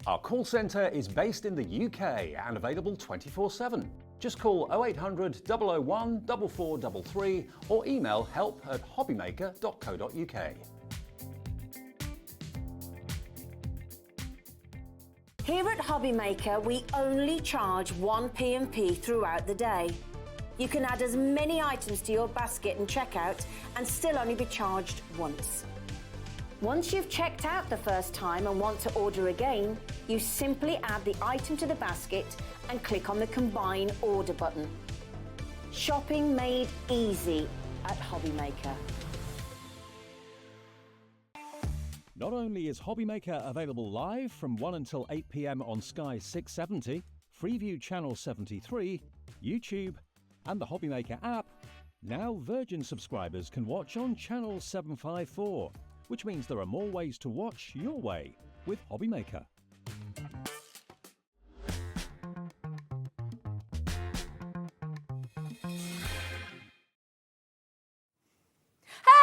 Our call centre is based in the UK and available 24/7. Just call 0800 001 4433 or email help@hobbymaker.co.uk. Here at Hobbymaker, we only charge one P&P throughout the day. You can add as many items to your basket and checkout and still only be charged once. Once you've checked out the first time and want to order again, you simply add the item to the basket and click on the Combine Order button. Shopping made easy at Hobbymaker. Not only is Hobbymaker available live from 1 until 8 p.m. on Sky 670, Freeview Channel 73, YouTube, and the Hobbymaker app, now Virgin subscribers can watch on Channel 754, which means there are more ways to watch your way with Hobbymaker.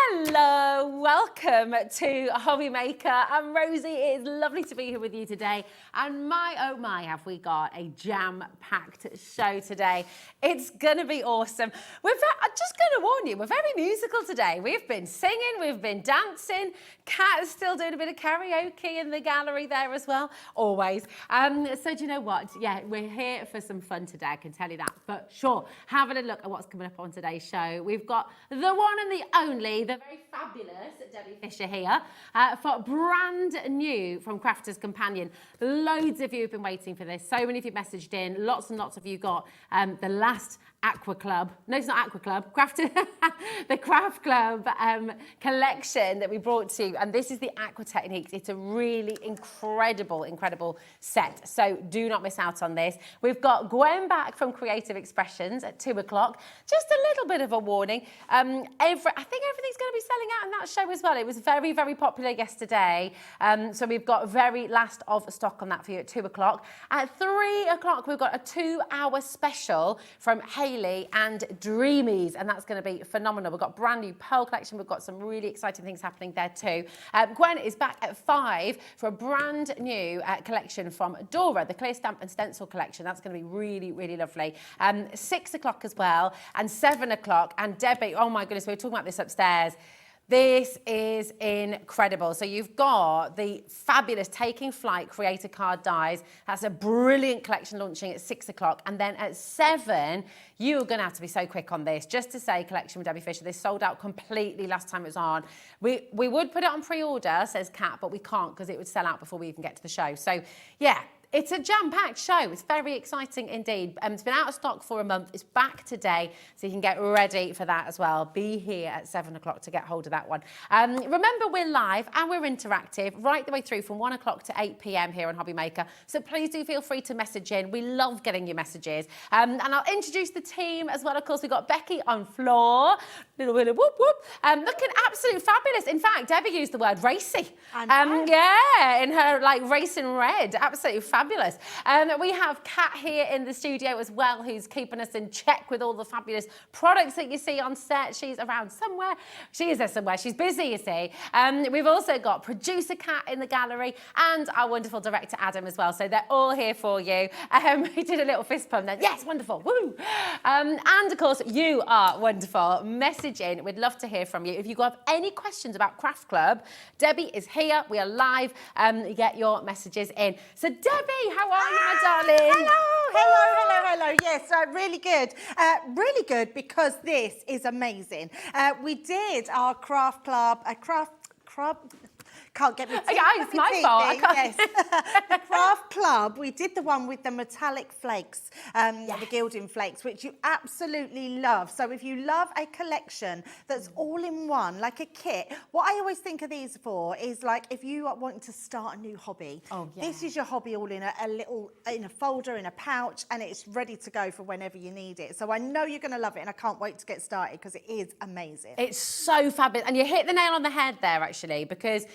Hello, welcome to Hobbymaker. I'm Rosie. It is lovely to be here with you today. And my, oh my, have we got a jam-packed show today. It's going to be awesome. I'm just going to warn you, we're very musical today. We've been singing, we've been dancing. Kat is still doing a bit of karaoke in the gallery there as well, always. So do you know what? Yeah, we're here for some fun today, I can tell you that. But sure, having a look at what's coming up on today's show. We've got the one and the only, the very fabulous Debbie Fisher here for brand new from Crafter's Companion. Loads of you have been waiting for this. So many of you messaged in. Lots and lots of you got the last Aqua Club. No, it's not Aqua Club. The Craft Club collection that we brought to you. And this is the Aqua Techniques. It's a really incredible set. So do not miss out on this. We've got Gwen back from Creative Expressions at 2 o'clock. Just a little bit of a warning. I think everything's going to be selling out in that show as well. It was very popular yesterday. So we've got very last of stock on that for you at 2 o'clock. At 3 o'clock, we've got a 2-hour special from Hayley and Dreamees, and that's going to be phenomenal. We've got brand new pearl collection. We've got some really exciting things happening there too. Gwen is back at 5 for a brand new collection from Dora, the clear stamp and stencil collection. That's going to be really lovely. 6 o'clock as well, and 7 o'clock. And Debbie, oh my goodness, we were talking about this upstairs. This is incredible. So you've got the fabulous Taking Flight Creator Card Dies. That's a brilliant collection launching at 6 o'clock. And then at 7, you're going to have to be so quick on this. Just to say, collection with Debbie Fisher, this sold out completely last time it was on. We would put it on pre-order, says Kat, but we can't because it would sell out before we even get to the show. So, yeah. It's a jam-packed show. It's very exciting indeed. It's been out of stock for a month. It's back today, so you can get ready for that as well. Be here at 7 o'clock to get hold of that one. Remember, we're live and we're interactive right the way through from 1 o'clock to 8 p.m. here on Hobbymaker. So please do feel free to message in. We love getting your messages. And I'll introduce the team as well. Of course, we've got Becky on floor. Little bit of whoop whoop. Looking absolutely fabulous. In fact, Debbie used the word racy. Yeah, in her like racing red. Absolutely fabulous. We have Kat here in the studio as well, who's keeping us in check with all the fabulous products that you see on set. She's around somewhere. She is there somewhere. She's busy, you see. We've also got producer Kat in the gallery and our wonderful director Adam as well. So they're all here for you. We did a little fist pump then. Yes, wonderful. Woo! And of course, you are wonderful. Message in. We'd love to hear from you. If you have any questions about Craft Club, Debbie is here. We are live. Get your messages in. So Debbie, how are you, my darling? Hello. Yes, really good. Really good because this is amazing. We did our craft club, can't get me. It's my fault. I can't. Yes. The craft club. We did the one with the metallic flakes, the gilding flakes, which you absolutely love. So if you love a collection that's all in one, like a kit, what I always think of these for is like if you are wanting to start a new hobby. Oh, yeah. This is your hobby all in a folder, in a pouch, and it's ready to go for whenever you need it. So I know you're going to love it, and I can't wait to get started because it is amazing. It's so fabulous, and you hit the nail on the head there, actually, because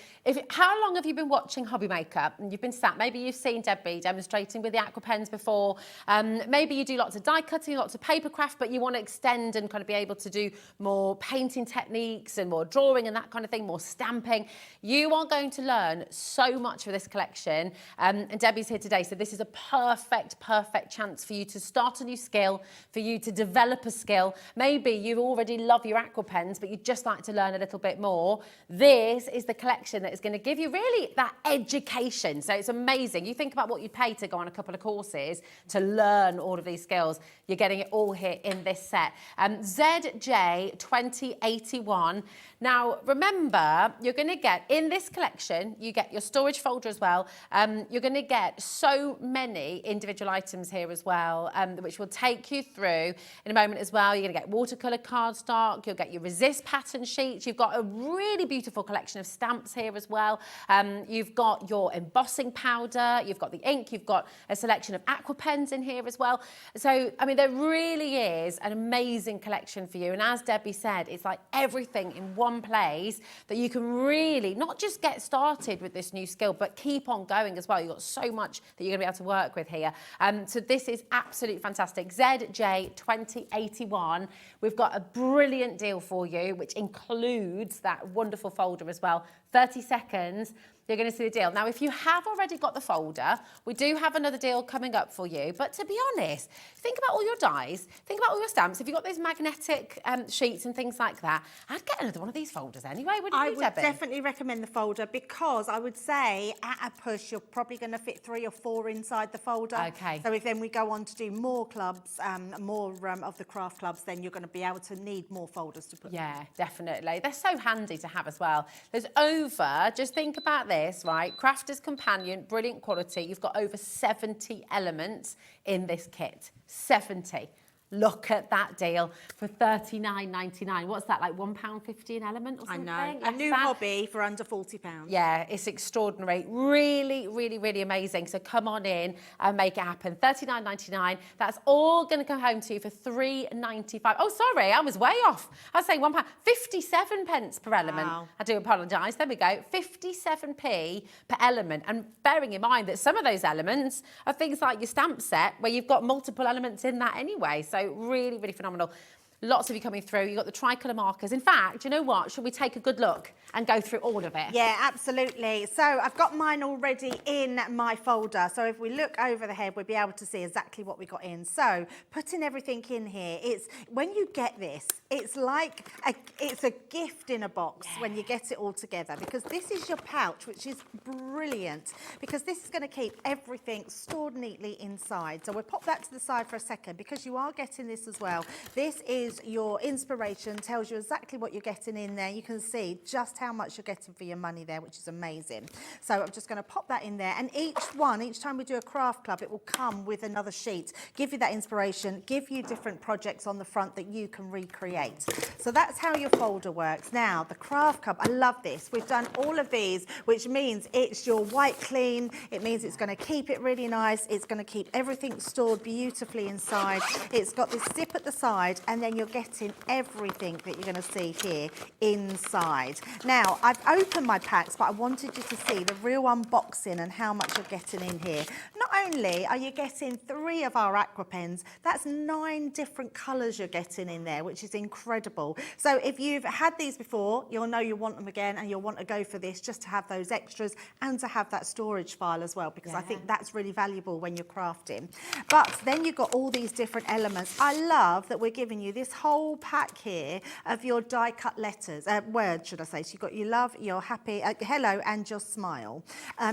How long have you been watching Hobby Maker? And you've been sat, maybe you've seen Debbie demonstrating with the Aqua pens before. Maybe you do lots of die cutting, lots of paper craft, but you want to extend and kind of be able to do more painting techniques and more drawing and that kind of thing, more stamping. You are going to learn so much with this collection. And Debbie's here today, so this is a perfect chance for you to start a new skill, for you to develop a skill. Maybe you already love your Aqua pens, but you'd just like to learn a little bit more. This is the collection that is going to give you really that education. So it's amazing. You think about what you'd pay to go on a couple of courses to learn all of these skills. You're getting it all here in this set. ZJ 2081. Now, remember, you're going to get, in this collection, you get your storage folder as well. You're going to get so many individual items here as well, which will take you through in a moment as well. You're going to get watercolour cardstock. You'll get your resist pattern sheets. You've got a really beautiful collection of stamps here as well. You've got your embossing powder. You've got the ink. You've got a selection of Aqua pens in here as well. So, I mean, there really is an amazing collection for you. And as Debbie said, it's like everything in one place that you can really not just get started with this new skill, but keep on going as well. You've got so much that you're going to be able to work with here. So this is absolutely fantastic. ZJ 2081. We've got a brilliant deal for you, which includes that wonderful folder as well. 30 seconds. You're going to see the deal. Now, if you have already got the folder, we do have another deal coming up for you. But to be honest, think about all your dies, think about all your stamps. If you've got those magnetic sheets and things like that, I'd get another one of these folders anyway, wouldn't you, Debbie? I would definitely recommend the folder, because I would say at a push, you're probably going to fit 3 or 4 inside the folder. Okay. So if then we go on to do more clubs, more of the craft clubs, then you're going to be able to need more folders to put. Yeah, definitely. They're so handy to have as well. There's over, just think about this, right? Crafter's Companion, brilliant quality. You've got over 70 elements in this kit. 70. Look at that deal for £39.99. What's that, like £1.50 an element or something? I know. A new hobby for under £40. Yeah, it's extraordinary. Really amazing. So come on in and make it happen. £39.99. That's all going to come home to you for £3.95. Oh, sorry, I was way off. I was saying £1. 57 pence per element. Wow. I do apologise. There we go. 57p per element. And bearing in mind that some of those elements are things like your stamp set, where you've got multiple elements in that anyway. So really phenomenal. Lots of you coming through. You've got the tricolour markers. In fact, you know what? Should we take a good look and go through all of it? Yeah, absolutely. So I've got mine already in my folder. So if we look over the head, we'll be able to see exactly what we got in. So putting everything in here, it's when you get this, it's like it's a gift in a box when you get it all together, because this is your pouch, which is brilliant, because this is going to keep everything stored neatly inside. So we'll pop that to the side for a second, because you are getting this as well. This is your inspiration, tells you exactly what you're getting in there. You can see just how much you're getting for your money there, which is amazing. So I'm just going to pop that in there, and each time we do a craft club, it will come with another sheet, give you that inspiration, give you different projects on the front that you can recreate. So that's how your folder works. Now the craft club, I love this. We've done all of these, which means it's your white clean. It means it's going to keep it really nice. It's going to keep everything stored beautifully inside. It's got this zip at the side, and then you're getting everything that you're going to see here inside. Now, I've opened my packs, but I wanted you to see the real unboxing and how much you're getting in here. Not only are you getting 3 of our Aqua pens, that's 9 different colours you're getting in there, which is incredible. So if you've had these before, you'll know you want them again, and you'll want to go for this just to have those extras and to have that storage file as well, because I think that's really valuable when you're crafting. But then you've got all these different elements. I love that we're giving you this whole pack here of your die cut letters, words should I say. So you've got your love, your happy, hello, and your smile.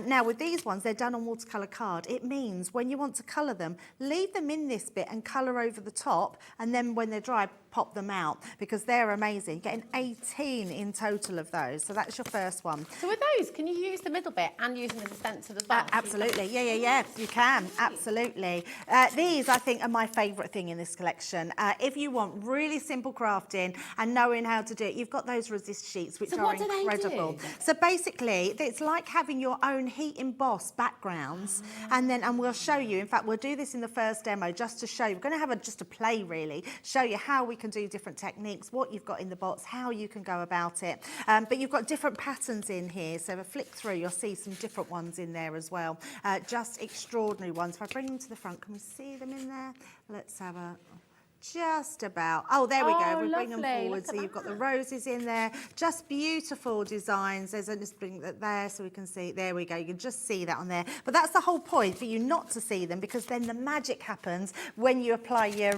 Now with these ones, they're done on watercolour card. It means when you want to colour them, leave them in this bit and colour over the top, and then when they're dry, pop them out, because they're amazing. You're getting 18 in total of those. So that's your first one. So with those, can you use the middle bit and use them as a stencil as well? Absolutely. Yeah. You can. Absolutely. These, I think, are my favourite thing in this collection. If you want really simple crafting and knowing how to do it, you've got those resist sheets, which are incredible. So basically, it's like having your own heat embossed backgrounds, and we'll show you. In fact, we'll do this in the first demo just to show you. We're going to have just a play, really, show you how we can do different techniques, what you've got in the box, how you can go about it. But you've got different patterns in here. So if I flick through, you'll see some different ones in there as well. Just extraordinary ones. If I bring them to the front, can we see them in there? Let's have a... Just about. Oh, there we go. We bring them forward. So you've got the roses in there. Just beautiful designs. There's just bring that there so we can see. There we go. You can just see that on there. But that's the whole point, for you not to see them, because then the magic happens when you apply your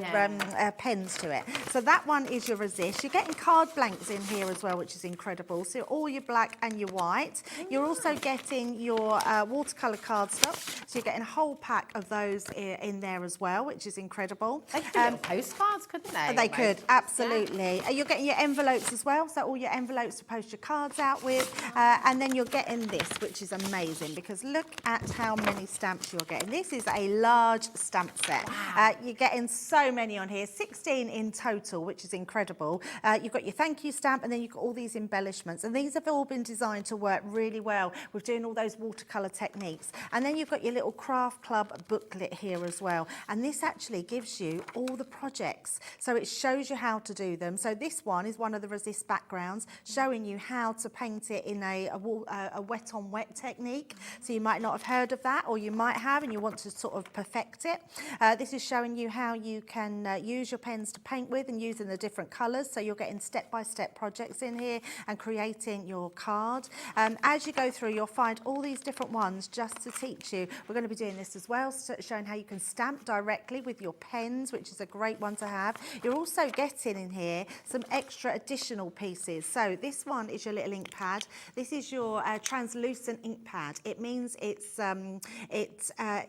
pens to it. So that one is your resist. You're getting card blanks in here as well, which is incredible. So all your black and your white. You're also getting your watercolour cardstock. So you're getting a whole pack of those in there as well, which is incredible. Postcards, couldn't they? They could, absolutely. Yeah. You're getting your envelopes as well, so all your envelopes to post your cards out with. And then you're getting this, which is amazing, because look at how many stamps you're getting. This is a large stamp set. Wow. You're getting so many on here, 16 in total, which is incredible. You've got your thank you stamp, and then you've got all these embellishments. And these have all been designed to work really well with doing all those watercolour techniques. And then you've got your little craft club booklet here as well. And this actually gives you all the projects. So it shows you how to do them. So this one is one of the resist backgrounds, showing you how to paint it in a wet on wet technique. So you might not have heard of that, or you might have, and you want to sort of perfect it. This is showing you how you can use your pens to paint with and using the different colours. So you're getting step-by-step projects in here and creating your card. As you go through, you'll find all these different ones just to teach you. We're going to be doing this as well, so showing how you can stamp directly with your pens, which is a great one to have. You're also getting in here some extra additional pieces. So this one is your little ink pad. This is your translucent ink pad. It means it's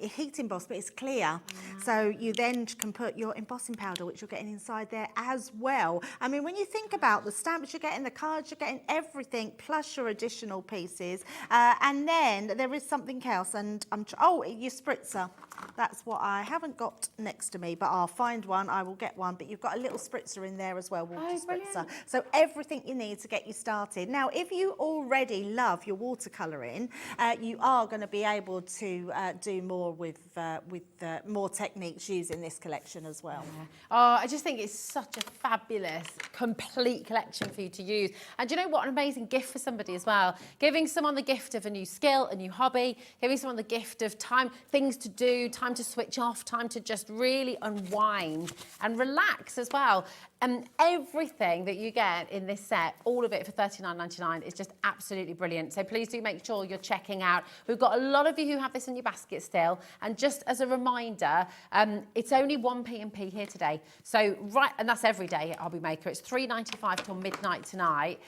heat embossed, but it's clear. Yeah. So you then can put your embossing powder, which you're getting inside there as well. I mean, when you think about the stamps, you're getting the cards, you're getting everything, plus your additional pieces. And then there is something else, and your spritzer. That's what I haven't got next to me, but I'll find one. I will get one. But you've got a little spritzer in there as well, water spritzer. So everything you need to get you started. Now, if you already love your watercolouring, you are going to be able to do more with more techniques using this collection as well. Yeah. Oh, I just think it's such a fabulous, complete collection for you to use. And do you know what? An amazing gift for somebody as well. Giving someone the gift of a new skill, a new hobby, giving someone the gift of time, things to do, time to switch off, time to just really unwind and relax as well. And everything that you get in this set, all of it for $39.99, is just absolutely brilliant. So please do make sure you're checking out. We've got a lot of you who have this in your basket still. And just as a reminder, it's only 1p&p here today. So and that's every day at Hobby Maker. It's $3.95 till midnight tonight.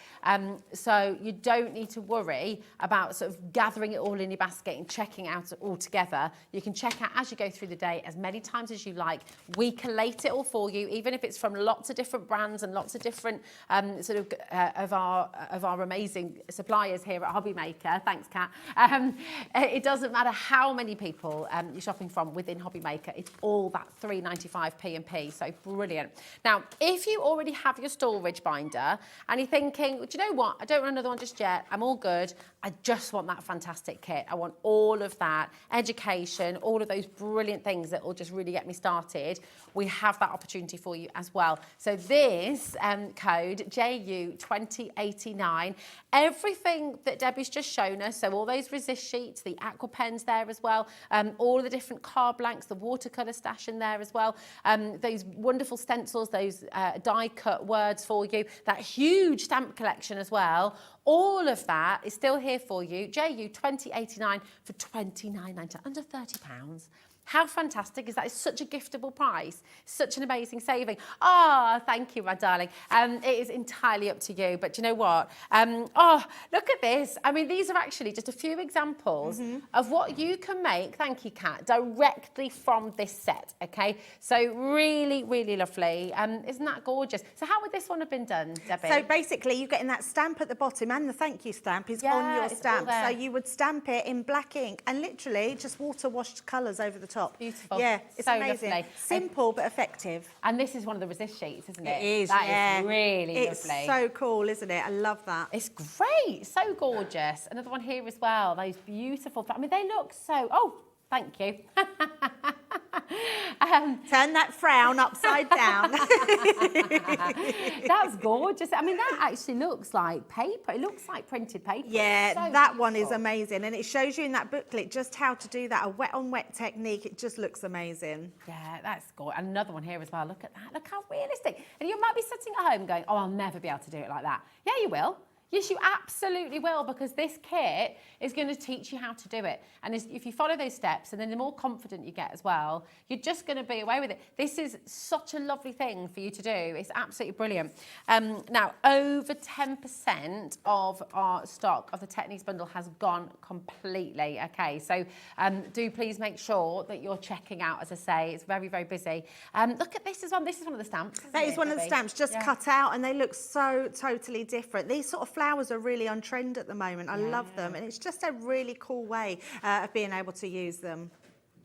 So you don't need to worry about sort of gathering it all in your basket and checking out it all together. You can check out as you go through the day as many times as you like. We collate it all for you, even if it's from lots of different brands and lots of different of our amazing suppliers here at Hobby Maker. Thanks, Kat. It doesn't matter how many people you're shopping from within Hobby Maker. It's all that $3.95p&p. So brilliant. Now, if you already have your storage binder and you're thinking, do you know what? I don't want another one just yet. I'm all good. I just want that fantastic kit. I want all of that education, all of those brilliant things that will just really get me started. We have that opportunity for you as well. So this code, JU2089, everything that Debbie's just shown us, so all those resist sheets, the Aqua pens there as well, all of the different card blanks, the watercolour stash in there as well, those wonderful stencils, those die-cut words for you, that huge stamp collection as well. All of that is still here for you. JU2089 for $29.99, under £30. How fantastic is that? It's such a giftable price, such an amazing saving. Oh, thank you, my darling. It is entirely up to you, but do you know what? Oh, look at this. I mean, these are actually just a few examples of what you can make, thank you, Kat, directly from this set, okay? So really, really lovely. Isn't that gorgeous? So how would this one have been done, Debbie? So basically, you're getting that stamp at the bottom, and the thank you stamp is on your stamp. So you would stamp it in black ink and literally just water-washed colours over the top. Beautiful. Yeah, it's so amazing. Lovely. Simple but effective. And this is one of the resist sheets, isn't it? It is, That is really it's lovely. It's so cool, isn't it? I love that. It's great. So gorgeous. Another one here as well. Those beautiful. I mean, they look so... Oh, thank you. Turn that frown upside down. That's gorgeous. I mean, that actually looks like paper. It looks like printed paper. Yeah, So that one is beautiful. amazing. And it shows you in that booklet just how to do that, a wet on wet technique. It just looks amazing. Yeah, that's gorgeous. Another one here as well. Look at that. Look how realistic. And you might be sitting at home going, oh, I'll never be able to do it like that. Yeah, you will. Yes, you absolutely will, because this kit is going to teach you how to do it. And if you follow those steps, and then the more confident you get as well, you're just going to be away with it. This is such a lovely thing for you to do. It's absolutely brilliant. Now, over 10% of our stock of the Techniques bundle has gone completely. Okay, so do please make sure that you're checking out, as I say. It's very, very busy. Look at this as well. This is one of the stamps. That is one of the stamps just cut out, and they look so totally different. These sort of flowers are really on trend at the moment. I love them, and it's just a really cool way of being able to use them.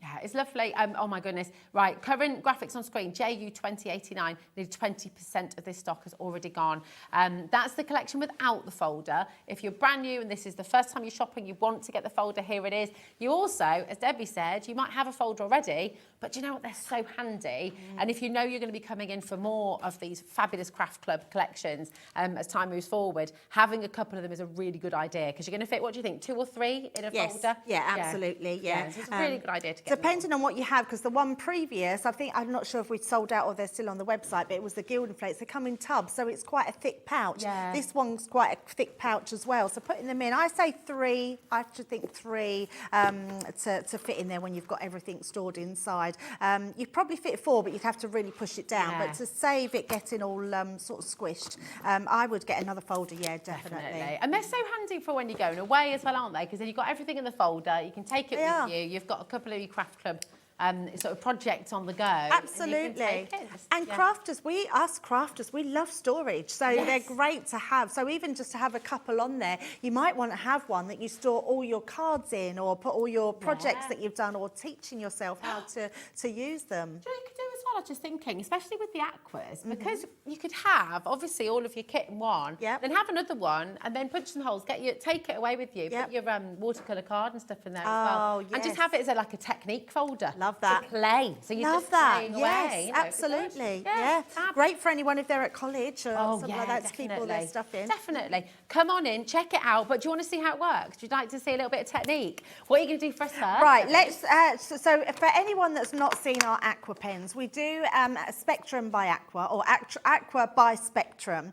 Yeah, it's lovely. Oh my goodness. Right, current graphics on screen, JU 2089. Nearly 20% of this stock has already gone. That's the collection without the folder. If you're brand new and this is the first time you're shopping, you want to get the folder, here it is. You also, as Debbie said, you might have a folder already, but do you know what? They're so handy. And if you know you're going to be coming in for more of these fabulous craft club collections as time moves forward, having a couple of them is a really good idea, because you're going to fit, what do you think, 2 or 3 in a folder? Yeah, absolutely. Yeah. So it's a really good idea to get. Depending on what you have, because the one previous, I'm not sure if we've sold out or they're still on the website, but it was the Gilding Flakes. They come in tubs, so it's quite a thick pouch. Yeah. This one's quite a thick pouch as well. So putting them in, I say 3. I should think 3 to fit in there when you've got everything stored inside. You'd probably fit 4, but you'd have to really push it down. Yeah. But to save it getting all sort of squished, I would get another folder. Yeah, definitely. And they're so handy for when you're going away as well, aren't they? Because then you've got everything in the folder. You can take it with you. You've got a couple of your craft club sort of projects on the go. Absolutely. And crafters, us crafters, we love storage. So they're great to have. So even just to have a couple on there, you might want to have one that you store all your cards in, or put all your projects that you've done, or teaching yourself how to use them. Do you know what you could do as well? I was just thinking, especially with the Aquas, because you could have, obviously, all of your kit in one, then have another one, and then punch some holes, take it away with you, put your watercolour card and stuff in there as well. And just have it as like a technique folder. Love that. To play. So you're Love just that. playing Yes, away. You know, absolutely. Yeah. Great for anyone if they're at college or something like that, to keep all their definitely. stuff in. Definitely. Come on in, check it out. But do you want to see how it works? Would you like to see a little bit of technique? What are you going to do for us first? Right, let's. So for anyone that's not seen our Aqua pens, we do a Spectrum by Aqua, or Aqua by Spectrum,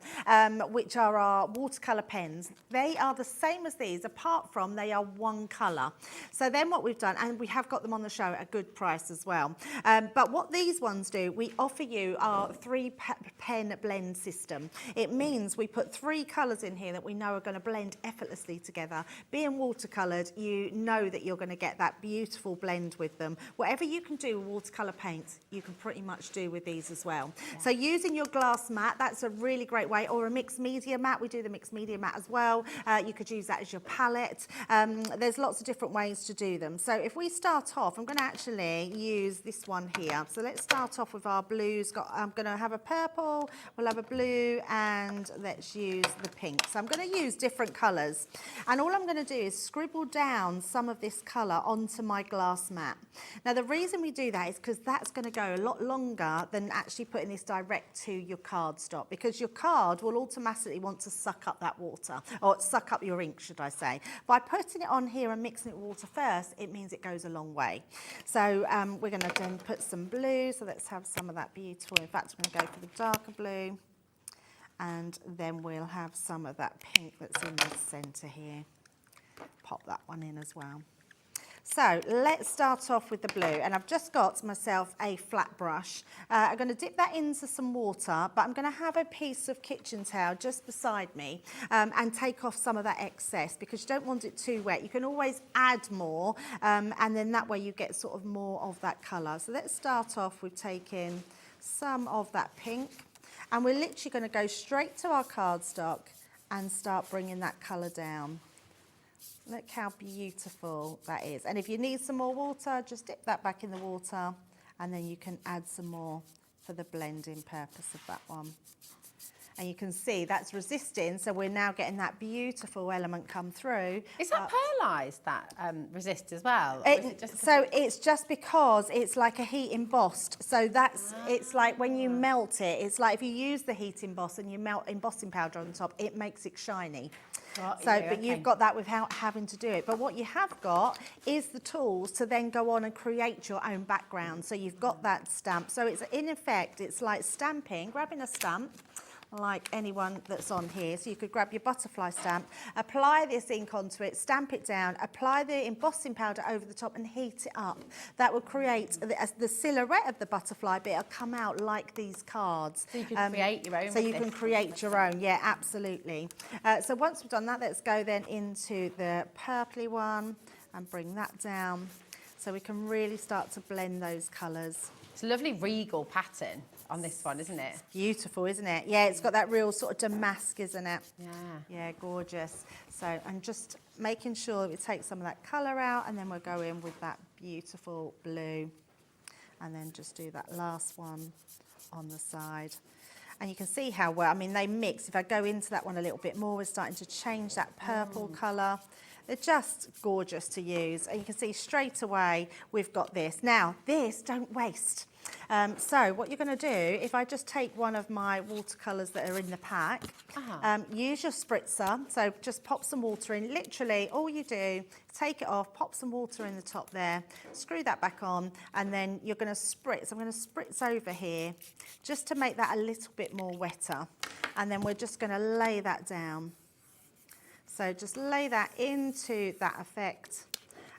which are our watercolour pens. They are the same as these, apart from they are one colour. So then what we've done, and we have got them on the show at a good price as well. But what these ones do, we offer you our 3-pen blend system. It means we put 3 colours in here that we know are going to blend effortlessly together. Being watercoloured, you know that you're going to get that beautiful blend with them. Whatever you can do with watercolour paints, you can pretty much do with these as well. So using your glass mat, that's a really great way, or a mixed media mat. We do the mixed media mat as well. You could use that as your palette. There's lots of different ways to do them. So if we start off, I'm going to actually use this one here. So let's start off with our blues. I'm going to have a purple, we'll have a blue, and let's use the pink. So I'm going to use different colours. And all I'm going to do is scribble down some of this colour onto my glass mat. Now the reason we do that is because that's going to go a lot longer than actually putting this direct to your cardstock, because your card will automatically want to suck up that water, or suck up your ink, should I say. By putting it on here and mixing it with water first, it means it goes a long way. So we're going to then put some blue, so let's have some of that beautiful. In fact, I'm going to go for the darker blue, and then we'll have some of that pink that's in the centre here. Pop that one in as well. So let's start off with the blue, and I've just got myself a flat brush. I'm going to dip that into some water, but I'm going to have a piece of kitchen towel just beside me and take off some of that excess, because you don't want it too wet. You can always add more, and then that way you get sort of more of that colour. So let's start off with taking some of that pink, and we're literally going to go straight to our cardstock and start bringing that colour down. Look how beautiful that is. And if you need some more water, just dip that back in the water, and then you can add some more for the blending purpose of that one. And you can see that's resisting, so we're now getting that beautiful element come through. Is that pearlised, that resist as well? Or is it just It's just because it's like a heat embossed. So that's, it's like when you melt it, it's like if you use the heat emboss and you melt embossing powder on top, it makes it shiny. But you've got that without having to do it. But what you have got is the tools to then go on and create your own background. So you've got that stamp. So it's, in effect, it's like stamping, grabbing a stamp, like anyone that's on here. So you could grab your butterfly stamp, apply this ink onto it, stamp it down, apply the embossing powder over the top and heat it up. That will create the silhouette of the butterfly, but it'll come out like these cards. So you can create your own. So you can create your own, yeah, absolutely. So once we've done that, let's go then into the purpley one and bring that down. So we can really start to blend those colours. It's a lovely regal pattern on this one, isn't it? Beautiful, isn't it? Yeah, it's got that real sort of damask, isn't it? Yeah. Yeah, gorgeous. So I'm just making sure we take some of that colour out, and then we'll go in with that beautiful blue, and then just do that last one on the side. And you can see how well, I mean, they mix. If I go into that one a little bit more, we're starting to change that purple colour. They're just gorgeous to use. And you can see straight away we've got this. Now, this don't waste. So what you're going to do, if I just take one of my watercolours that are in the pack, use your spritzer. So just pop some water in. Literally, all you do, take it off, pop some water in the top there, screw that back on, and then you're going to spritz. I'm going to spritz over here just to make that a little bit more wetter. And then we're just going to lay that down. So just lay that into that effect,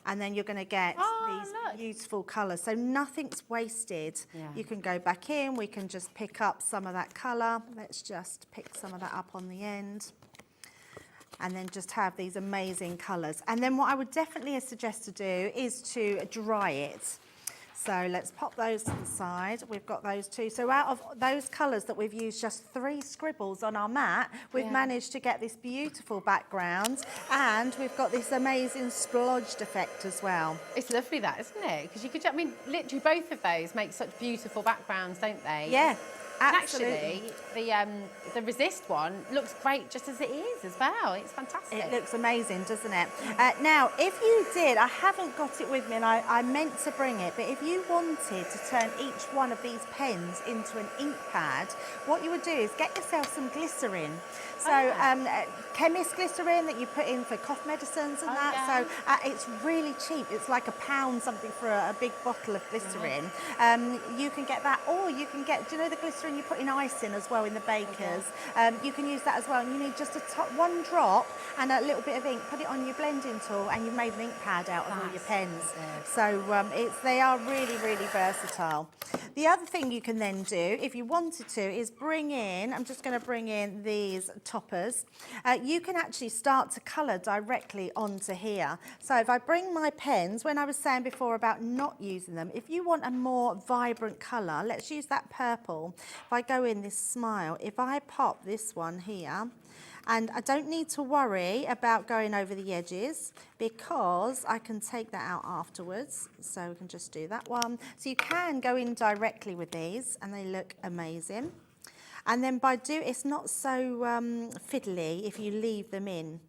and then you're going to get these beautiful colours. So nothing's wasted. Yeah. You can go back in, we can just pick up some of that colour. Let's just pick some of that up on the end. And then just have these amazing colours. And then what I would definitely suggest to do is to dry it. So let's pop those to the side. We've got those two. So out of those colours that we've used just 3 scribbles on our mat, we've managed to get this beautiful background, and we've got this amazing splodged effect as well. It's lovely that, isn't it? Because you could, I mean, literally both of those make such beautiful backgrounds, don't they? Yeah. And Absolutely. actually, the resist one looks great just as it is as well. It's fantastic. It looks amazing, doesn't it? Now, if you did, I haven't got it with me, and I meant to bring it, but if you wanted to turn each one of these pens into an ink pad, what you would do is get yourself some glycerin. So chemist glycerin that you put in for cough medicines and that. Yeah. So it's really cheap. It's like £1 something for a big bottle of glycerin. You can get that, or you can get, do you know the glycerin you put in ice in as well in the bakers? You can use that as well. And you need just one drop and a little bit of ink. Put it on your blending tool, and you've made an ink pad out of all your pens. So they are really, really versatile. The other thing you can then do, if you wanted to, is bring in, I'm just going to bring in these toppers. You can actually start to colour directly onto here. So if I bring my pens, when I was saying before about not using them, if you want a more vibrant colour, let's use that purple. If I go in this smile, if I pop this one here, and I don't need to worry about going over the edges because I can take that out afterwards. So we can just do that one. So you can go in directly with these, and they look amazing. And then it's not so fiddly if you leave them in.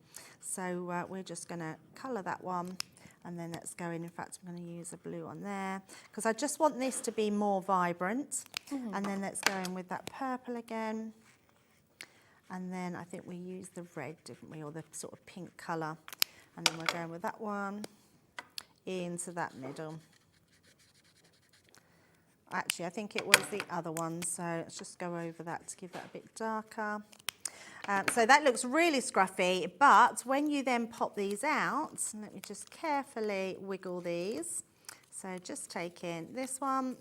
So we're just going to colour that one. And then let's go in fact, I'm going to use a blue on there because I just want this to be more vibrant. And then let's go in with that purple again. And then I think we used the red, didn't we, or the sort of pink colour. And then we're going with that one into that middle. Actually, I think it was the other one, so let's just go over that to give that a bit darker. So that looks really scruffy, but when you then pop these out, let me just carefully wiggle these. So just taking this one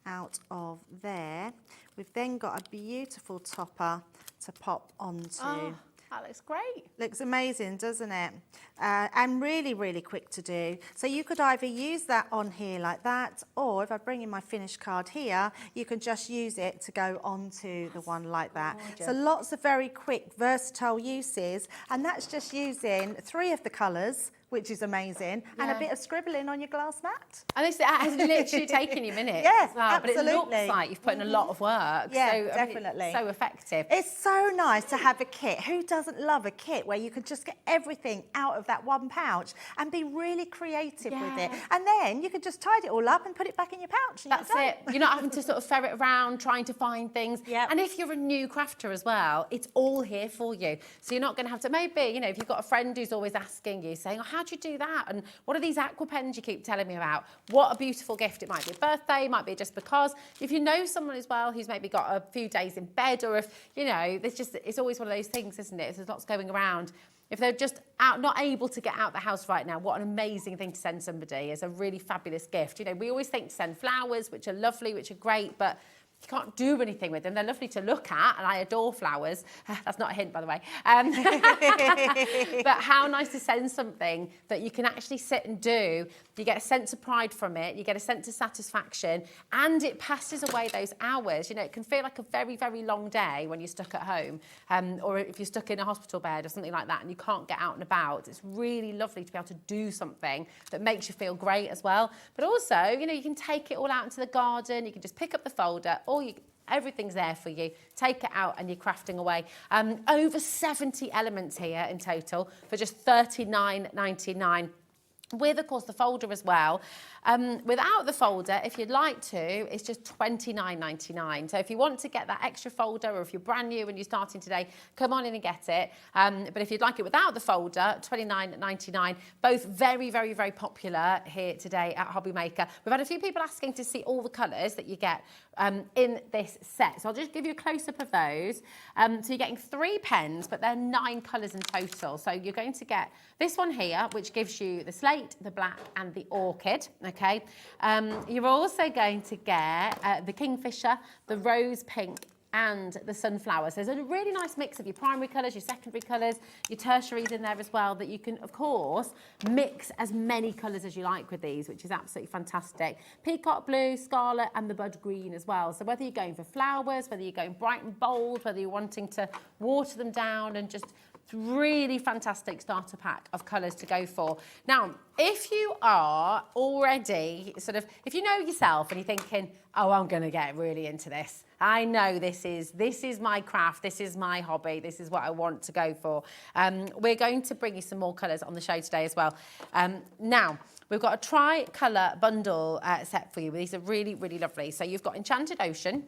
out of there. We've then got a beautiful topper to pop onto. Oh, that looks great. Looks amazing, doesn't it? And really, really quick to do. So you could either use that on here like that, or if I bring in my finished card here, you can just use it to go onto the one like that. Gorgeous. So lots of very quick, versatile uses, and that's just using 3 of the colours which is amazing, and a bit of scribbling on your glass mat. And this has literally taken you minutes. Yes, as well, absolutely. But it looks like you've put in a lot of work. Yeah, so, definitely. I mean, it's so effective. It's so nice to have a kit. Who doesn't love a kit where you can just get everything out of that one pouch and be really creative with it? And then you can just tidy it all up and put it back in your pouch. And That's it. You're not having to sort of ferret around trying to find things. Yep. And if you're a new crafter as well, it's all here for you. So you're not going to have to, maybe, you know, if you've got a friend who's always asking you, saying, oh, how do you do that? And what are these Aqua pens you keep telling me about? What a beautiful gift. It might be a birthday, it might be just because. If you know someone as well who's maybe got a few days in bed, or if, you know, there's just, it's always one of those things, isn't it? If there's lots going around. If they're just not able to get out the house right now, what an amazing thing to send somebody as a really fabulous gift. You know, we always think to send flowers, which are lovely, which are great, but you can't do anything with them. They're lovely to look at, and I adore flowers. That's not a hint, by the way. But how nice to send something that you can actually sit and do. You get a sense of pride from it. You get a sense of satisfaction, and it passes away those hours. You know, it can feel like a very, very long day when you're stuck at home, or if you're stuck in a hospital bed or something like that, and you can't get out and about. It's really lovely to be able to do something that makes you feel great as well. But also, you know, you can take it all out into the garden. You can just pick up the folder. Everything's there for you. Take it out and you're crafting away. Over 70 elements here in total for just $39.99. With, of course, the folder as well. Without the folder, if you'd like to, it's just $29.99. So if you want to get that extra folder, or if you're brand new and you're starting today, come on in and get it. But if you'd like it without the folder, $29.99. Both very, very, very popular here today at Hobby Maker. We've had a few people asking to see all the colours that you get in this set. So I'll just give you a close-up of those. So you're getting 3 pens, but they're 9 colours in total. So you're going to get this one here, which gives you the slate, the black and the orchid, okay? You're also going to get the kingfisher, the rose pink and the sunflower. So there's a really nice mix of your primary colours, your secondary colours, your tertiaries in there as well, that you can, of course, mix as many colours as you like with these, which is absolutely fantastic. Peacock blue, scarlet and the bud green as well. So whether you're going for flowers, whether you're going bright and bold, whether you're wanting to water them down, and just really fantastic starter pack of colours to go for. Now, if you are already sort of, if you know yourself and you're thinking, oh, I'm going to get really into this. I know this is my craft, this is my hobby, this is what I want to go for. We're going to bring you some more colours on the show today as well. Now, we've got a tri-colour bundle set for you. These are really, really lovely. So you've got Enchanted Ocean.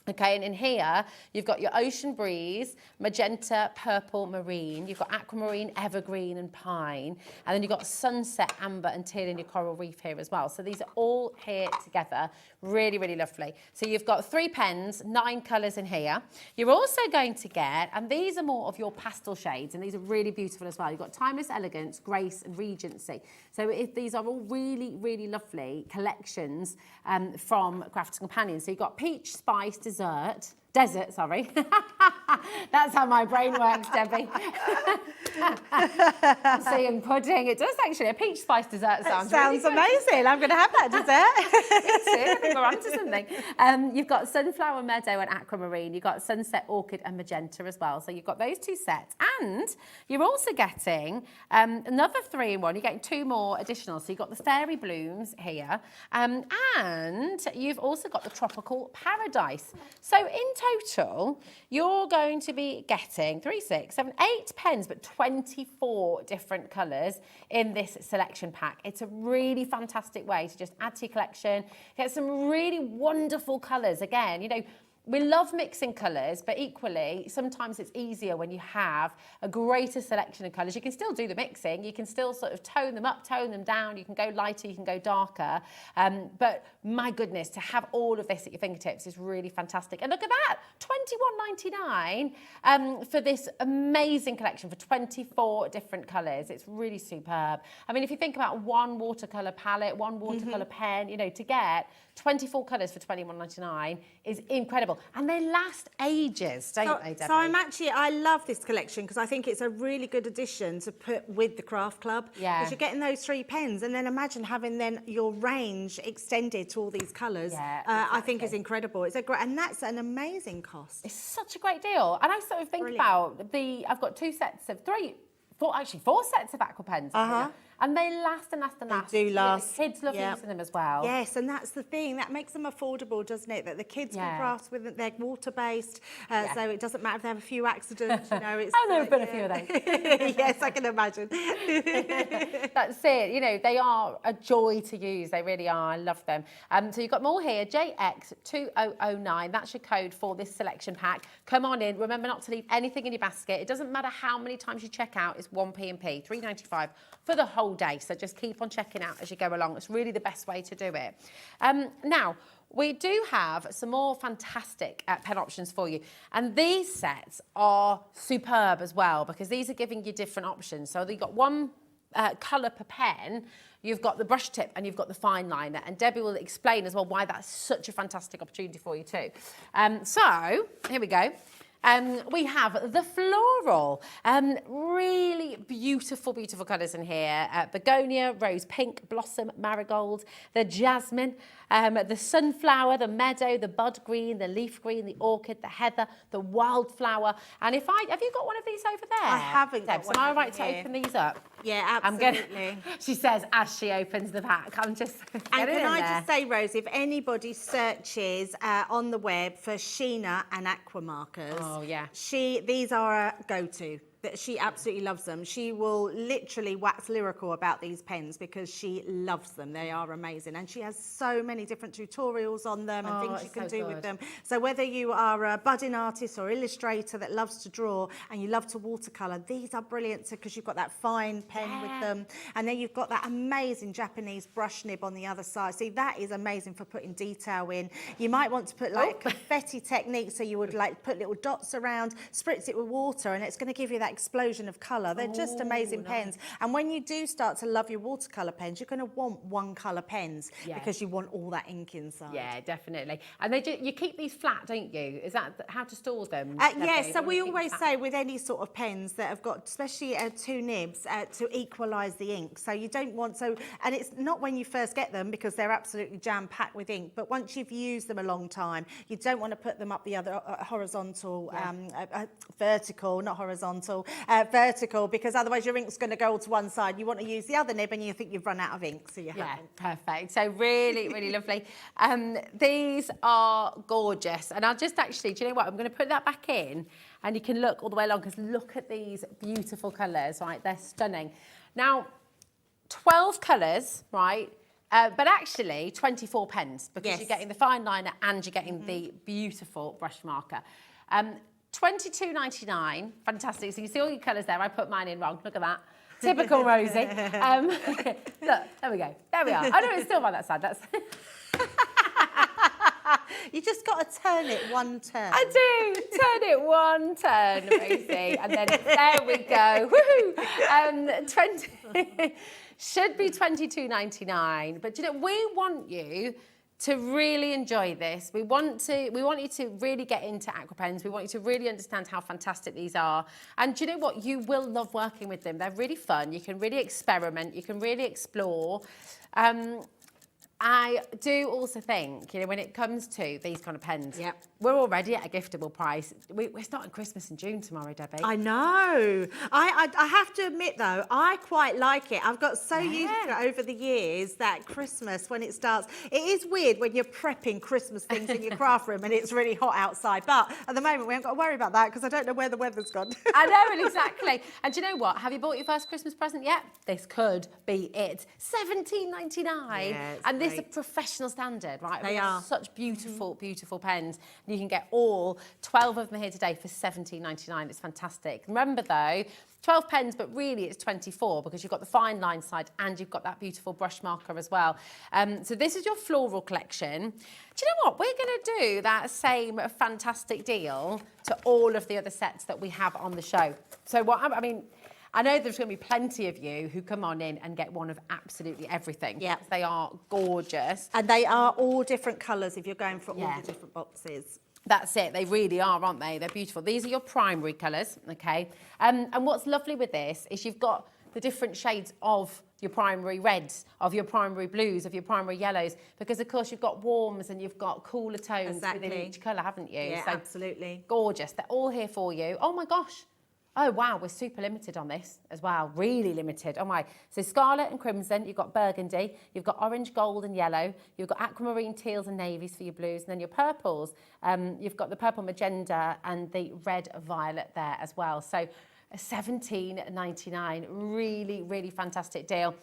Okay, and in here, you've got your Ocean Breeze, Magenta, Purple, Marine. You've got Aquamarine, Evergreen and Pine. And then you've got Sunset, Amber and Teal in your Coral Reef here as well. So these are all here together. Really, really lovely. So you've got 3 pens, 9 colours in here. You're also going to get, and these are more of your pastel shades, and these are really beautiful as well. You've got Timeless Elegance, Grace and Regency. So these are all really, really lovely collections from Crafter's Companion. So you've got Peach, Spice, Desert, sorry. That's how my brain works, Debbie. Seeing pudding. It does actually. A peach spice dessert sounds really amazing. I'm going to have that dessert. Me too. I think we're onto something. You've got Sunflower Meadow and Aquamarine. You've got Sunset Orchid and Magenta as well. So you've got those 2 sets. And you're also getting another 3 in 1. You're getting 2 more additional. So you've got the Fairy Blooms here. And you've also got the Tropical Paradise. So in total, you're going to be getting 3, 6, 7, 8 pens, but 24 different colours in this selection pack. It's a really fantastic way to just add to your collection, get some really wonderful colours. Again, you know, we love mixing colours, but equally, sometimes it's easier when you have a greater selection of colours. You can still do the mixing. You can still sort of tone them up, tone them down. You can go lighter, you can go darker. But my goodness, to have all of this at your fingertips is really fantastic. And look at that, $21.99 for this amazing collection for 24 different colours. It's really superb. I mean, if you think about one watercolour palette, one watercolour pen, you know, to get 24 colours for $21.99 is incredible. And they last ages, don't they, Debbie? So I love this collection because I think it's a really good addition to put with the craft club. Yeah. Because you're getting those 3 pens, and then imagine having then your range extended to all these colours. Yeah, I think is incredible. It's a great, and that's an amazing cost. It's such a great deal. And I sort of think about I've got 2 sets of 3 four sets of Aqua pens. And they last and last and last. They do last. The kids love using them as well. Yes, and that's the thing. That makes them affordable, doesn't it? That the kids can craft with it. They're water-based, so it doesn't matter if they have a few accidents, you know. It's, there have been a few of those. Yes, I can imagine. That's it. You know, they are a joy to use. They really are. I love them. So you've got more here, JX2009. That's your code for this selection pack. Come on in. Remember not to leave anything in your basket. It doesn't matter how many times you check out. It's 1p&p, $3.95 for the whole day. So just keep on checking out as you go along. It's really the best way to do it. Now, we do have some more fantastic pen options for you. And these sets are superb as well, because these are giving you different options. So you've got one colour per pen, you've got the brush tip and you've got the fine liner. And Debbie will explain as well why that's such a fantastic opportunity for you too. So here we go. We have the floral, really beautiful, beautiful colours in here. Begonia, rose pink, blossom, marigold, the jasmine, the sunflower, the meadow, the bud green, the leaf green, the orchid, the heather, the wildflower. And have you got one of these over there? I haven't got Debs, one am I over right to here. open these up? Yeah, absolutely. She says as she opens the pack. I'm just And can I just say, Rose, if anybody searches on the web for Sheena and Aqua markers, these are a go-to. That she absolutely loves them. She will literally wax lyrical about these pens because she loves them. They are amazing. And she has so many different tutorials on them and things you can do with them. So whether you are a budding artist or illustrator that loves to draw and you love to watercolour, these are brilliant because you've got that fine pen with them. And then you've got that amazing Japanese brush nib on the other side. See, that is amazing for putting detail in. You might want to put like a confetti technique, so you would like put little dots around, spritz it with water, and it's going to give you that explosion of colour. They're just amazing pens. And when you do start to love your watercolour pens, you're going to want one colour pens because you want all that ink inside. Yeah, definitely. And you keep these flat, don't you? Is that how to store them? Yes, so we always say with any sort of pens that have got, especially two nibs, to equalise the ink. So you don't want, and it's not when you first get them because they're absolutely jam-packed with ink, but once you've used them a long time, you don't want to put them up the other horizontal, vertical, not horizontal, vertical, because otherwise your ink's going to go all to one side. You want to use the other nib and you think you've run out of ink, so you haven't. Perfect. So really, really lovely. These are gorgeous. And I'll just actually, do you know what? I'm going to put that back in and you can look all the way along because look at these beautiful colours, right? They're stunning. Now, 12 colours, right? But actually 24 pens because you're getting the fine liner and you're getting the beautiful brush marker. $22.99, fantastic. So you see all your colours there. I put mine in wrong. Look at that. Typical Rosie. Look, there we go. There we are. I know it's still by that side. That's. You just got to turn it one turn. I do. Turn it one turn, Rosie. And then there we go. Woohoo! 20 should be $22.99. But you know, we want you to really enjoy this. We want you to really get into Aqua pens. We want you to really understand how fantastic these are. And do you know what? You will love working with them. They're really fun. You can really experiment. You can really explore. I do also think, you know, when it comes to these kind of pens, we're already at a giftable price. We're starting Christmas in June tomorrow, Debbie. I know. I have to admit, though, I quite like it. I've got so used to it over the years that Christmas, when it starts, it is weird when you're prepping Christmas things in your craft room and it's really hot outside. But at the moment, we haven't got to worry about that because I don't know where the weather's gone. I know, exactly. And do you know what? Have you bought your first Christmas present yet? This could be it. $17.99. Yeah, and this is a professional standard, right? They are. Such beautiful, beautiful pens. You can get all 12 of them here today for $17.99. It's fantastic. Remember though, 12 pens, but really it's 24 because you've got the fine line side and you've got that beautiful brush marker as well. So this is your floral collection. Do you know what? We're going to do that same fantastic deal to all of the other sets that we have on the show. So I know there's going to be plenty of you who come on in and get one of absolutely everything. Yeah. They are gorgeous. And they are all different colours if you're going for all the different boxes. That's it. They really are, aren't they? They're beautiful. These are your primary colours, okay? And what's lovely with this is you've got the different shades of your primary reds, of your primary blues, of your primary yellows, because of course you've got warms and you've got cooler tones within each colour, haven't you? Yeah, so absolutely. Gorgeous. They're all here for you. Oh my gosh. Oh, wow, we're super limited on this as well. Really limited. Oh, my. So scarlet and crimson, you've got burgundy, you've got orange, gold and yellow, you've got aquamarine, teals and navies for your blues, and then your purples. You've got the purple magenta and the red violet there as well. So $17.99, really, really fantastic deal.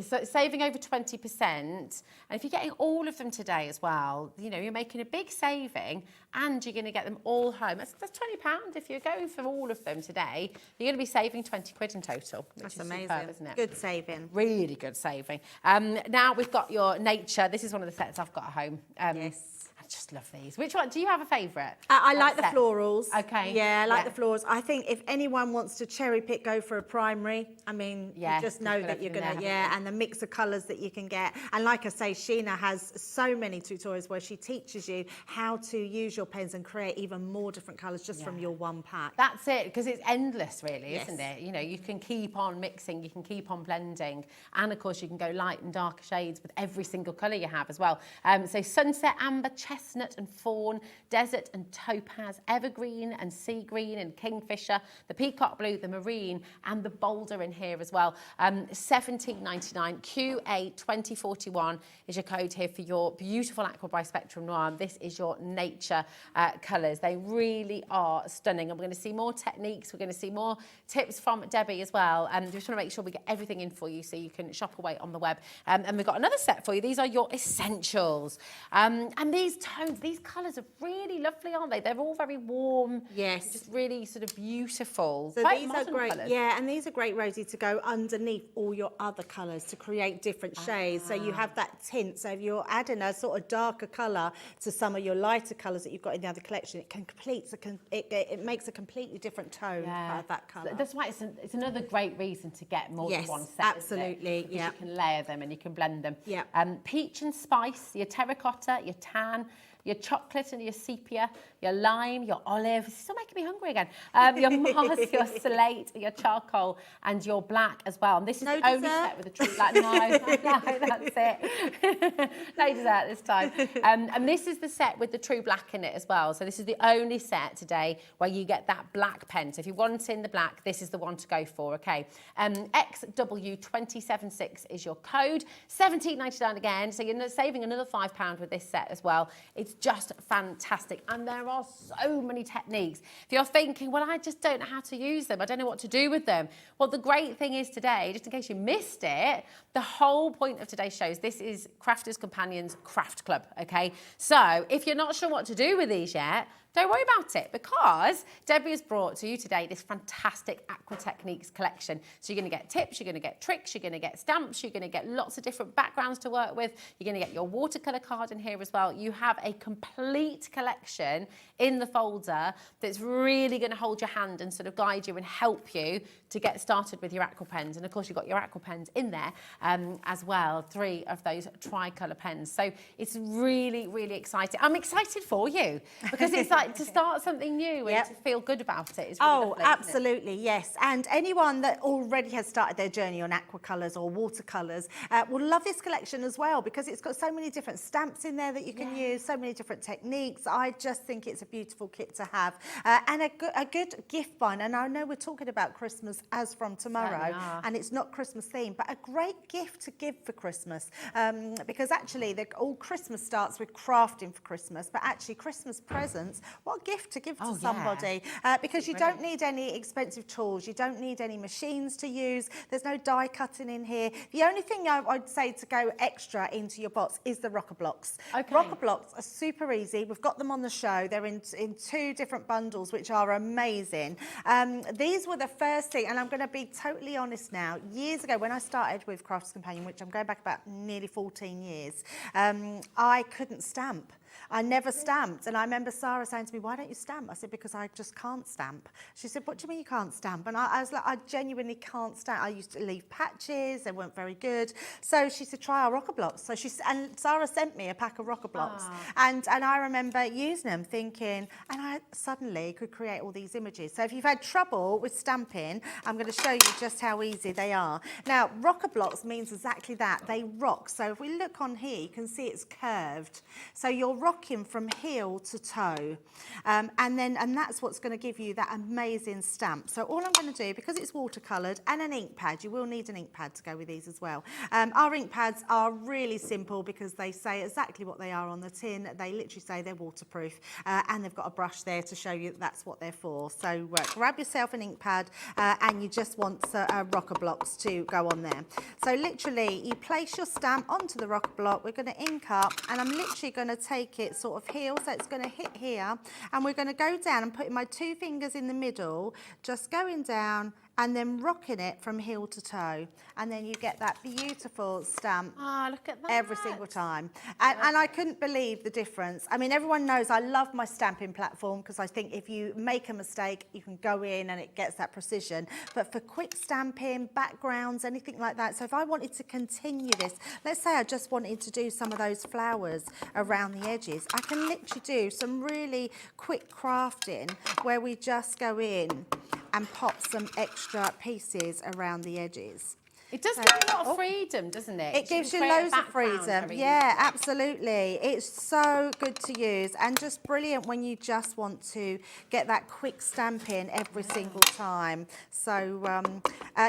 So saving over 20%, and if you're getting all of them today as well, you know, you're making a big saving and you're going to get them all home. That's £20 if you're going for all of them today. You're going to be saving 20 quid in total, which That's is amazing, superb, isn't it? Good saving. Really good saving. Now we've got your nature. This is one of the sets I've got at home. Yes. I just love these. Which one? Do you have a favourite? I like the florals. Okay. Yeah, I like the florals. I think if anyone wants to cherry pick, go for a primary. I mean, Yeah, you just know that you're going to, and the mix of colours that you can get. And like I say, Sheena has so many tutorials where she teaches you how to use your pens and create even more different colours just from your one pack. That's it, because it's endless really, Yes. isn't it? You know, you can keep on mixing, you can keep on blending, and of course you can go light and darker shades with every single colour you have as well. So sunset, amber, chestnut and fawn, desert and topaz, evergreen and sea green and kingfisher, the peacock blue, the marine and the boulder in here as well. $17.99, QA2041 is your code here for your beautiful Aqua by Spectrum Noir. This is your nature colours. They really are stunning, and we're going to see more techniques, we're going to see more tips from Debbie as well. Just want to make sure we get everything in for you so you can shop away on the web. And we've got another set for you. These are your essentials. And these tones, these colours are really lovely, aren't they? They're all very warm. Yes. Just really sort of beautiful. So Quite these are modern great, colours. yeah, and these are great, Rosie, to go underneath all your other colours to create different shades. So you have that tint. So if you're adding a sort of darker colour to some of your lighter colours that you've got in the other collection, it makes a completely different tone out of that colour. That's why it's another great reason to get more than one set. Absolutely. Because you can layer them and you can blend them. Yeah. Peach and spice, your terracotta, your tan, your chocolate and your sepia, your lime, your olive. It's still making me hungry again. Your moss, your slate, your charcoal, and your black as well. And this is the only set with a true black. No, that's it. No dessert this time. And this is the set with the true black in it as well. So this is the only set today where you get that black pen. So if you want in the black, this is the one to go for, okay? XW276 is your code. $17.99 again. So you're saving another £5 with this set as well. It's just fantastic, and there are so many techniques. If you're thinking, well, I just don't know how to use them, I don't know what to do with them, well, the great thing is today, just in case you missed it, the whole point of today's show is this is Crafters Companions Craft Club, okay? So if you're not sure what to do with these yet, don't worry about it, because Debbie has brought to you today this fantastic Aqua Techniques collection. So you're going to get tips, you're going to get tricks, you're going to get stamps, you're going to get lots of different backgrounds to work with. You're going to get your watercolour card in here as well. You have a complete collection in the folder that's really going to hold your hand and sort of guide you and help you to get started with your Aqua pens. And of course, you've got your Aqua pens in there as well, 3 of those tricolour pens. So it's really, really exciting. I'm excited for you, because it's like to start something new and to feel good about it is really lovely, absolutely, yes. And anyone that already has started their journey on aqua colours or watercolours will love this collection as well, because it's got so many different stamps in there that you can use, so many different techniques. I just think it's a beautiful kit to have, and a good gift find. And I know we're talking about Christmas as from tomorrow, and it's not Christmas themed, but a great gift to give for Christmas, because actually all Christmas starts with crafting for Christmas, but actually Christmas presents, what gift to give to somebody, because you don't need any expensive tools, you don't need any machines to use, there's no die cutting in here. The only thing I'd say to go extra into your box is the rocker blocks. Rocker blocks are super easy. We've got them on the show. They're in 2 different bundles, which are amazing. These were the first thing, and I'm going to be totally honest now. Years ago, when I started with Crafters Companion, which I'm going back about nearly 14 years, I couldn't stamp. I never stamped, and I remember Sarah saying to me, why don't you stamp? I said, because I just can't stamp. She said, what do you mean you can't stamp? And I was like, I genuinely can't stamp. I used to leave patches, they weren't very good. So she said, try our rocker blocks. And Sarah sent me a pack of rocker blocks, and I remember using them, thinking, and I suddenly could create all these images. So if you've had trouble with stamping, I'm going to show you just how easy they are. Now, rocker blocks means exactly that. They rock. So if we look on here, you can see it's curved. So your rocking from heel to toe. And that's what's going to give you that amazing stamp. So all I'm going to do, because it's watercoloured and an ink pad, you will need an ink pad to go with these as well. Our ink pads are really simple because they say exactly what they are on the tin. They literally say they're waterproof, and they've got a brush there to show you that that's what they're for. So grab yourself an ink pad, and you just want rocker blocks to go on there. So literally you place your stamp onto the rocker block. We're going to ink up, and I'm literally going to take it sort of heel, so it's going to hit here, and we're going to go down and putting my 2 fingers in the middle, just going down and then rocking it from heel to toe, and then you get that beautiful stamp. Look at that. Every single time. And I couldn't believe the difference. I mean, everyone knows I love my stamping platform because I think if you make a mistake, you can go in and it gets that precision. But for quick stamping, backgrounds, anything like that, so if I wanted to continue this, let's say I just wanted to do some of those flowers around the edges, I can literally do some really quick crafting where we just go in and pop some extra pieces around the edges. It does give you a lot of freedom, doesn't it? It gives you loads of freedom. Yeah, absolutely. It's so good to use and just brilliant when you just want to get that quick stamping every single time. So,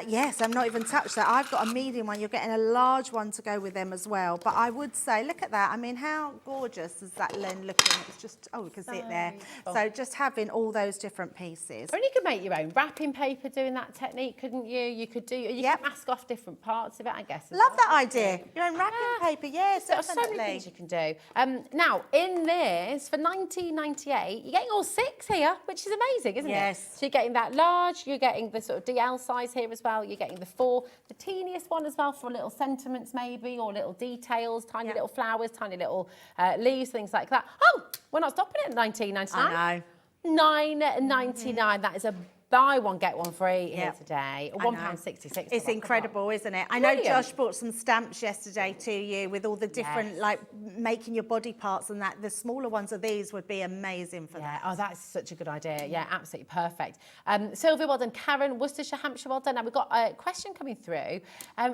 yes, I've not even touched that. I've got a medium one. You're getting a large one to go with them as well. But I would say, look at that. I mean, how gorgeous is that Len looking? It's just, oh, you can see it there. So just having all those different pieces. Or you could make your own wrapping paper doing that technique, couldn't you? You could do, you could mask off different parts of it, I guess. Love that idea. Your own wrapping paper, yes, There's so many things you can do. Now, in this, for $19.98, you're getting all 6 here, which is amazing, isn't it? Yes. So you're getting that large, you're getting the sort of DL size here as well, you're getting the 4, the teeniest one as well for little sentiments maybe, or little details, tiny little flowers, tiny little leaves, things like that. Oh, we're not stopping it at $19.99. I know. $9.99, that is a buy one, get one free here today. £1.66. It's incredible, isn't it? I know Josh brought some stamps yesterday to you with all the different, like, making your body parts and that. The smaller ones of these would be amazing for that. Oh, that's such a good idea. Yeah, absolutely perfect. Sylvia, well done. Karen, Worcestershire, Hampshire, well done. Now, we've got a question coming through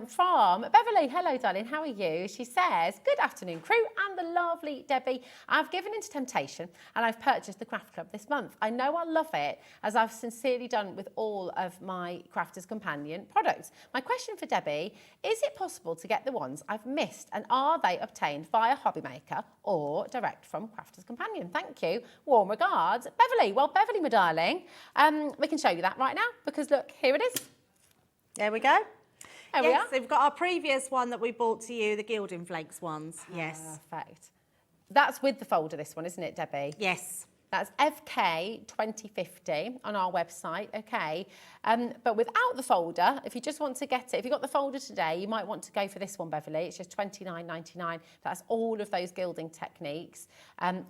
from Beverly. Hello, darling. How are you? She says, good afternoon, crew and the lovely Debbie. I've given into temptation and I've purchased the Craft Club this month. I know I love it, as I've sincerely done with all of my Crafter's Companion products. My question for Debbie, is it possible to get the ones I've missed, and are they obtained via Hobby Maker or direct from Crafter's Companion? Thank you. Warm regards, Beverly. Well, Beverly, my darling, we can show you that right now because look, here it is. There we go. There we are. We've got our previous one that we brought to you, the Gilding Flakes ones. Yes. Perfect. That's with the folder, this one, isn't it, Debbie? Yes. That's FK 2050 on our website, okay? But without the folder, if you just want to get it, if you got the folder today, you might want to go for this one, Beverly. It's just $29.99. That's all of those gilding techniques.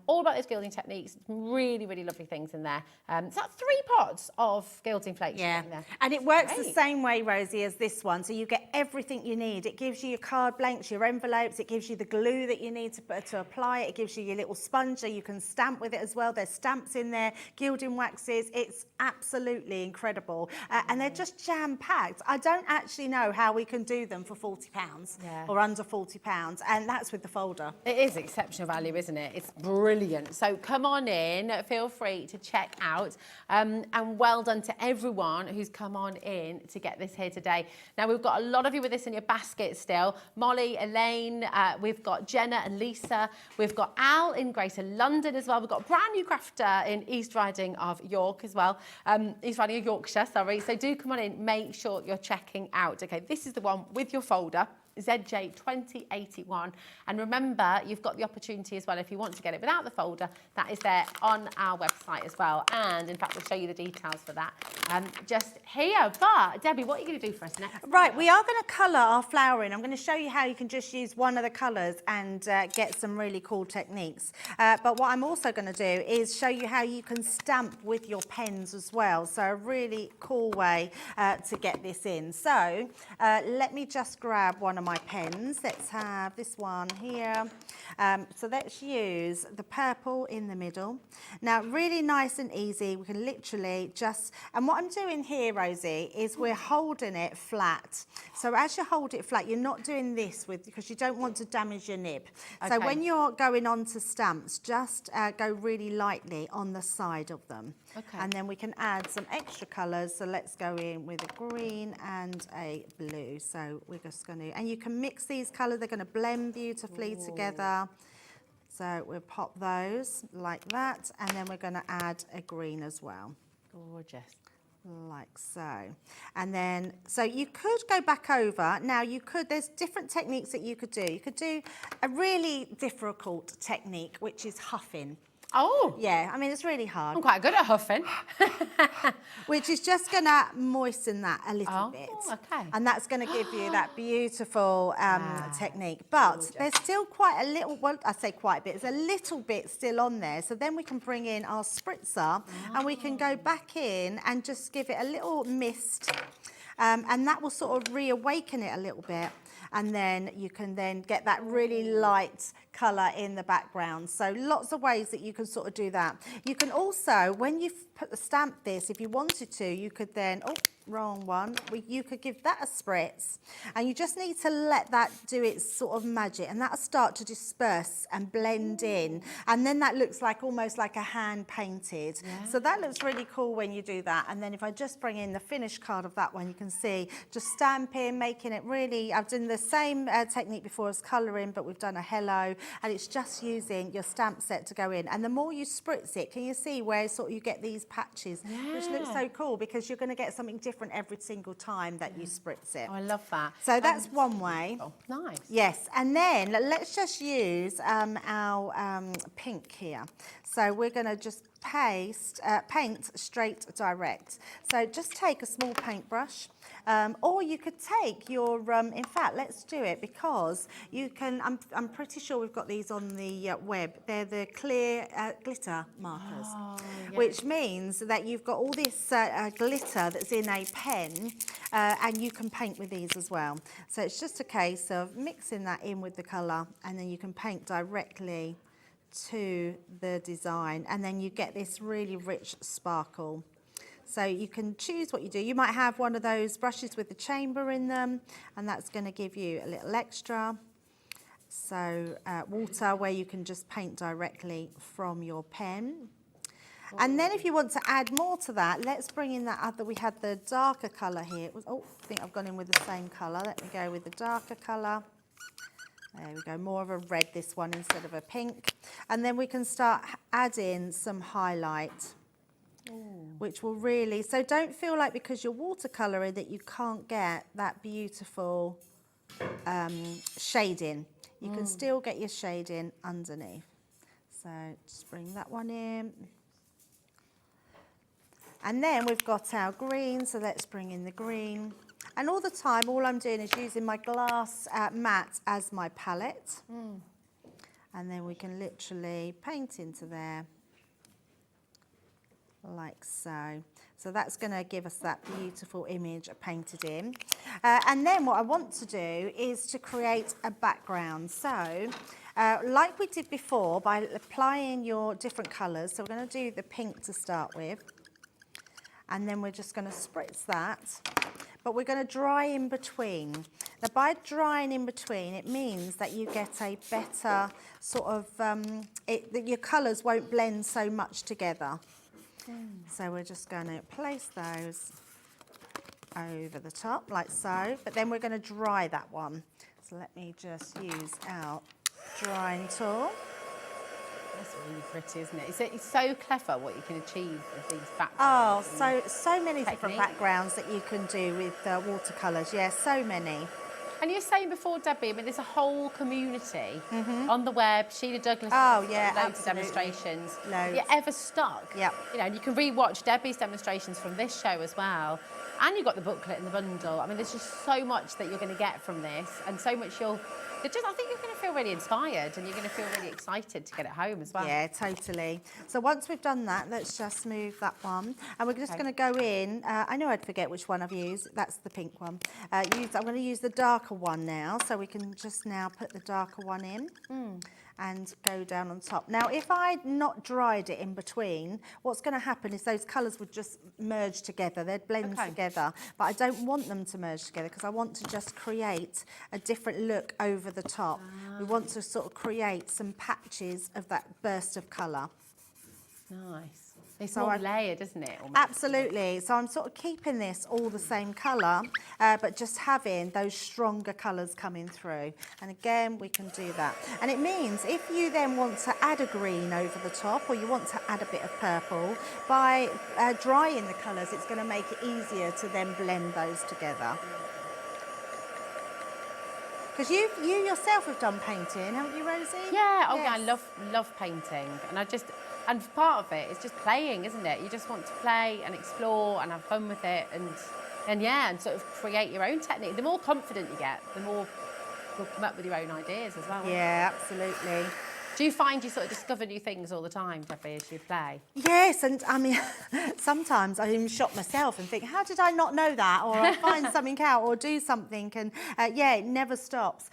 All about those gilding techniques. Really, really lovely things in there. So that's 3 pots of gilding flakes. Yeah, in there. and it works the same way, Rosie, as this one. So you get everything you need. It gives you your card blanks, your envelopes. It gives you the glue that you need to apply it. It gives you your little sponge so you can stamp with it as well. There's stamps in there, gilding waxes. It's absolutely incredible. And they're just jam-packed. I don't actually know how we can do them for £40 or under £40, and that's with the folder. It is exceptional value, isn't it? It's brilliant. So come on in, feel free to check out, and well done to everyone who's come on in to get this here today. Now, we've got a lot of you with this in your basket still. Molly, Elaine, we've got Jenna and Lisa, we've got Al in Greater London as well, we've got a brand new crafter in East Riding of York as well, East Riding of Yorkshire, sorry. So do come on in, make sure you're checking out. Okay, this is the one with your folder. ZJ 2081, and remember, you've got the opportunity as well, if you want to get it without the folder, that is there on our website as well, and in fact we'll show you the details for that just here. But Debbie, what are you going to do for us next? Right, we are going to colour our flowering. I'm going to show you how you can just use one of the colours and get some really cool techniques, but what I'm also going to do is show you how you can stamp with your pens as well, so a really cool way to get this in. So let me just grab one of my pens. Let's have this one here. So let's use the purple in the middle. Now, really nice and easy. We can literally just, and what I'm doing here, Rosie, is we're holding it flat. So as you hold it flat, you're not doing this because you don't want to damage your nib. Okay. So when you're going on to stamps, just go really lightly on the side of them. Okay. And then we can add some extra colours. So let's go in with a green and a blue. So we're just going to, and you can mix these colours. They're going to blend beautifully together. So we'll pop those like that. And then we're going to add a green as well. Gorgeous. Like so. And then, so you could go back over. Now you could, there's different techniques that you could do. You could do a really difficult technique, which is huffing. Oh. Yeah, I mean, it's really hard. I'm quite good at huffing. Which is just going to moisten that a little bit. Okay. And that's going to give you that beautiful technique. But there's still quite a little, well, I say quite a bit, there's a little bit still on there. So then we can bring in our spritzer and we can go back in and just give it a little mist. And that will sort of reawaken it a little bit. And then you can then get that really light colour in the background. So lots of ways that you can sort of do that. You can also, when you've stamped this, if you wanted to, you could then, oh, wrong one, you could give that a spritz. And you just need to let that do its sort of magic. And that'll start to disperse and blend in. And then that looks like almost like a hand painted. Yeah. So that looks really cool when you do that. And then if I just bring in the finished card of that one, you can see just stamping, making it really, I've done the same technique before as colouring, but we've done a hello, and it's just using your stamp set to go in. And the more you spritz it, can you see where sort of you get these patches, which looks so cool because you're going to get something different every single time that you spritz it. Oh, I love that. So that's one way. Oh, nice. Yes, and then let's just use our pink here. So we're going to just paint straight direct. So just take a small paintbrush, or you could take your, in fact, let's do it because you can, I'm pretty sure we've got these on the web. They're the clear glitter markers, which means that you've got all this glitter that's in a pen, and you can paint with these as well. So it's just a case of mixing that in with the colour, and then you can paint directly to the design, and then you get this really rich sparkle. So you can choose what you do. You might have one of those brushes with the chamber in them, and that's going to give you a little extra. So water, where you can just paint directly from your pen. And then if you want to add more to that, let's bring in that other, we had the darker colour here. It was, oh, I think I've gone in with the same colour. Let me go with the darker colour. There we go, more of a red this one instead of a pink. And then we can start adding some highlight, which will really, so don't feel like because you're watercolouring that you can't get that beautiful shading. You can still get your shading underneath. So just bring that one in. And then we've got our green, so let's bring in the green. And all the time, all I'm doing is using my glass matte as my palette. And then we can literally paint into there, like so. So that's going to give us that beautiful image painted in. And then what I want to do is to create a background. So, like we did before, by applying your different colours, so we're going to do the pink to start with. And then we're just going to spritz that. But we're going to dry in between. Now, by drying in between, it means that you get a better sort of, that your colours won't blend so much together. So we're just going to place those over the top, like so. But then we're going to dry that one. So let me just use our drying tool. That's really pretty, isn't it? It's so clever what you can achieve with these backgrounds. Oh, so many different backgrounds that you can do with watercolours. Yeah, so many. And you were saying before, Debbie, I mean, there's a whole community on the web. Sheila Douglas, loads of demonstrations. Loads. If you're ever stuck, Yep. you know, and you can re-watch Debbie's demonstrations from this show as well. And you've got the booklet and the bundle. I mean, there's just so much that you're going to get from this, and so much I think you're going to feel feel really inspired and you're going to feel really excited to get it home as well. Yeah, totally. So once we've done that, let's just move that one. And we're just going to go in. I know I'd forget which one I've used. That's the pink one. I'm going to use the darker one now. So we can just now put the darker one in. And go down on top. Now, if I'd not dried it in between, what's going to happen is those colours would just merge together. They'd blend together. But I don't want them to merge together because I want to just create a different look over the top. We want to sort of create some patches of that burst of colour. Nice. It's more layered, isn't it? Almost? Absolutely. So I'm sort of keeping this all the same colour, but just having those stronger colours coming through. And again, we can do that. And it means if you then want to add a green over the top, or you want to add a bit of purple, by drying the colours, it's going to make it easier to then blend those together. Because you yourself have done painting, haven't you, Rosie? Yeah, oh yeah, I love painting. And part of it is just playing, isn't it? You just want to play and explore and have fun with it and sort of create your own technique. The more confident you get, the more you'll come up with your own ideas as well. Yeah, absolutely. Do you find you sort of discover new things all the time, Debbie, as you play? Yes, and I mean, sometimes I even shock myself and think, how did I not know that? Or I find something out or do something and yeah, it never stops.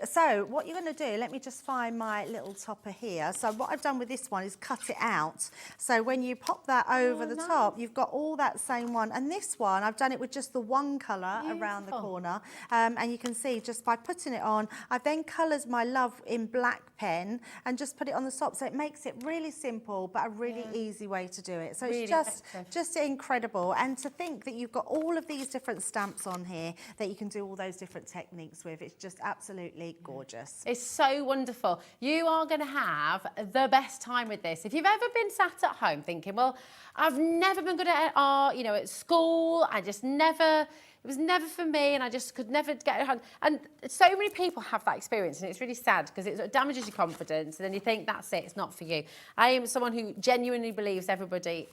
So what you're going to do, let me just find my little topper here. So what I've done with this one is cut it out. So when you pop that over the top, you've got all that same one. And this one, I've done it with just the one colour around the corner. And you can see just by putting it on, I've then coloured my love in black pen and just put it on the top, so it makes it really simple but a really easy way to do it. So really it's just incredible. And to think that you've got all of these different stamps on here that you can do all those different techniques with, it's just absolutely gorgeous. It's so wonderful. You are going to have the best time with this. If you've ever been sat at home thinking, well, I've never been good at art, you know, at school, it was never for me and I just could never get it home. And so many people have that experience and it's really sad because it sort of damages your confidence and then you think, that's it, it's not for you. I am someone who genuinely believes everybody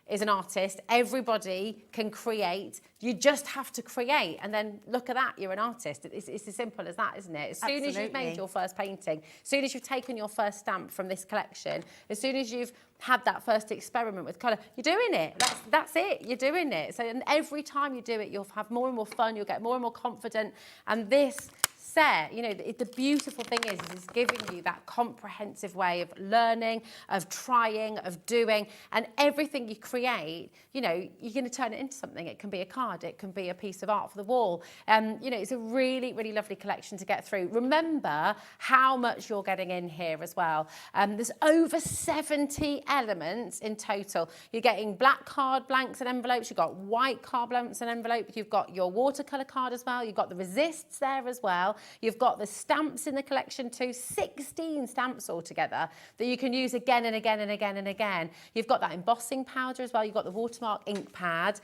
is an artist, everybody can create. You just have to create and then look at that, you're an artist. It's as simple as that, isn't it? As soon as you've made your first painting, as soon as you've taken your first stamp from this collection, as soon as you've had that first experiment with colour, you're doing it. That's it, you're doing it. So and every time you do it, you'll have more and more fun, you'll get more and more confident. And this set, you know, the beautiful thing is it's giving you that comprehensive way of learning, of trying, of doing, and everything you create, you know, you're going to turn it into something. It can be a card, it can be a piece of art for the wall. You know, it's a really, really lovely collection to get through. Remember how much you're getting in here as well. There's over 70 elements in total. You're getting black card blanks and envelopes, you've got white card blanks and envelopes, you've got your watercolour card as well, you've got the resists there as well. You've got the stamps in the collection too, 16 stamps altogether that you can use again and again and again and again. You've got that embossing powder as well. You've got the watermark ink pad.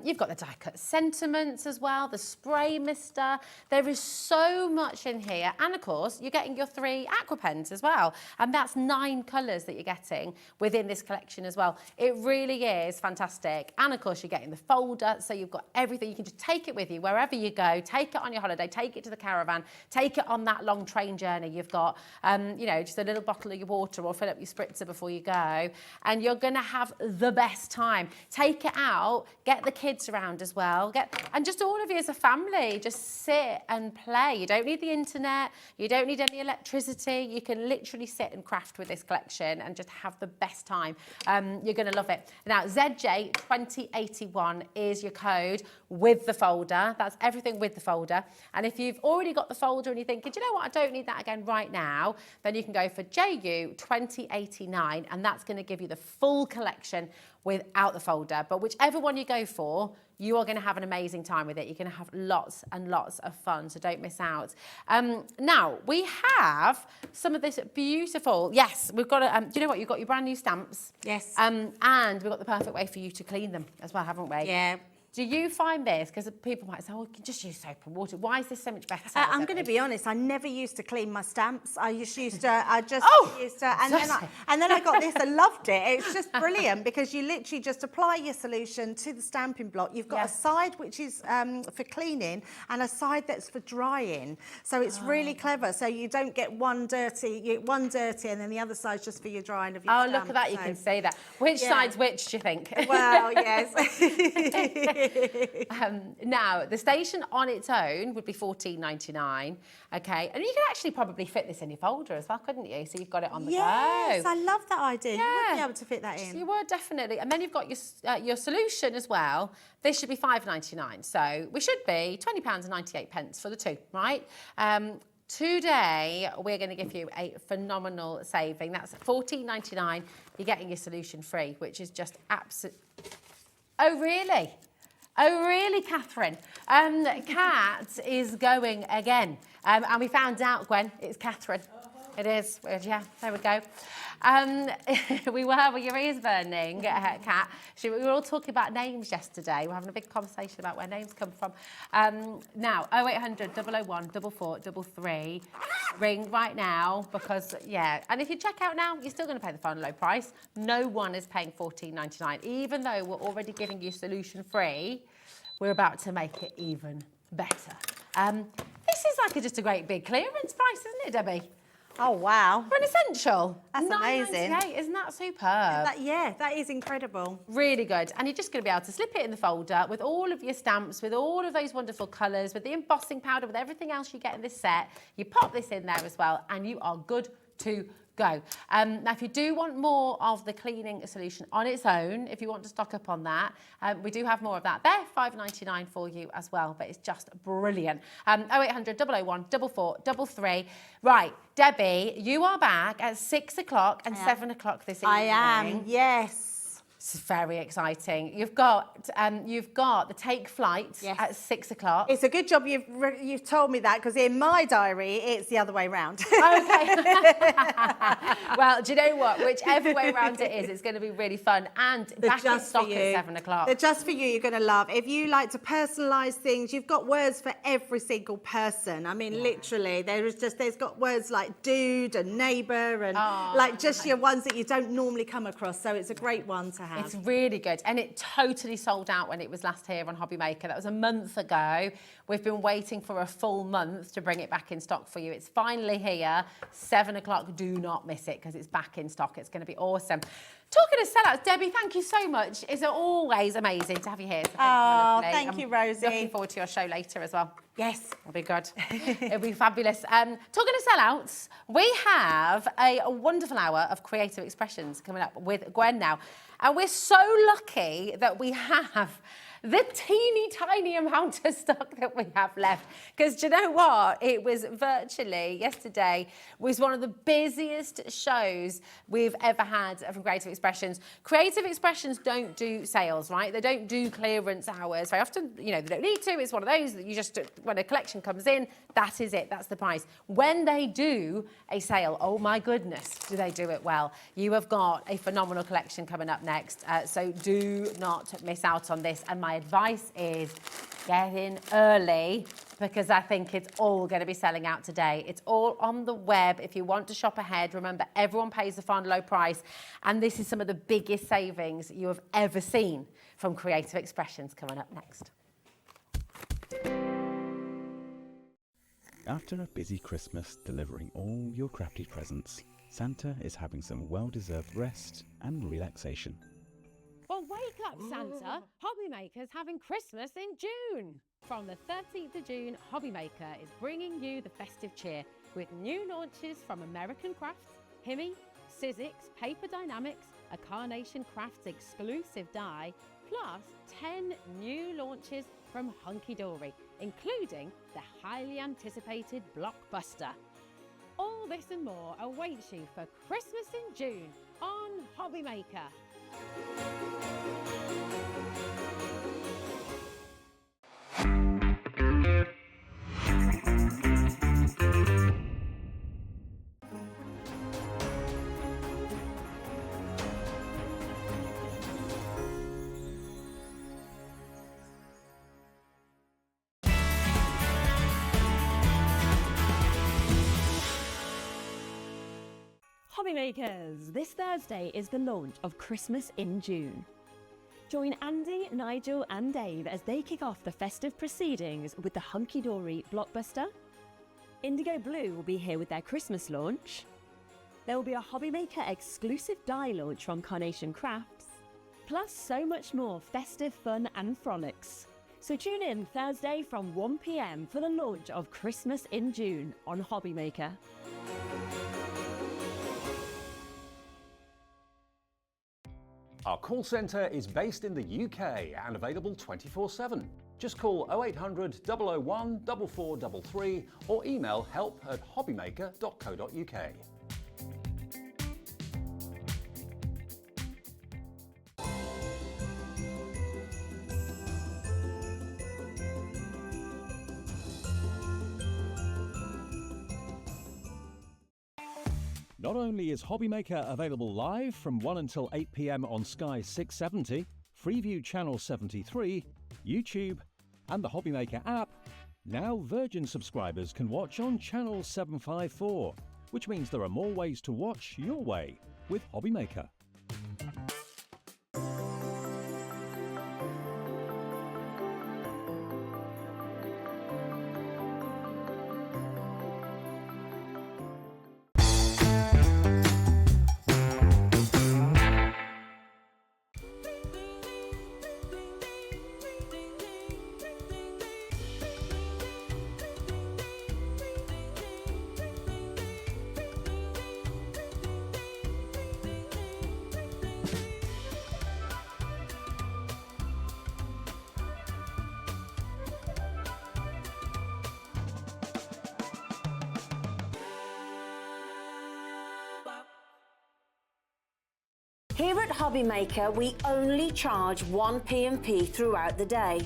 You've got the die cut sentiments as well, the spray mister. There is so much in here. And of course, you're getting your 3 Aqua pens as well. And that's 9 colours that you're getting within this collection as well. It really is fantastic. And of course, you're getting the folder. So you've got everything. You can just take it with you wherever you go. Take it on your holiday. Take it to the caravan. Take it on that long train journey. You've got, you know, just a little bottle of your water or fill up your spritzer before you go. And you're going to have the best time. Take it out. Get the kids around as well. And just all of you as a family, just sit and play. You don't need the internet. You don't need any electricity. You can literally sit and craft with this collection and just have the best time. You're going to love it. Now, ZJ2081 is your code with the folder. That's everything with the folder. And if you've already got the folder and you're thinking, do you know what, I don't need that again right now, then you can go for JU2089 and that's going to give you the full collection without the folder. But whichever one you go for, you are going to have an amazing time with it. You're going to have lots and lots of fun, so don't miss out. Now, we have some of this beautiful, yes, we've got, do you know what, you've got your brand new stamps. Yes. And we've got the perfect way for you to clean them as well, haven't we? Yeah. Do you find this, because people might say, oh, you can just use soap and water. Why is this so much better? I'm going to be honest, I never used to clean my stamps. I just used to, and then I got this and loved it. It's just brilliant because you literally just apply your solution to the stamping block. You've got a side which is for cleaning and a side that's for drying. So it's really clever. So you don't get one dirty and then the other side's just for your drying of your stamp. Look at that, you can say that. Which side's which, do you think? Well, yes. Now, the station on its own would be $14.99, okay? And you could actually probably fit this in your folder as well, couldn't you? So you've got it on the go. Yes, I love that idea. Yeah. You would be able to fit that in. You would, definitely. And then you've got your solution as well. This should be $5.99. So we should be £20.98 for the two, right? Today, we're going to give you a phenomenal saving. That's $14.99. You're getting your solution free, which is just absolute. Oh, really? Oh, really, Catherine? Kat is going again. And we found out, Gwen, it's Catherine. It is. Yeah, there we go. We were with your ears burning, Kat. We were all talking about names yesterday. We were having a big conversation about where names come from. Now, 0800 001 4433. Ring right now because, and if you check out now, you're still going to pay the final low price. No one is paying $14.99. Even though we're already giving you solution free, we're about to make it even better. This is like just a great big clearance price, isn't it, Debbie? Oh, wow. For an essential. That's amazing. Isn't that superb? That is incredible. Really good. And you're just going to be able to slip it in the folder with all of your stamps, with all of those wonderful colours, with the embossing powder, with everything else you get in this set. You pop this in there as well, and you are good to go. Now, if you do want more of the cleaning solution on its own, if you want to stock up on that, we do have more of that there, $5.99 for you as well, but it's just brilliant. 0800 001 4433. Right, Debbie, you are back at 6 o'clock and 7 o'clock this evening. I am, yes. It's very exciting. You've got the Take Flight at 6 o'clock. It's a good job you've told me that because in my diary it's the other way round. Okay. Well, do you know what? Whichever way round it is, it's going to be really fun and back in stock at 7 o'clock. They're just for you. You're going to love. If you like to personalise things, you've got words for every single person. I mean, literally, there's got words like dude and neighbour and your ones that you don't normally come across. So it's a great one to have. It's really good. And it totally sold out when it was last here on Hobby Maker. That was a month ago. We've been waiting for a full month to bring it back in stock for you. It's finally here. 7 o'clock. Do not miss it because it's back in stock. It's going to be awesome. Talking of sellouts, Debbie, thank you so much. It's always amazing to have you here. So thank you, Rosie. Looking forward to your show later as well. Yes. It'll be good. It'll be fabulous. Talking of sellouts, we have a wonderful hour of creative expressions coming up with Gwen now. And we're so lucky that we have the teeny tiny amount of stock that we have left. Because do you know what? It was yesterday was one of the busiest shows we've ever had from Creative Expressions. Creative Expressions don't do sales, right? They don't do clearance hours. Very often, they don't need to. It's one of those that you just, when a collection comes in, that is it. That's the price. When they do a sale, oh my goodness, do they do it well. You have got a phenomenal collection coming up next. So do not miss out on this. And my advice is get in early because I think it's all going to be selling out today. It's all on the web. If you want to shop ahead, remember everyone pays the final low price. And this is some of the biggest savings you have ever seen from Creative Expressions coming up next. After a busy Christmas delivering all your crafty presents, Santa is having some well-deserved rest and relaxation. Well, wake up, Santa! Hobby Maker's having Christmas in June. From the 13th of June, Hobby Maker is bringing you the festive cheer with new launches from American Crafts, Himi, Sizzix, Paper Dynamics, a Carnation Crafts exclusive die, plus 10 new launches from Hunky Dory, including the highly anticipated Blockbuster. All this and more awaits you for Christmas in June on Hobby Maker. Hobbymakers! This Thursday is the launch of Christmas in June. Join Andy, Nigel and Dave as they kick off the festive proceedings with the hunky-dory blockbuster. Indigo Blue will be here with their Christmas launch. There will be a Hobbymaker exclusive die launch from Carnation Crafts, plus so much more festive fun and frolics. So tune in Thursday from 1 p.m. for the launch of Christmas in June on Hobbymaker. Our call centre is based in the UK and available 24/7. Just call 0800 001 4433 or email help@hobbymaker.co.uk. Not only is Hobbymaker available live from 1 until 8 p.m. on Sky 670, Freeview Channel 73, YouTube, and the Hobbymaker app, now Virgin subscribers can watch on Channel 754, which means there are more ways to watch your way with Hobbymaker. Here at Hobbymaker, we only charge 1 P&P throughout the day.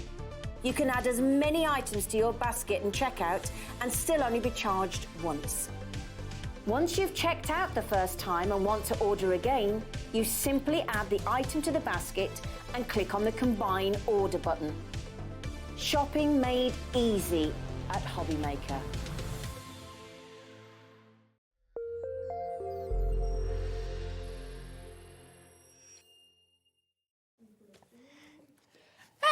You can add as many items to your basket and checkout and still only be charged once. Once you've checked out the first time and want to order again, you simply add the item to the basket and click on the Combine Order button. Shopping made easy at Hobbymaker.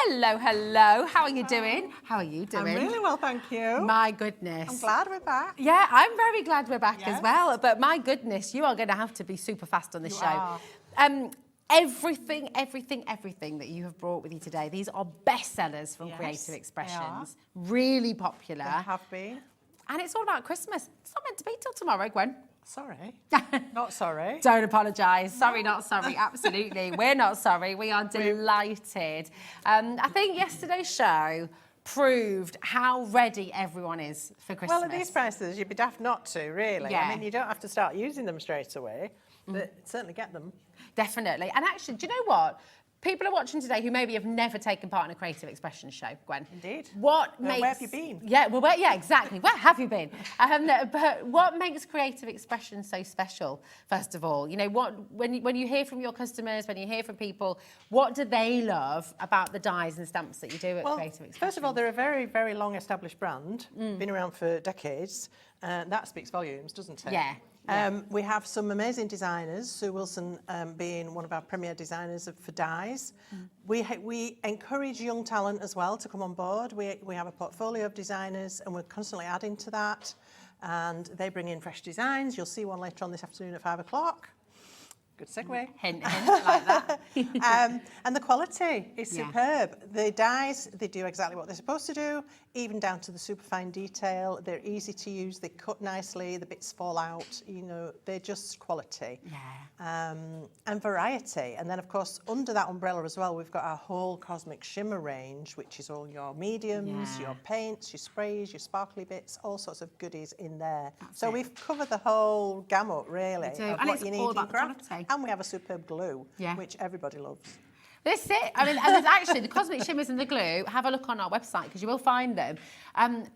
Hello, hello. How are you doing? How are you doing? I'm really well, thank you. My goodness. I'm glad we're back. Yeah, I'm very glad we're back Yes. as well. But my goodness, you are going to have to be super fast on this You show. are. Everything that you have brought with you today, these are bestsellers from Yes, Creative they Expressions. Really popular. They have been. And it's all about Christmas. It's not meant to be till tomorrow, Gwen. Sorry. Not sorry. Don't apologise. Sorry, not sorry. Absolutely. We're not sorry. We are delighted. I think yesterday's show proved how ready everyone is for Christmas. Well, at these prices, you'd be daft not to, really. Yeah. I mean, you don't have to start using them straight away, but certainly get them. Definitely. And actually, do you know what? People are watching today who maybe have never taken part in a creative expression show, Gwen. Indeed. What Well, makes... where have you been? Yeah, well, yeah, exactly. Where have you been? But what makes creative expression so special, first of all? You know, when you hear from your customers, when you hear from people, what do they love about the dies and stamps that you do at Creative Expression? First of all, they're a very, very long-established brand, been around for decades, and that speaks volumes, doesn't it? Yeah. We have some amazing designers, Sue Wilson being one of our premier designers for dies. We encourage young talent as well to come on board. We have a portfolio of designers and we're constantly adding to that. And they bring in fresh designs. You'll see one later on this afternoon at 5 o'clock. Good segue. Hint, like that. And the quality is superb. The dies, they do exactly what they're supposed to do, even down to the superfine detail. They're easy to use, they cut nicely, the bits fall out, you know, they're just quality. Yeah. And variety. And then, of course, under that umbrella as well, we've got our whole Cosmic Shimmer range, which is all your mediums, your paints, your sprays, your sparkly bits, all sorts of goodies in there. So we've covered the whole gamut, really, of And what it's you all need in about the craft. quality. And we have a superb glue, which everybody loves. This is it. I mean, and there's actually the Cosmic Shimmers and the glue. Have a look on our website because you will find them.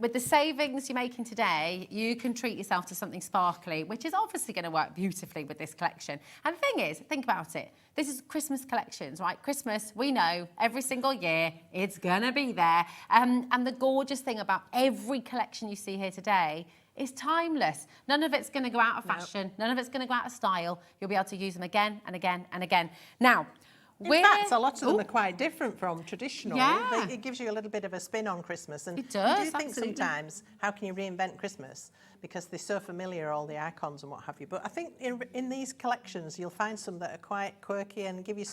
With the savings you're making today, you can treat yourself to something sparkly, which is obviously going to work beautifully with this collection. And the thing is, think about it. This is Christmas collections, right? Christmas, we know, every single year, it's going to be there. And the gorgeous thing about every collection you see here today is timeless. None of it's going to go out of fashion. None of it's going to go out of style. You'll be able to use them again and again and again. Now, in fact, a lot of them are quite different from traditional. Yeah. It gives you a little bit of a spin on Christmas. And it does, you do think absolutely. sometimes, how can you reinvent Christmas? Because they're so familiar, all the icons and what have you. But I think in these collections, you'll find some that are quite quirky and give you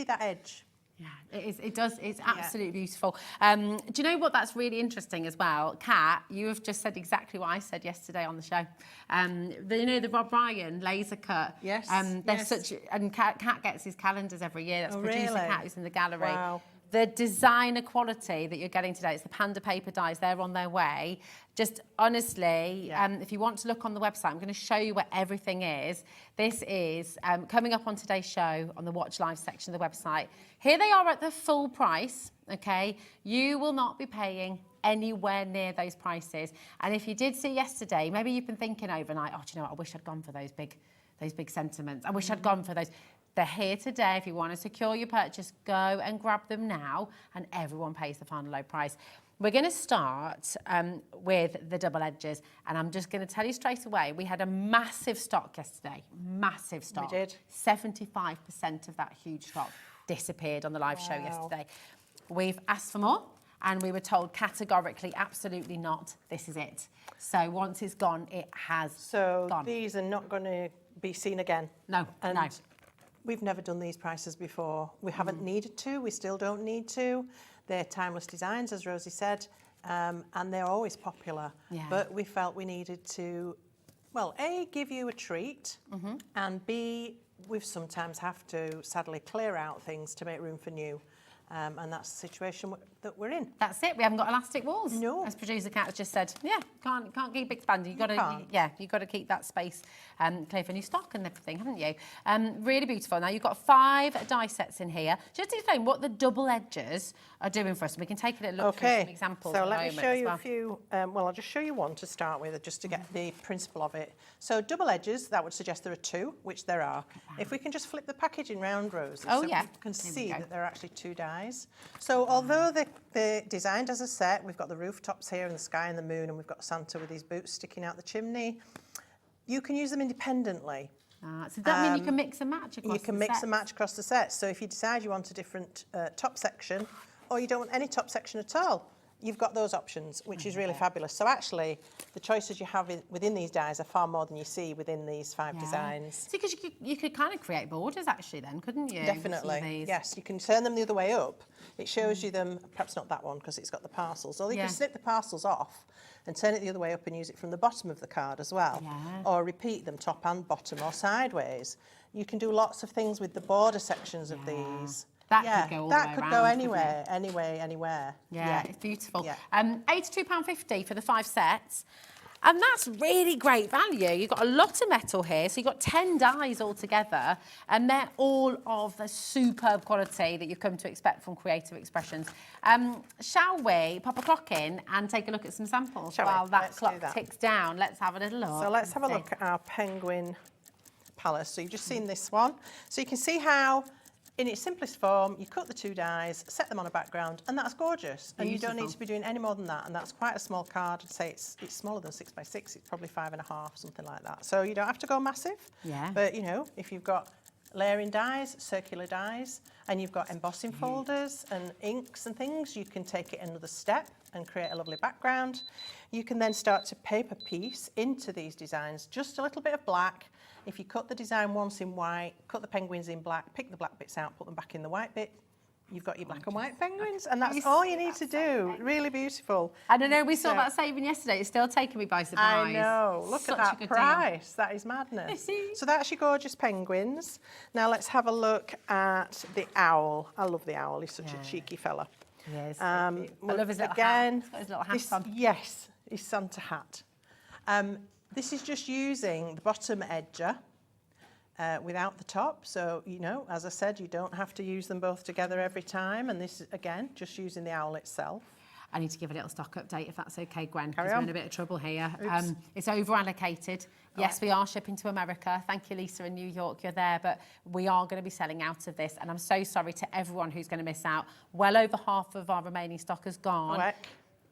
that edge. Yeah, it is. It does. It's absolutely beautiful. Do you know what? That's really interesting as well. Kat, you have just said exactly what I said yesterday on the show. You know the Rob Ryan laser cut. Yes. They're such. And Kat gets his calendars every year. That's producer really? Kat who's in the gallery. Wow. The designer quality that you're getting today, it's the Panda paper dies, they're on their way. Just honestly, if you want to look on the website, I'm going to show you where everything is. This is coming up on today's show on the Watch Live section of the website. Here they are at the full price, okay? You will not be paying anywhere near those prices. And if you did see yesterday, maybe you've been thinking overnight, oh, do you know what, I wish I'd gone for those big sentiments. I wish I'd gone for those. They're here today. If you want to secure your purchase, go and grab them now, and everyone pays the final low price. We're going to start with the double edges, and I'm just going to tell you straight away, we had a massive stock yesterday, massive stock. We did. 75% of that huge stock disappeared on the live show yesterday. We've asked for more, and we were told categorically, absolutely not, this is it. So once it's gone, it has gone. So these are not going to be seen again? No, no. We've never done these prices before. We haven't needed to. We still don't need to. They're timeless designs, as Rosie said, and they're always popular. Yeah. But we felt we needed to, well, A, give you a treat, and B, we sometimes have to sadly clear out things to make room for new. And that's the situation that we're in. That's it. We haven't got elastic walls. No. As producer Kat has just said, can't keep expanding. You've got to keep that space clear for new stock and everything, haven't you? Really beautiful. Now you've got 5 die sets in here. Just to explain what the double edges are doing for us, and we can take a little look through some examples. So let me show you a few. Well, I'll just show you one to start with, just to get the principle of it. So double edges, that would suggest there are 2, which there are. If we can just flip the packaging round, Rosie, so you can see that there are actually 2 dies. So although they're designed as a set, we've got the rooftops here and the sky and the moon, and we've got Santa with his boots sticking out the chimney. You can use them independently. So that means you can mix and match across the sets? You can mix and match across the sets. So if you decide you want a different top section, or you don't want any top section at all, you've got those options, which is really fabulous. So actually, the choices you have within these dies are far more than you see within these 5 designs. See, because you could kind of create borders actually then, couldn't you? Definitely, yes. You can turn them the other way up. It shows you them, perhaps not that one because it's got the parcels, or you can snip the parcels off and turn it the other way up and use it from the bottom of the card as well. Or repeat them top and bottom or sideways. You can do lots of things with the border sections of these. That could go all the way around. That could go anywhere. Yeah, it's beautiful. £82.50 for the 5 sets. And that's really great value. You've got a lot of metal here. So you've got 10 dies altogether. And they're all of the superb quality that you've come to expect from Creative Expressions. Shall we pop a clock in and take a look at some samples while that clock ticks down? Let's have a little look. So let's have a look at our penguin palace. So you've just seen this one. So you can see how, in its simplest form, you cut the 2 dies, set them on a background, and that's gorgeous. And you don't need to be doing any more than that. And that's quite a small card. I'd say it's smaller than 6 by 6. It's probably 5.5, something like that. So you don't have to go massive. But, you know, if you've got layering dies, circular dies, and you've got embossing folders and inks and things, you can take it another step and create a lovely background. You can then start to paper piece into these designs just a little bit of black. If you cut the design once in white, cut the penguins in black, pick the black bits out, put them back in the white bit, you've got your black and white penguins, and that's all you need to do. Really beautiful. And I know we saw that saving yesterday. It's still taking me by surprise. I know. Look at that price. That is madness. So that's your gorgeous penguins. Now let's have a look at the owl. I love the owl. He's such a cheeky fella. Yes. I love his little hat. He's got his little hat on. Yes, his Santa hat. This is just using the bottom edger without the top. So, you know, as I said, you don't have to use them both together every time. And this is, again, just using the owl itself. I need to give a little stock update, if that's okay, Gwen, because we're in a bit of trouble here. It's over-allocated. Yes, we are shipping to America. Thank you, Lisa, in New York. You're there, but we are going to be selling out of this. And I'm so sorry to everyone who's going to miss out. Well over half of our remaining stock has gone.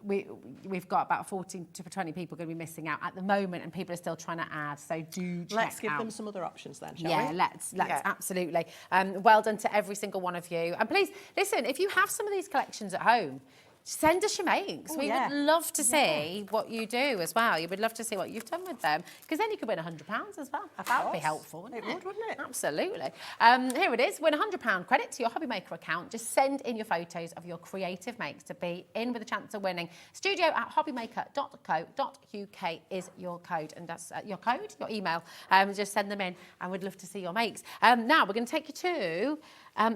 we've got about 14 to 20 people going to be missing out at the moment, and people are still trying to add. So do check Let's give out. them some other options then, shall we? Yeah, let's absolutely. Well done to every single one of you. And please, listen, if you have some of these collections at home, send us your makes. We would love to see what you do as well. You would love to see what you've done with them, because then you could win £100 as well. That would be helpful, wouldn't it? It would, wouldn't it? Absolutely. Here it is. Win £100 credit to your Hobby Maker account. Just send in your photos of your creative makes to be in with a chance of winning. studio@hobbymaker.co.uk is your code, and that's your code, your email. Just send them in, and we'd love to see your makes. Now we're going to take you to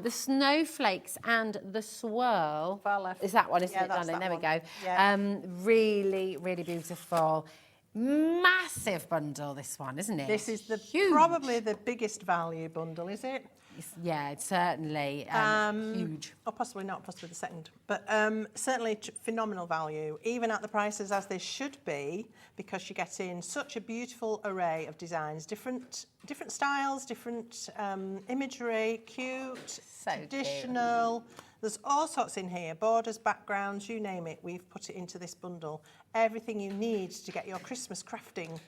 the snowflakes and the swirl. Far left. Is that one, isn't it, that's darling? that There we one. go. Yeah. Really, really beautiful. Massive bundle, this one, isn't it? This is huge. probably the biggest value bundle, is it? Yeah, it's certainly huge. Or possibly not, possibly the second. But certainly phenomenal value, even at the prices as they should be, because you're getting such a beautiful array of designs, different styles, different imagery, cute, traditional. Cute. There's all sorts in here, borders, backgrounds, you name it, we've put it into this bundle. Everything you need to get your Christmas crafting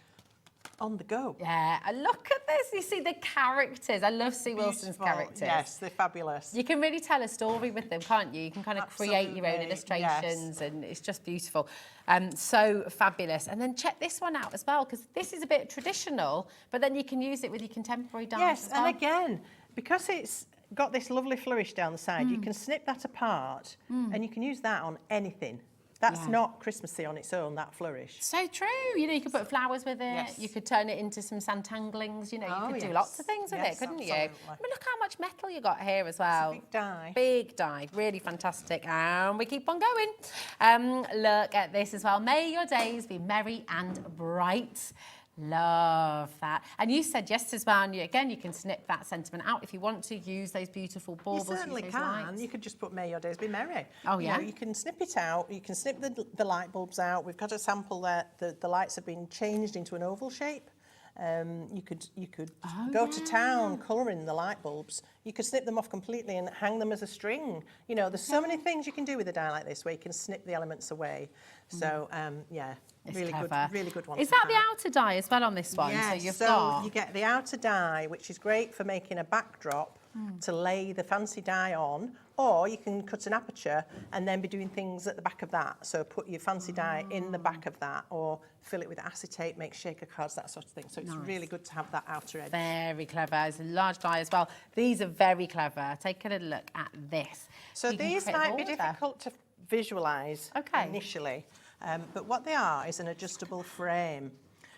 on the go. Yeah, and look at this. You see the characters. I love Sue Wilson's characters. Yes, they're fabulous. You can really tell a story with them, can't you? You can kind of create your own illustrations, and it's just beautiful. So fabulous. And then check this one out as well, because this is a bit traditional, but then you can use it with your contemporary dyes. Yes, as well. and again, because it's got this lovely flourish down the side, you can snip that apart and you can use that on anything. That's not Christmassy on its own, that flourish. So true. You know, you could put flowers with it. Yes. You could turn it into some Santanglings. You know, you could do lots of things with it, couldn't you? I mean, look how much metal you got here as well. It's a big die. Big die. Really fantastic. And we keep on going. Look at this as well. May your days be merry and bright. Love that. And you said yes as well, and again, you can snip that sentiment out if you want to use those beautiful baubles. You certainly can. Lights. You could just put May your days be merry. Oh, yeah? You know, you can snip it out. You can snip the light bulbs out. We've got a sample there. The lights have been changed into an oval shape. You could go to town colouring the light bulbs. You could snip them off completely and hang them as a string. You know, there's so many things you can do with a die like this where you can snip the elements away. So, yeah, it's really clever. good, really good one. Is that the outer die as well on this one? Yes, so you get the outer die, which is great for making a backdrop to lay the fancy die on, or you can cut an aperture and then be doing things at the back of that. So put your fancy die in the back of that, or fill it with acetate, make shaker cards, that sort of thing. So it's really good to have that outer edge. Very clever. It's a large die as well. These are very clever. Take a little look at this. So these might be difficult to visualise initially, but what they are is an adjustable frame.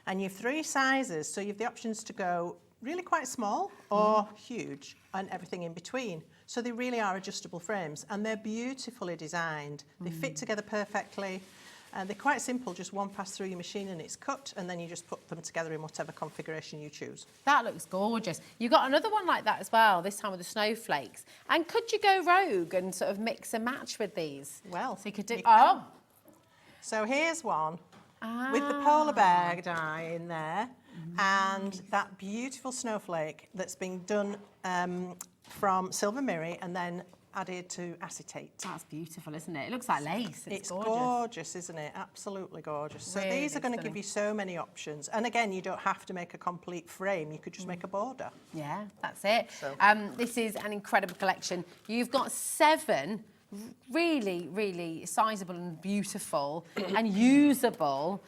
And you have 3 sizes, so you have the options to go really quite small or huge, and everything in between. So they really are adjustable frames, and they're beautifully designed. They fit together perfectly, and they're quite simple, just one pass through your machine and it's cut, and then you just put them together in whatever configuration you choose. That looks gorgeous. You got another one like that as well, this time with the snowflakes. And could you go rogue and sort of mix and match with these? Well, so you could do. So here's one with the polar bear die in there, and that beautiful snowflake that's been done from silver mirror and then added to acetate. That's beautiful, isn't it? It looks like lace. It's gorgeous, isn't it? Absolutely gorgeous. So Really these are going to give you so many options. And again, you don't have to make a complete frame. You could just make a border. Yeah, that's it. So. This is an incredible collection. You've got 7 really, really sizable and beautiful and usable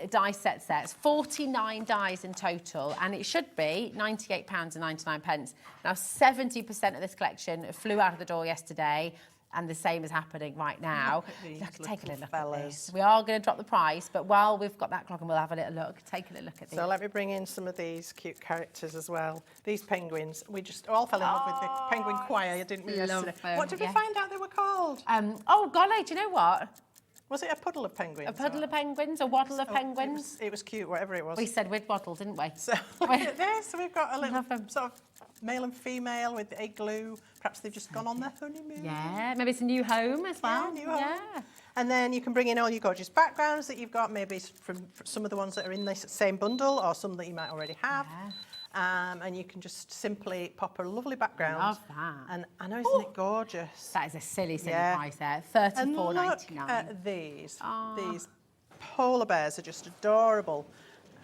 die sets. 49 dies in total, and it should be £98.99. Now, 70% of this collection flew out of the door yesterday, and the same is happening right now. Take a little look at this. We are going to drop the price, but while we've got that clock and we'll have a little look, take a little look at these. So let me bring in some of these cute characters as well. These penguins, we just all fell in love with the penguin choir, didn't we, yesterday? What did we find out they were called? Oh, golly, do you know what? Was it a puddle of penguins? A puddle of penguins, a waddle of penguins? It was cute, whatever it was. We said we'd waddle, didn't we? So look at this, we've got a little sort of male and female with igloo. Perhaps they've just gone on their honeymoon. Yeah, maybe it's a new home as well. Yeah, new home. Yeah. And then you can bring in all your gorgeous backgrounds that you've got, maybe from some of the ones that are in this same bundle or some that you might already have. And you can just simply pop a lovely background. Love that. And I know, isn't it gorgeous? That is a silly Yeah. price there. And look $34.99. at these. These polar bears are just adorable.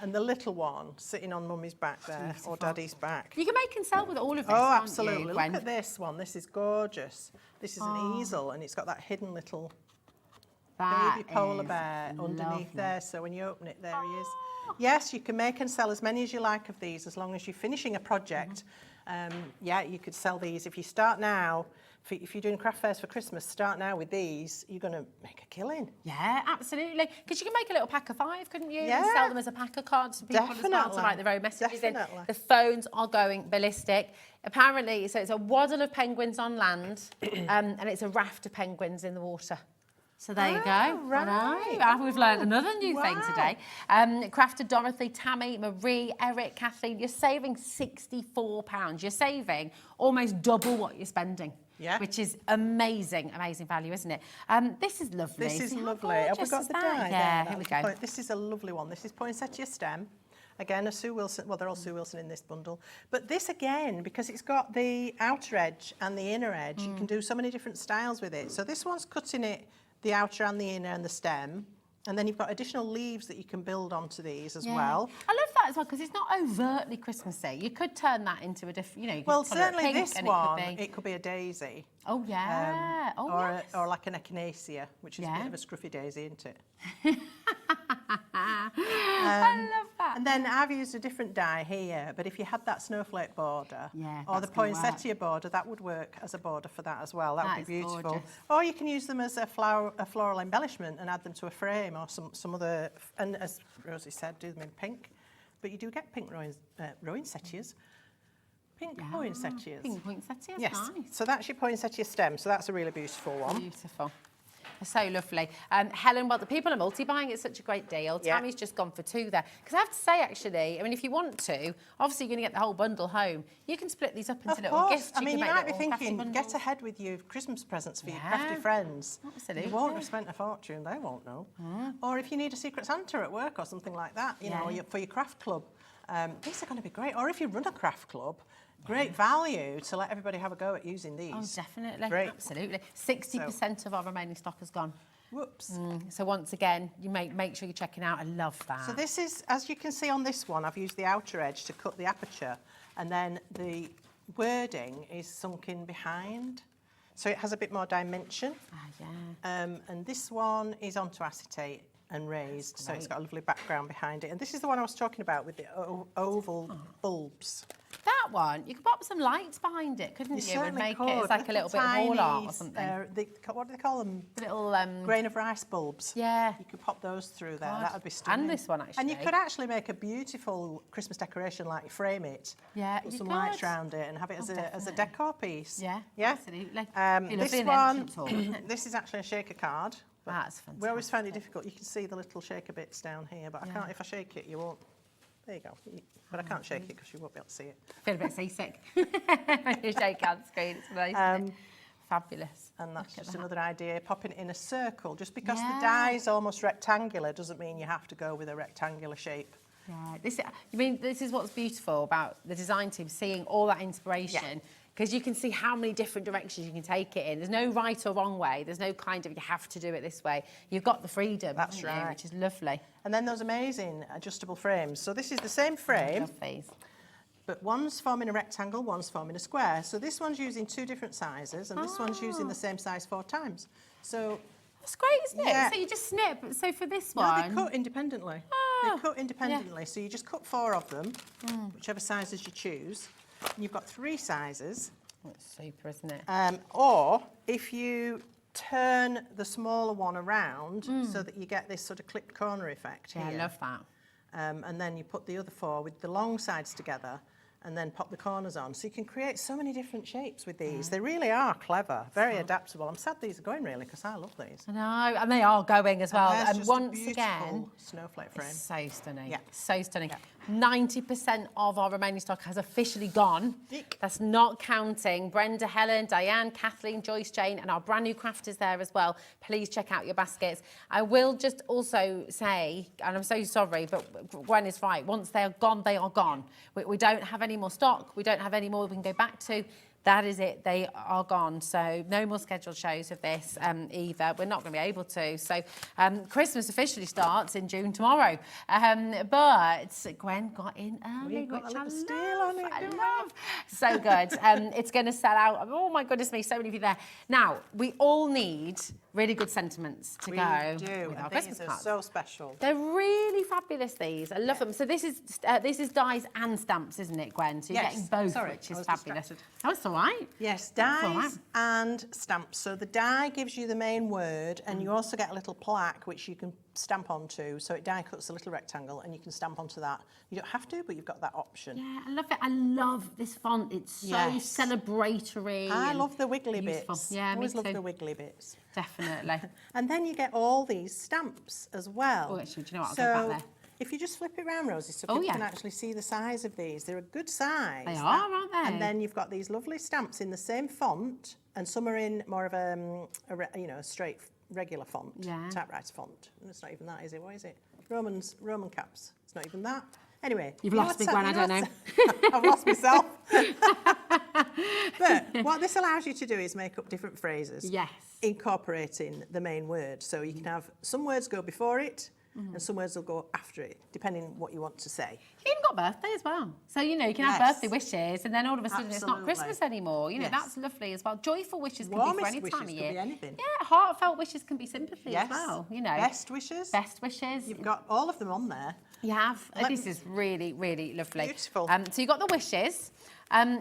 And the little one sitting on Mummy's back there, or Daddy's back. You can make and sell with all of this, Oh, can't absolutely. you, Look Gwen? at this one. This is gorgeous. This is an easel, and it's got that hidden little baby polar bear underneath there. So when you open it, there he is. Yes, you can make and sell as many as you like of these, as long as you're finishing a project. Yeah, you could sell these. If you start now, if you're doing craft fairs for Christmas, start now with these, you're going to make a killing. Yeah, absolutely. Because you can make a little pack of 5, couldn't you? Yeah. And sell them as a pack of cards to people as well, to write their own messages in. The phones are going ballistic. Apparently, so it's a waddle of penguins on land, and it's a raft of penguins in the water. So there you go. Right. I know. We've learned another new thing today. Crafted Dorothy, Tammy, Marie, Eric, Kathleen, you're saving £64. You're saving almost double what you're spending. Yeah. Which is amazing, amazing value, isn't it? This is lovely. This is See how lovely. Have we gorgeous got is the that? die? Yeah, there? here we go. This is a lovely one. This is poinsettia stem. Again, a Sue Wilson. Well, they're all Sue Wilson in this bundle. But this again, because it's got the outer edge and the inner edge, you can do so many different styles with it. So this one's cutting it, the outer and the inner and the stem. And then you've got additional leaves that you can build onto these as well. I love that as well, because it's not overtly Christmassy. You could turn that into a different, you know, you Well, could colour it certainly pink this and one, it could be... a daisy. Oh, yeah. Or like an echinacea, which is a bit of a scruffy daisy, isn't it? I love that. And then I've used a different die here, but if you had that snowflake border or the poinsettia border, that would work as a border for that as well. That would be beautiful. Gorgeous. Or you can use them as a floral embellishment and add them to a frame or some other, and as Rosie said, do them in pink. But you do get pink poinsettias. Pink poinsettias. Pink poinsettias, yes. Nice. So that's your poinsettia stem. So that's a really beautiful one. Beautiful. So lovely. Helen, well, the people are multi-buying. It's such a great deal. Yeah. Tammy's just gone for 2 there. Because I have to say, actually, I mean, if you want to, obviously you're going to get the whole bundle home. You can split these up into little gifts. I mean, you can might make be little crafty thinking, bundles. get ahead with your Christmas presents for your crafty friends. Absolutely. You won't have spent a fortune, they won't know. Or if you need a Secret Santa at work or something like that, you know, for your craft club, these are going to be great. Or if you run a craft club, great value to let everybody have a go at using these. Oh, definitely. Great. Absolutely. 60% of our remaining stock has gone. Whoops. So once again, you make sure you're checking out. I love that. So this is, as you can see on this one, I've used the outer edge to cut the aperture, and then the wording is sunk in behind. So it has a bit more dimension. And this one is onto acetate and raised, so it's got a lovely background behind it. And this is the one I was talking about with the oval bulbs. That one, you could pop some lights behind it, couldn't you? And make it as like a little bit of wall art or something. What do they call them? The little grain of rice bulbs. Yeah. You could pop those through there. That would be stunning. And this one, actually. And you could actually make a beautiful Christmas decoration, like frame it. Yeah, put some lights around it and have it as a decor piece. Yeah, yeah. absolutely. This one, this is actually a shaker card. That's fantastic. We always find it difficult. You can see the little shaker bits down here, but I can't. If I shake it, you won't. There you go. But I can't shake it because you won't be able to see it. Feel a bit seasick when you shake out the screen. It's nice. Isn't it? Fabulous. And that's just another idea. Popping it in a circle. Just because the die is almost rectangular doesn't mean you have to go with a rectangular shape. Yeah. This is what's beautiful about the design team, seeing all that inspiration. Yeah. Because you can see how many different directions you can take it in. There's no right or wrong way. There's no kind of, you have to do it this way. You've got the freedom, that's right, which is lovely. And then those amazing adjustable frames. So this is the same frame, but one's forming a rectangle, one's forming a square. So this one's using 2 different sizes, and this one's using the same size 4 times. So that's great, isn't it? So you just snip. So for this one... No, they cut independently. They cut independently. So you just cut 4 of them, whichever sizes you choose. And you've got 3 sizes. That's super, isn't it? Or if you turn the smaller one around so that you get this sort of clipped corner effect here. I love that. And then you put the other 4 with the long sides together and then pop the corners on. So you can create so many different shapes with these. They really are clever, very adaptable. I'm sad these are going really because I love these. I know, and they are going as well. And once again, snowflake frame. so stunning. Yeah. So stunning. Yeah. 90% of our remaining stock has officially gone. That's not counting Brenda, Helen, Diane, Kathleen, Joyce, Jane, and our brand new crafters there as well. Please check out your baskets. I will just also say, and I'm so sorry, but Gwen is right. Once they are gone, they are gone. We don't have any more stock. We don't have any more we can go back to. That is it, they are gone. So no more scheduled shows of this either. We're not going to be able to. So Christmas officially starts in June tomorrow. But Gwen got in early, got which a I little steal on it, I didn't we? love. So good. It's going to sell out. Oh my goodness me, so many of you there. Now, we all need really good sentiments to go with our Christmas These are cards. so special. They're really fabulous, these. I love them. So this is dies and stamps, isn't it, Gwen? So you're getting both, which is fabulous. Oh, it's all right. Yes, That's all right. dies and stamps. So the die gives you the main word, and you also get a little plaque which you can stamp onto. So it die cuts a little rectangle, and you can stamp onto that. You don't have to, but you've got that option. Yeah, I love it. I love this font. It's so celebratory. I love the wiggly beautiful. bits. Yeah, I always me love too. the wiggly bits. Definitely. And then you get all these stamps as well. Oh, actually, do you know what? I'll go back there. If you just flip it around, Rosie, so Oh, people yeah. can actually see the size of these. They're a good size. They are, aren't they? And then you've got these lovely stamps in the same font, and some are in more of a straight regular font, typewriter font. And it's not even that, is it? What is it? Roman caps. It's not even that. Anyway. You've lost me, Gwen, I don't know. I've lost myself. But what this allows you to do is make up different phrases. Yes. Incorporating the main word. So you can have some words go before it, and some words will go after it, depending what you want to say. You even got birthday as well. So, you know, you can have birthday wishes, and then all of a sudden it's not Christmas anymore. You know, that's lovely as well. Joyful wishes can be for any time of year. Could be anything. Yeah, heartfelt wishes can be sympathy as well, you know. Best wishes. Best wishes. You've got all of them on there. You have. This is really, really lovely. Beautiful. So you've got the wishes.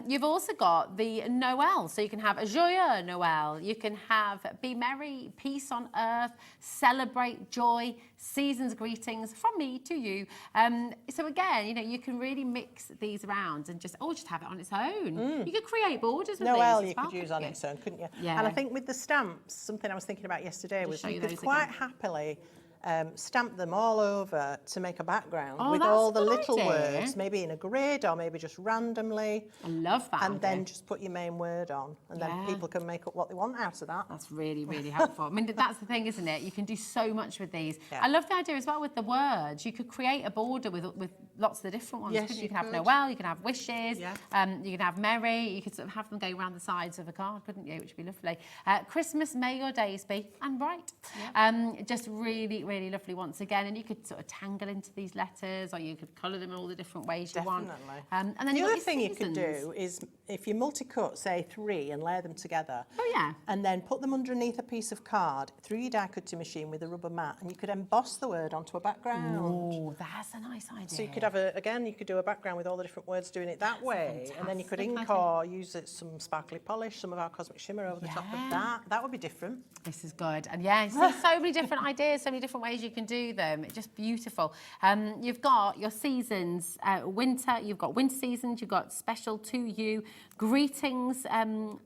You've also got the Noel. So you can have a Joyeux Noel. You can have Be Merry, Peace on Earth, Celebrate Joy, Season's Greetings from me to you. So again, you know, you can really mix these around and just have it on its own. You could create borders with Noel these. you could use on its own, couldn't you? Yeah. And I think with the stamps, something I was thinking about yesterday was you could quite happily stamp them all over to make a background with all the little words, maybe in a grid or maybe just randomly. I love that. And then just put your main word on, and then people can make up what they want out of that. That's really, really helpful. I mean, that's the thing, isn't it? You can do so much with these. I love the idea as well with the words. You could create a border with lots of the different ones. Yes, you can have Noel, you can have wishes, you can have Merry, you could sort of have them go around the sides of a card, couldn't you? Which would be lovely. Christmas, may your days be, and bright. Just really, really lovely once again. And you could sort of tangle into these letters, or you could colour them in all the different ways you want. And then the other thing you could do is if you multi-cut, say 3, and layer them together. And then put them underneath a piece of card through your die cutting machine with a rubber mat, and you could emboss the word onto a background. Oh, that's a nice idea. So you could have you could do a background with all the different words doing it that way, and then you could ink or use some sparkly polish, some of our cosmic shimmer over the top of that. That would be different. This is good. And yeah, so many different ideas, so many different ways you can do them. It's just beautiful. You've got your seasons, winter, you've got winter seasons, you've got special to you, greetings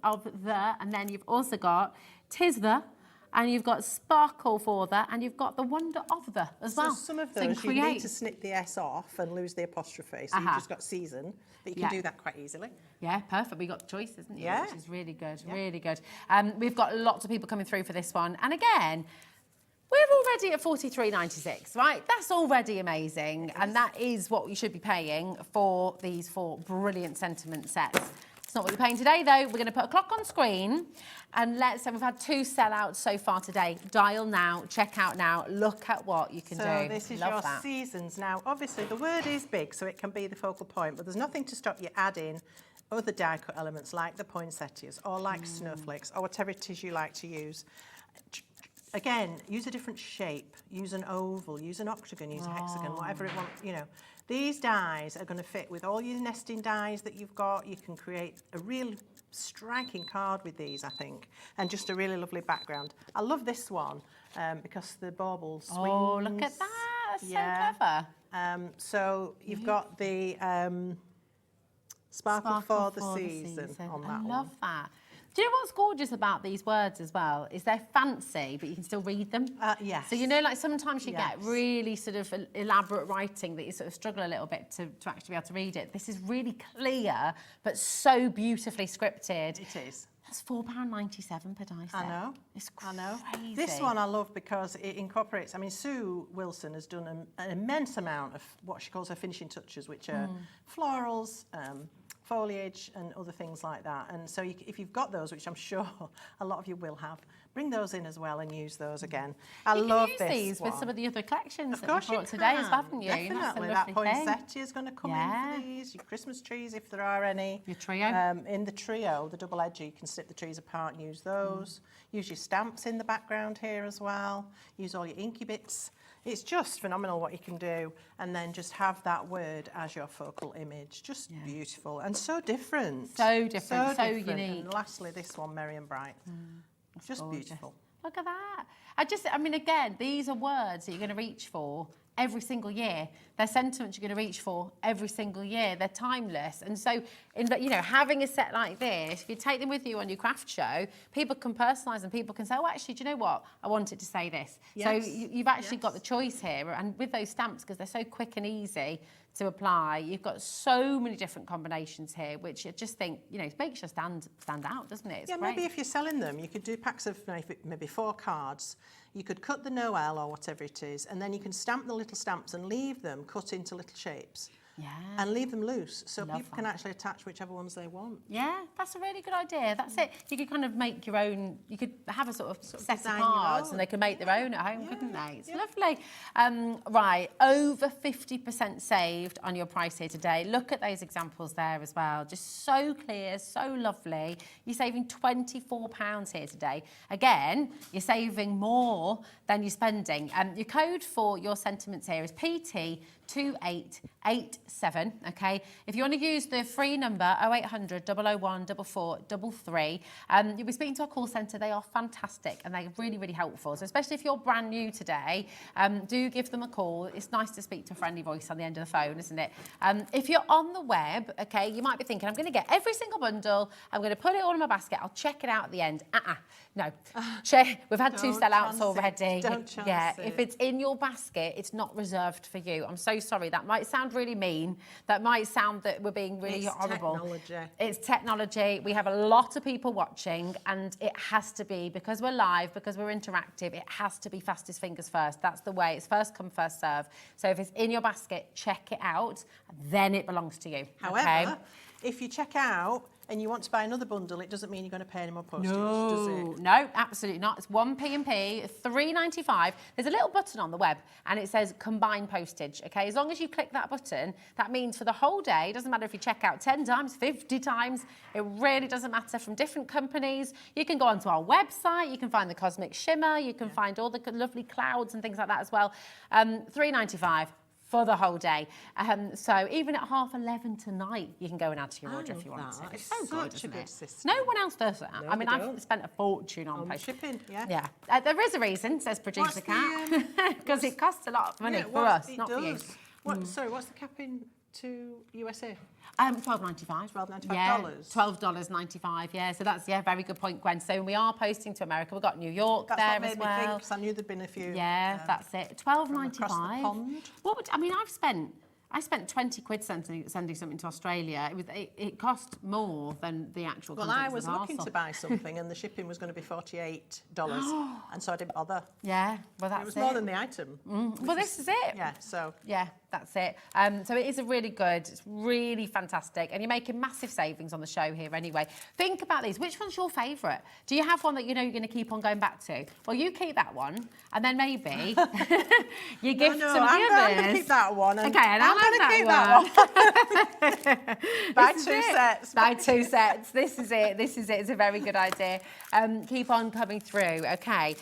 of the, and then you've also got 'tis the, and you've got sparkle for the, and you've got the wonder of the as well. So some of those you need to snip the S off and lose the apostrophe, so you've just got season, but you can do that quite easily. Yeah, perfect. We got choice, isn't it? Yeah. Which is really good, really good. We've got lots of people coming through for this one. And again, we're already at $43.96, right? That's already amazing. And that is what you should be paying for these 4 brilliant sentiment sets. It's not what you're paying today, though. We're going to put a clock on screen. And let's say we've had 2 sellouts so far today. Dial now, check out now. Look at what you can do. So this is your seasons. Now, obviously, the word is big, so it can be the focal point, but there's nothing to stop you adding other die cut elements like the poinsettias or like snowflakes or whatever it is you like to use. Again, use a different shape, use an oval, use an octagon, use a hexagon, whatever it wants, you know. These dies are going to fit with all your nesting dies that you've got. You can create a real striking card with these, I think, and just a really lovely background. I love this one because the bauble swings. Oh, look at that, that's so clever. So you've got the sparkle for the season on that one. I love that. Do you know what's gorgeous about these words as well? Is they're fancy, but you can still read them. Yes. So, you know, like sometimes you get really sort of elaborate writing that you sort of struggle a little bit to actually be able to read it. This is really clear, but so beautifully scripted. It is. That's £4.97 per die set. I know. It's I know. crazy. This one I love because it incorporates, I mean, Sue Wilson has done an immense amount of what she calls her finishing touches, which are florals, foliage and other things like that. And so if you've got those, which I'm sure a lot of you will have, bring those in as well and use those again. I love use this these one. with some of the other collections Of that course you you brought today as well, can. haven't you? Definitely. That's a That lovely thing. poinsettia is going to come in for these. Your Christmas trees, if there are any. Your trio. In the trio, the double edger, you can snip the trees apart and use those. Use your stamps in the background here as well. Use all your inky bits. It's just phenomenal what you can do, and then just have that word as your focal image. Just beautiful and so different. So different, so different. unique. And lastly, this one, Merry and Bright. Just gorgeous. beautiful. Look at that. I mean, again, these are words that you're going to reach for every single year. They're sentiments you're going to reach for every single year. They're timeless. And so, you know, having a set like this, if you take them with you on your craft show, people can personalise and people can say, oh, actually, do you know what? I wanted to say this. Yes. So you've actually got the choice here. And with those stamps, because they're so quick and easy to apply, you've got so many different combinations here, which I just think, you know, it makes you stand out, doesn't it? It's Yeah, great. maybe if you're selling them, you could do packs of maybe 4 cards. You could cut the Noel or whatever it is, and then you can stamp the little stamps and leave them cut into little shapes. Yeah. And leave them loose so Love people can actually attach whichever ones they want. Yeah, that's a really good idea. That's it. You could kind of make your own, you could have a sort of set of design your cards own. and they can make their own at home, couldn't they? It's lovely. Right, over 50% saved on your price here today. Look at those examples there as well. Just so clear, so lovely. You're saving £24 here today. Again, you're saving more than you're spending. Your code for your sentiments here is PT2887, okay? If you want to use the free number 0800 001 4433, you'll be speaking to our call centre. They are fantastic and they're really, really helpful. So especially if you're brand new today, do give them a call. It's nice to speak to a friendly voice on the end of the phone, isn't it? If you're on the web, okay, you might be thinking, I'm going to get every single bundle, I'm going to put it all in my basket, I'll check it out at the end. No. We've had 2 sellouts already. Don't chance it. If it's in your basket, it's not reserved for you. I'm so sorry. That might sound really mean. That might sound that we're being really horrible. Technology. It's technology. We have a lot of people watching, and it has to be, because we're live, because we're interactive, it has to be fastest fingers first. That's the way. It's first come, first serve. So if it's in your basket, check it out, then it belongs to you. However, if you check out and you want to buy another bundle, it doesn't mean you're going to pay any more postage, does it? No, absolutely not. It's 1p and P, £3.95. There's a little button on the web and it says combine postage, okay? As long as you click that button, that means for the whole day, it doesn't matter if you check out 10 times, 50 times, it really doesn't matter, from different companies. You can go onto our website, you can find the Cosmic Shimmer, you can find all the lovely clouds and things like that as well. £3.95. For the whole day. So even at 11:30 tonight, you can go and add to your order if you want to. It's so good, Such a isn't good it? system. No one else does that. No, I mean, they I've don't. spent a fortune on postage. Shipping, yeah. Yeah. There is a reason, says producer What's Cat, because it costs a lot of money for us, not for you. Sorry, what's the capping to USA? $12.95. $12.95. Yeah, $12.95. Yeah, so that's very good point, Gwen. So we are posting to America. We've got New York That's there what made as me think, well. 'cause I knew there'd been a few. Yeah, that's it. across the $12.95. pond. I spent 20 quid sending something to Australia. It cost more than the actual. Well, I was looking to buy something and the shipping was going to be $48, and so I didn't bother. Yeah, well, that's it was more than the item. Well, this is it. Yeah, so. Yeah, that's it. So it is it's really fantastic, and you're making massive savings on the show here anyway. Think about these. Which one's your favourite? Do you have one that you know you're going to keep on going back to? Well, you keep that one, and then maybe you gift some of the others. I'm going to keep that one. Okay, and I'm going to keep that one. Buy 2 sets. Buy 2 sets. This is it. It's a very good idea. Keep on coming through. Okay.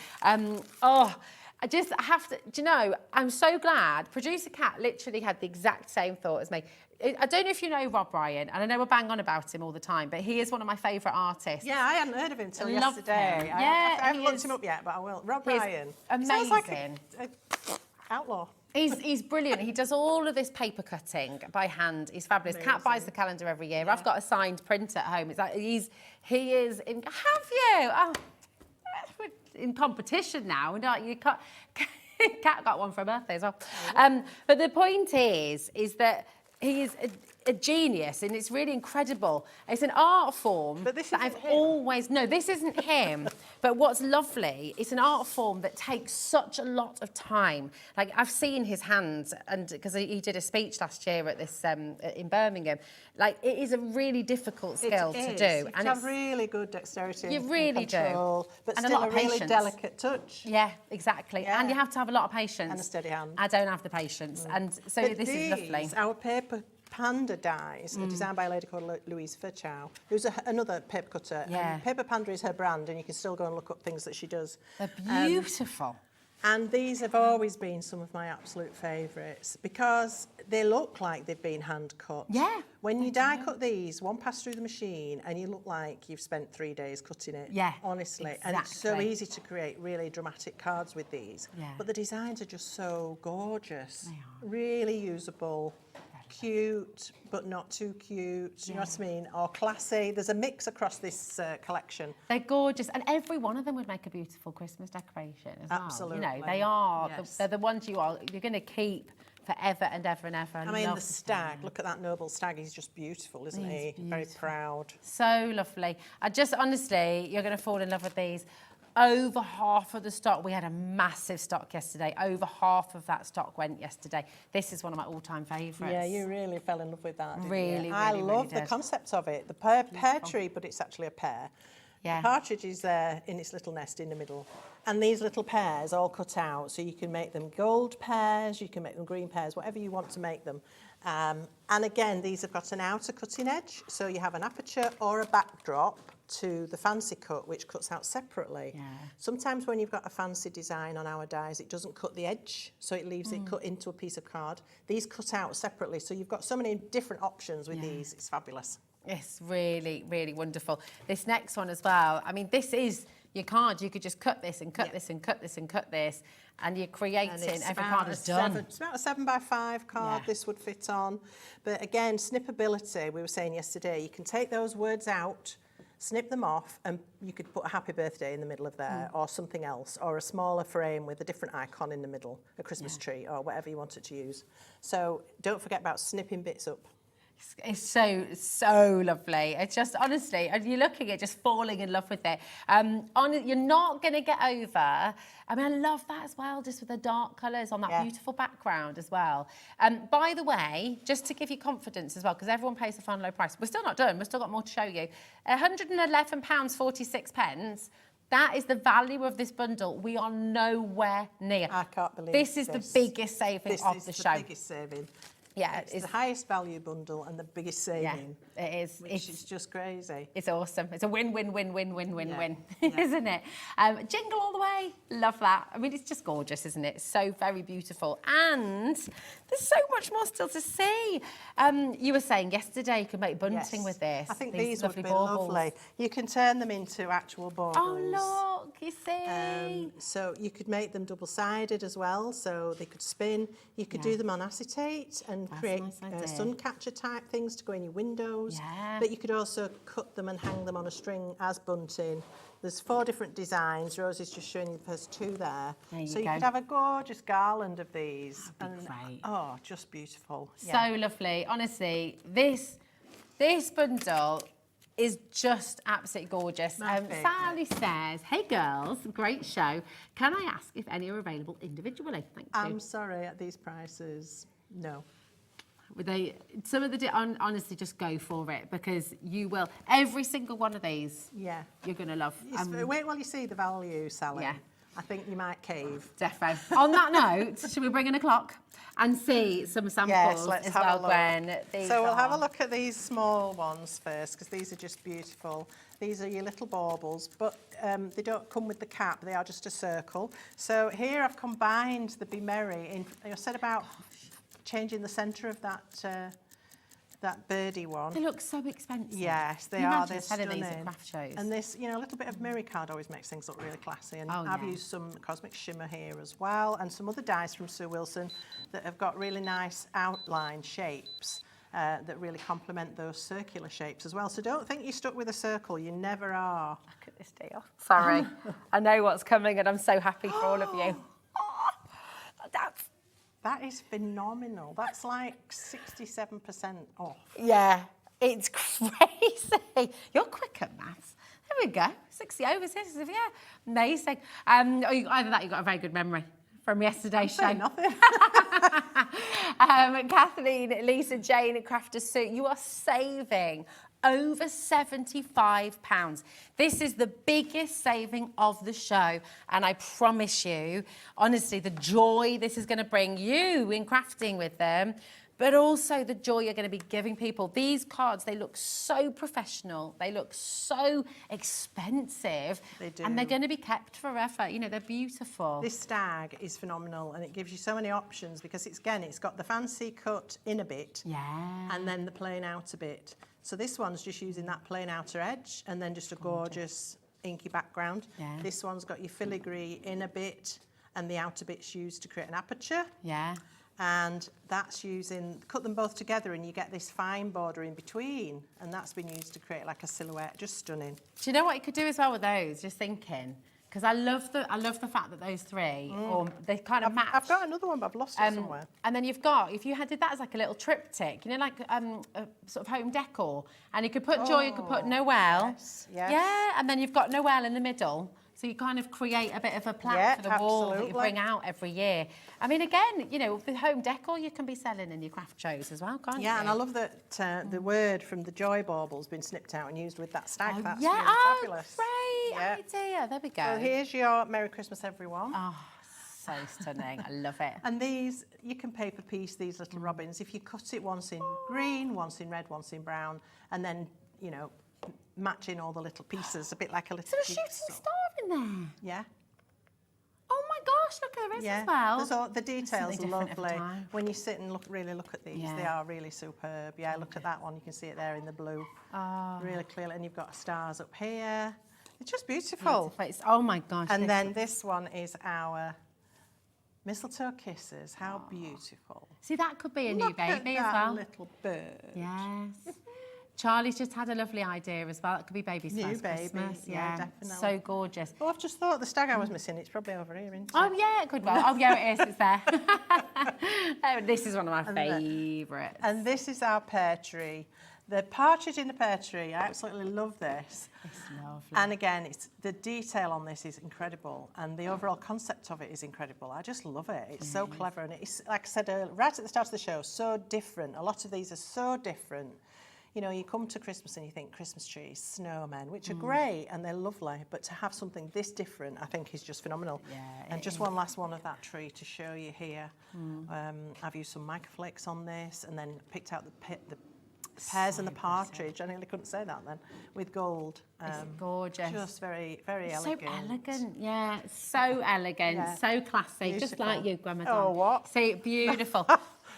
I just have to, do you know, I'm so glad. Producer Kat literally had the exact same thought as me. I don't know if you know Rob Ryan, and I know we're bang on about him all the time, but he is one of my favourite artists. Yeah, I hadn't heard of him till Love yesterday. him. I haven't looked him up yet, but I will. Rob Ryan. Amazing. Sounds like an outlaw. He's brilliant. He does all of this paper cutting by hand. He's fabulous. Kat buys the calendar every year. I've got a signed print at home. It's like he is in. Have you? Oh, we're in competition now, and you can't. Kat got one for her birthday as well. But the point is that he is a genius, and it's really incredible. It's an art form But this that isn't I've him. always... No, this isn't him. But what's lovely, it's an art form that takes such a lot of time. Like, I've seen his hands, and because he did a speech last year at this in Birmingham. Like, it is a really difficult skill to do. You have really good dexterity You and really control, do. but And a still lot of really patience. delicate touch. Yeah, exactly. Yeah. And you have to have a lot of patience. And a steady hand. I don't have the patience. And so But this is lovely. Our paper panda dies are designed by a lady called Louise Fairchow, who's another paper cutter. Yeah. And Paper Panda is her brand, and you can still go and look up things that she does. They're beautiful. And these have always been some of my absolute favourites because they look like they've been hand cut. Yeah, When you die cut these, one pass through the machine and you look like you've spent 3 days cutting it. Yeah, honestly. And it's so exactly. easy to create really dramatic cards with these. Yeah. But the designs are just so gorgeous. They are. Really usable. Cute, but not too cute. You know what I mean? Or classy. There's a mix across this collection. They're gorgeous, and every one of them would make a beautiful Christmas decoration as well. Absolutely. You know, they are. Yes. They're the ones you're going to keep forever and ever and ever. I mean, the stag. Look at that noble stag. He's just beautiful, isn't he? Very proud. So lovely. I just honestly, you're going to fall in love with these. Over half of the stock, we had a massive stock yesterday. Over half of that stock went yesterday. This is one of my all-time favourites. Yeah, you really fell in love with that, didn't Really, you? I really, love really the did. concept of it. The pear tree, but it's actually a pear. Yeah. The partridge is there in its little nest in the middle. And these little pears all cut out, so you can make them gold pears, you can make them green pears, whatever you want to make them. And again, these have got an outer cutting edge, so you have an aperture or a backdrop to the fancy cut, which cuts out separately. Yeah. Sometimes when you've got a fancy design on our dies, it doesn't cut the edge, so it leaves it cut into a piece of card. These cut out separately, so you've got so many different options with these. It's fabulous. It's really, really wonderful. This next one as well. I mean, this is your card. You could just cut this and cut this and cut this and cut this, and you're creating. Every card is done. It's about a 7x5 card. This would fit on. But again, snippability. We were saying yesterday, you can take those words out, snip them off, and you could put a happy birthday in the middle of there, or something else, or a smaller frame with a different icon in the middle, a Christmas tree, or whatever you want it to use. So don't forget about snipping bits up. It's so lovely. It's just, honestly, and you're looking at just falling in love with it. You're not going to get over. I mean, I love that as well, just with the dark colours on that beautiful background as well. By the way, just to give you confidence as well, because everyone pays the final low price. We're still not done. We've still got more to show you. £111.46. That is the value of this bundle. We are nowhere near. I can't believe this is the biggest saving of the show. This is the biggest saving. Yeah, it's the highest value bundle and the biggest saving. Yeah, it is. Which is just crazy. It's awesome. It's a win-win-win-win-win-win-win, Yeah. isn't it? Jingle all the way. Love that. I mean, it's just gorgeous, isn't it? So very beautiful. And there's so much more still to see. You were saying yesterday you could make bunting with this. I think these would be lovely. You can turn them into actual baubles. Oh, look, you see. So you could make them double-sided as well, so they could spin. You could do them on acetate and create sun catcher type things to go in your windows. Yeah. But you could also cut them and hang them on a string as bunting. There's 4 different designs. Rosie's just showing you the first 2 there. So you could have a gorgeous garland of these. That'd be great. Oh, just beautiful. So lovely. Honestly, this bundle is just absolutely gorgeous. Sally says, hey girls, great show. Can I ask if any are available individually? Thank you. I'm sorry, at these prices, no. Some of the honestly, just go for it, because you will. Every single one of these, you're going to love. Wait while you see the value, Sally. Yeah. I think you might cave. Defo. On that note, should we bring in a clock and see some samples Yes, let's as have well, a look. Gwen? So we'll have a look at these small ones first, because these are just beautiful. These are your little baubles, but they don't come with the cap. They are just a circle. So here I've combined the Be Merry. I said about changing the centre of that that birdie one. They look so expensive. Yes, they Can you are. imagine They're selling stunning. these at craft shows? And this, you know, a little bit of mirror card always makes things look really classy. And Oh, I've yeah. used some cosmic shimmer here as well, and some other dies from Sue Wilson that have got really nice outline shapes that really complement those circular shapes as well. So don't think you're stuck with a circle. You never are. Look at this deal. Sorry. I know what's coming and I'm so happy for all of you. That is phenomenal. That's like 67% off. Yeah, it's crazy. You're quick at maths. There we go. 60 over 60. Yeah, amazing. Either that, you've got a very good memory from yesterday's show. Nothing. Kathleen, Lisa, Jane at CRAFTER'S suit, you are saving over £75. This is the biggest saving of the show, and I promise you, honestly, the joy this is going to bring you in crafting with them, but also the joy you're going to be giving people. These cards, they look so professional, they look so expensive, They do. and they're going to be kept forever. You know, they're beautiful. This stag is phenomenal, and it gives you so many options because it's got the fancy cut inner bit, and then the plain outer bit. So this one's just using that plain outer edge, and then just a gorgeous inky background. Yeah. This one's got your filigree inner bit, and the outer bit's used to create an aperture. Yeah. And that's cut them both together, and you get this fine border in between, and that's been used to create like a silhouette. Just stunning. Do you know what you could do as well with those? Just thinking, because I love the fact that those three, or they kind of match. I've got another one, but I've lost it somewhere. And then you've got, if you did that as like a little triptych, you know, like a sort of home decor, and you could put Joy, you could put Noel. Yes, yes. Yeah, and then you've got Noel in the middle. So you kind of create a bit of a plaque for the wall that you bring out every year. I mean, again, you know, the home decor you can be selling in your craft shows as well, can't you? Yeah, and I love that the word from the Joy Bauble's been snipped out and used with that stag. That's yeah, really fabulous. Great Yeah. idea. There we go. So here's your Merry Christmas, everyone. Oh, so stunning. I love it. And these, you can paper piece these little robins. If you cut it once in green, once in red, once in brown, and then, you know, matching all the little pieces, a bit like a little So a shooting star in there. Yeah. Oh my gosh, look, there is as well. There's all, the details are Something different every lovely. time. When you sit and really look at these, they are really superb. Yeah, look at that one. You can see it there in the blue. Oh. Really clearly. And you've got stars up here. It's just beautiful. Oh my gosh. And then this one is our mistletoe kisses. How beautiful. See, that could be a new Look at baby as that well. little bird. Yes. Charlie's just had a lovely idea as well. It could be baby's New first baby, Christmas. yeah, definitely. So gorgeous. Oh, I've just thought the stag I was missing. It's probably over here, isn't it? Oh yeah, it could well. Oh yeah, it is. It's there. Oh, this is one of my favourites. And this is our pear tree. The partridge in the pear tree. I absolutely love this. It's lovely. And again, the detail on this is incredible, and the overall concept of it is incredible. I just love it. It's so clever, and it's, like I said right at the start of the show, so different. A lot of these are so different. You know, you come to Christmas and you think Christmas trees, snowmen, which are great and they're lovely, but to have something this different, I think, is just phenomenal. Yeah, and just one last one of that tree to show you here. I've used some microflakes on this, and then picked out the pears and the partridge. I nearly couldn't say that then, with gold. It's gorgeous. Just very, very elegant. So elegant, yeah. So elegant, so classy, just Beautiful. like you, Grandma. Oh, what? So beautiful.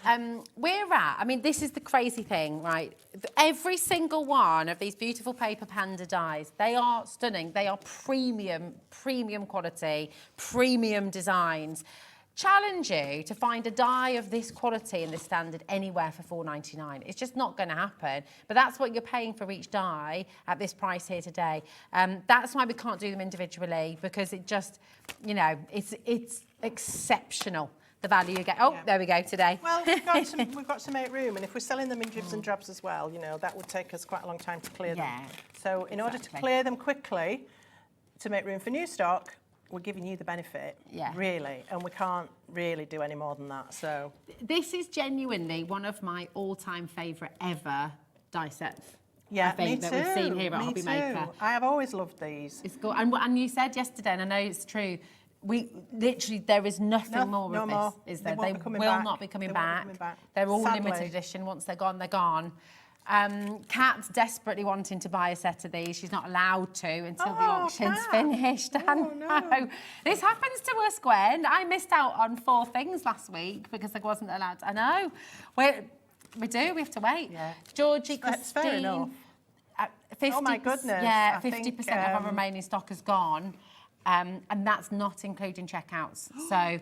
I mean, this is the crazy thing, right? Every single one of these beautiful paper panda dies, they are stunning. They are premium quality, premium designs. Challenge you to find a die of this quality and this standard anywhere for $4.99. It's just not going to happen. But that's what you're paying for each die at this price here today. That's why we can't do them individually, because it just, you know, it's exceptional. The value you get. Oh, there we go today. Well, we've got to make room, and if we're selling them in dribs and drabs as well, you know, that would take us quite a long time to clear them. So in order to clear them quickly, to make room for new stock, we're giving you the benefit, really, and we can't really do any more than that. So this is genuinely one of my all-time favourite ever die sets. yeah, I think me that too. we've seen here at Hobby Maker. I have always loved these. It's good, and you said yesterday, and I know it's true. We literally, there is nothing more no of more. this, is there? They They won't be coming will back. not be coming They won't be back. coming back. They're all Sadly. limited edition. Once they're gone. Kat's desperately wanting to buy a set of these. She's not allowed to until the auction's finished. No. This happens to us, Gwen. I missed out on 4 things last week because I wasn't allowed to. I know. We do. We have to wait. Yeah. Georgie, That's fair Christine. enough. 50%, Oh my goodness. Yeah, I 50% think, of our remaining stock is gone. And that's not including checkouts. So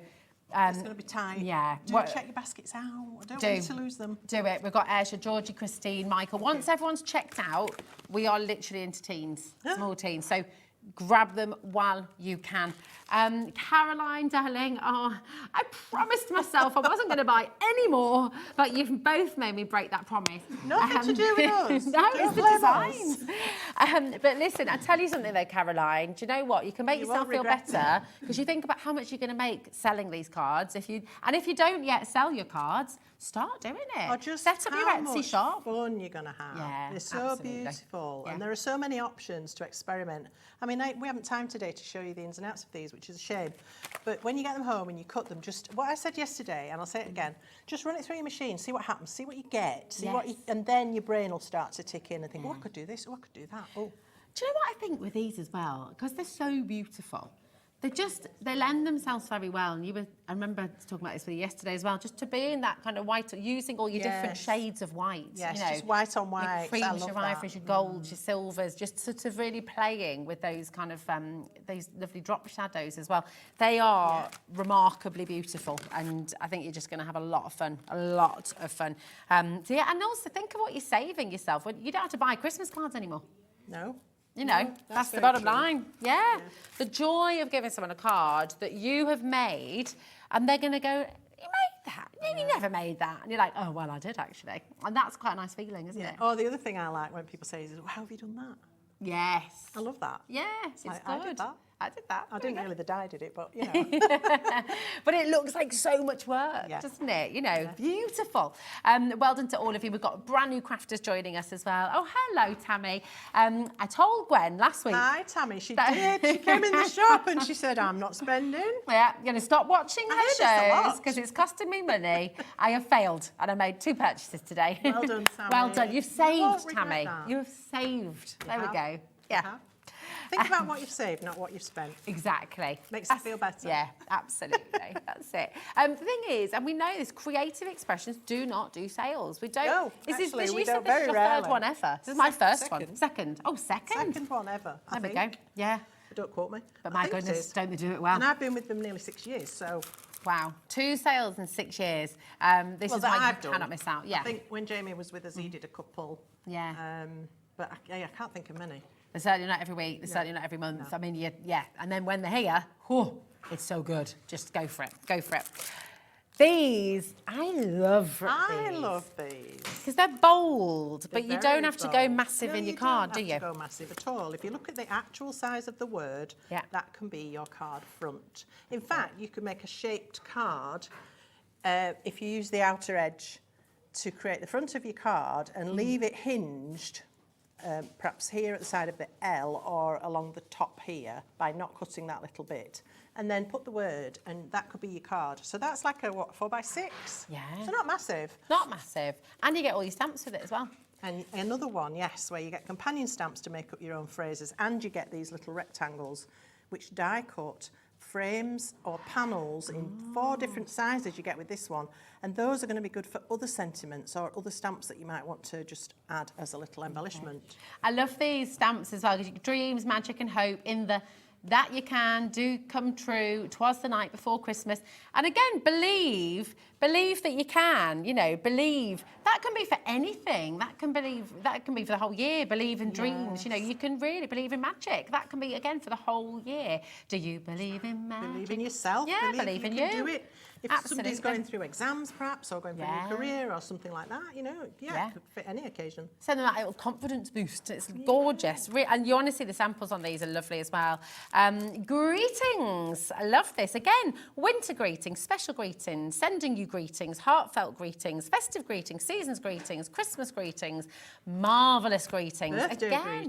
it's going to be tight. Yeah. Check your baskets out. I don't want you to lose them. Do it. We've got Aisha, Georgie, Christine, Michael. Once everyone's checked out, we are literally into teens, small teens. So grab them while you can. Caroline, darling, I promised myself I wasn't going to buy any more, but you've both made me break that promise. Nothing to do with us. No, it's the designs. But listen, I tell you something though, Caroline. Do you know what? You can make yourself feel better because you think about how much you're going to make selling these cards. If you don't yet sell your cards, start doing it. Or just set up your Etsy shop. Fun you're going to have. Yeah, they're so beautiful, and there are so many options to experiment. I mean, we haven't time today to show you the ins and outs of these, which is a shame. But when you get them home and you cut them, just what I said yesterday, and I'll say it again, just run it through your machine, see what happens, see what you get, see what you, and then your brain will start to tick in and think, oh, I could do this, oh, I could do that. Oh. Do you know what I think with these as well? Because they're so beautiful. They lend themselves very well. And I remember talking about this with you yesterday as well, just to be in that kind of white, using all your different shades of white. Yes, you know, just white on white. Your creams, your ivories, your golds, your silvers, just sort of really playing with those kind of, those lovely drop shadows as well. They are remarkably beautiful, and I think you're just going to have a lot of fun, So yeah, and also think of what you're saving yourself. You don't have to buy Christmas cards anymore. No. You know, that's the bottom line. Yeah. The joy of giving someone a card that you have made, and they're going to go, you made that? You never made that. And you're like, oh, well, I did actually. And that's quite a nice feeling, isn't it? Oh, the other thing I like when people say is, well, how have you done that? Yes. I love that. Yes, it's good. I did that. I didn't really the dye did it, but you know. But it looks like so much work, doesn't it? You know, beautiful. Well done to all of you. We've got brand new crafters joining us as well. Oh, hello, Tammy. I told Gwen last week. Hi, Tammy. She did. She came in the shop and she said, I'm not spending. Yeah, I'm going to stop watching her shows because it's costing me money. I have failed and I made 2 purchases today. Well done, Tammy. Well done. You've saved, Tammy. You have saved. There we go. Yeah. Think about what you've saved, not what you've spent. Exactly. Makes you feel better. Yeah, absolutely. That's it. The thing is, and we know this, creative expressions do not do sales. We don't. No, we don't. This is Very your rarely. third one ever. This is my first one. Second. Oh, second. Second one ever, I think. There we go. Yeah. Don't quote me. But my goodness, don't they do it well? And I've been with them nearly 6 years, so... Wow. 2 sales in 6 years. This is why you cannot miss out. Yeah. I think when Jamie was with us, he did a couple. Yeah. But I can't think of many. They're certainly not every week. They're certainly not every month. I mean, yeah. And then when they're here, it's so good. Just go for it. Go for it. These, I love these. I love these. Because they're bold, but you don't have to go massive in your card, do you? You don't have to go massive at all. If you look at the actual size of the word, that can be your card front. In fact, you could make a shaped card if you use the outer edge to create the front of your card and leave it hinged, perhaps here at the side of the L or along the top here by not cutting that little bit. And then put the word, and that could be your card. So that's like a, 4x6? Yeah. So not massive. Not massive. And you get all your stamps with it as well. And another one, yes, where you get companion stamps to make up your own phrases, and you get these little rectangles, which die cut frames or panels in 4 different sizes you get with this one. And those are going to be good for other sentiments or other stamps that you might want to just add as a little embellishment. I love these stamps as well, because dreams, magic and hope in the that you can do come true. 'Twas the night before Christmas. And again, believe that you can, you know, believe. That can be for anything. That can be for the whole year. Believe in dreams. You know, you can really believe in magic. That can be, again, for the whole year. Do you believe in magic? Believe in yourself. Yeah, believe in you. You can do it. If somebody's going through exams, perhaps, or going for a new career or something like that, you know, it could fit any occasion. Send them that little confidence boost. It's gorgeous. And you honestly, the samples on these are lovely as well. Greetings. I love this. Again, winter greetings, special greetings, sending you greetings, heartfelt greetings, festive greetings, seasons greetings, Christmas greetings, marvellous greetings.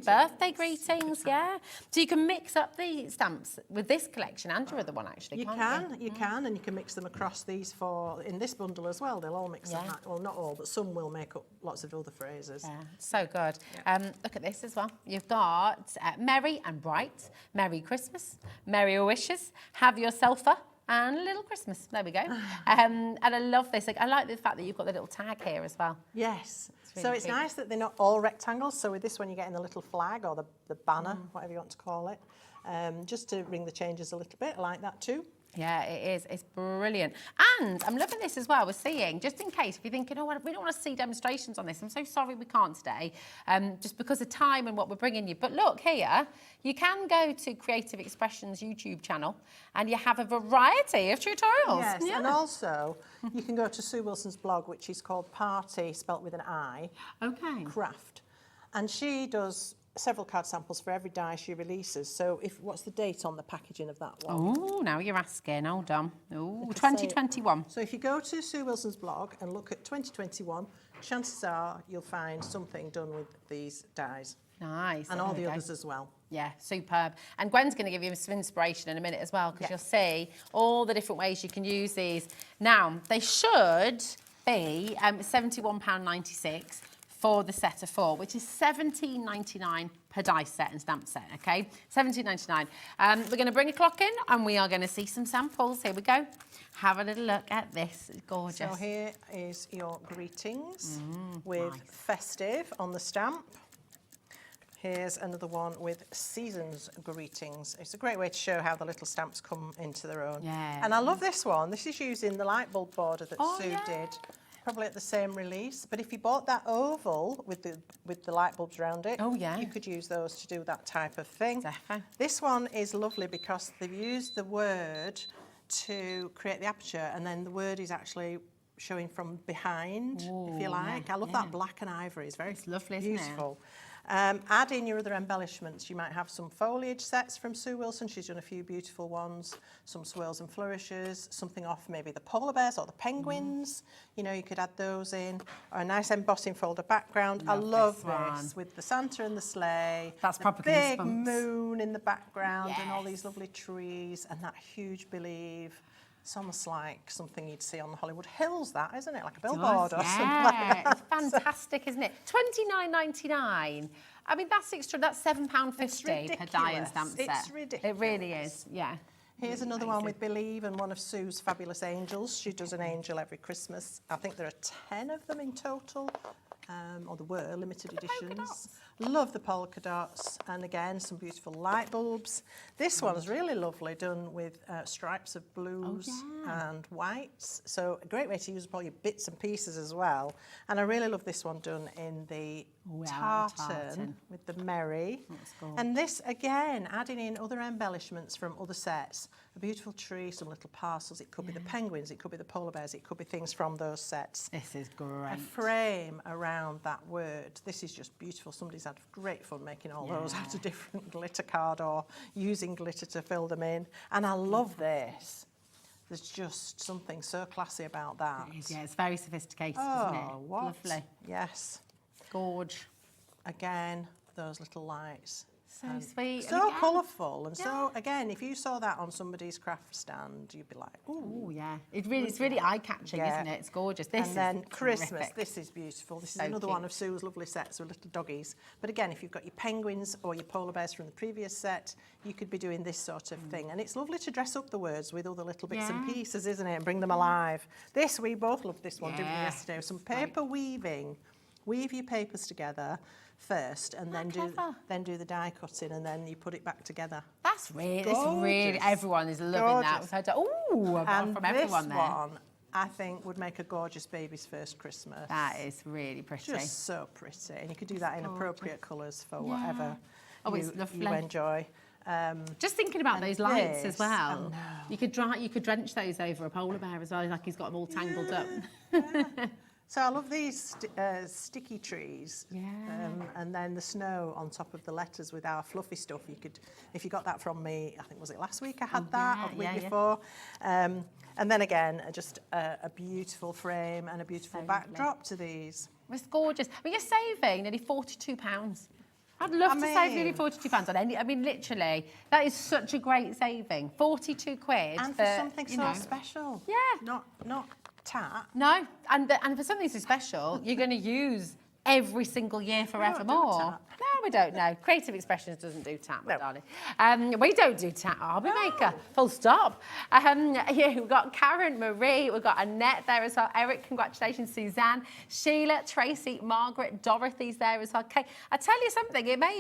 Birthday greetings, yeah. So you can mix up the stamps with this collection and your other one, actually, you can, and you can mix them across these 4 in this bundle as well. They'll all mix them. Well, not all, but some will make up lots of other phrases. Yeah, so good. Look at this as well. You've got merry and bright, Merry Christmas, Merry wishes, have yourself a and a little Christmas. There we go. And I love this. Like, I like the fact that you've got the little tag here as well. Yes. Really So it's cute. nice that they're not all rectangles. So with this one, you're getting the little flag or the banner, whatever you want to call it, just to ring the changes a little bit. I like that too. Yeah, it is. It's brilliant. And I'm loving this as well. We're seeing, just in case, if you're thinking, oh, we don't want to see demonstrations on this. I'm so sorry we can't today, just because of time and what we're bringing you. But look here, you can go to Creative Expressions YouTube channel and you have a variety of tutorials. Yes, and also you can go to Sue Wilson's blog, which is called Party, spelt with an I, Craft. And she does several card samples for every die she releases. So what's the date on the packaging of that one? Oh, now you're asking. Hold on. Oh, 2021. So if you go to Sue Wilson's blog and look at 2021, chances are you'll find something done with these dies. Nice. And all the others as well. Yeah, superb. And Gwen's going to give you some inspiration in a minute as well, because you'll see all the different ways you can use these. Now, they should be £71.96 for the set of 4, which is £17.99 per dice set and stamp set, okay? £17.99. We're going to bring a clock in and we are going to see some samples. Here we go. Have a little look at this. It's gorgeous. So here is your greetings with festive on the stamp. Here's another one with seasons greetings. It's a great way to show how the little stamps come into their own. Yeah. And I love this one. This is using the light bulb border that Sue did. Probably at the same release, but if you bought that oval with the light bulbs around it, you could use those to do that type of thing. Definitely. This one is lovely because they've used the word to create the aperture, and then the word is actually showing from behind, if you like. I love that black and ivory. It's very lovely, beautiful. Add in your other embellishments. You might have some foliage sets from Sue Wilson. She's done a few beautiful ones, some swirls and flourishes, something off maybe the polar bears or the penguins. You know, you could add those in. Or a nice embossing folder background. I love this with the Santa and the sleigh. That's proper big goosebumps. moon in the background and all these lovely trees and that huge believe. It's almost like something you'd see on the Hollywood Hills, that, isn't it? Like a billboard or something like that. It's fantastic, isn't it? £29.99. I mean, that's extra. That's £7.50 per die and stamp set. It's ridiculous. It really is, yeah. Here's another one with Believe and one of Sue's fabulous angels. She does an angel every Christmas. I think there are 10 of them in total, or there were, limited editions. Love the polka dots, and again, some beautiful light bulbs. This one's really lovely, done with stripes of blues and whites. So a great way to use up all your bits and pieces as well. And I really love this one done in the tartan with the Merry. And this, again, adding in other embellishments from other sets. A beautiful tree, some little parcels. It could be the penguins, it could be the polar bears, it could be things from those sets. This is great. A frame around that word. This is just beautiful. Somebody's had great fun making all those out of different glitter card or using glitter to fill them in. And I love this. There's just something so classy about that. It is, yeah, it's very sophisticated, isn't it? What? Lovely. Yes. Gorge. Again, those little lights. So sweet. So colourful. And so, again, if you saw that on somebody's craft stand, you'd be like, ooh. Oh, yeah. It's really eye-catching, isn't it? It's gorgeous. This and then is Christmas. terrific. This is beautiful. This is So another cute. one of Sue's lovely sets with little doggies. But again, if you've got your penguins or your polar bears from the previous set, you could be doing this sort of thing. And it's lovely to dress up the words with all the little bits and pieces, isn't it? And bring them alive. This, we both loved this one, didn't we, yesterday? Some paper weaving. Weave your papers together first and then do the die cutting and then you put it back together. That's really, everyone is loving that. Ooh, and from everyone this there. one, I think, would make a gorgeous baby's first Christmas. That is really pretty. Just so pretty. And you could do that in appropriate colours for whatever it's lovely. you enjoy. Just thinking about those lights as this, well. You could drench those over a polar bear as well, like he's got them all tangled up. So I love these sticky trees, and then the snow on top of the letters with our fluffy stuff. You could, if you got that from me, I think was it last week I had that, or the week before. And then again, just a beautiful frame and a beautiful backdrop to these. It's gorgeous. I mean, you're saving nearly £42. I'd love to save nearly £42 on any. I mean, literally, that is such a great saving. 42 quid. And for something so special. Yeah. Not tat. No, and for something so special, you're going to use every single year forevermore. No, we don't know. Creative Expressions doesn't do tat, my darling. We don't do tat, Hobby Maker. Full stop. Yeah, we've got Karen, Marie, we've got Annette there as well. Eric, congratulations. Suzanne, Sheila, Tracy, Margaret, Dorothy's there as well. Kate, I tell you something, it might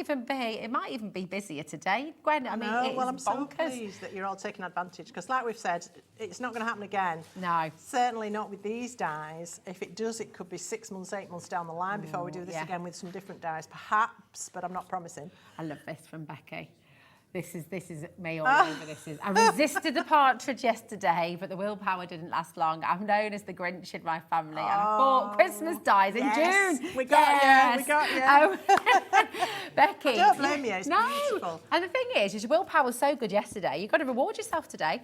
even be busier today, Gwen. I mean, it's well, I'm so bonkers. pleased that you're all taking advantage because, like we've said, it's not going to happen again. No. Certainly not with these dyes. If it does, it could be 6 months, 8 months down the line before we do this again with some different dyes, perhaps, but I'm not promising. I love this from Becky. This is me all over. I resisted the partridge yesterday, but the willpower didn't last long. I'm known as the Grinch in my family, and I thought Christmas dies in June. We got you. Becky. I don't blame you. It's beautiful. And the thing is your willpower was so good yesterday. You've got to reward yourself today.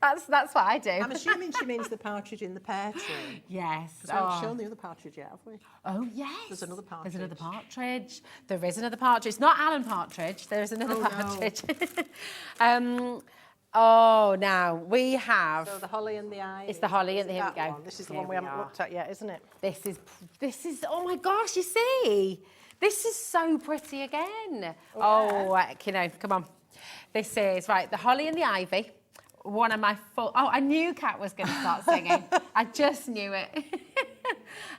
That's what I do. I'm assuming she means the partridge in the pear tree. Yes. Because we haven't shown the other partridge yet, have we? Oh, yes. There's another partridge. There's another partridge. There is another partridge. It's not Alan Partridge. There is another partridge. No. Now we have... So the holly and the ivy. It's the holly and here we go. This is the one we haven't looked at yet, isn't it? This is, oh my gosh, you see? This is so pretty again. Come on. This is, right, the holly and the ivy. One of my I knew Kat was going to start singing. I just knew it.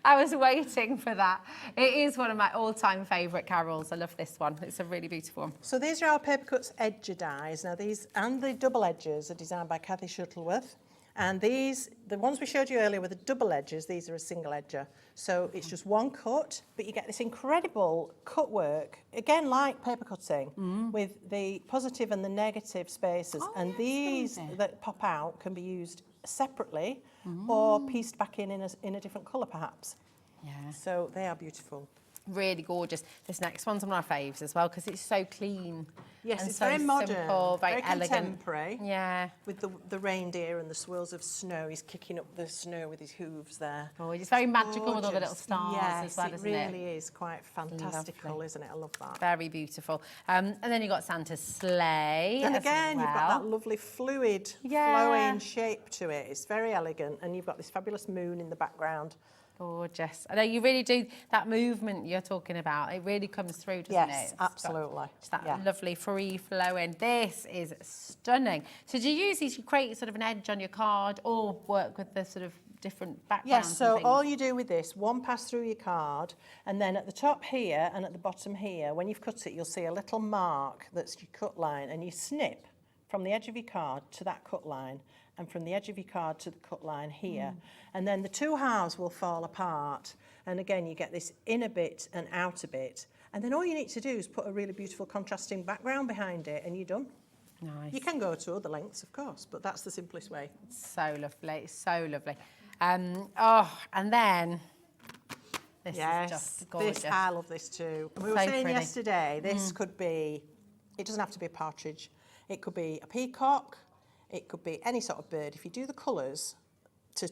I was waiting for that. It is one of my all-time favourite carols. I love this one. It's a really beautiful one. So these are our Paper Cuts edger dies. Now these and the double edgers are designed by Kathy Shuttleworth. And these, the ones we showed you earlier were the double edgers. These are a single edger. So it's just one cut, but you get this incredible cut work, again, like paper cutting, with the positive and the negative spaces. And these that pop out can be used separately or pieced back in a different colour, perhaps. Yeah. So they are beautiful. Really gorgeous. This next one's one of my faves as well because it's so clean. Yes, and it's so very modern, simple, very elegant. Contemporary. Yeah. With the reindeer and the swirls of snow. He's kicking up the snow with his hooves there. Oh, it's very magical with all the little stars as well, isn't it? It really is quite fantastical, Lovely. Isn't it? I love that. Very beautiful. And then you've got Santa's sleigh. And as again, well. you've got that lovely fluid, flowing shape to it. It's very elegant. And you've got this fabulous moon in the background. Gorgeous. I know you really do, that movement you're talking about, it really comes through, doesn't it? Yes, absolutely. It's that lovely free flowing. This is stunning. So do you use these to create sort of an edge on your card or work with the sort of different backgrounds? Yes, so all you do with this, one pass through your card, and then at the top here and at the bottom here, when you've cut it, you'll see a little mark that's your cut line, and you snip from the edge of your card to that cut line, and from the edge of your card to the cut line here. And then the two halves will fall apart. And again, you get this inner bit and outer bit. And then all you need to do is put a really beautiful contrasting background behind it and you're done. Nice. You can go to other lengths, of course, but that's the simplest way. So lovely, so lovely. And then this is just gorgeous. I love this too. And we were saying yesterday, this could be, it doesn't have to be a partridge. It could be a peacock. It could be any sort of bird. If you do the colours to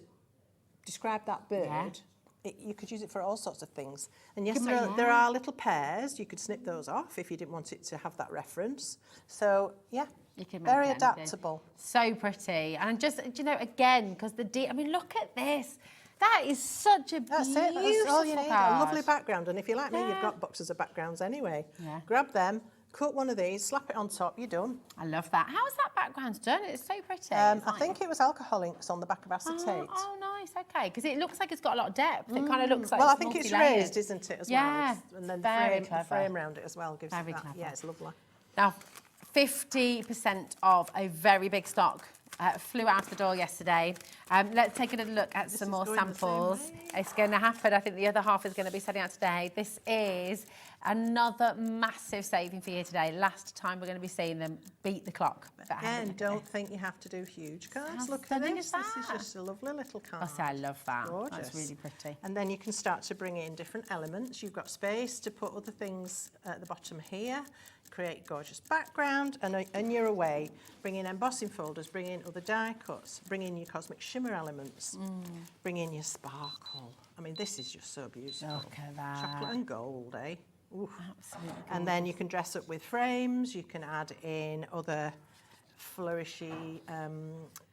describe that bird, you could use it for all sorts of things. And yes, there are little pairs. You could snip those off if you didn't want it to have that reference. So, yeah, you can very adaptable. So pretty. And just, you know, again, because I mean, look at this. That is such a beautiful That's all you need, card. a lovely background. And if you're like me, you've got boxes of backgrounds anyway. Yeah. Grab them. Cut one of these, slap it on top, you're done. I love that. How is that background done? It's so pretty. I think it was alcohol inks on the back of acetate. Oh, nice, okay. Because it looks like it's got a lot of depth. It kind of looks like I think it's raised, isn't it, as well? And then the frame around it as well gives very it that. clever. Yeah, it's lovely. Now, 50% of a very big stock flew out the door yesterday. Let's take a little look at some more samples. It's going to happen. I think the other half is going to be setting out today. This is another massive saving for you today. Last time we're going to be seeing them beat the clock. And don't think you have to do huge cards. Look at this. This is just a lovely little card. Oh, I love that. Gorgeous. That's really pretty. And then you can start to bring in different elements. You've got space to put other things at the bottom here. Create gorgeous background, and you're away. Bring in embossing folders, bring in other die cuts, bring in your cosmic shimmer elements, bring in your sparkle. I mean, this is just so beautiful. Look at that. Chocolate and gold, eh? Oof. Absolutely gorgeous. And then you can dress up with frames, you can add in other flourishy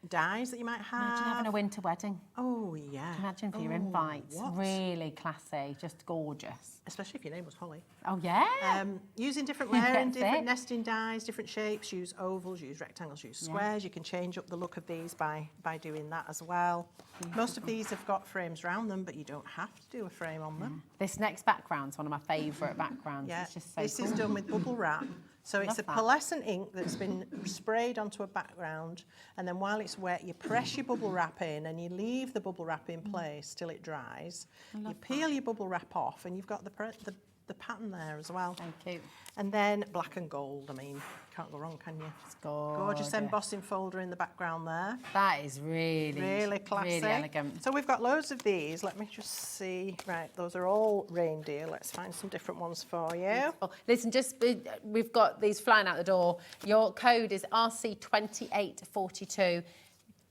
dies that you might have. Imagine having a winter wedding. Oh, yeah. Imagine for your invites. Really classy, just gorgeous. Especially if your name was Holly. Oh, yeah. Using different layering, That's different it. nesting dies, different shapes, use ovals, use rectangles, use squares. You can change up the look of these by doing that as well. Most of these have got frames around them, but you don't have to do a frame on them. This next background's one of my favourite backgrounds. Yeah, It's just so this cool. is done with bubble wrap. So it's a that. pearlescent ink that's been sprayed onto a background, and then while it's wet, you press your bubble wrap in and you leave the bubble wrap in place till it dries. You peel your bubble wrap off, and you've got the pattern there as well. Thank you. And then black and gold. I mean, can't go wrong, can you? It's gorgeous. Gorgeous embossing folder in the background there. That is really classy. really elegant. So we've got loads of these. Let me just see. Right, those are all reindeer. Let's find some different ones for you. Oh, listen, we've got these flying out the door. Your code is RC2842.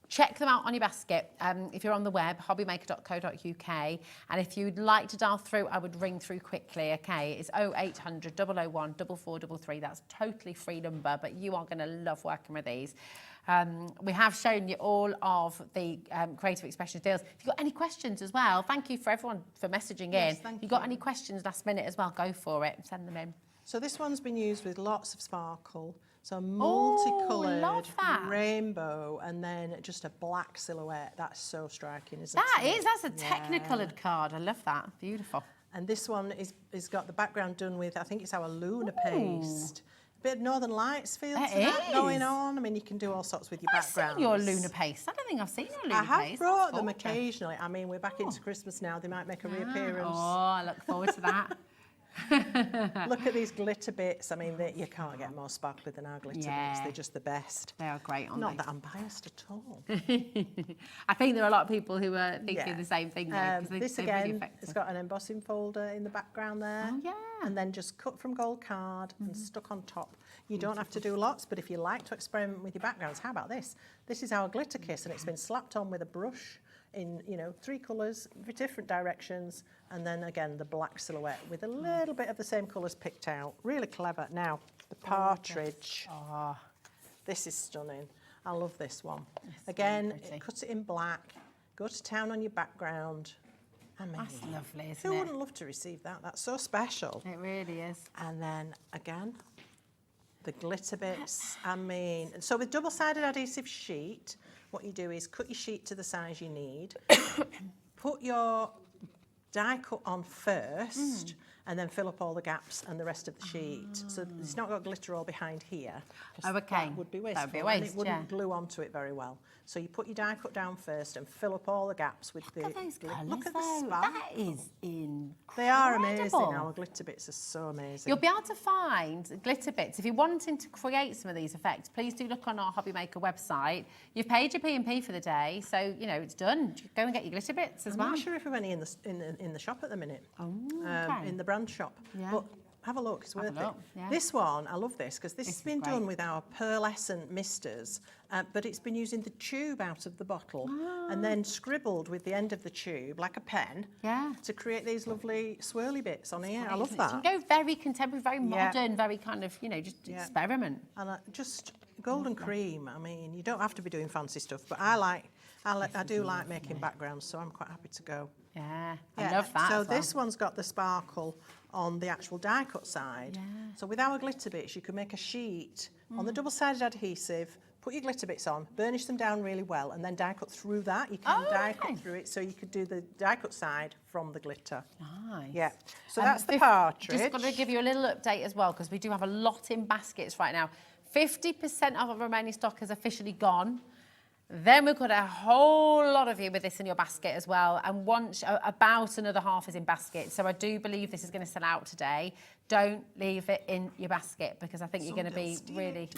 Check them out on your basket if you're on the web, hobbymaker.co.uk. And if you'd like to dial through, I would ring through quickly, okay? It's 0800 001 4433. That's a totally free number, but you are going to love working with these. We have shown you all of the Creative Expressions deals. If you've got any questions as well, thank you for everyone for messaging in. Thank If you've got any questions last minute as well, go for it. Send them in. So this one's been used with lots of sparkle. So multicoloured, love that. rainbow, and then just a black silhouette. That's so striking, isn't it? That's a technicoloured card. I love that. Beautiful. And this one is got the background done with, I think it's our lunar paste. A bit of Northern Lights feel to that going on. I mean, you can do all sorts with your backgrounds. I've seen your lunar paste. I don't think I've seen your lunar paste. I have brought them That's occasionally. I mean, we're back into Christmas now. They might make a reappearance. Oh, I look forward to that. Look at these glitter bits. I mean, you can't get more sparkly than our glitter bits. They're just the best. They are great, aren't Not they? that I'm biased at all. I think there are a lot of people who are thinking the same thing. Though, this they're again, really effective. it's got an embossing folder in the background there. Oh, yeah. And then just cut from gold card and stuck on top. You don't have to do lots, but if you like to experiment with your backgrounds, how about this? This is our glitter kiss, and it's been slapped on with a brush in 3 colours, different directions, and then again the black silhouette with a little bit of the same colours picked out. Really clever. Now, the partridge. Oh, This is stunning. I love this one. Again, cut it in black, go to town on your background. I mean, that's lovely, isn't who it? wouldn't love to receive that? That's so special. It really is. And then again, the glitter bits. I mean, so with double-sided adhesive sheet, what you do is cut your sheet to the size you need, put your die cut on first, and then fill up all the gaps and the rest of the sheet. So it's not got glitter all behind here. Oh, okay. That would be wasteful. That would be a and waste, it wouldn't glue onto it very well. So you put your die cut down first and fill up all the gaps with the Look at those colours, Look at the though. sparkle. That is incredible. They are amazing. Our glitter bits are so amazing. You'll be able to find glitter bits. If you're wanting to create some of these effects, please do look on our Hobby Maker website. You've paid your P&P for the day, so, it's done. Go and get your glitter bits as I'm well. not sure if we've any in the shop at the minute. Oh, okay. In the brand shop. Yeah. But have a look, it's worth look, it. yeah. This one, I love this because this has is been great. done with our pearlescent misters, but it's been using the tube out of the bottle and then scribbled with the end of the tube like a pen to create these lovely swirly bits on here. I love You that. can go very contemporary, very modern, very kind of, just experiment. And just golden cream. I mean, you don't have to be doing fancy stuff, but I do like making backgrounds, so I'm quite happy to go. Yeah, I love that. So as well. this one's got the sparkle on the actual die cut side. So with our glitter bits, you can make a sheet on the double-sided adhesive, put your glitter bits on, burnish them down really well, and then die cut through that. You can die cut through it, so you could do the die cut side from the glitter. Nice. Yeah. So that's the partridge. Just got to give you a little update as well, because we do have a lot in baskets right now. 50% of our remaining stock has officially gone. Then we've got a whole lot of you with this in your basket as well, and about another half is in basket. So I do believe this is going to sell out today. Don't leave it in your basket, because I think you're going to be really,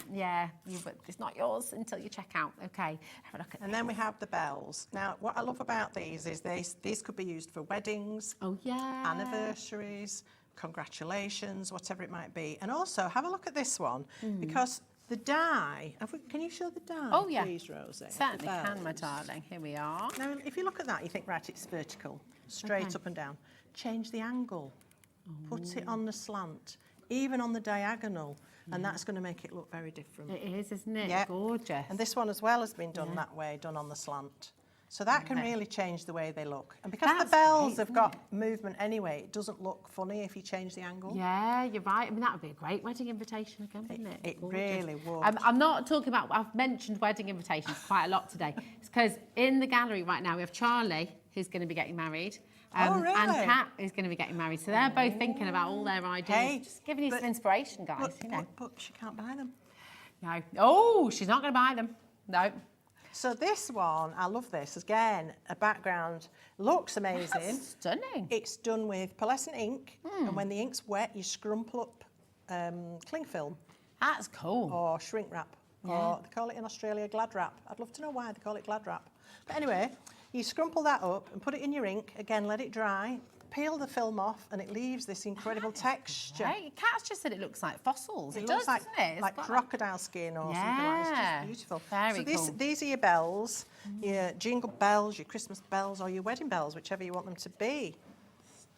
it's not yours until you check out. Okay, have a look at. And then we have the bells. Now, what I love about these is these could be used for weddings, anniversaries, congratulations, whatever it might be. And also have a look at this one, because the die, can you show the die, please, Rosie? Certainly can, my darling. Here we are. Now, if you look at that, you think, right, it's vertical, straight up and down. Change the angle. Put it on the slant, even on the diagonal, and that's going to make it look very different. It is, isn't it? Yeah. Gorgeous. And this one as well has been done that way, done on the slant. So that can really change the way they look. And because That's the bells great, have got movement anyway, it doesn't look funny if you change the angle. Yeah, you're right. I mean, that would be a great wedding invitation again, wouldn't it? It Gorgeous. really would. I'm not talking about, I've mentioned wedding invitations quite a lot today. It's because in the gallery right now, we have Charlie, who's going to be getting married. Really? And Kat is going to be getting married. So they're both thinking about all their ideas. Hey, just giving you some inspiration, guys, you know. But she can't buy them. No. Oh, she's not going to buy them. No. So this one, I love this. Again, a background, looks amazing. That's stunning. It's done with pearlescent ink, and when the ink's wet, you scrumple up cling film. That's cool. Or shrink wrap. Or they call it in Australia glad wrap. I'd love to know why they call it glad wrap. But anyway, you scrumple that up and put it in your ink. Again, let it dry. Peel the film off, and it leaves this incredible texture. Right. Kat's just said it looks like fossils. It It looks does, like, doesn't it? It's like got crocodile skin or something like that. It's just beautiful. Very so cool. these are your bells, your jingle bells, your Christmas bells, or your wedding bells, whichever you want them to be.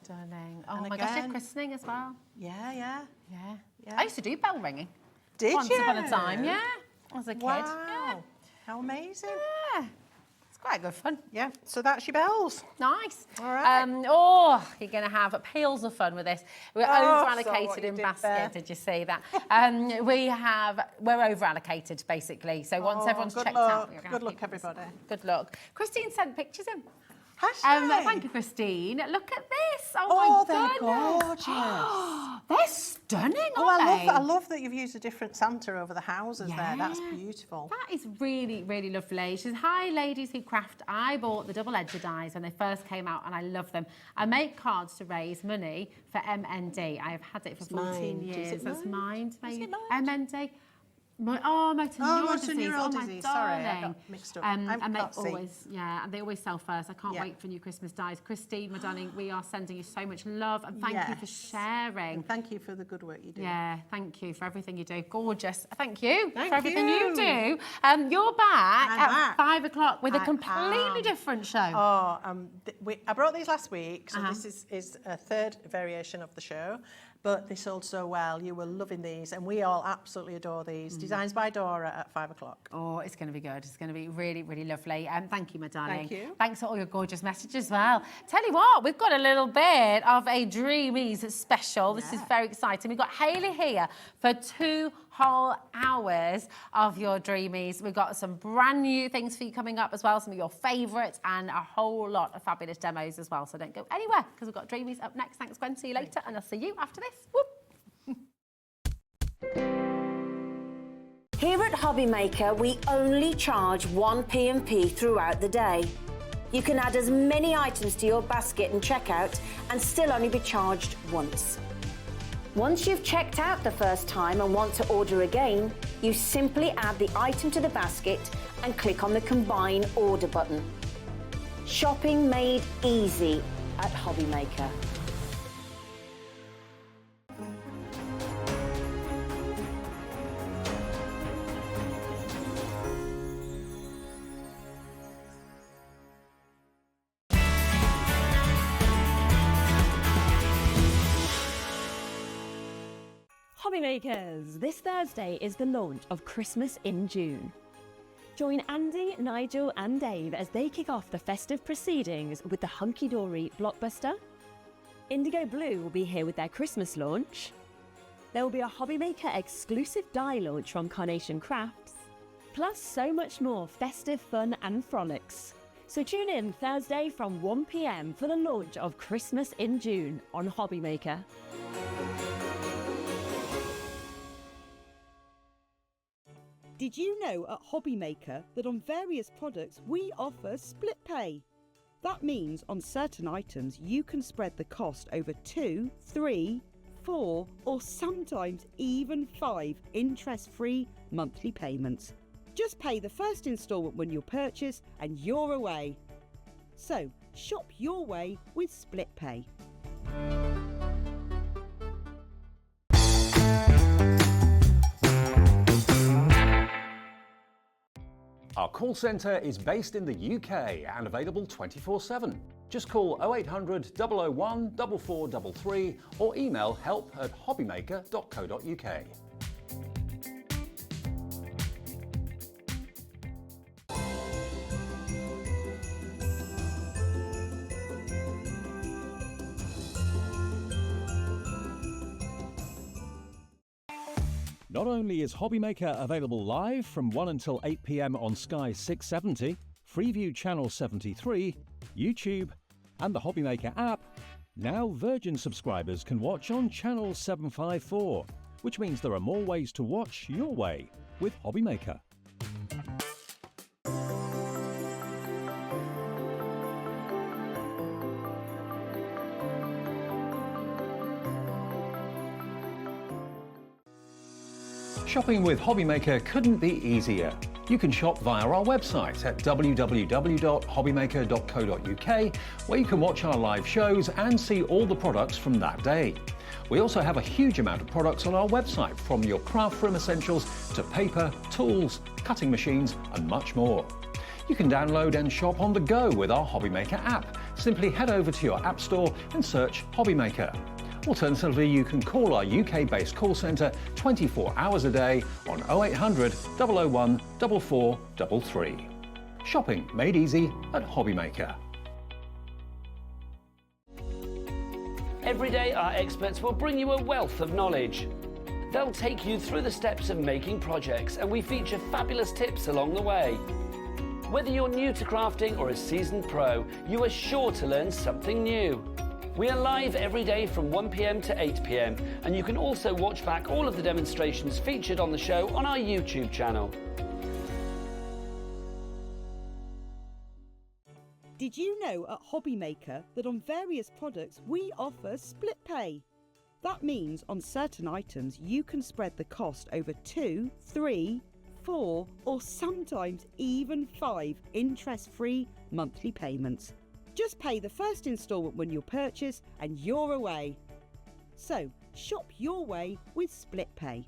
Stunning. Oh And my gosh, again- they're christening as well. Yeah, yeah. Yeah. I used to do bell ringing. Did Once you? upon a time, yeah. As a kid. Wow. How amazing. Yeah. It's quite good fun. Yeah, so that's your bells. Nice. All right. You're going to have peals of fun with this. We're Oh, over-allocated saw what you in did basket. there. Did you see that? We're over-allocated, basically. So once everyone's good checked luck. out... you're gonna Good have luck, people- everybody. Good luck. Christine sent pictures in. Has she? Thank you, Christine. Look at this. Oh, my they're goodness. gorgeous. They're stunning, Oh, aren't they? I love that you've used a different Santa over the houses there. That's Yeah. beautiful. That is really, really lovely. She says, hi, ladies who craft. I bought the double edger dies when they first came out and I love them. I make cards to raise money for MND. I have had it for 14 Mind. Is years. it That's Mind? mine. Is it MND. Motor neuron disease. motor neuron Oh, my disease. Sorry, I darling. got mixed up. And I they can't see. always, and they always sell first. I can't Yeah. wait for new Christmas dies. Christine, my darling, we are sending you so much love and thank you for Yes. sharing. And thank you for the good work you do. Yeah, thank you for everything you do. Gorgeous. Thank you Thank for everything you do. you. You're back I'm at back. 5 o'clock with a I completely am. different show. Oh, I brought these last week, so Uh-huh. this is a third variation of the show. But they sold so well. You were loving these, and we all absolutely adore these. Designs by Dora at 5 o'clock. Oh, it's going to be good. It's going to be really, really lovely. Thank you, my darling. Thank you. Thanks for all your gorgeous messages as well. Tell you what, we've got a little bit of a Dreamees special. This is very exciting. We've got Hayley here for 2 whole hours of your Dreamees. We've got some brand new things for you coming up as well, some of your favourites, and a whole lot of fabulous demos as well. So don't go anywhere because we've got Dreamees up next. Thanks, Gwen. See you later, and I'll see you after this. Whoop. Here at Hobby Maker, we only charge 1 P&P throughout the day. You can add as many items to your basket and checkout and still only be charged once. Once you've checked out the first time and want to order again, you simply add the item to the basket and click on the Combine Order button. Shopping made easy at Hobby Maker. Hobby Makers! This Thursday is the launch of Christmas in June. Join Andy, Nigel and Dave as they kick off the festive proceedings with the hunky-dory blockbuster. Indigo Blue will be here with their Christmas launch. There will be a Hobby Maker exclusive die launch from Carnation Crafts, plus so much more festive fun and frolics. So tune in Thursday from 1 p.m. for the launch of Christmas in June on Hobby Maker. Did you know at Hobby Maker that on various products we offer split pay? That means on certain items you can spread the cost over 2, 3, 4 or sometimes even 5 interest-free monthly payments. Just pay the first instalment when you purchase and you're away. So shop your way with split pay. Our call centre is based in the UK and available 24/7. Just call 0800 001 4433 or email help@hobbymaker.co.uk. Not only is Hobbymaker available live from 1 until 8 p.m. on Sky 670, Freeview Channel 73, YouTube, and the Hobbymaker app, now Virgin subscribers can watch on Channel 754, which means there are more ways to watch your way with Hobbymaker. Shopping with Hobbymaker couldn't be easier. You can shop via our website at www.hobbymaker.co.uk, where you can watch our live shows and see all the products from that day. We also have a huge amount of products on our website, from your craft room essentials to paper, tools, cutting machines and much more. You can download and shop on the go with our Hobbymaker app. Simply head over to your app store and search Hobbymaker. Alternatively, you can call our UK-based call centre 24 hours a day on 0800 001 4433. Shopping made easy at Hobbymaker. Every day, our experts will bring you a wealth of knowledge. They'll take you through the steps of making projects, and we feature fabulous tips along the way. Whether you're new to crafting or a seasoned pro, you are sure to learn something new. We are live every day from 1 p.m. to 8 p.m, and you can also watch back all of the demonstrations featured on the show on our YouTube channel. Did you know at Hobbymaker that on various products we offer split pay? That means on certain items you can spread the cost over 2, 3, 4 or sometimes even 5 interest-free monthly payments. Just pay the first instalment when you purchase and you're away. So, shop your way with split pay.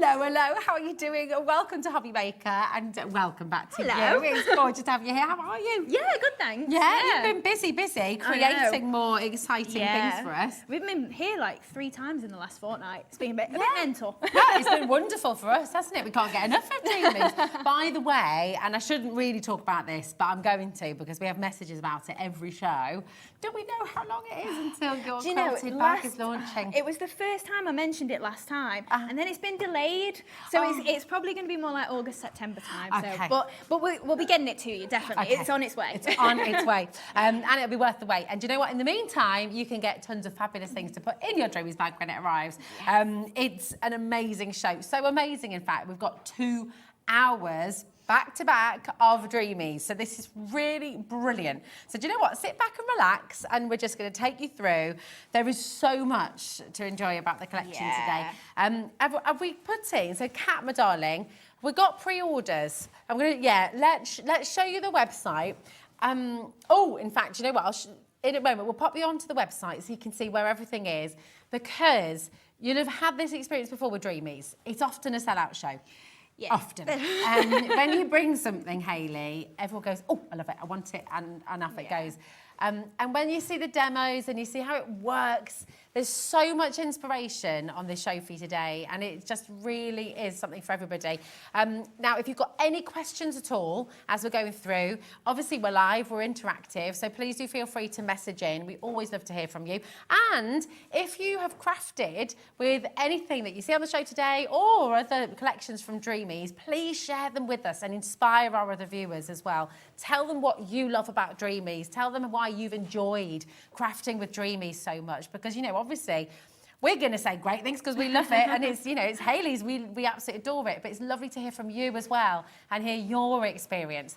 Hello, hello, how are you doing? Welcome to Hobbymaker and welcome back to Hello. you. It's gorgeous to have you here. How are you? Yeah, good, thanks. Yeah, you've been busy creating more exciting things for us. We've been here like 3 times in the last fortnight. It's been a bit mental. Yeah, it's been wonderful for us, hasn't it? We can't get enough of Dreamees. By the way, and I shouldn't really talk about this, but I'm going to because we have messages about it every show. Do we know how long it is until your quilted bag is launching? It was the first time I mentioned it last time, and then it's been delayed. So it's probably going to be more like August, September time. Okay. So, but we'll be getting it to you, definitely. Okay. It's on its way. It's on its way. And it'll be worth the wait. And do you know what? In the meantime, you can get tons of fabulous things to put in your Dreamees bag when it arrives. It's an amazing show. So amazing, in fact. We've got 2 hours back-to-back of Dreamees. So this is really brilliant. So do you know what? Sit back and relax, and we're just going to take you through. There is so much to enjoy about the collection today. Have we put in, so Kat, my darling, we got pre-orders. I'm going to, let's show you the website. In fact, do you know what? In a moment, we'll pop you onto the website so you can see where everything is, because you'll have had this experience before with Dreamees. It's often a sellout show. Yeah. Often. When you bring something, Hayley, everyone goes, oh, I love it, I want it, and off it goes. And when you see the demos and you see how it works, there's so much inspiration on this show for you today, and it just really is something for everybody. Now, if you've got any questions at all as we're going through, obviously we're live, we're interactive, so please do feel free to message in. We always love to hear from you. And if you have crafted with anything that you see on the show today or other collections from Dreamees, please share them with us and inspire our other viewers as well. Tell them what you love about Dreamees. Tell them why you've enjoyed crafting with Dreamees so much, because, you know, obviously we're going to say great things because we love it, and it's, you know, it's Hayley's, we absolutely adore it, but it's lovely to hear from you as well and hear your experience.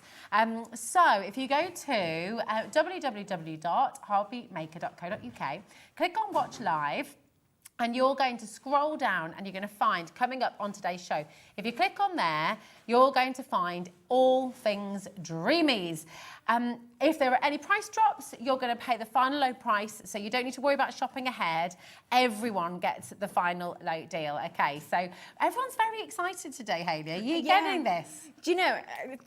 So if you go to www.hobbymaker.co.uk, click on Watch Live, and you're going to scroll down and you're going to find, coming up on today's show, if you click on there, you're going to find all things Dreamees. If there are any price drops, you're going to pay the final low price, so you don't need to worry about shopping ahead. Everyone gets the final low deal, okay? So everyone's very excited today, Hayley. Are you getting this? Do you know,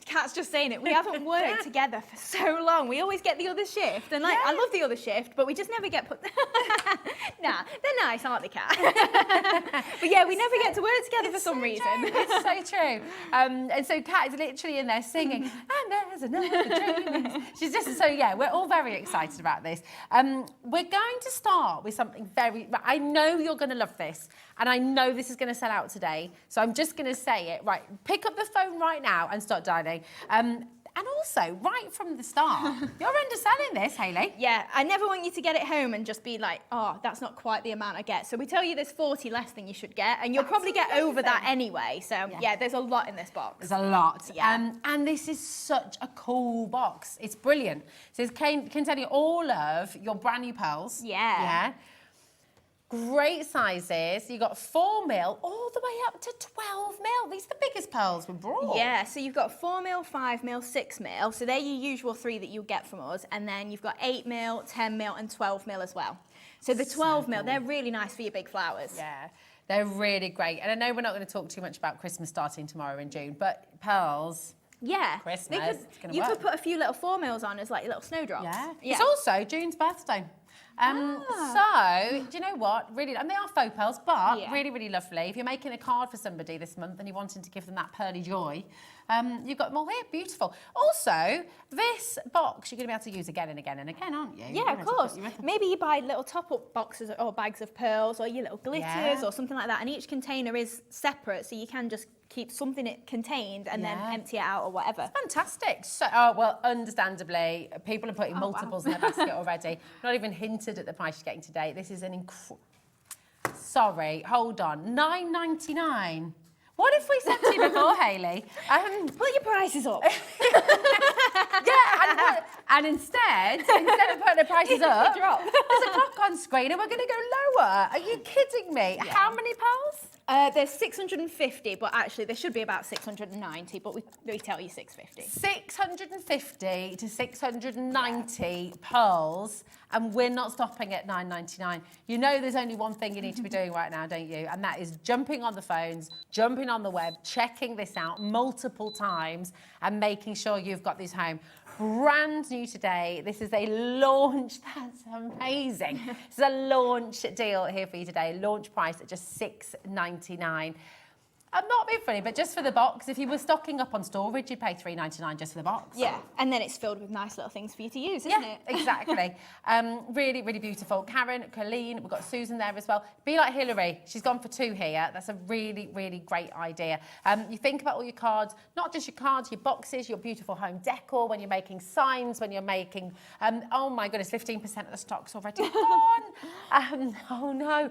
Kat's just saying it, we haven't worked together for so long. We always get the other shift, and like, I love the other shift, but we just never get put... Nah, they're nice, aren't they, Kat? But yeah, we never get to work together for some reason. It's so true. And so Kat is literally in there singing, and there's another Dreamees. She's just, so yeah, we're all very excited about this. We're going to start with something I know you're going to love this, and I know this is going to sell out today, so I'm just going to say it. Right, pick up the phone right now and start dialing. And also, right from the start, you're underselling this, Hayley. Yeah, I never want you to get it home and just be like, oh, that's not quite the amount I get. So we tell you there's 40 less than you should get, and you'll probably get over that anyway. So yeah, there's a lot in this box. There's a lot. Yeah. And this is such a cool box. It's brilliant. So it's containing all of your brand new pearls. Yeah. Great sizes. You got 4mm all the way up to 12mm. These are the biggest pearls we brought. Yeah, so you've got 4mm, 5mm, 6mm. So they're your usual 3 that you get from us. And then you've got 8mm, 10mm and 12mm as well. So the 12mm, they're really nice for your big flowers. Yeah, they're really great. And I know we're not going to talk too much about Christmas starting tomorrow in June, but pearls... Yeah, Christmas, you could put a few little 4mm on as like little snowdrops. Yeah. It's also June's birthday. So, do you know what? Really, and they are faux pearls, but really, really lovely. If you're making a card for somebody this month and you're wanting to give them that pearly joy, you've got them all here. Beautiful. Also, this box you're going to be able to use again and again and again, aren't you? Yeah, of course. Maybe you buy little top-up boxes or bags of pearls or your little glitters or something like that, and each container is separate, so you can just keep something contained and then empty it out or whatever. Fantastic. So, well, understandably, people are putting multiples in their basket already. Not even hinted at the price you're getting today. This is an Sorry, hold on. $9.99. What if we said to you before, Hayley? Put your prices up. And instead of putting the prices up, there's a clock on screen and we're going to go lower. Are you kidding me? Yeah. How many pearls? There's 650, but actually there should be about 690, but we tell you 650. 650 to 690 pearls, and we're not stopping at $9.99. You know there's only one thing you need to be doing right now, don't you? And that is jumping on the phones, jumping on the web, checking this out multiple times and making sure you've got these home. Brand new today. This is a launch. That's amazing. This is a launch deal here for you today. Launch price at just $6.99. I'm not being funny, but just for the box, if you were stocking up on storage, you'd pay $3.99 just for the box. Yeah, and then it's filled with nice little things for you to use, isn't it? Exactly. Really, really beautiful. Karen, Colleen, we've got Susan there as well. Be like Hillary. She's gone for 2 here. That's a really, really great idea. You think about all your cards, not just your cards, your boxes, your beautiful home decor, when you're making signs, when you're making, oh my goodness, 15% of the stock's already gone. Oh no.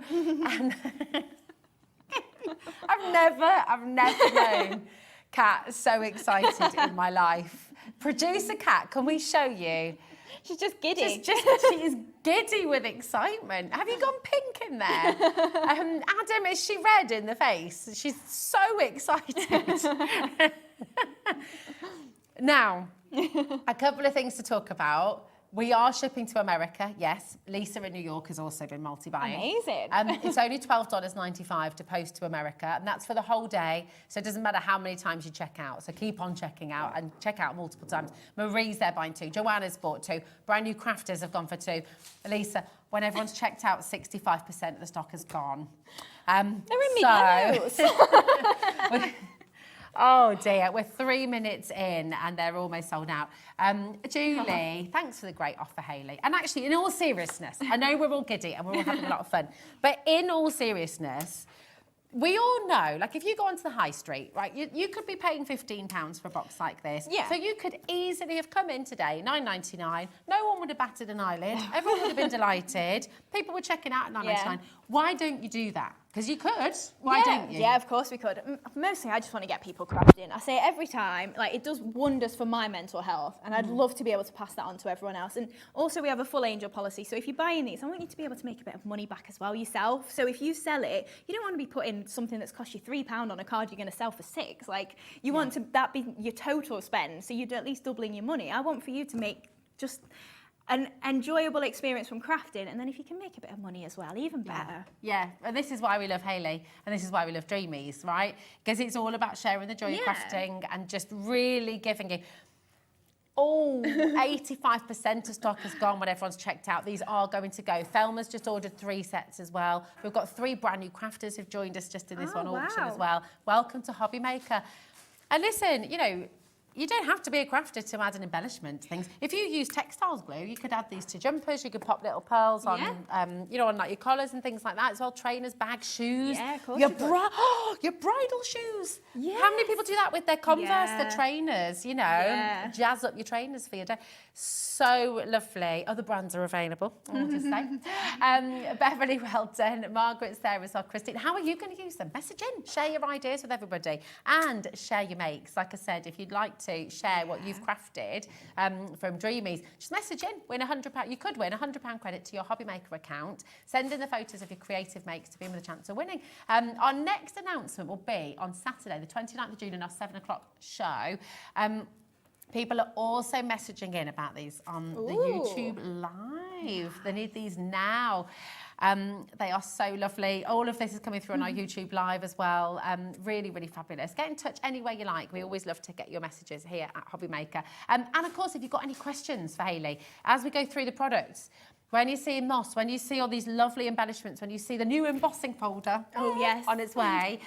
I've never known Kat so excited in my life. Producer Kat, can we show you? She's just giddy. She is giddy with excitement. Have you gone pink in there? Adam, is she red in the face? She's so excited. Now, a couple of things to talk about. We are shipping to America, yes. Lisa in New York has also been multi-buying. Amazing. It's only $12.95 to post to America, and that's for the whole day, so it doesn't matter how many times you check out. So keep on checking out and check out multiple times. Marie's there buying 2. Joanna's bought 2. Brand new crafters have gone for 2. Lisa, when everyone's checked out, 65% of the stock has gone. They're in me clothes. Oh dear, we're 3 minutes in and they're almost sold out. Julie, thanks for the great offer, Hayley. And actually, in all seriousness, I know we're all giddy and we're all having a lot of fun, but in all seriousness, we all know, like if you go onto the high street, right, you could be paying £15 for a box like this. Yeah. So you could easily have come in today, $9.99. No one would have batted an eyelid. Everyone would have been delighted. People were checking out at $9.99. Yeah. Why don't you do that? Because you could. Why don't you? Yeah, of course we could. Mostly I just want to get people crafting. I say it every time, like it does wonders for my mental health, and I'd love to be able to pass that on to everyone else. And also we have a full angel policy, so if you're buying these, I want you to be able to make a bit of money back as well yourself. So if you sell it, you don't want to be putting something that's cost you £3 on a card you're going to sell for £6. Like you want that be your total spend, so you're at least doubling your money. I want for you to make just an enjoyable experience from crafting, and then if you can make a bit of money as well, even better. Yeah, and this is why we love Hayley, and this is why we love Dreamees, right? Because it's all about sharing the joy of crafting and just really giving you. Oh, 85% of stock has gone when everyone's checked out. These are going to go. Thelma's just ordered 3 sets as well. We've got 3 brand new crafters who've joined us just in this auction as well. Welcome to Hobby Maker. And listen, you know, you don't have to be a crafter to add an embellishment to things. If you use textiles glue, you could add these to jumpers. You could pop little pearls on, you know, on like your collars and things like that as well. Trainers, bags, shoes. Yeah, of course. Your bridal shoes. Yes. How many people do that with their Converse, their trainers? You know, jazz up your trainers for your day. So lovely. Other brands are available. I'll just say. Beverly, well done. Margaret, Sarah, so Christine. How are you going to use them? Message in. Share your ideas with everybody and share your makes. Like I said, if you'd like to share what you've crafted from Dreamees, just message in. Win £100. You could win £100 credit to your Hobby Maker account. Send in the photos of your creative makes to be in with a chance of winning. Our next announcement will be on Saturday, the 29th of June, in our 7 o'clock show. People are also messaging in about these on the YouTube Live. They need these now. They are so lovely. All of this is coming through on our YouTube Live as well. Really, really fabulous. Get in touch any way you like. We always love to get your messages here at Hobby Maker. And of course, if you've got any questions for Hayley, as we go through the products, when you see moss, when you see all these lovely embellishments, when you see the new embossing folder on its way,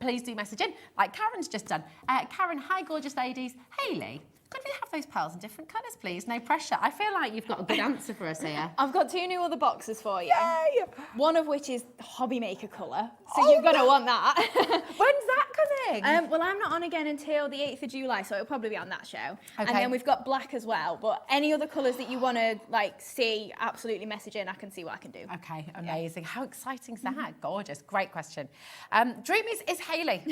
please do message in, like Karen's just done. Karen, hi, gorgeous ladies. Hayley, could we have those pearls in different colours, please? No pressure. I feel like you've got a good answer for us here. I've got 2 new other boxes for you. Yay! One of which is Hobby Maker colour, so you're going to want that. When's that coming? Well, I'm not on again until the 8th of July, so it'll probably be on that show. Okay. And then we've got black as well, but any other colours that you want to like see, absolutely message in. I can see what I can do. Okay, amazing. Yeah. How exciting is that? Gorgeous, great question. Dreamees is Hayley.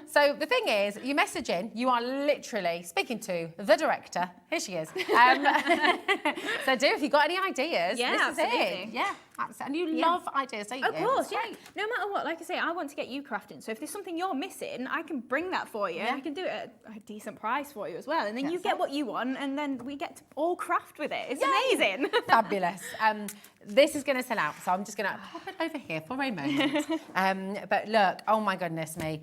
So the thing is, you message in, you are literally speaking to the director. Here she is. So if you've got any ideas, this absolutely. is it. Yeah, absolutely. And you love ideas, don't you? Of course, yeah. No matter what, like I say, I want to get you crafting. So if there's something you're missing, I can bring that for you. And we can do it at a decent price for you as well. And then you get what you want, and then we get to all craft with it. It's amazing. Fabulous. This is going to sell out, so I'm just going to pop it over here for a moment. But look, oh my goodness me.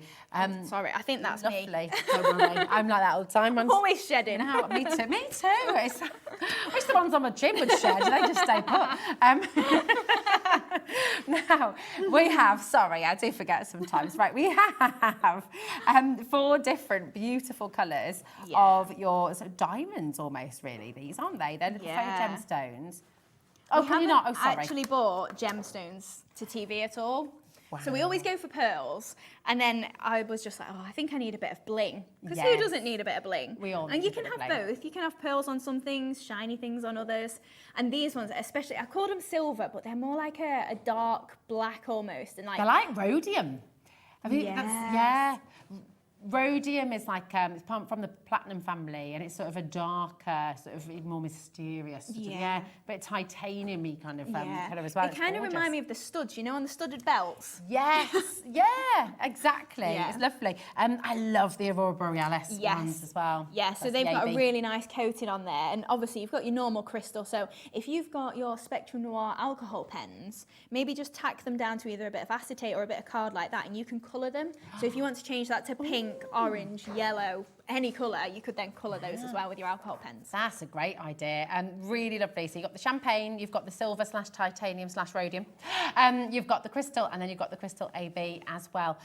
Sorry, I think that's lovely. me. Don't worry. I'm like that all the time. I'm always shedding. No, me too. Me too. I wish the ones on my chin would shed. They just stay put. Now, we have, sorry, I do forget sometimes. Right, we have 4 different beautiful colours of your sort of diamonds almost, really. These, aren't they? They're little faux gemstones. Oh, can you not? Oh, sorry. I actually bought gemstones to TV at all. Wow. So we always go for pearls, and then I was just like, oh, I think I need a bit of bling. Because who doesn't need a bit of bling? We all need And you a can bit of have bling. both. You can have pearls on some things, shiny things on others. And these ones, especially, I call them silver, but they're more like a dark black almost. And like they're like rhodium. I think that's, rhodium is like, it's from the platinum family, and it's sort of a darker, sort of more mysterious, but titanium-y kind of colour as well. They kind of remind me of the studs, you know, on the studded belts. Yes, exactly. Yeah. It's lovely. I love the Aurora Borealis ones as well. Yeah, so they've got a really nice coating on there, and obviously you've got your normal crystal, so if you've got your Spectrum Noir alcohol pens, maybe just tack them down to either a bit of acetate or a bit of card like that, and you can colour them. So if you want to change that to pink, orange, yellow, any colour, you could then colour those as well with your alcohol pens. That's a great idea. Really lovely. So you've got the champagne, you've got the silver / titanium / rhodium, you've got the crystal, and then you've got the crystal AB as well.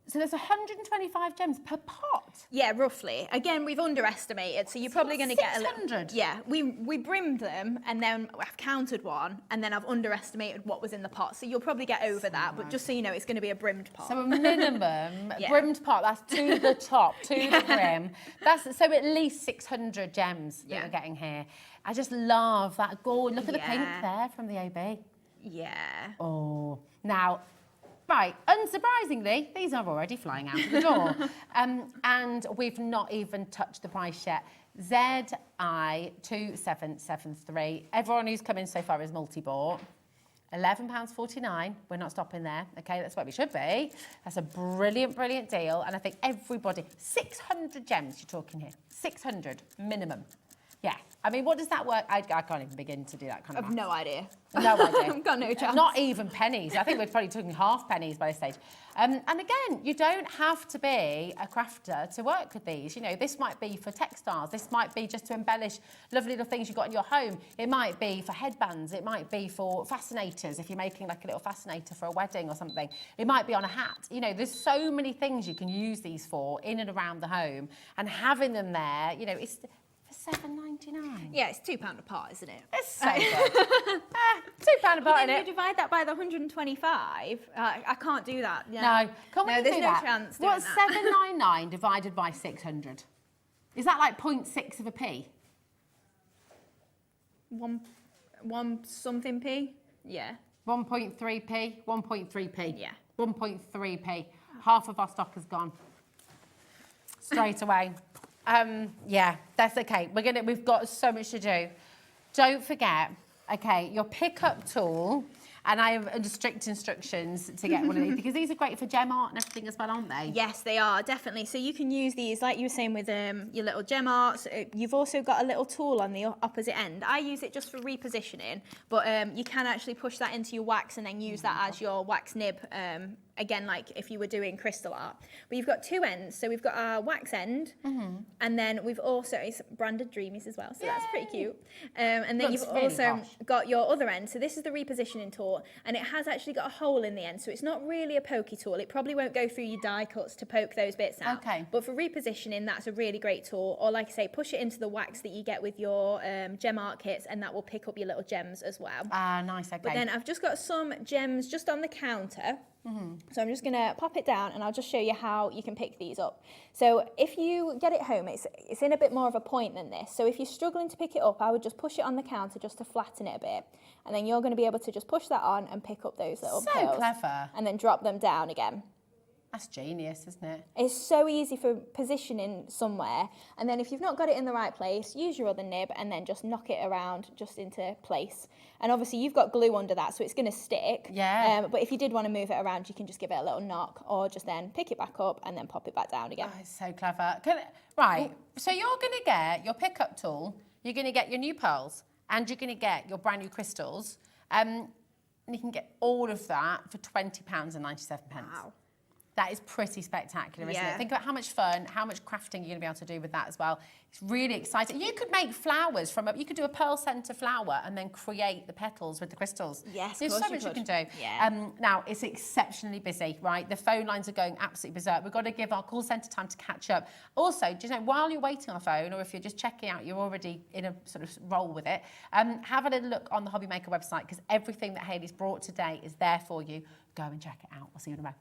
So there's 125 gems per pot? Yeah, roughly. Again, we've underestimated, so you're probably going to get a little... 600? Yeah, we brimmed them, and then I've counted one, and then I've underestimated what was in the pot, so you'll probably get over that, but just so you know, it's going to be a brimmed pot. So a minimum brimmed pot, that's to the top, to the brim. So at least 600 gems that we're getting here. I just love that gold. Look at the pink there from the AB. Yeah. Oh, now... Right, unsurprisingly, these are already flying out of the door. And we've not even touched the price yet. ZI2773. Everyone who's come in so far is multi-bought. £11.49. We're not stopping there. Okay, that's where we should be. That's a brilliant, brilliant deal. And I think everybody, 600 gems you're talking here. 600 minimum. Yeah. I mean, what does that work? I can't even begin to do that kind of I've no idea. No idea. I've got no chance. Not even pennies. I think we're probably talking half pennies by this stage. And again, you don't have to be a crafter to work with these. You know, this might be for textiles. This might be just to embellish lovely little things you've got in your home. It might be for headbands. It might be for fascinators if you're making like a little fascinator for a wedding or something. It might be on a hat. You know, there's so many things you can use these for in and around the home. And having them there, you know, it's $7.99. Yeah, it's £2 a pot, isn't it? It's so good. £2 a pot, Then innit? you divide that by the 125. I can't do that. Yeah. No, can't we there's do no that? chance doing What's that. 799 divided by 600? Is that like 0.6 of a p? One something p? Yeah. 1.3p? 1.3p? Yeah. 1.3p. Half of our stock has gone. Straight away. Yeah, that's okay. We've got so much to do. Don't forget, okay, your pickup tool, and I have strict instructions to get one of these because these are great for gem art and everything as well, aren't they? Yes, they are, definitely. So you can use these, like you were saying, with your little gem arts. You've also got a little tool on the opposite end. I use it just for repositioning, but you can actually push that into your wax and then use that as your wax nib. Again, like if you were doing crystal art. But you've got two ends. So we've got our wax end, and then we've also, it's branded Dreamees as well, so that's pretty cute. And then Looks you've really also posh. got your other end. So this is the repositioning tool, and it has actually got a hole in the end, so it's not really a pokey tool. It probably won't go through your die cuts to poke those bits out. Okay. But for repositioning, that's a really great tool. Or like I say, push it into the wax that you get with your gem art kits, and that will pick up your little gems as well. Ah, nice, okay. But then I've just got some gems just on the counter. So I'm just going to pop it down and I'll just show you how you can pick these up. So if you get it home, it's in a bit more of a point than this. So if you're struggling to pick it up, I would just push it on the counter just to flatten it a bit. And then you're going to be able to just push that on and pick up those little So pearls. clever. And then drop them down again. That's genius, isn't it? It's so easy for positioning somewhere. And then if you've not got it in the right place, use your other nib and then just knock it around just into place. And obviously you've got glue under that, so it's going to stick. Yeah. But if you did want to move it around, you can just give it a little knock or just then pick it back up and then pop it back down again. Oh, it's so clever. Right, so you're going to get your pickup tool, you're going to get your new pearls, and you're going to get your brand new crystals. And you can get all of that for £20.97. Wow. That is pretty spectacular, isn't Yeah. it? Think about how much fun, how much crafting you're going to be able to do with that as well. It's really exciting. You could make flowers you could do a pearl centre flower and then create the petals with the crystals. Yes, There's of so course much you you can do. Yeah. Now, it's exceptionally busy, right? The phone lines are going absolutely berserk. We've got to give our call centre time to catch up. Also, do you know, while you're waiting on the phone, or if you're just checking out, you're already in a sort of roll with it, have a little look on the Hobby Maker website because everything that Hayley's brought today is there for you. Go and check it out. We'll see you in a moment.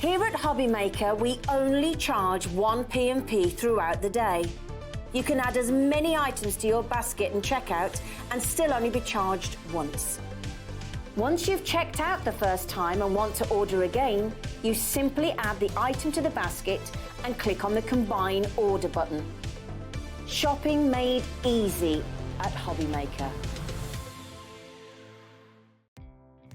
Here at Hobby Maker, we only charge one P&P throughout the day. You can add as many items to your basket and checkout and still only be charged once. Once you've checked out the first time and want to order again, you simply add the item to the basket and click on the Combine Order button. Shopping made easy at Hobby Maker.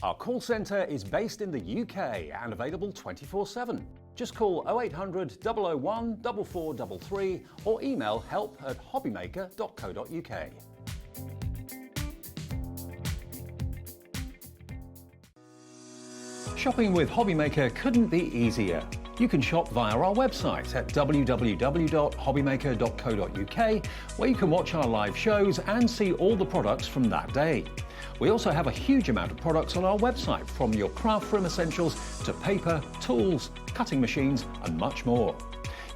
Our call centre is based in the UK and available 24/7. Just call 0800 001 4433 or email help@hobbymaker.co.uk. Shopping with Hobby Maker couldn't be easier. You can shop via our website at www.hobbymaker.co.uk, where you can watch our live shows and see all the products from that day. We also have a huge amount of products on our website, from your craft room essentials to paper, tools, cutting machines and much more.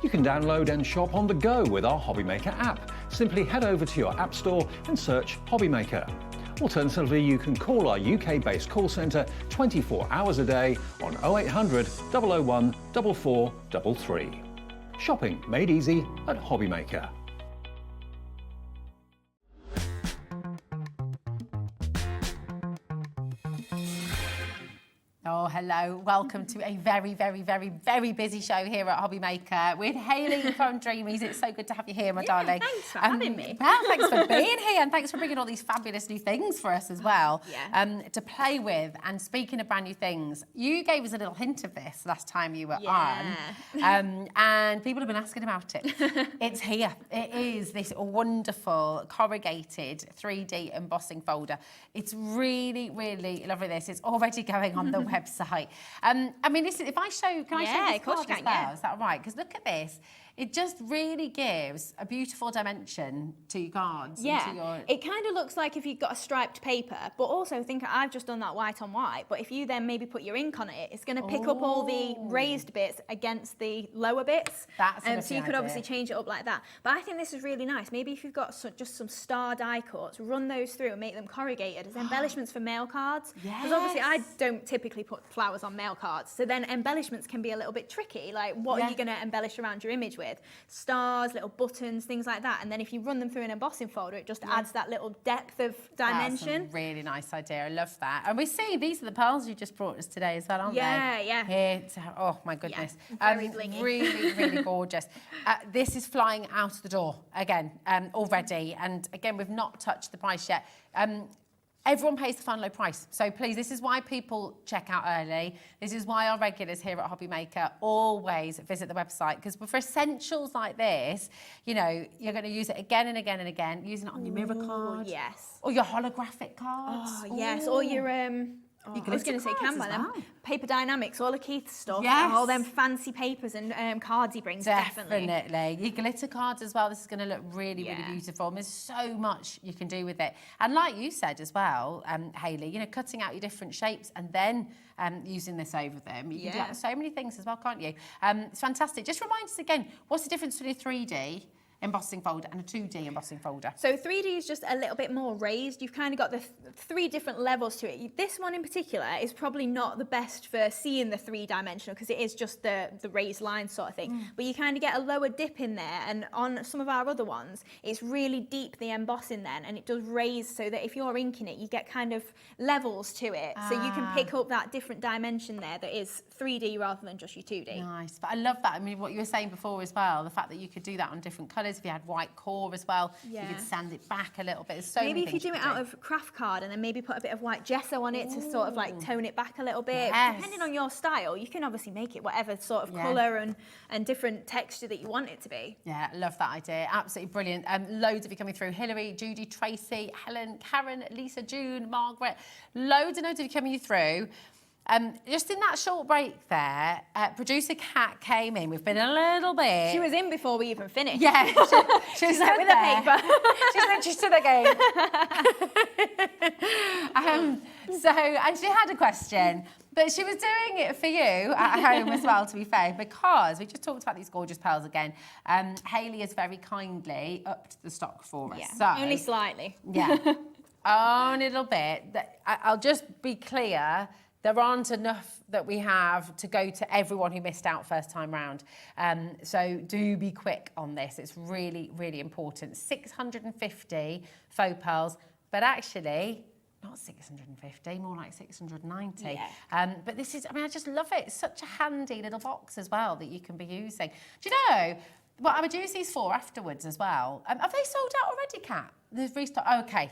You can download and shop on the go with our Hobby Maker app. Simply head over to your app store and search Hobby Maker. Alternatively, you can call our UK-based call centre 24 hours a day on 0800 001 4433. Shopping made easy at Hobby Maker. Oh, hello. Welcome to a very, very, very, very busy show here at Hobby Maker with Hayley from Dreamees. It's so good to have you here, my darling. Thanks for having me. Well, thanks for being here, and thanks for bringing all these fabulous new things for us as well to play with. And speaking of brand new things, you gave us a little hint of this last time you were on, and people have been asking about it. It's here. It is this wonderful corrugated 3D embossing folder. It's really, really lovely. This it's already going on the website. I mean, this is, if I show, can I show this card as well? Is that right? Because look at this. It just really gives a beautiful dimension to your cards. Yeah, and to your... it kind of looks like if you've got a striped paper, but also think I've just done that white on white, but if you then maybe put your ink on it, it's going to pick up all the raised bits against the lower bits. That's so you could obviously change it up like that. But I think this is really nice. Maybe if you've got just some star die cuts, run those through and make them corrugated as embellishments for mail cards. Because obviously I don't typically put flowers on mail cards, so then embellishments can be a little bit tricky. Like, what are you going to embellish around your image with? Stars, little buttons, things like that. And then if you run them through an embossing folder, it just adds that little depth of dimension. That's a really nice idea. I love that. And we see these are the pearls you just brought us today as well, aren't they? Yeah. Here, oh my goodness. Very blingy. Really, really gorgeous. This is flying out the door again already. And again, we've not touched the price yet. Everyone pays the final low price. So please, this is why people check out early. This is why our regulars here at Hobby Maker always visit the website, because for essentials like this, you know, you're going to use it again and again and again, using it on your mirror card. Yes. Or your holographic cards. Oh, yes. Or your... I was going to say Canva, Paper Dynamics, all the Keith's stuff, all them fancy papers and cards he brings, definitely. Your glitter cards as well, this is going to look really, really beautiful. And there's so much you can do with it. And like you said as well, Hayley, you know, cutting out your different shapes and then using this over them. You can do that with so many things as well, can't you? It's fantastic. Just remind us again, what's the difference between a 3D embossing folder and a 2D embossing folder? So 3D is just a little bit more raised. You've kind of got the three different levels to it. This one in particular is probably not the best for seeing the three-dimensional, because it is just the raised line sort of thing. But you kind of get a lower dip in there, and on some of our other ones, it's really deep, the embossing then, and it does raise so that if you're inking it, you get kind of levels to it. So you can pick up that different dimension there that is 3D rather than just your 2D. Nice. But I love that. I mean, what you were saying before as well, the fact that you could do that on different colours. If you had white core as well, you could sand it back a little bit. There's so maybe if you do it out of craft card and then maybe put a bit of white gesso on it to sort of like tone it back a little bit. Depending on your style, you can obviously make it whatever sort of colour and different texture that you want it to be. Yeah, love that idea. Absolutely brilliant. Loads of you coming through. Hilary, Judy, Tracy, Helen, Karen, Lisa, June, Margaret. Loads and loads of you coming through. Just in that short break there, producer Kat came in. We've been a little bit... She was in before we even finished. Yeah, she was like with a paper. She's to the game. And she had a question, but she was doing it for you at home as well, to be fair, because we just talked about these gorgeous pearls again. Hayley has very kindly upped the stock for us. Yeah, so, only slightly. Yeah, only a little bit. I'll just be clear, there aren't enough that we have to go to everyone who missed out first time round. So do be quick on this. It's really, really important. 650 faux pearls, but actually, not 650, more like 690. Yeah. But this is, I mean, I just love it. It's such a handy little box as well that you can be using. Do you know what I would use these for afterwards as well? Have they sold out already, Kat? There's restock. Okay.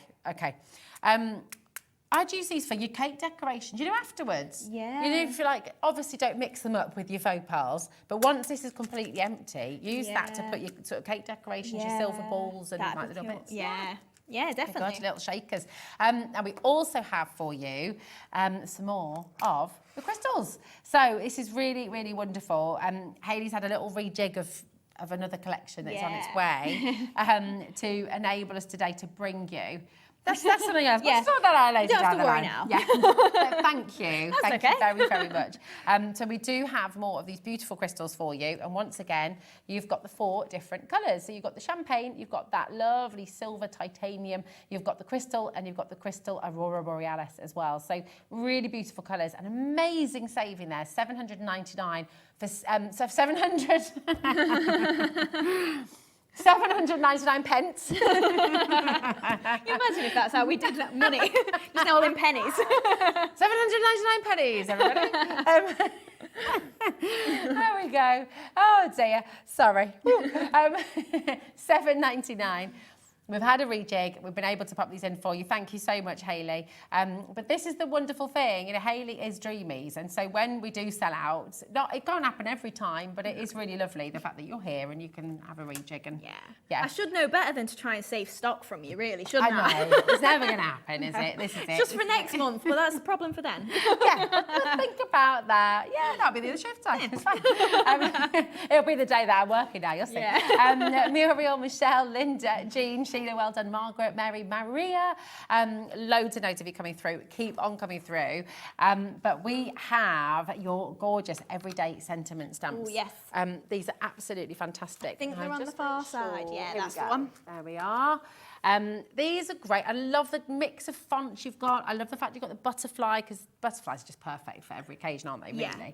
I'd use these for your cake decoration. You know, afterwards. Yeah. You know, if you like, obviously don't mix them up with your faux pearls, but once this is completely empty, use that to put your sort of cake decorations, your silver balls and like little bits. Yeah, definitely. Got your little shakers. And we also have for you some more of the crystals. So this is really, really wonderful. Hayley's had a little rejig of another collection that's on its way to enable us today to bring you. That's something else. We'll sort that out later. You don't have down to the worry line. now. Yeah. Thank you. That's Thank you very, very much. So we do have more of these beautiful crystals for you. And once again, you've got the 4 different colours. So you've got the champagne, you've got that lovely silver titanium, you've got the crystal, and you've got the crystal Aurora Borealis as well. So really beautiful colours. An amazing saving there, $799 for 700. 799 pence. Can you imagine if that's how we did that money? Just all in pennies. 799 pennies, everybody. There we go. Oh dear, sorry. 7.99. We've had a rejig. We've been able to pop these in for you. Thank you so much, Hayley. But this is the wonderful thing. You know, Hayley is Dreamees, and so when we do sell out, it can't happen every time, but it is really lovely the fact that you're here and you can have a rejig. And I should know better than to try and save stock from you, really, shouldn't I? I know. It's never going to happen, is it? This is it. Just for next month, but that's a problem for then. Yeah, think about that. Yeah, that'll be the other shift time. It's fine. It'll be the day that I'm working now, you'll see. Muriel, Michelle, Linda, Jean, Sheila, well done, Margaret, Mary, Maria. Loads of notes of you coming through. Keep on coming through. But we have your gorgeous everyday sentiment stamps. Oh, yes. These are absolutely fantastic. I think they're on the far side. Yeah, Here that's we the go. one. There we are. These are great. I love the mix of fonts you've got. I love the fact you've got the butterfly, because butterflies are just perfect for every occasion, aren't they, really?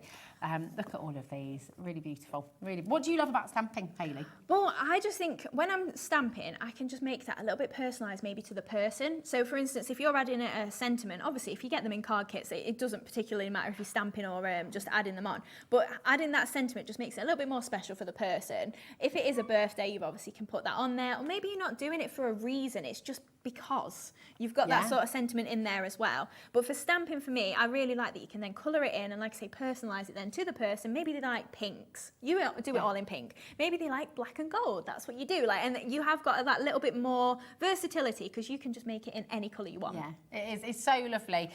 Look at all of these. Really beautiful. Really. What do you love about stamping, Hayley? Well, I just think when I'm stamping, I can just make that a little bit personalised maybe to the person. So, for instance, if you're adding a sentiment, obviously, if you get them in card kits, it doesn't particularly matter if you're stamping or just adding them on. But adding that sentiment just makes it a little bit more special for the person. If it is a birthday, you obviously can put that on there. Or maybe you're not doing it for a reason. It's just because you've got that sort of sentiment in there as well. But for stamping, for me, I really like that you can then colour it in and, like I say, personalise it then to the person. Maybe they like pinks. You do it all in pink. Maybe they like black and gold. That's what you do. And you have got that little bit more versatility because you can just make it in any colour you want. Yeah, it is. It's so lovely.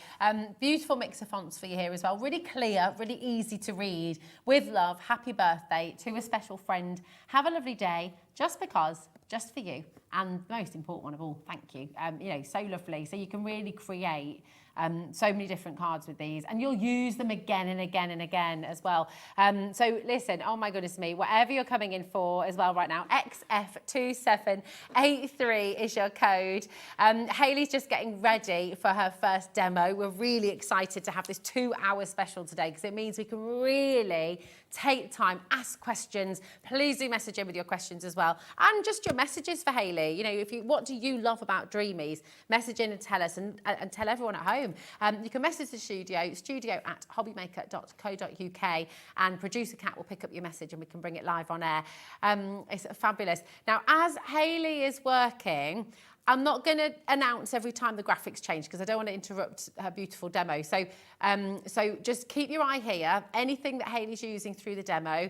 Beautiful mix of fonts for you here as well. Really clear, really easy to read. With love, happy birthday to a special friend. Have a lovely day. Just because, just for you. And the most important one of all, thank you. You know, so lovely. So you can really create so many different cards with these, and you'll use them again and again and again as well. So listen, oh my goodness me, whatever you're coming in for as well right now, XF2783 is your code. Hayley's just getting ready for her first demo. We're really excited to have this 2-hour special today because it means we can really take time, ask questions. Please do message in with your questions as well, and just your messages for Hayley. You know, what do you love about Dreamees? Message in and tell us, and tell everyone at home. You can message the studio@hobbymaker.co.uk, and producer Kat will pick up your message and we can bring it live on air. It's fabulous. Now, as Hayley is working, I'm not going to announce every time the graphics change because I don't want to interrupt her beautiful demo. So just keep your eye here. Anything that Hayley's using through the demo,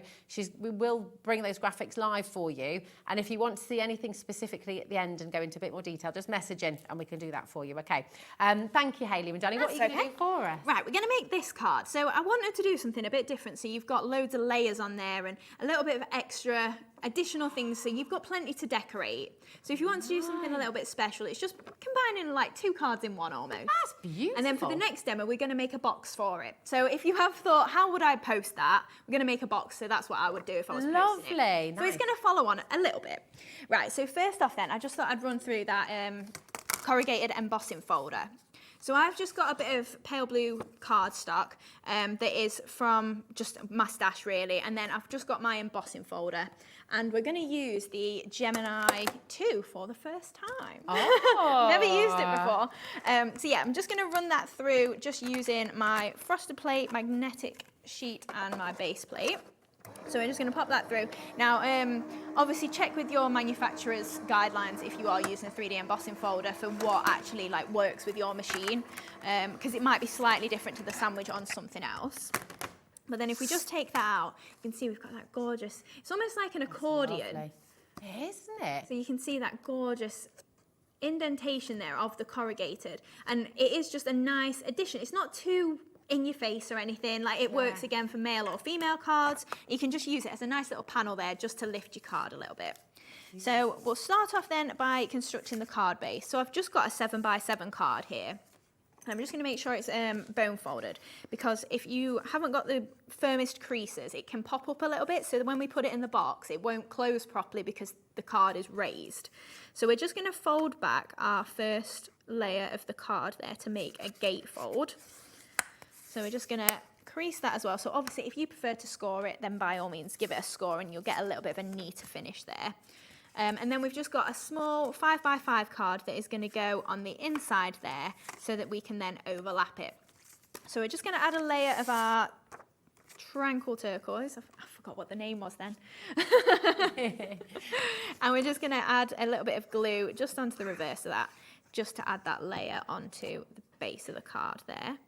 we will bring those graphics live for you. And if you want to see anything specifically at the end and go into a bit more detail, just message in and we can do that for you, okay? Thank you, Hayley. And darling, what are you going to do for us? Right, we're going to make this card. So I wanted to do something a bit different. So you've got loads of layers on there and a little bit of extra additional things, so you've got plenty to decorate. So if you want to do something a little bit special, it's just combining like 2 cards in one almost. That's beautiful. And then for the next demo, we're going to make a box for it. So if you have thought, how would I post that? We're going to make a box, so that's what I would do if I was posting it. Lovely. So it's going to follow on a little bit. Right, so first off then, I just thought I'd run through that corrugated embossing folder. So I've just got a bit of pale blue cardstock that is from just my stash really, and then I've just got my embossing folder, and we're going to use the Gemini 2 for the first time. Oh. Never used it before. So yeah, I'm just going to run that through just using my frosted plate, magnetic sheet and my base plate. So we're just going to pop that through. Now, obviously check with your manufacturer's guidelines if you are using a 3D embossing folder for what actually like works with your machine, because it might be slightly different to the sandwich on something else. But then if we just take that out, you can see we've got that gorgeous, it's almost like an accordion. Lovely. It is, isn't it? So you can see that gorgeous indentation there of the corrugated, and it is just a nice addition. It's not too in your face or anything, like it works again for male or female cards. You can just use it as a nice little panel there just to lift your card a little bit. So we'll start off then by constructing the card base. So I've just got a 7x7 card here. I'm just going to make sure it's bone folded, because if you haven't got the firmest creases, it can pop up a little bit, so that when we put it in the box, it won't close properly because the card is raised. So we're just going to fold back our first layer of the card there to make a gatefold. So we're just going to crease that as well. So obviously if you prefer to score it, then by all means give it a score and you'll get a little bit of a neater finish there. And then we've just got a small 5x5 card that is going to go on the inside there so that we can then overlap it. So we're just going to add a layer of our tranquil turquoise. I forgot what the name was then. And we're just going to add a little bit of glue just onto the reverse of that, just to add that layer onto the base of the card there.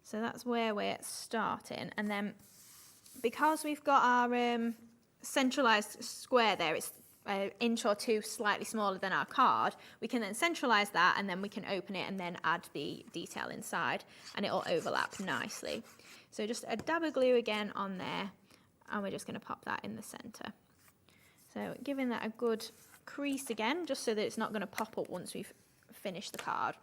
So that's where we're starting. And then because we've got our centralised square there, it's an inch or two slightly smaller than our card, we can then centralise that and then we can open it and then add the detail inside and it'll overlap nicely. So just a dab of glue again on there and we're just going to pop that in the centre. So giving that a good crease again, just so that it's not going to pop up once we've finished the card.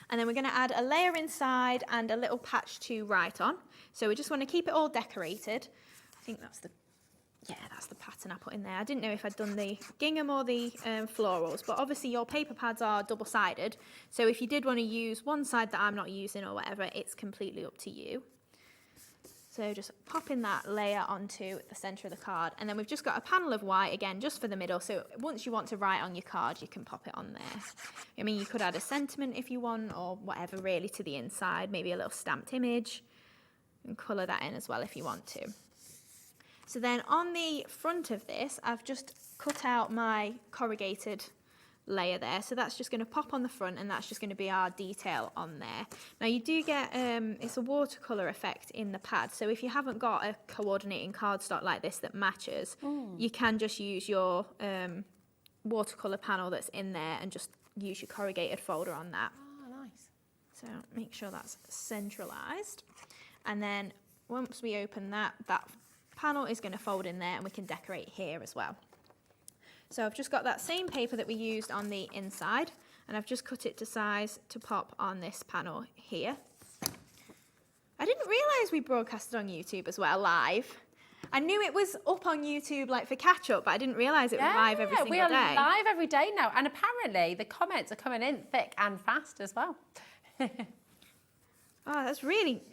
And then we're going to add a layer inside and a little patch to write on. So we just want to keep it all decorated. I think that's the pattern I put in there. I didn't know if I'd done the gingham or the florals, but obviously your paper pads are double-sided. So if you did want to use one side that I'm not using or whatever, it's completely up to you. So just popping that layer onto the centre of the card. And then we've just got a panel of white, again, just for the middle. So once you want to write on your card, you can pop it on there. I mean, you could add a sentiment if you want, or whatever really to the inside, maybe a little stamped image, and colour that in as well if you want to. So then on the front of this, I've just cut out my corrugated layer there. So that's just going to pop on the front and that's just going to be our detail on there. Now you do get, it's a watercolour effect in the pad. So if you haven't got a coordinating cardstock like this that matches, you can just use your watercolour panel that's in there and just use your corrugated folder on that. Oh, nice. So make sure that's centralised. And then once we open that, that panel is going to fold in there and we can decorate here as well. So I've just got that same paper that we used on the inside and I've just cut it to size to pop on this panel here. I didn't realise we broadcasted on YouTube as well, live. I knew it was up on YouTube like for catch up, but I didn't realise it was live every single day. We are live every day now and apparently the comments are coming in thick and fast as well. Oh, that's really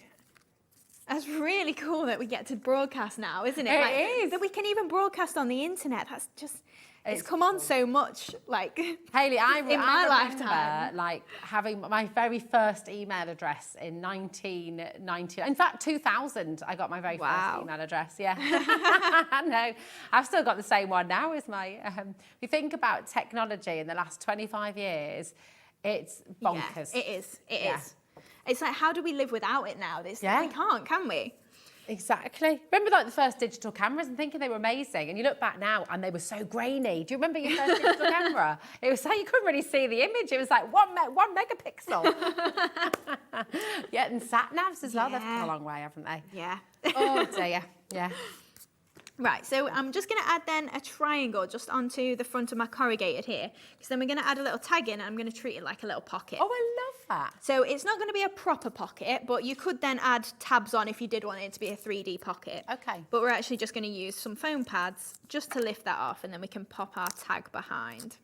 cool that we get to broadcast now, isn't it? It is. That we can even broadcast on the internet. That's just, it's come on so much, like, Hayley, I in my remember, lifetime. like, having my very first email address in 1990. In fact, 2000, I got my very first email address, yeah. I know. I've still got the same one now as my... if you think about technology in the last 25 years, it's bonkers. Yeah, it is. It is. It's like, how do we live without it now? We can't, can we? Exactly. Remember like the first digital cameras and thinking they were amazing and you look back now and they were so grainy. Do you remember your first digital camera? It was like you couldn't really see the image. It was like one megapixel. Yeah, and sat-navs as well. They've come a long way, haven't they? Yeah. Oh dear, yeah. Right, so I'm just going to add then a triangle just onto the front of my corrugated here, because then we're going to add a little tag in and I'm going to treat it like a little pocket. Oh, I love that. So it's not going to be a proper pocket, but you could then add tabs on if you did want it to be a 3D pocket. Okay. But we're actually just going to use some foam pads just to lift that off and then we can pop our tag behind.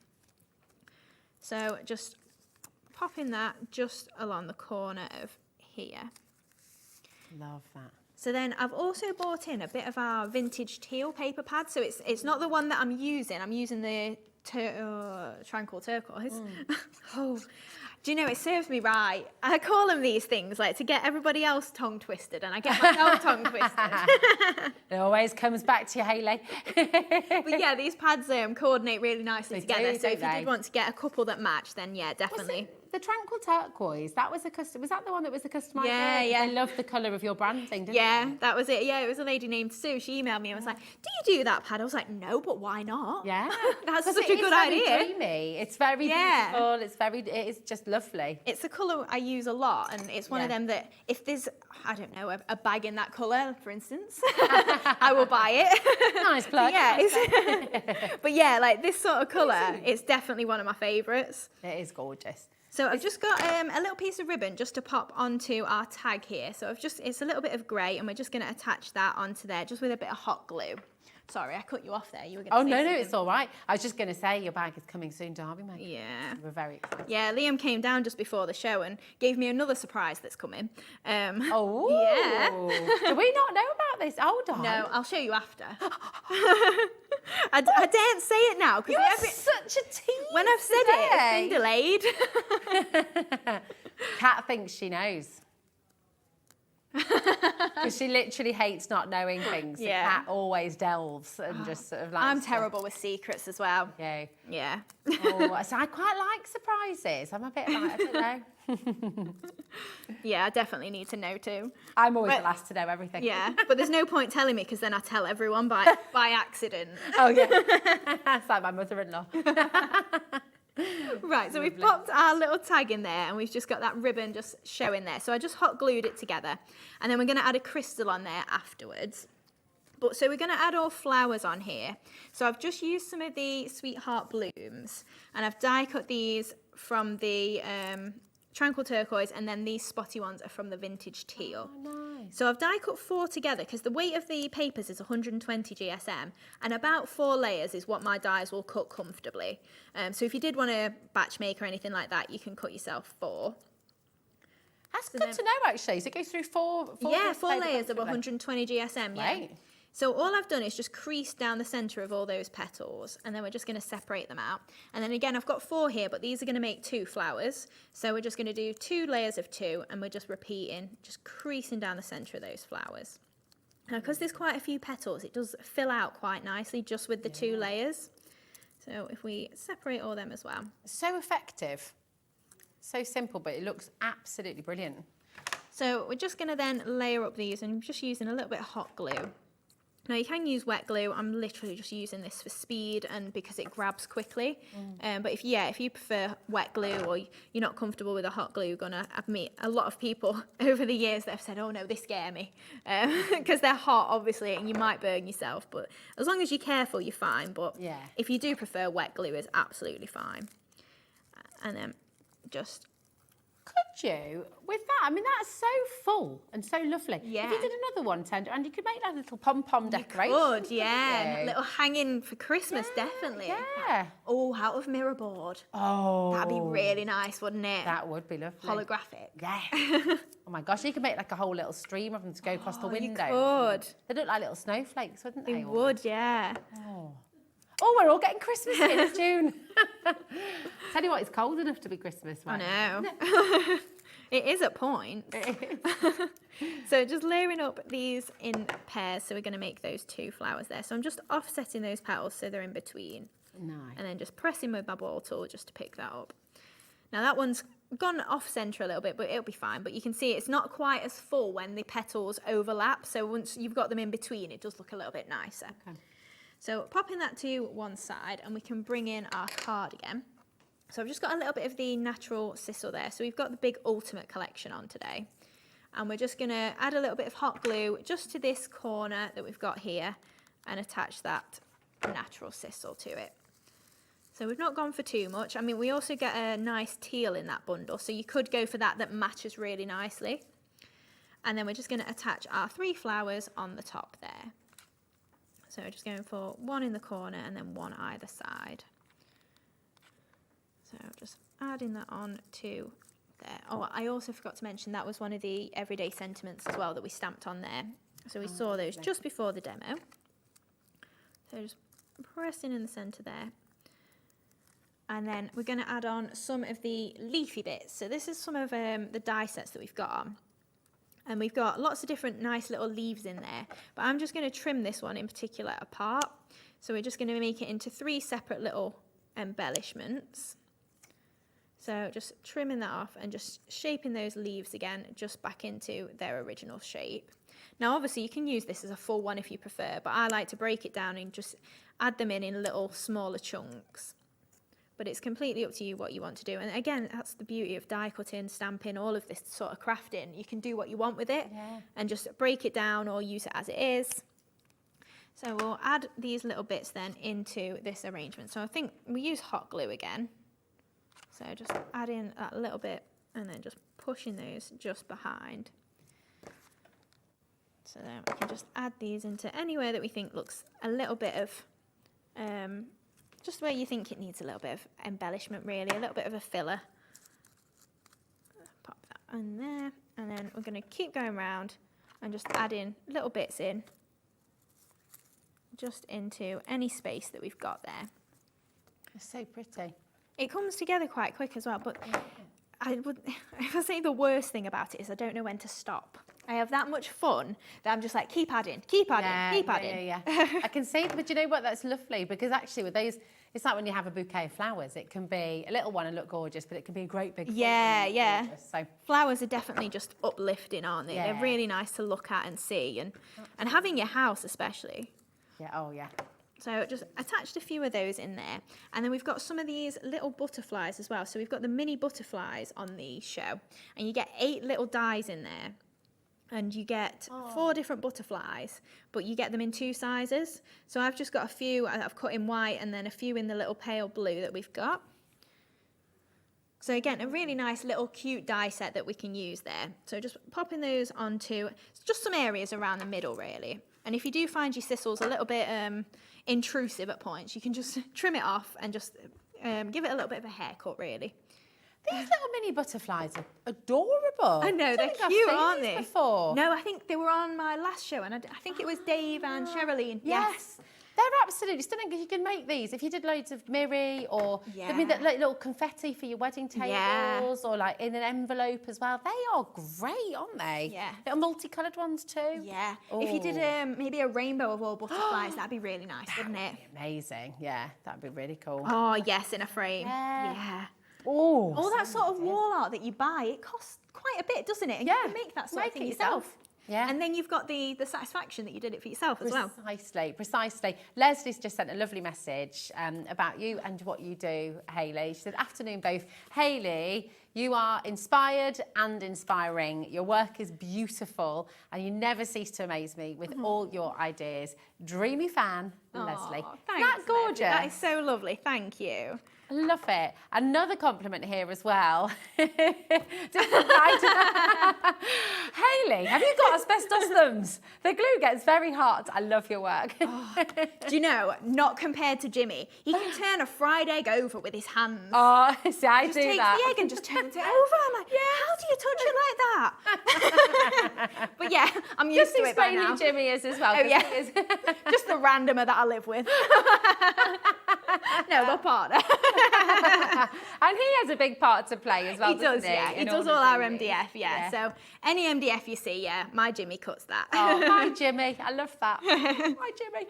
So just popping that just along the corner of here. Love that. So then I've also bought in a bit of our vintage teal paper pad. So it's not the one that I'm using. I'm using the tranquil turquoise. Oh, do you know, it serves me right. I call them these things like to get everybody else tongue twisted and I get myself tongue twisted. It always comes back to you, Hayley. But yeah, these pads coordinate really nicely together. Do, so if you did want to get a couple that match, then yeah, definitely. The tranquil turquoise, that was was that the one that was the customised? Yeah, yeah. I love the colour of your branding, didn't Yeah, that was it. Yeah, it was a lady named Sue. She emailed me and was like, do you do that pad? I was like, no, but why not? Yeah. That's such a good idea. It's very dreamy. It's very beautiful. It is just lovely. It's a colour I use a lot and it's one of them that if there's, I don't know, a bag in that colour, for instance, I will buy it. Nice plug. But yeah, like this sort of colour, it's definitely one of my favourites. It is gorgeous. So I've just got a little piece of ribbon just to pop onto our tag here. So it's a little bit of grey and we're just going to attach that onto there just with a bit of hot glue. Sorry, I cut you off there. You were going Oh, to say no, something. it's all right. I was just going to say your bag is coming soon to Hobby Maker. Yeah. We're very excited. Yeah, Liam came down just before the show and gave me another surprise that's coming. Oh, yeah. Do we not know about this? Hold on. No, I'll show you after. I daren't say it now because You're such a tease. when I've said it, it's been delayed. Kat thinks she knows. Because she literally hates not knowing things. Yeah. Kat always delves and just sort of like. I'm terrible with secrets as well. Yeah. Yeah. Oh, so I quite like surprises. I'm a bit like, I don't know. Yeah, I definitely need to know too. I'm always the last to know everything. Yeah, but there's no point telling me because then I tell everyone by accident. Oh, yeah. It's like my mother-in-law. Right, so we've popped our little tag in there and we've just got that ribbon just showing there. So I just hot glued it together and then we're going to add a crystal on there afterwards. But so we're going to add all flowers on here. So I've just used some of the Sweetheart Blooms and I've die cut these from the Tranquil Turquoise and then these spotty ones are from the Vintage Teal. Oh, nice. So I've die cut 4 together because the weight of the papers is 120 GSM and about 4 layers is what my dies will cut comfortably. So if you did want to batch make or anything like that, you can cut yourself 4. That's good to know, actually. So it goes through four Yeah, 4 paper layers of comfortably. 120 GSM, yeah. Right. So all I've done is just crease down the centre of all those petals and then we're just going to separate them out. And then again, I've got 4 here, but these are going to make 2 flowers. So we're just going to do 2 layers of 2 and we're just repeating, just creasing down the centre of those flowers. Now, because there's quite a few petals, it does fill out quite nicely just with the 2 layers. So if we separate all them as well. So effective. So simple, but it looks absolutely brilliant. So we're just going to then layer up these and just using a little bit of hot glue. Now you can use wet glue. I'm literally just using this for speed and because it grabs quickly. But if you prefer wet glue or you're not comfortable with a hot glue gunner, I've met a lot of people over the years that have said, oh no, they scare me. Because they're hot, obviously, and you might burn yourself. But as long as you're careful, you're fine. But if you do prefer wet glue, it's absolutely fine. And then just... Could you, with that, I mean, that's so full and so lovely. Yeah. If you did another one, Tender, and you could make that little pom-pom decoration. Good, yeah. you? Little hanging for Christmas, definitely. Yeah. Oh, out of mirror board. Oh. That'd be really nice, wouldn't it? That would be lovely. Holographic. Yeah. Oh my gosh, you could make like a whole little stream of them to go across the window. You could. They'd look like little snowflakes, wouldn't they? They would, yeah. Oh, we're all getting Christmas in. It's June. Tell you what, it's cold enough to be Christmas. I right? know. It is at points. So just layering up these in pairs. So we're going to make those 2 flowers there. So I'm just offsetting those petals so they're in between. Nice. And then just pressing with my ball tool just to pick that up. Now that one's gone off centre a little bit, but it'll be fine. But you can see it's not quite as full when the petals overlap. So once you've got them in between, it does look a little bit nicer. Okay. So popping that to one side and we can bring in our card again. So I've just got a little bit of the natural sisal there. So we've got the big Ultimate collection on today. And we're just going to add a little bit of hot glue just to this corner that we've got here and attach that natural sisal to it. So we've not gone for too much. I mean, we also get a nice teal in that bundle. So you could go for that matches really nicely. And then we're just going to attach our 3 flowers on the top there. So we're just going for 1 in the corner and then 1 either side. So just adding that on to there. Oh, I also forgot to mention that was one of the everyday sentiments as well that we stamped on there. So we saw those just before the demo. So just pressing in the centre there. And then we're going to add on some of the leafy bits. So this is some of the die sets that we've got on. And we've got lots of different nice little leaves in there. But I'm just going to trim this one in particular apart. So we're just going to make it into 3 separate little embellishments. So just trimming that off and just shaping those leaves again just back into their original shape. Now obviously you can use this as a full one if you prefer, but I like to break it down and just add them in little smaller chunks. But it's completely up to you what you want to do. And again, that's the beauty of die cutting, stamping, all of this sort of crafting. You can do what you want with it and just break it down or use it as it is. So we'll add these little bits then into this arrangement. So I think we use hot glue again. So just add in that little bit and then just pushing those just behind. So then we can just add these into anywhere that we think looks a little bit of, just where you think it needs a little bit of embellishment really, a little bit of a filler. Pop that in there, and then we're going to keep going around and just adding little bits in, just into any space that we've got there. It's so pretty. It comes together quite quick as well, but I would say the worst thing about it is I don't know when to stop. I have that much fun that I'm just like, keep adding, keep adding, keep adding. Yeah. I can see, but you know what? That's lovely, because actually with those, it's like when you have a bouquet of flowers. It can be a little one and look gorgeous, but it can be a great big yeah. So flowers are definitely just uplifting, aren't they? Yeah. They're really nice to look at and see, and having your house especially. Yeah. Oh yeah. So just attached a few of those in there. And then we've got some of these little butterflies as well. So we've got the mini butterflies on the show, and you get 8 little dies in there. And you get 4 different butterflies, but you get them in 2 sizes. So I've just got a few I've cut in white, and then a few in the little pale blue that we've got. So again, a really nice little cute die set that we can use there. So just popping those onto just some areas around the middle really. And if you do find your sisals a little bit intrusive at points, you can just trim it off and just give it a little bit of a haircut really. These little mini butterflies are adorable. I know, they're think I've cute, seen aren't these they? Before. No, I think they were on my last show, and I think it was Dave and Sherilyn. Yes. They're absolutely stunning, because you can make these. If you did loads of mirri, or I mean, that little confetti for your wedding tables, or like in an envelope as well. They are great, aren't they? Yeah. Little multicoloured ones too. Yeah. If you did maybe a rainbow of all butterflies, that'd be really nice, wouldn't it? Amazing. Yeah, that'd be really cool. Oh, yes, in a frame. Yeah. Oh, all that sort of wall art that you buy, it costs quite a bit, doesn't it? And you can make that sort of thing yourself. Yeah. And then you've got the satisfaction that you did it for yourself as well. Precisely. Leslie's just sent a lovely message about you and what you do, Hayley. She said, afternoon both. Hayley, you are inspired and inspiring. Your work is beautiful, and you never cease to amaze me with all your ideas. Dreamy fan, Leslie. Thanks, That's gorgeous. That is so lovely. Thank you. I love it. Another compliment here as well. Hayley, have you got asbestos thumbs? The glue gets very hot. I love your work. Do you know, not compared to Jimmy. He can turn a fried egg over with his hands. Oh, see, I just do takes that. the egg and just turns it over. I'm like, how do you touch it like that? But yeah, I'm used to it by now. Just explain who Jimmy is as well. Oh, yeah. Just the randomer that I live with. No, the partner. And he has a big part to play as well, doesn't he? Yeah. He does all our MDF, yeah. So any MDF you see, yeah, my Jimmy cuts that. Oh, hi, Jimmy. I love that. Hi, Jimmy.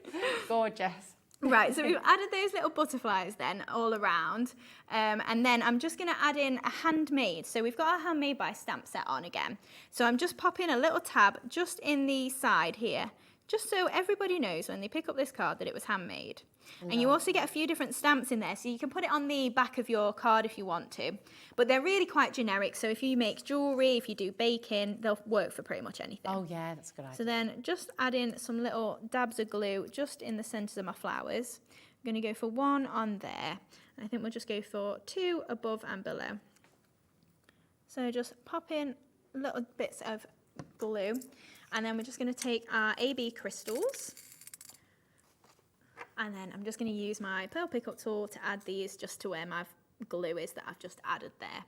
Gorgeous. Right, so we've added those little butterflies then all around. And then I'm just going to add in a handmade. So we've got our handmade by stamp set on again. So I'm just popping a little tab just in the side here, just so everybody knows when they pick up this card that it was handmade. And you also get a few different stamps in there, so you can put it on the back of your card if you want to. But they're really quite generic, so if you make jewellery, if you do baking, they'll work for pretty much anything. Oh yeah, that's a good idea. So then just add in some little dabs of glue just in the centres of my flowers. I'm going to go for 1 on there, and I think we'll just go for 2 above and below. So just pop in little bits of glue, and then we're just going to take our AB crystals. And then I'm just going to use my pearl pickup tool to add these just to where my glue is that I've just added there.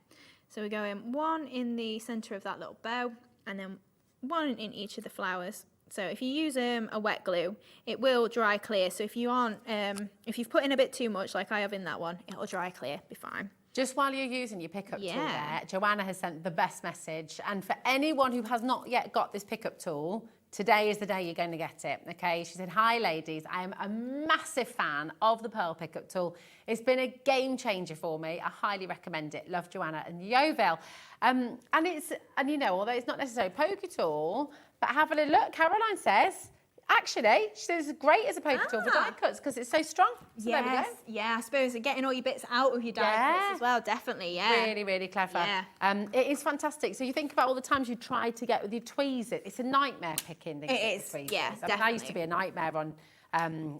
So we're going 1 in the centre of that little bow, and then 1 in each of the flowers. So if you use a wet glue, it will dry clear. So if you aren't, if you've put in a bit too much, like I have in that one, it'll dry clear, be fine. Just while you're using your pickup tool there, Joanna has sent the best message. And for anyone who has not yet got this pickup tool, today is the day you're going to get it, okay? She said, hi ladies, I am a massive fan of the pearl pickup tool. It's been a game changer for me. I highly recommend it. Love, Joanna and Yeovil. And you know, although it's not necessarily a poker tool, but have a little look. Caroline says, actually, she says it's great as a poker tool for die cuts because it's so strong. So there we go. Yeah, I suppose getting all your bits out of your die cuts as well, definitely, yeah. Really, really clever. Yeah. It is fantastic. So you think about all the times you tried to get with your tweezers. It's a nightmare picking these It is, tweezers. yeah, I mean, I used to be a nightmare on on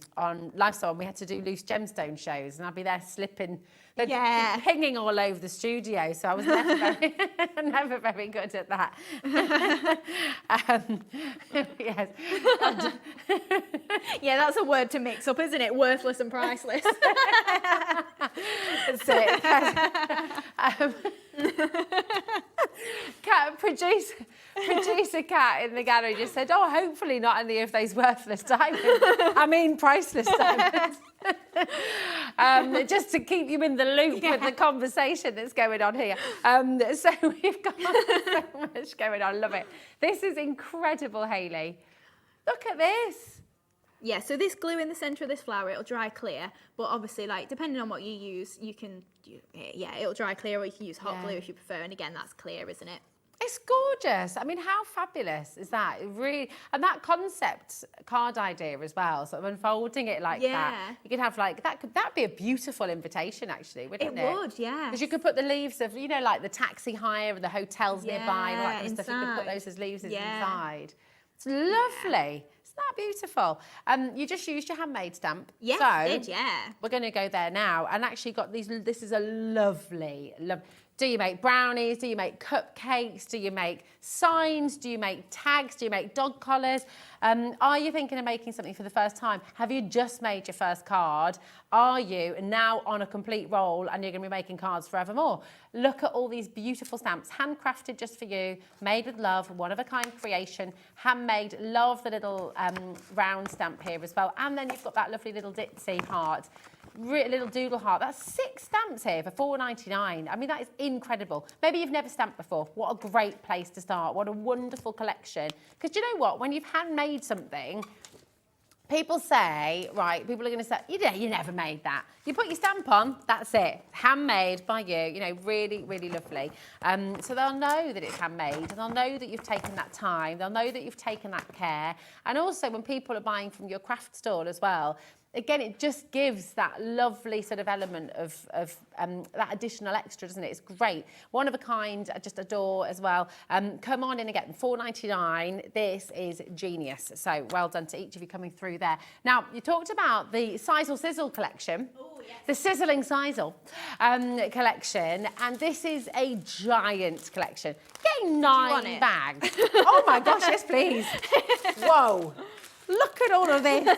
Lifestyle, and we had to do loose gemstone shows, and I'd be there slipping, pinging all over the studio. So I was never very, never very good at that. Yes. Yeah, that's a word to mix up, isn't it? Worthless and priceless. That's it. Producer Kat in the gallery just said, "Oh, hopefully not any of those worthless diamonds. I mean, priceless diamonds." Just to keep you in the loop with the conversation that's going on here. So we've got so much going on. Love it. This is incredible, Hayley. Look at this. Yeah, so this glue in the centre of this flower, it'll dry clear, but obviously, like, depending on what you use, you can, it'll dry clear, or you can use hot glue if you prefer, and again, that's clear, isn't it? It's gorgeous. I mean, how fabulous is that? It really, and that concept card idea as well, sort of unfolding it like that. You could have like, that'd be a beautiful invitation actually, wouldn't it? It would, yeah. Because you could put the leaves of, you know, like the taxi hire and the hotels nearby and all that kind of stuff. You could put those as leaves inside. It's lovely. Isn't that beautiful? You just used your handmade stamp. Yes, so I did, we're going to go there now and actually got these, this is a lovely. Do you make brownies? Do you make cupcakes? Do you make signs? Do you make tags? Do you make dog collars? Are you thinking of making something for the first time? Have you just made your first card? Are you now on a complete roll and you're going to be making cards forevermore? Look at all these beautiful stamps, handcrafted just for you, made with love, one-of-a-kind creation, handmade. Love the little round stamp here as well. And then you've got that lovely little ditzy heart. Little doodle heart. That's 6 stamps here for £4.99. I mean, that is incredible. Maybe you've never stamped before. What a great place to start. What a wonderful collection. Because you know what? When you've handmade something, people say, right, people are going to say, you never made that. You put your stamp on, that's it. Handmade by you, you know, really, really lovely. So they'll know that it's handmade, and they'll know that you've taken that time. They'll know that you've taken that care. And also when people are buying from your craft stall as well, again, it just gives that lovely sort of element of that additional extra, doesn't it? It's great. One of a kind, I just adore as well. Come on in and get them, £4.99. This is genius. So well done to each of you coming through there. Now, you talked about the Sizzle Sizzle collection. Oh, yes. The Sizzling Sizzle collection. And this is a giant collection. Getting 9 bags. Oh my gosh, yes, please. Whoa. Look at all of this.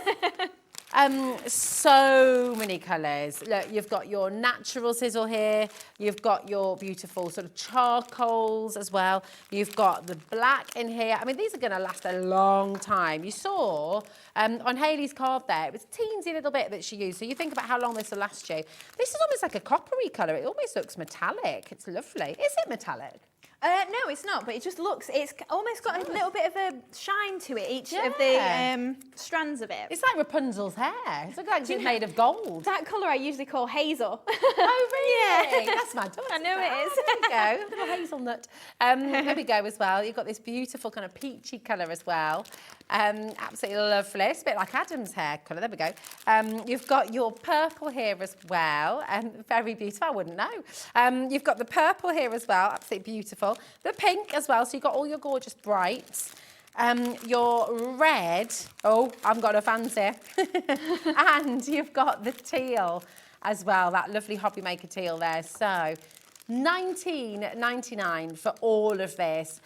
So many colours. Look, you've got your natural sizzle here. You've got your beautiful sort of charcoals as well. You've got the black in here. I mean, these are going to last a long time. You saw on Hayley's card there, it was a teensy little bit that she used. So you think about how long this will last you. This is almost like a coppery colour. It almost looks metallic. It's lovely. Is it metallic? No, it's not, but it just looks, it's almost got a little bit of a shine to it, each of the strands of it. It's like Rapunzel's hair. It's like it's made of gold. That colour I usually call hazel. Oh, really? Yeah. That's my daughter. I know it is. There you go, little hazelnut. There we go as well. You've got this beautiful kind of peachy colour as well. Absolutely lovely. It's a bit like Adam's hair colour. There we go. You've got your purple here as well. Very beautiful. I wouldn't know. You've got the purple here as well. Absolutely beautiful. The pink as well. So you've got all your gorgeous brights. Your red. Oh, I've got a fancy. And you've got the teal as well. That lovely hobby maker teal there. So £19.99 for all of this.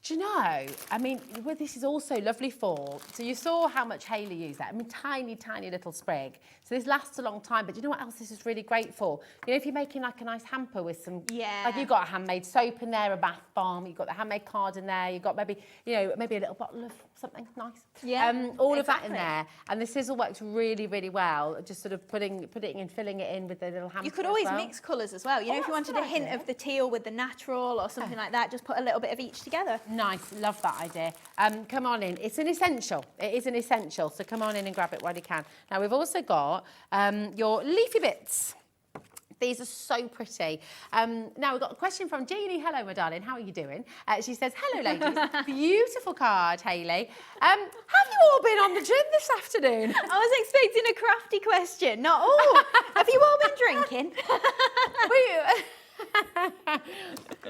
Do you know, I mean, well, this is also lovely for, so you saw how much Hayley used that. I mean, tiny, tiny little sprig. So this lasts a long time, but do you know what else this is really great for? You know, if you're making like a nice hamper with some, like you've got a handmade soap in there, a bath bomb, you've got the handmade card in there, you've got maybe, you know, maybe a little bottle of something nice. Yeah, all of that in there. And the sizzle works really, really well, just sort of putting and filling it in with the little hamper. You could always mix colours as well. You know, if you wanted a hint of the teal with the natural or something like that, just put a little bit of each together. Nice, love that idea. Come on in. It's an essential. It is an essential. So come on in and grab it while you can. Now we've also got your leafy bits. These are so pretty. Now we've got a question from Jeannie. Hello, my darling. How are you doing? She says, hello, ladies. Beautiful card, Hayley. Have you all been on the gin this afternoon? I was expecting a crafty question. Not, have you all been drinking?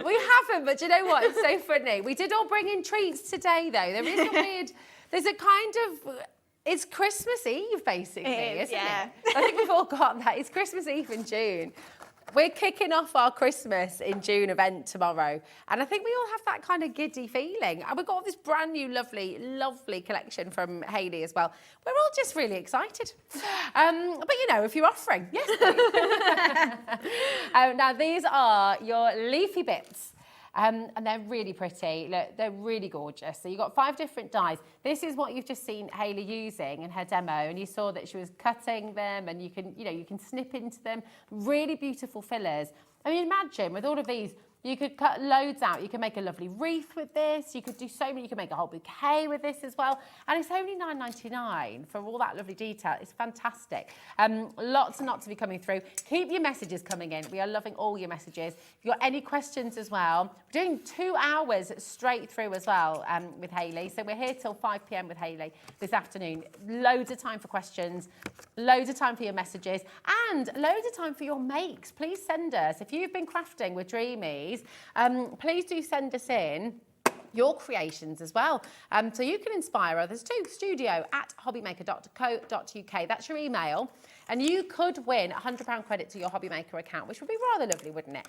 We haven't, but do you know what? It's so funny. We did all bring in treats today, though. There is a weird, there's a kind of, It's Christmas Eve, basically, isn't yeah. it? I think we've all got that. It's Christmas Eve in June. We're kicking off our Christmas in June event tomorrow. And I think we all have that kind of giddy feeling. And we've got this brand new, lovely, lovely collection from Hayley as well. We're all just really excited. But, you know, if you're offering, yes, please. Now, these are your leafy bits. And they're really pretty. Look, they're really gorgeous. So you've got 5 different dyes. This is what you've just seen Hayley using in her demo, and you saw that she was cutting them, and you can snip into them. Really beautiful fillers. I mean, imagine with all of these, you could cut loads out. You can make a lovely wreath with this. You could do so many. You can make a whole bouquet with this as well. And it's only $9.99 for all that lovely detail. It's fantastic. Lots and lots to be coming through. Keep your messages coming in. We are loving all your messages. If you've got any questions as well, we're doing 2 hours straight through as well with Hayley. So we're here till 5 p.m. with Hayley this afternoon. Loads of time for questions, loads of time for your messages, and loads of time for your makes. Please send us. If you've been crafting with Dreamees, please do send us in your creations as well. So you can inspire others too. studio@hobbymaker.co.uk. That's your email. And you could win a £100 credit to your Hobbymaker account, which would be rather lovely, wouldn't it?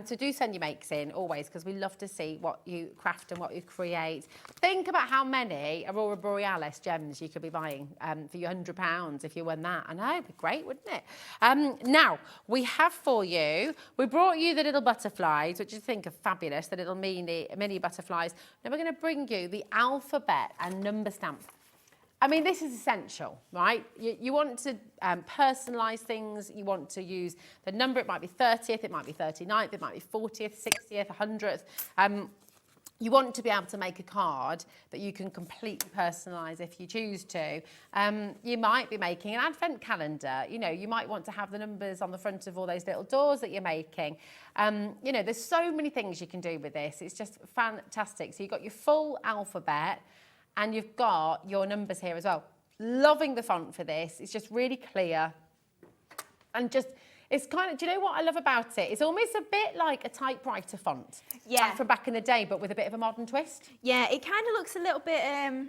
So do send your makes in always, because we love to see what you craft and what you create. Think about how many Aurora Borealis gems you could be buying for your £100 if you won that. I know, it'd be great, wouldn't it? Now, we have for you, we brought you the little butterflies, which I think are fabulous, the little mini butterflies. Now we're going to bring you the alphabet and number stamp. I mean, this is essential, right? You want to personalise things. You want to use the number. It might be 30th, it might be 39th, it might be 40th, 60th, 100th. You want to be able to make a card that you can completely personalise if you choose to. You might be making an advent calendar. You know, you might want to have the numbers on the front of all those little doors that you're making. You know, there's so many things you can do with this. It's just fantastic. So you've got your full alphabet, and you've got your numbers here as well. Loving the font for this. It's just really clear. And just, it's kind of, do you know what I love about it? It's almost a bit like a typewriter font. Yeah. Like from back in the day, but with a bit of a modern twist. Yeah, it kind of looks a little bit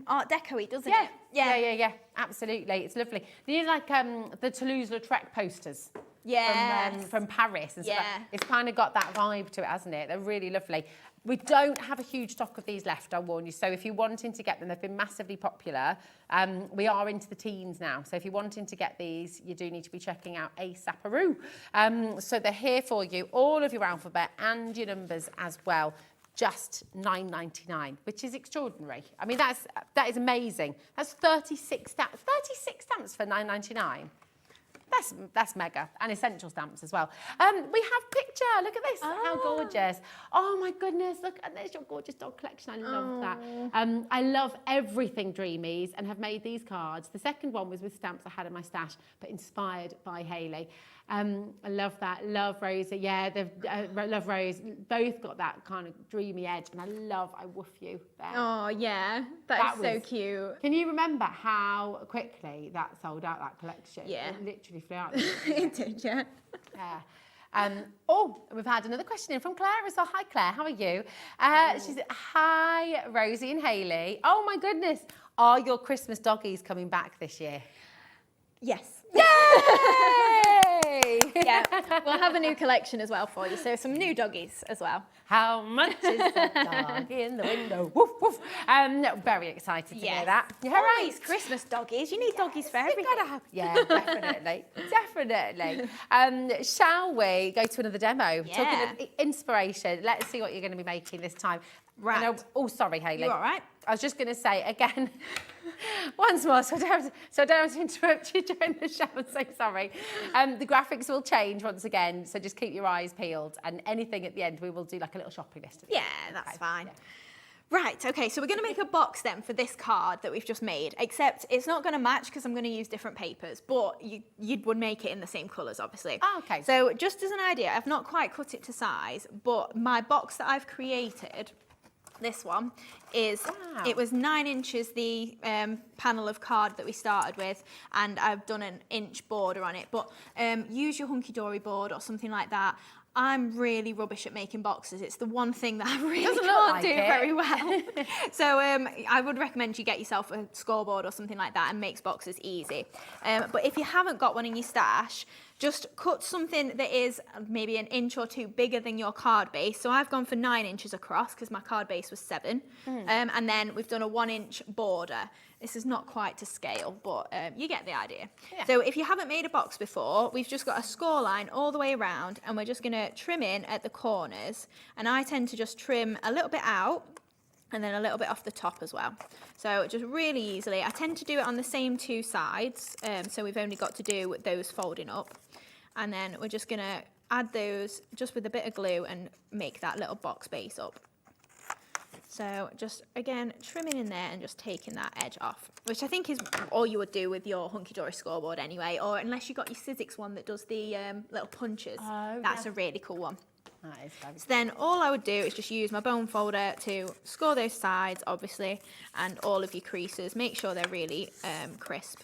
Art Deco-y, doesn't Yeah. it? Yeah, absolutely. It's lovely. These are like the Toulouse-Lautrec posters. Yeah. From Paris and stuff. Yeah. It's kind of got that vibe to it, hasn't it? They're really lovely. We don't have a huge stock of these left, I'll warn you. So if you're wanting to get them, they've been massively popular. We are into the teens now. So if you're wanting to get these, you do need to be checking out ASAP-aroo. So they're here for you, all of your alphabet and your numbers as well. Just $9.99, which is extraordinary. I mean, that is amazing. That's 36 stamps. 36 stamps for $9.99. That's mega, and essential stamps as well. We have picture. Look at this. How gorgeous. Oh my goodness, look, and there's your gorgeous dog collection. I love that. I love everything Dreamees and have made these cards. The second one was with stamps I had in my stash, but inspired by Hayley. I love that. Love Rosie. Yeah, love Rose. Both got that kind of dreamy edge, and I woof you there. Oh, yeah. That is so cute. Can you remember how quickly that sold out, that collection? Yeah. It literally flew out. It did, yeah. Yeah. We've had another question in from Claire as well. Hi, Claire. How are you? She said, hi, Rosie and Hayley. Oh, my goodness. Are your Christmas doggies coming back this year? Yes. Yay! Yeah, we'll have a new collection as well for you. So some new doggies as well. How much is the dog in the window? Woof, woof. Very excited to hear that. Yeah, right. It's Christmas doggies. You need doggies for everything. Yeah, definitely. Definitely. Shall we go to another demo? Yeah. Talking of inspiration. Let's see what you're going to be making this time. Right. Oh, sorry, Hayley. You all right? I was just going to say again, once more, so I don't have to interrupt you during the show. I'm so sorry. The graphics will change once again, so just keep your eyes peeled. And anything at the end, we will do like a little shopping list. Yeah, that's fine. Yeah. Right, okay, so we're going to make a box then for this card that we've just made, except it's not going to match because I'm going to use different papers, but you would make it in the same colours, obviously. Oh, okay. So just as an idea, I've not quite cut it to size, but my box that I've created, this one, is, it was 9 inches, the panel of card that we started with, and I've done an inch border on it, but use your hunky-dory board or something like that. I'm really rubbish at making boxes. It's the one thing that I really Doesn't look can't like do it. very well. So I would recommend you get yourself a scoreboard or something like that and makes boxes easy. But if you haven't got one in your stash, just cut something that is maybe an inch or two bigger than your card base. So I've gone for 9 inches across because my card base was 7. And then we've done a 1-inch border. This is not quite to scale, but you get the idea. Yeah. So if you haven't made a box before, we've just got a score line all the way around, and we're just going to trim in at the corners. And I tend to just trim a little bit out and then a little bit off the top as well. So just really easily. I tend to do it on the same 2 sides, so we've only got to do those folding up. And then we're just going to add those just with a bit of glue and make that little box base up. So just, again, trimming in there and just taking that edge off, which I think is all you would do with your hunky-dory scoreboard anyway, or unless you've got your Sizzix one that does the little punches. Oh, that's a really cool one. That is fabulous. So then all I would do is just use my bone folder to score those sides, obviously, and all of your creases. Make sure they're really crisp.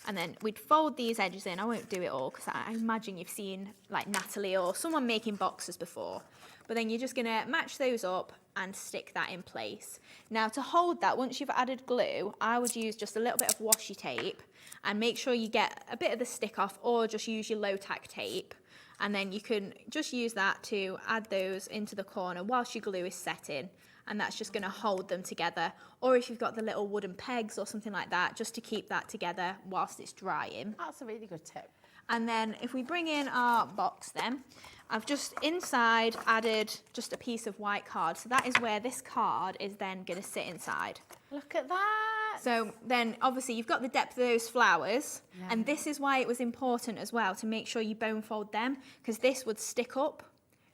And then we'd fold these edges in. I won't do it all because I imagine you've seen like Natalie or someone making boxes before. But then you're just going to match those up and stick that in place. Now to hold that, once you've added glue, I would use just a little bit of washi tape and make sure you get a bit of the stick off, or just use your low tack tape. And then you can just use that to add those into the corner whilst your glue is setting. And that's just going to hold them together. Or if you've got the little wooden pegs or something like that, just to keep that together whilst it's drying. That's a really good tip. And then if we bring in our box then, I've just inside added just a piece of white card. So that is where this card is then going to sit inside. Look at that. So then obviously you've got the depth of those flowers. Yeah. And this is why it was important as well to make sure you bone fold them, because this would stick up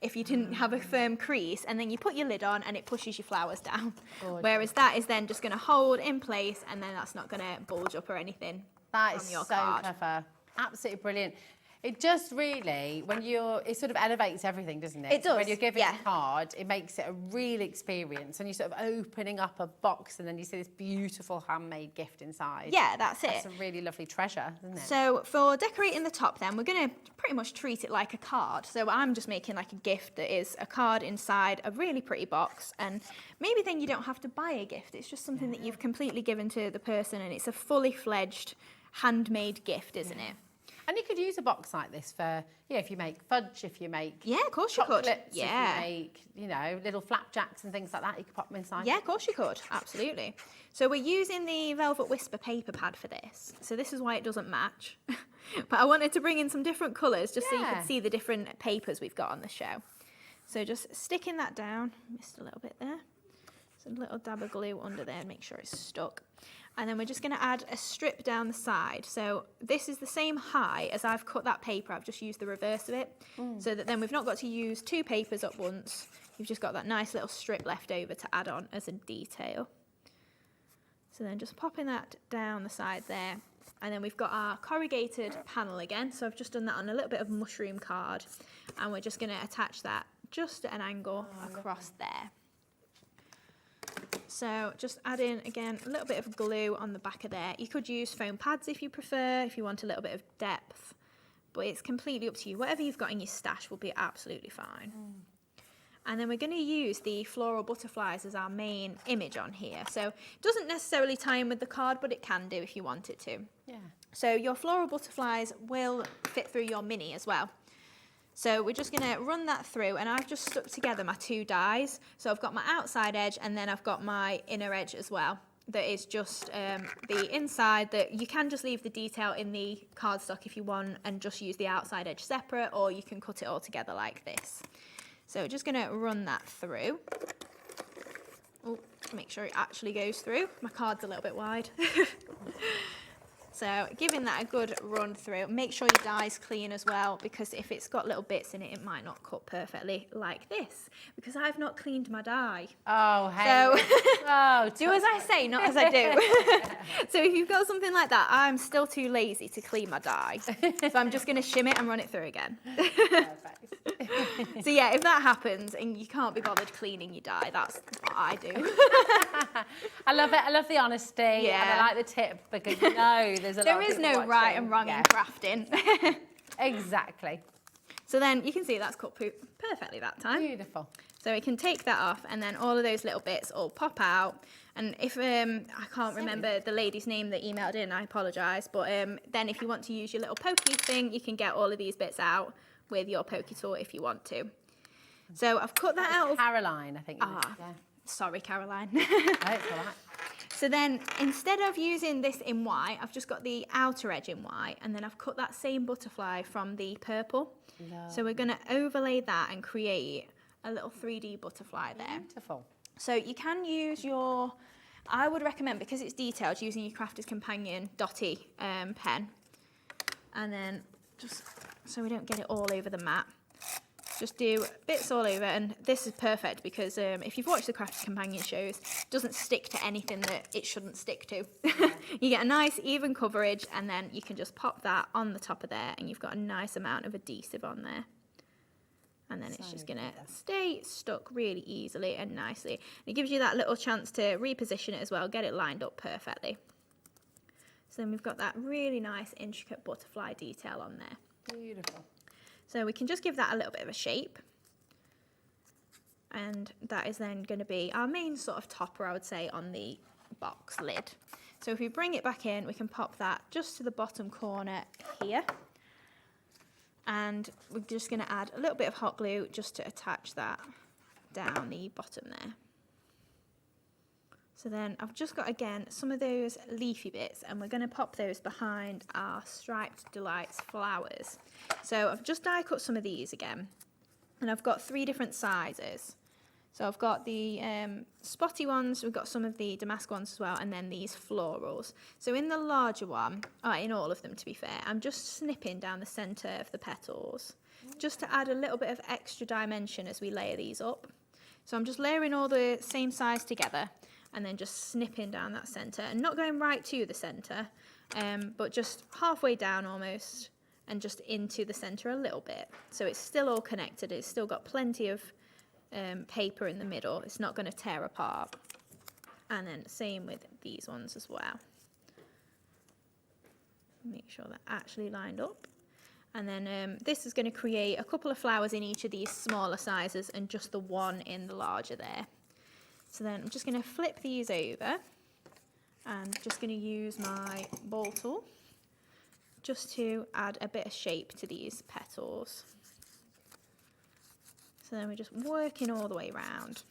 if you didn't have a firm crease, and then you put your lid on and it pushes your flowers down. Gorgeous. Whereas that is then just going to hold in place, and then that's not going to bulge up or anything. That is so clever. Absolutely brilliant. It just really, it sort of elevates everything, doesn't it? It does. When you're giving a card, it makes it a real experience. And you're sort of opening up a box and then you see this beautiful handmade gift inside. Yeah, that's it. It's a really lovely treasure, isn't it? So for decorating the top then, we're going to pretty much treat it like a card. So I'm just making like a gift that is a card inside a really pretty box. And maybe then you don't have to buy a gift. It's just something that you've completely given to the person, and it's a fully fledged handmade gift, isn't it? And you could use a box like this for, if you make fudge, if you make of course you could. If you make, little flapjacks and things like that, you could pop them inside. Yeah, of course you could, absolutely. So we're using the Velvet Whisper paper pad for this. So this is why it doesn't match. But I wanted to bring in some different colours just so you could see the different papers we've got on the show. So just sticking that down, missed a little bit there. So a little dab of glue under there and make sure it's stuck. And then we're just going to add a strip down the side. So this is the same height as I've cut that paper. I've just used the reverse of it. So that then we've not got to use 2 papers at once. You've just got that nice little strip left over to add on as a detail. So then just popping that down the side there. And then we've got our corrugated panel again. So I've just done that on a little bit of mushroom card. And we're just going to attach that just at an angle across there. So just add in, again, a little bit of glue on the back of there. You could use foam pads if you prefer, if you want a little bit of depth. But it's completely up to you. Whatever you've got in your stash will be absolutely fine. And then we're going to use the floral butterflies as our main image on here. So it doesn't necessarily tie in with the card, but it can do if you want it to. Yeah. So your floral butterflies will fit through your mini as well. So we're just going to run that through, and I've just stuck together my 2 dies. So I've got my outside edge, and then I've got my inner edge as well. That is just the inside, that you can just leave the detail in the cardstock if you want and just use the outside edge separate, or you can cut it all together like this. So we're just going to run that through. Oh, make sure it actually goes through. My card's a little bit wide. So giving that a good run through. Make sure your die's clean as well, because if it's got little bits in it, it might not cut perfectly like this, because I've not cleaned my die. Oh, hey. So do as I say, not as I do. So if you've got something like that, I'm still too lazy to clean my die. So I'm just going to shim it and run it through again. So yeah, if that happens and you can't be bothered cleaning your die, that's what I do. I love it. I love the honesty. Yeah. And I like the tip, because there's a lot there of is people no watching. right and wrong in crafting. Exactly. So then you can see that's cut perfectly that time. Beautiful. So we can take that off, and then all of those little bits all pop out. And if, I can't remember the lady's name that emailed in, I apologise, but then if you want to use your little pokey thing, you can get all of these bits out with your pokey tool if you want to. So I've cut that out. Caroline, I think. Yeah. Sorry, Caroline. Oh, it's all right. So then, instead of using this in white, I've just got the outer edge in white, and then I've cut that same butterfly from the purple. Lovely. So we're going to overlay that and create a little 3D butterfly there. Beautiful. So you can use your, I would recommend, because it's detailed, using your Crafter's Companion Dotty pen. And then, just so we don't get it all over the mat, just do bits all over, and this is perfect because if you've watched the Crafter's Companion shows, it doesn't stick to anything that it shouldn't stick to. You get a nice even coverage, and then you can just pop that on the top of there, and you've got a nice amount of adhesive on there. And then it's just going to stay stuck really easily and nicely. And it gives you that little chance to reposition it as well, get it lined up perfectly. So then we've got that really nice intricate butterfly detail on there. Beautiful. So we can just give that a little bit of a shape. And that is then going to be our main sort of topper, I would say, on the box lid. So if we bring it back in, we can pop that just to the bottom corner here. And we're just going to add a little bit of hot glue just to attach that down the bottom there. So then I've just got, again, some of those leafy bits, and we're going to pop those behind our Striped Delights flowers. So I've just die cut some of these again, and I've got 3 different sizes. So I've got the spotty ones, we've got some of the damask ones as well, and then these florals. So in the larger one, in all of them to be fair, I'm just snipping down the centre of the petals, just to add a little bit of extra dimension as we layer these up. So I'm just layering all the same size together, and then just snipping down that centre, and not going right to the centre, but just halfway down almost, and just into the centre a little bit. So it's still all connected, it's still got plenty of paper in the middle, it's not going to tear apart. And then same with these ones as well. Make sure they're actually lined up. And then this is going to create a couple of flowers in each of these smaller sizes, and just the one in the larger there. So then I'm just going to flip these over, and just going to use my ball tool just to add a bit of shape to these petals. So then we're just working all the way around.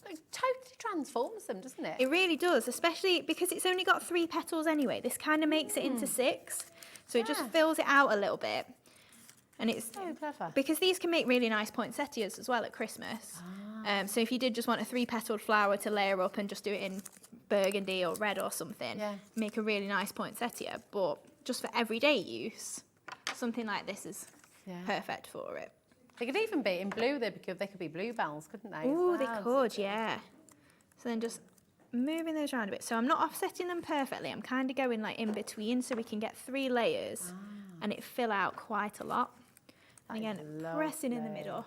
It totally transforms them, doesn't it? It really does, especially because it's only got 3 petals anyway. This kind of makes it into 6, so it just fills it out a little bit. And it's so clever. Because these can make really nice poinsettias as well at Christmas. So if you did just want a 3-petaled flower to layer up and just do it in burgundy or red or something, make a really nice poinsettia. But just for everyday use, something like this is perfect for it. They could even be in blue. They could be bluebells, couldn't they? Oh, they could, yeah. So then just moving those around a bit. So I'm not offsetting them perfectly. I'm kind of going like in between, so we can get 3 layers and it fill out quite a lot. And again, pressing in the middle.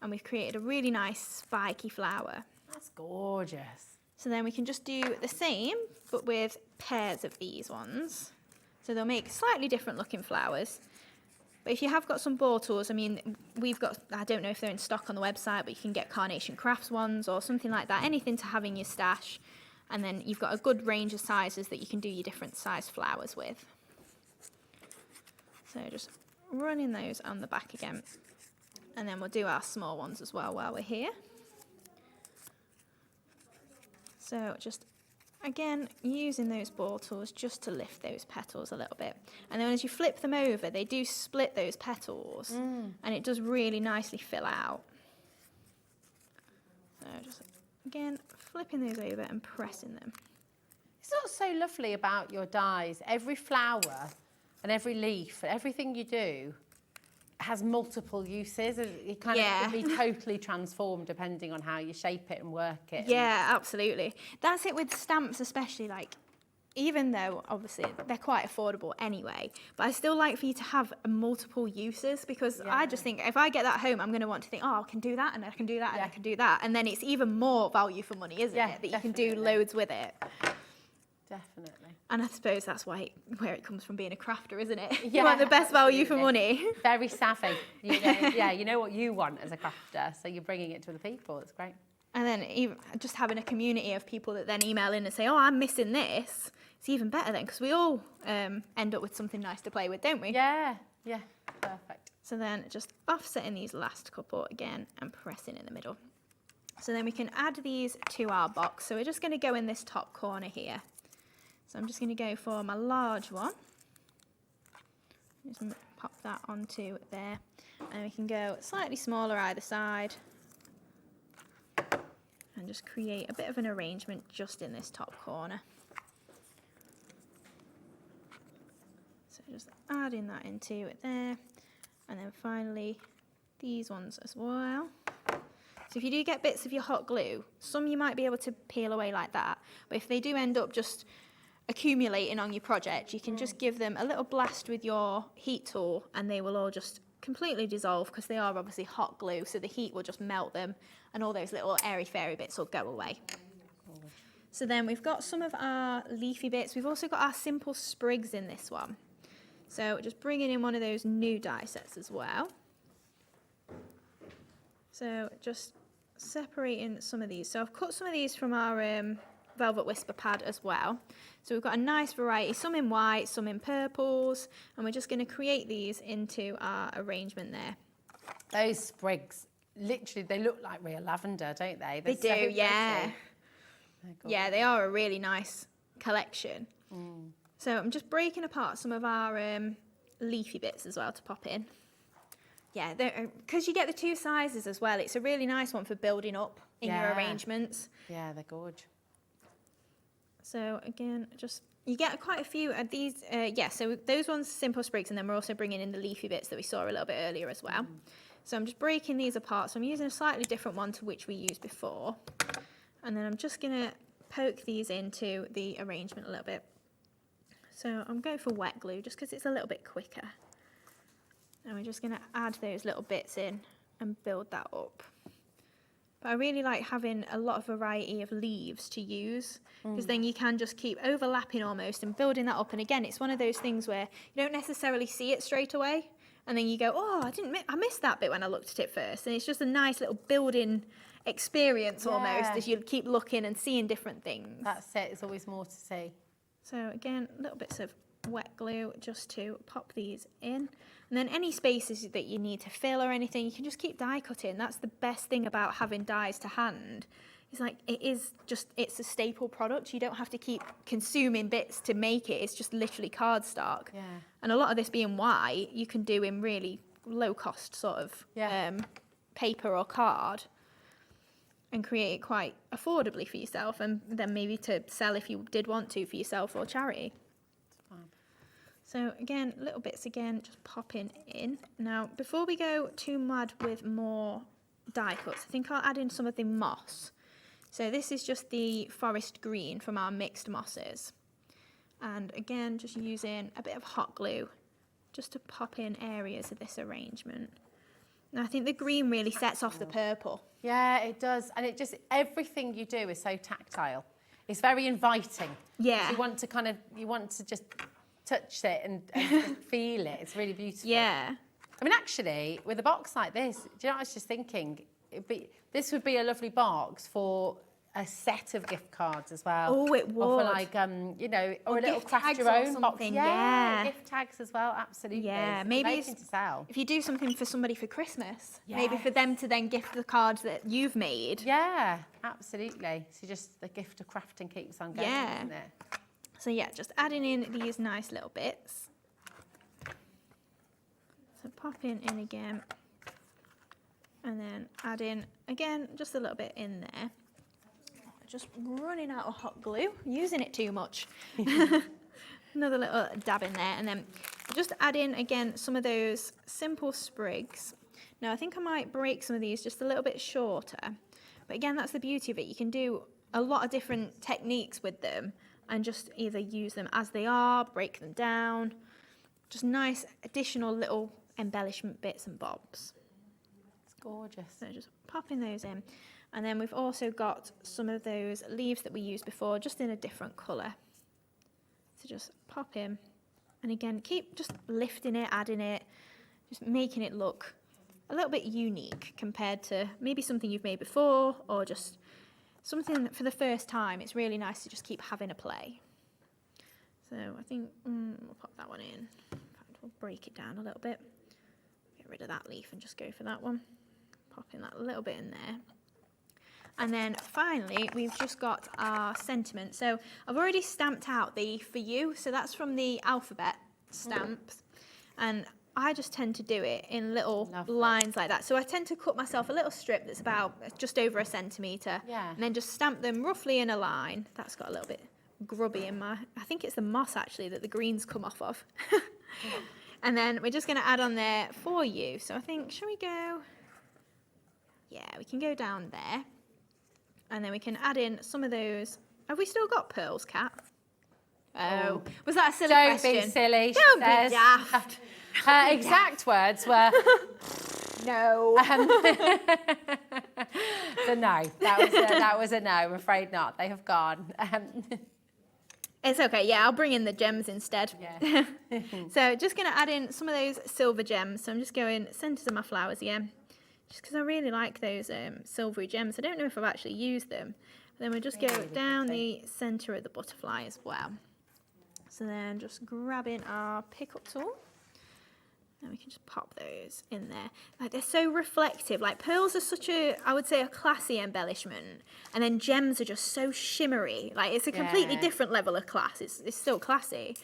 And we've created a really nice spiky flower. That's gorgeous. So then we can just do the same, but with pairs of these ones. So they'll make slightly different looking flowers. But if you have got some ball tools, I mean, we've got, I don't know if they're in stock on the website, but you can get Carnation Crafts ones or something like that, anything to have in your stash. And then you've got a good range of sizes that you can do your different size flowers with. So just running those on the back again. And then we'll do our small ones as well while we're here. So just, again, using those ball tools just to lift those petals a little bit. And then as you flip them over, they do split those petals, and it does really nicely fill out. So just, again, flipping those over and pressing them. It's what's so lovely about your dies. Every flower and every leaf, everything you do has multiple uses. It kind of can be totally transformed depending on how you shape it and work it. Yeah, absolutely. That's it with stamps especially, like, even though obviously they're quite affordable anyway, but I still like for you to have multiple uses, because I just think if I get that home, I'm going to want to think, oh, I can do that and I can do that and I can do that. And then it's even more value for money, isn't it? That you can do loads with it. Definitely. And I suppose that's where it comes from being a crafter, isn't it? Yeah, You want the best value for money. Very savvy. You know, yeah, you know what you want as a crafter, so you're bringing it to the people. It's great. And then even just having a community of people that then email in and say, oh, I'm missing this. It's even better then, because we all end up with something nice to play with, don't we? Yeah, yeah, perfect. So then just offsetting these last couple again and pressing in the middle. So then we can add these to our box. So we're just going to go in this top corner here. So I'm just going to go for my large one. Just pop that onto there. And we can go slightly smaller either side. And just create a bit of an arrangement just in this top corner. So just adding that into it there. And then finally these ones as well. So if you do get bits of your hot glue, some you might be able to peel away like that. But if they do end up just accumulating on your project, you can just give them a little blast with your heat tool and they will all just completely dissolve, because they are obviously hot glue, so the heat will just melt them and all those little airy-fairy bits will go away. So then we've got some of our leafy bits. We've also got our simple sprigs in this one. So just bringing in one of those new die sets as well. So just separating some of these. So I've cut some of these from our Velvet Whisper pad as well. So we've got a nice variety, some in white, some in purples, and we're just going to create these into our arrangement there. Those sprigs, literally, they look like real lavender, don't they? They do, yeah. Yeah, they are a really nice collection. So I'm just breaking apart some of our leafy bits as well to pop in. Yeah, because you get the two sizes as well, it's a really nice one for building up in your arrangements. Yeah, they're gorgeous. So again, you get quite a few of these. So those ones simple sprigs, and then we're also bringing in the leafy bits that we saw a little bit earlier as well. So I'm just breaking these apart. So I'm using a slightly different one to which we used before. And then I'm just going to poke these into the arrangement a little bit. So I'm going for wet glue just because it's a little bit quicker. And we're just going to add those little bits in and build that up. But I really like having a lot of variety of leaves to use, because then you can just keep overlapping almost and building that up. And again, it's one of those things where you don't necessarily see it straight away, and then you go, oh, I missed that bit when I looked at it first. And it's just a nice little building experience almost as you keep looking and seeing different things. That's it, there's always more to see. So again, little bits of wet glue just to pop these in. And then any spaces that you need to fill or anything, you can just keep die cutting. That's the best thing about having dies to hand. It's like, it's a staple product. You don't have to keep consuming bits to make it. It's just literally cardstock. Yeah. And a lot of this being white, you can do in really low cost sort of paper or card and create it quite affordably for yourself, and then maybe to sell if you did want to for yourself or charity. So again, little bits again, just popping in. Now, before we go too mad with more die cuts, I think I'll add in some of the moss. So this is just the forest green from our mixed mosses. And again, just using a bit of hot glue just to pop in areas of this arrangement. And I think the green really sets off the purple. Yeah, it does. And it just, everything you do is so tactile. It's very inviting. Yeah. You want to just touch it and just feel it. It's really beautiful. Yeah. I mean, actually, with a box like this, do you know what I was just thinking? This would be a lovely box for a set of gift cards as well. Oh, it would. Or for like, or a little craft your own box. Yeah. Gift tags as well, absolutely. Yeah, It's maybe amazing to sell. if you do something for somebody for Christmas, maybe for them to then gift the cards that you've made. Yeah, absolutely. So just the gift of crafting keeps on going, isn't it? So yeah, just adding in these nice little bits. So popping in again. And then add in, again, just a little bit in there. Just running out of hot glue, using it too much. Another little dab in there. And then just add in, again, some of those simple sprigs. Now, I think I might break some of these just a little bit shorter. But again, that's the beauty of it. You can do a lot of different techniques with them and just either use them as they are, break them down. Just nice additional little embellishment bits and bobs. It's gorgeous. So just popping those in. And then we've also got some of those leaves that we used before, just in a different colour. So just pop in. And again, keep just lifting it, adding it, just making it look a little bit unique compared to maybe something you've made before or just something that for the first time. It's really nice to just keep having a play. So I think we'll pop that one in. In fact, we'll break it down a little bit. Get rid of that leaf and just go for that one. Pop in that little bit in there. And then finally, we've just got our sentiment. So I've already stamped out the for you. So that's from the alphabet stamps. And I just tend to do it in little lines like that. So I tend to cut myself a little strip that's about just over 1 centimetre. Yeah. And then just stamp them roughly in a line. That's got a little bit grubby in my, I think it's the moss actually that the greens come off of. And then we're just going to add on there for you. So I think, shall we go? Yeah, we can go down there. And then we can add in some of those. Have we still got pearls, Kat? Oh, was that a silly question? Don't be silly, she Don't says. be daft. Her exact words were, no. So no, that was a no, I'm afraid not. They have gone. It's okay, yeah, I'll bring in the gems instead. Yeah. So just going to add in some of those silver gems. So I'm just going centres of my flowers here. Just because I really like those silvery gems. I don't know if I've actually used them. But then we'll just go down the centre of the butterfly as well. So then just grabbing our pickup tool. And we can just pop those in there. Like, they're so reflective. Like, pearls are such a, I would say, a classy embellishment. And then gems are just so shimmery. Like, it's a completely different level of class. It's still classy.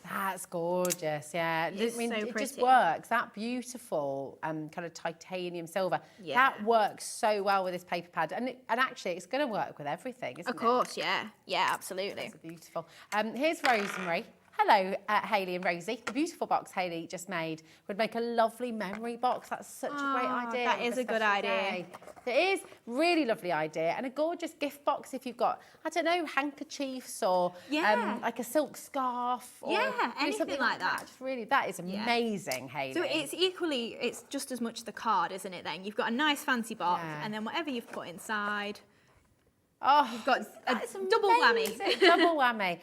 That's gorgeous, yeah. It's I mean, so it just pretty. works. That beautiful kind of titanium silver. Yeah. That works so well with this paper pad. And actually, it's going to work with everything, isn't it? Of course, yeah. Yeah, absolutely. It's beautiful. Here's Rosemary. Hello, Hayley and Rosie. The beautiful box Hayley just made would make a lovely memory box. That's such a great idea. That is a good idea. Day. It is really lovely idea, and a gorgeous gift box if you've got, I don't know, handkerchiefs or like a silk scarf or anything something like that. Just really, that is amazing, Hayley. So it's just as much the card, isn't it? Then you've got a nice fancy box, and then whatever you've put inside. Oh, you've got a double whammy. Double whammy.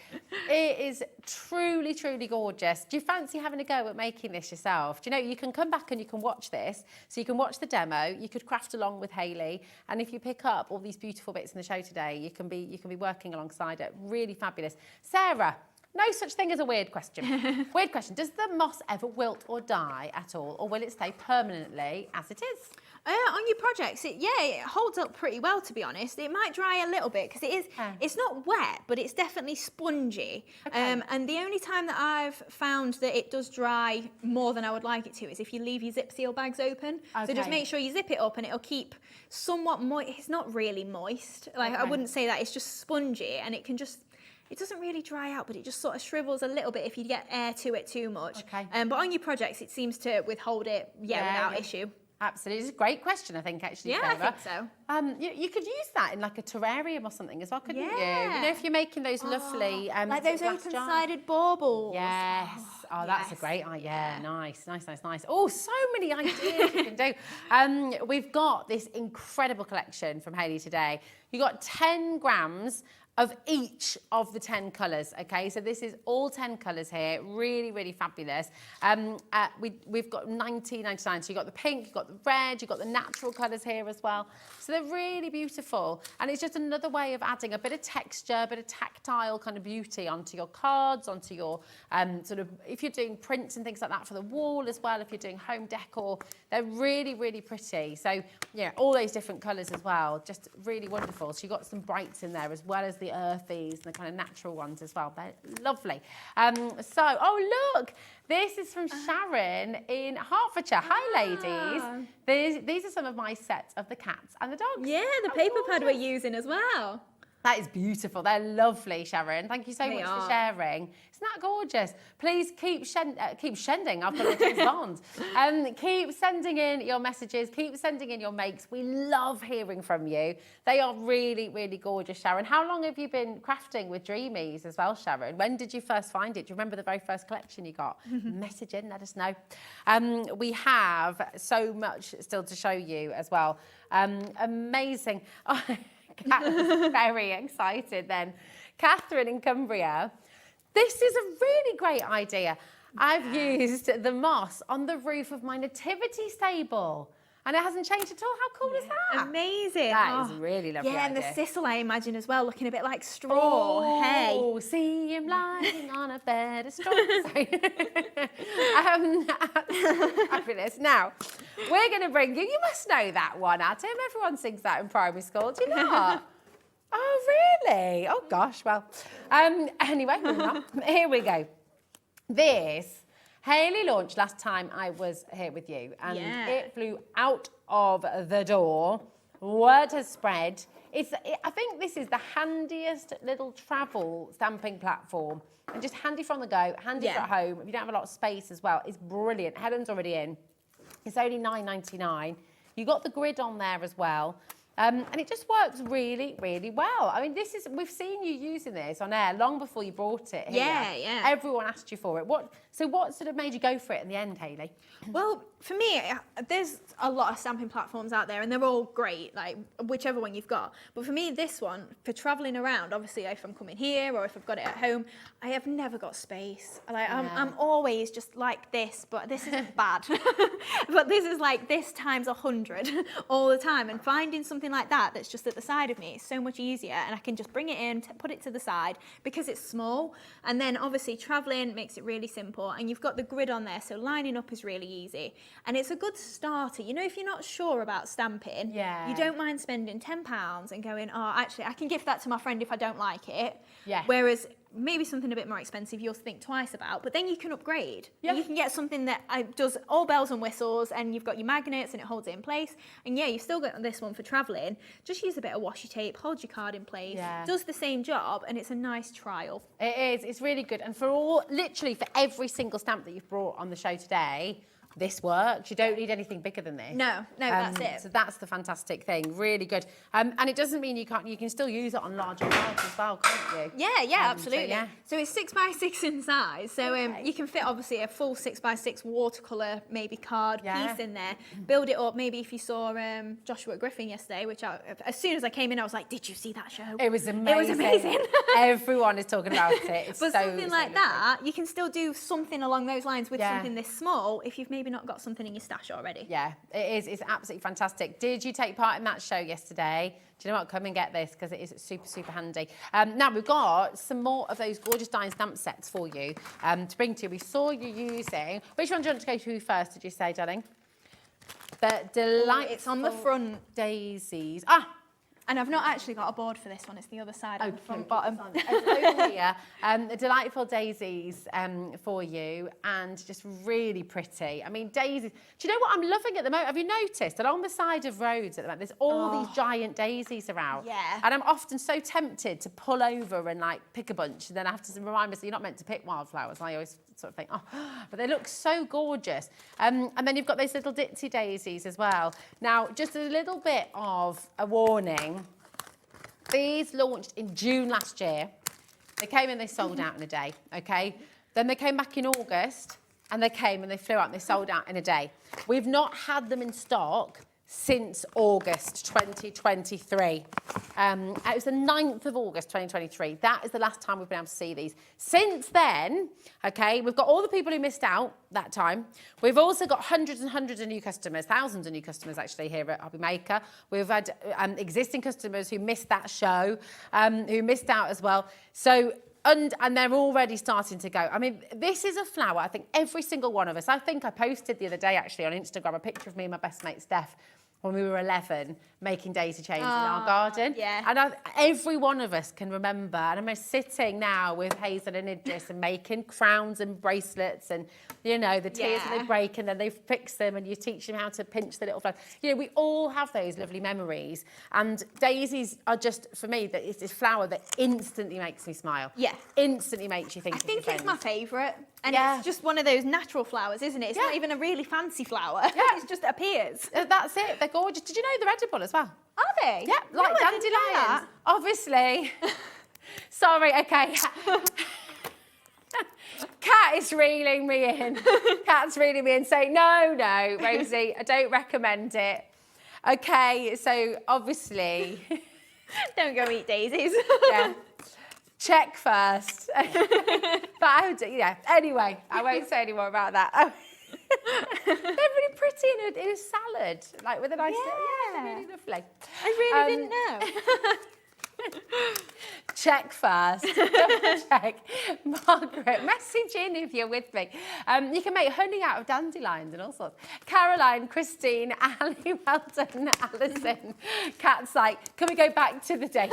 It is truly, truly gorgeous. Do you fancy having a go at making this yourself? Do you know, you can come back and you can watch this. So you can watch the demo. You could craft along with Hayley. And if you pick up all these beautiful bits in the show today, you can be working alongside it. Really fabulous. Sarah, no such thing as a weird question. Weird question. Does the moss ever wilt or die at all? Or will it stay permanently as it is? On your projects, it holds up pretty well, to be honest. It might dry a little bit because it's not wet, but it's definitely spongy. Okay. And the only time that I've found that it does dry more than I would like it to is if you leave your zip seal bags open. Okay. So just make sure you zip it up and it'll keep somewhat moist. It's not really moist. Like, I wouldn't say that. It's just spongy, and it can just... It doesn't really dry out, but it just sort of shrivels a little bit if you get air to it too much. Okay. But on your projects, it seems to withhold it, without issue. Absolutely. It's a great question, I think, actually, Sarah. I think so. You could use that in like a terrarium or something as well, couldn't you? You know, if you're making those lovely... like those open-sided baubles. Yes. Oh, that's a great idea. Yeah. Nice. Oh, so many ideas you can do. We've got this incredible collection from Hayley today. You got 10 grams of each of the 10 colours, okay? So this is all 10 colours here, really, really fabulous. We've got 19.99, so you've got the pink, you've got the red, you've got the natural colours here as well. So they're really beautiful. And it's just another way of adding a bit of texture, a bit of tactile kind of beauty onto your cards, onto your sort of, if you're doing prints and things like that for the wall as well, if you're doing home decor, they're really, really pretty. So, yeah, all those different colours as well, just really wonderful. So you've got some brights in there as well as the earthies and the kind of natural ones as well. They're lovely. Oh, look, this is from Sharon in Hertfordshire. Hi, ladies. These are some of my sets of the cats and the dogs. Yeah, the paper pad we're using as well. That is beautiful. They're lovely, Sharon. Thank you so much for sharing. Isn't that gorgeous? Please keep sending. I've got a James Bond. Keep sending in your messages. Keep sending in your makes. We love hearing from you. They are really, really gorgeous, Sharon. How long have you been crafting with Dreamees as well, Sharon? When did you first find it? Do you remember the very first collection you got? Message in, let us know. We have so much still to show you as well. Amazing. Kat was very excited then. Catherine in Cumbria. This is a really great idea. I've used the moss on the roof of my nativity stable. And it hasn't changed at all. How cool is that? Amazing. That is a really lovely Yeah, and the idea. sisal, I imagine, as well, looking a bit like straw. Oh, Hey. see him lying on a bed of straw. Sorry. Fabulous. Now, we're going to bring you must know that one, Adam. Everyone sings that in primary school. Do you not? Oh, really? Oh, gosh. Well, anyway, moving on. Here we go. This Hayley launched last time I was here with you, and it flew out of the door. Word has spread. I think this is the handiest little travel stamping platform, and just handy from the go, handy for at home. If you don't have a lot of space as well, it's brilliant. Helen's already in. It's only £9.99. You got the grid on there as well. And it just works really, really well. I mean, we've seen you using this on air long before you brought it here. Yeah. Everyone asked you for it. What sort of made you go for it in the end, Hayley? Well, for me, there's a lot of stamping platforms out there and they're all great, like whichever one you've got. But for me, this one, for travelling around, obviously if I'm coming here or if I've got it at home, I have never got space. Like, I'm always just like this, but this isn't bad. But this is like this times 100 all the time. And finding something like that that's just at the side of me is so much easier, and I can just bring it in, put it to the side because it's small. And then obviously travelling makes it really simple, and you've got the grid on there, so lining up is really easy. And it's a good starter. You know, if you're not sure about stamping, you don't mind spending £10 and going, oh, actually, I can give that to my friend if I don't like it. Yeah. Whereas maybe something a bit more expensive you'll think twice about, but then you can upgrade. Yeah. You can get something that does all bells and whistles, and you've got your magnets and it holds it in place. And yeah, you've still got this one for travelling. Just use a bit of washi tape, hold your card in place. Yeah. Does the same job, and it's a nice trial. It is. It's really good. And literally for every single stamp that you've brought on the show today, this works. You don't need anything bigger than this. No, that's it. So that's the fantastic thing. Really good. and it doesn't mean you can still use it on larger cards as well, can't you? Yeah, absolutely. So it's 6x6 in size. So you can fit obviously a full 6x6 watercolour maybe card piece in there. Build it up. Maybe if you saw Joshua Griffin yesterday, which as soon as I came in, I was like, did you see that show? It was amazing. It was amazing. Everyone is talking about it. It's but something like that, you can still do something along those lines with something this small if you've maybe not got something in your stash already. Yeah, it is. It's absolutely fantastic. Did you take part in that show yesterday? Do you know what? Come and get this because it is super, super handy. Now, we've got some more of those gorgeous die and stamp sets for you to bring to you. We saw you using... Which one do you want to go to first, did you say, darling? The delightful... It's on the front. Daisies. And I've not actually got a board for this one. It's the other side on the front bottom. Over here, the delightful daisies for you, and just really pretty. I mean, daisies. Do you know what I'm loving at the moment? Have you noticed along the side of roads at the moment, there's all these giant daisies around? Yeah. And I'm often so tempted to pull over and like pick a bunch, and then I have to remind myself you're not meant to pick wildflowers. I always sort of think, but they look so gorgeous. And then you've got those little ditzy daisies as well. Now, just a little bit of a warning. These launched in June last year. They came and they sold out in a day, okay? Then they came back in August, and they came and they flew out and they sold out in a day. We've not had them in stock since August 2023. It was the 9th of August 2023. That is the last time we've been able to see these. Since then, okay, we've got all the people who missed out that time. We've also got hundreds and hundreds of new customers, thousands of new customers actually here at Hobby Maker. We've had existing customers who missed that show, who missed out as well. So, and they're already starting to go. I mean, this is a flower, I think every single one of us, I think I posted the other day actually on Instagram a picture of me and my best mate Steph when we were 11 making daisy chains in our garden. Yeah. And every one of us can remember, and I'm sitting now with Hazel and Idris and making crowns and bracelets and, you know, the tears that they break and then they fix them and you teach them how to pinch the little flowers. You know, we all have those lovely memories. And daisies are just, for me, it's this flower that instantly makes me smile. Yeah. Instantly makes you think of I think it's my favourite. And Yeah. it's just one of those natural flowers, isn't it? It's not even a really fancy flower. Yeah. It just appears. That's it. They're gorgeous. Did you know they're edible as well? Are they? Yeah, like No, I didn't know dandelions. that. Obviously. Sorry, okay. Kat is reeling me in. Kat's reeling me in saying, no, Rosie, I don't recommend it. Okay, so obviously... Don't go eat daisies. Yeah. check first. But yeah, anyway, I won't say any more about that. They're really pretty in a salad, like with a nice, really lovely. I really didn't know. Check first, double check. Margaret, message in if you're with me. You can make honey out of dandelions and all sorts. Caroline, Christine, Ali, well done, Alison. Kat's like, can we go back to the days?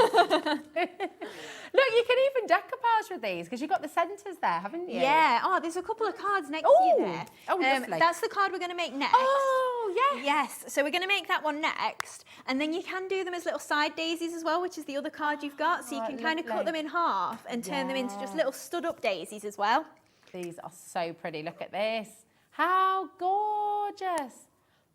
Look, you can even decoupage with these because you've got the centres there, haven't you? Yeah. Oh, there's a couple of cards next to you there. Oh, lovely. That's the card we're going to make next. Oh, yes. Yes. So we're going to make that one next. And then you can do them as little side daisies as well, which is the other card you've got. So you can kind of cut them in half and turn them into just little stood-up daisies as well. These are so pretty. Look at this. How gorgeous.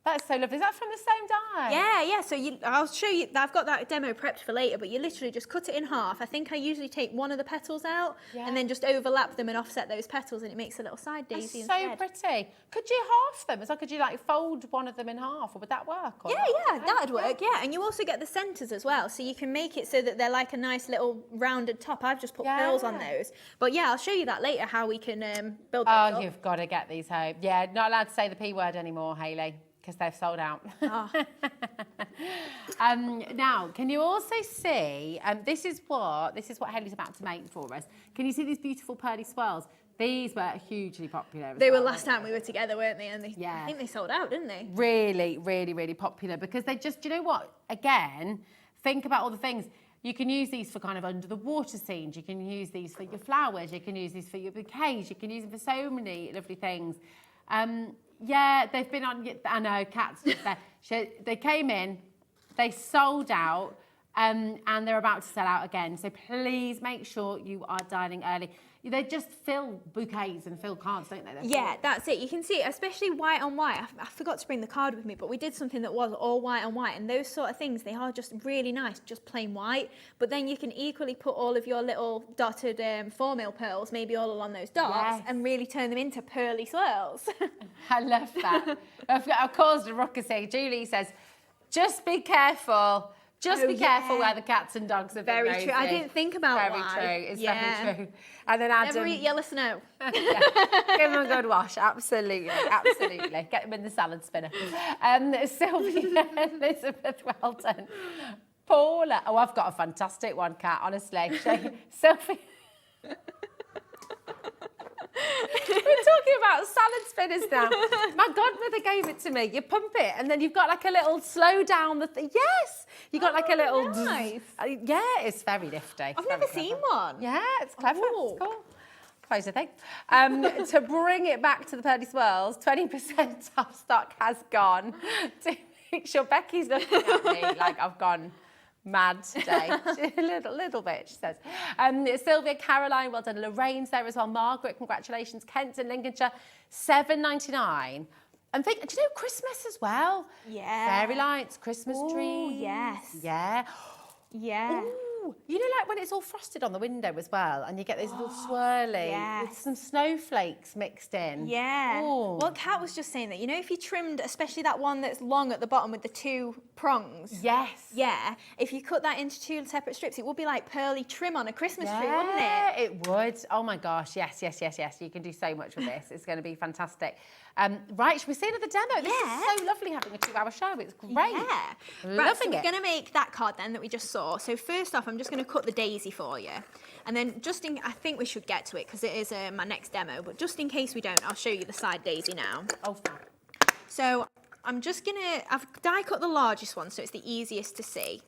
That's so lovely. Is that from the same die? Yeah. So I'll show you. I've got that demo prepped for later, but you literally just cut it in half. I think I usually take one of the petals out and then just overlap them and offset those petals, and it makes a little side daisy instead. So pretty. Could you half them? Could you like fold one of them in half, or would that work? Or Yeah, that'd work. Yeah, and you also get the centres as well, so you can make it so that they're like a nice little rounded top. I've just put pearls on those, but yeah, I'll show you that later how we can build those up. You've got to get these home. Yeah, not allowed to say the P word anymore, Hayley, because they've sold out. Now, can you also see, this is what Hayley's about to make for us. Can you see these beautiful pearly swirls? These were hugely popular. They were last time we were together, weren't they? And I think they sold out, didn't they? Really, really, really popular because they just, you know what? Again, think about all the things. You can use these for kind of under the water scenes. You can use these for your flowers. You can use these for your bouquets. You can use them for so many lovely things. Yeah, they've been on, I know, Kat's just there. They came in, they sold out, and they're about to sell out again. So please make sure you are dialing early. They just fill bouquets and fill cards, don't they? That's it. You can see, especially white on white. I forgot to bring the card with me, but we did something that was all white on white, and those sort of things, they are just really nice, just plain white. But then you can equally put all of your little dotted 4mm pearls, maybe all along those dots, and really turn them into pearly swirls. I love that. I've caused a ruckus here. Julie says, just be careful. Just be careful where the cats and dogs are. Very true. I didn't think about Very true. It's very true. And then Adam. Never eat yellow snow. Give them a good wash. Absolutely. Absolutely. Get them in the salad spinner. Sylvia, Elizabeth, well done. Paula. Oh, I've got a fantastic one, Kat, honestly. Sylvia. We're talking about salad spinners now. My godmother gave it to me. You pump it and then you've got like a little slow down the thing. Yes, you got like a little. Nice. Yeah, it's very nifty. I've never seen one. Yeah, it's clever. It's cool. Close the thing. To bring it back to the pearly swirls, 20% off stock has gone. To make sure Becky's looking at me like I've gone mad today. a little bit, she says. Sylvia, Caroline, well done. Lorraine's there as well. Margaret, congratulations. Kent's in Lincolnshire, $7.99. And think, do you know Christmas as well? Yeah. Fairy lights, Christmas trees. Yes. Yeah. Yeah. Ooh, you know, like when it's all frosted on the window as well, and you get those little swirly with some snowflakes mixed in. Yeah. Ooh. Well, Kat was just saying that, you know, if you trimmed, especially that one that's long at the bottom with the 2 prongs. Yes. Yeah. If you cut that into 2 separate strips, it would be like pearly trim on a Christmas tree, wouldn't it? Yeah, it would. Oh my gosh. Yes. You can do so much with this. It's going to be fantastic. Right, should we see another demo? This is so lovely having a 2-hour show. It's great. Yeah. Loving so it. we're going to make that card then that we just saw. So first off, I'm just going to cut the daisy for you. And then I think we should get to it because it is my next demo. But just in case we don't, I'll show you the side daisy now. Oh, fab. So I'm just going to, I've die cut the largest one so it's the easiest to see.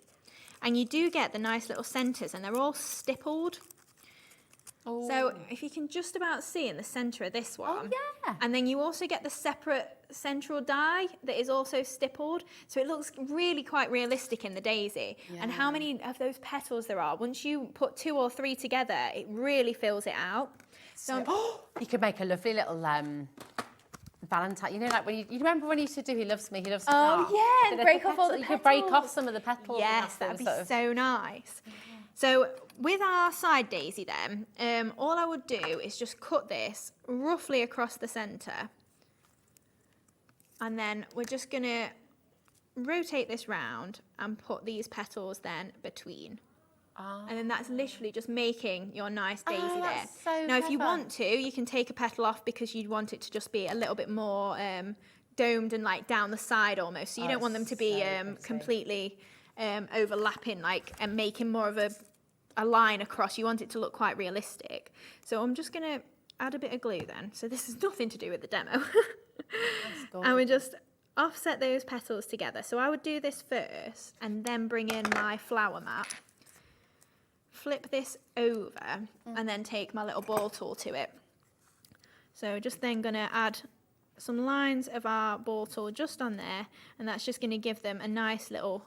And you do get the nice little centres and they're all stippled. Oh. So if you can just about see in the centre of this one. Oh, yeah. And then you also get the separate central die that is also stippled. So it looks really quite realistic in the daisy. Yeah. And how many of those petals there are. Once you put 2 or 3 together, it really fills it out. So you could make a lovely little Valentine. You know, like when you remember when he used to do He Loves Me, He Loves Me. Oh, yeah, and break off all the petals. You could break off some of the petals. Yes, that'd be so nice. So with our side daisy then, all I would do is just cut this roughly across the centre. And then we're just going to rotate this round and put these petals then between. And then that's literally just making your nice daisy there. That's so Now, if you clever. want to, you can take a petal off because you'd want it to just be a little bit more domed and like down the side almost. So you don't want them to be completely overlapping and making more of a line across. You want it to look quite realistic. So I'm just going to add a bit of glue then. So this has nothing to do with the demo. And we just offset those petals together. So I would do this first and then bring in my flower mat. Flip this over and then take my little ball tool to it. So just then going to add some lines of our ball tool just on there, and that's just going to give them a nice little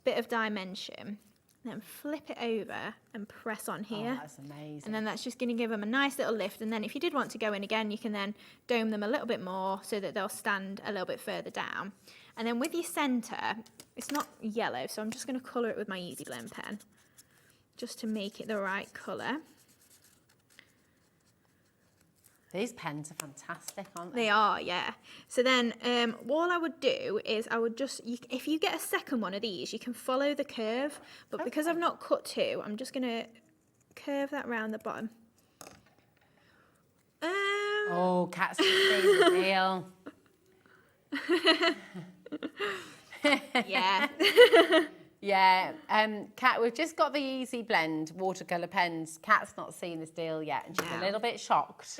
bit of dimension. Then flip it over and press on here. Oh, that's amazing. And then that's just going to give them a nice little lift. And then if you did want to go in again, you can then dome them a little bit more so that they'll stand a little bit further down. And then with your centre, it's not yellow, so I'm just going to colour it with my Easy Blend pen, just to make it the right colour. These pens are fantastic, aren't they? They are, yeah. So then all I would do is I would just, if you get a second one of these, you can follow the curve. But because I've not cut two, I'm just going to curve that round the bottom. Oh, Kat's the deal. Yeah. Yeah, Kat, we've just got the Easy Blend watercolour pens. Kat's not seen this deal yet, and she's a little bit shocked.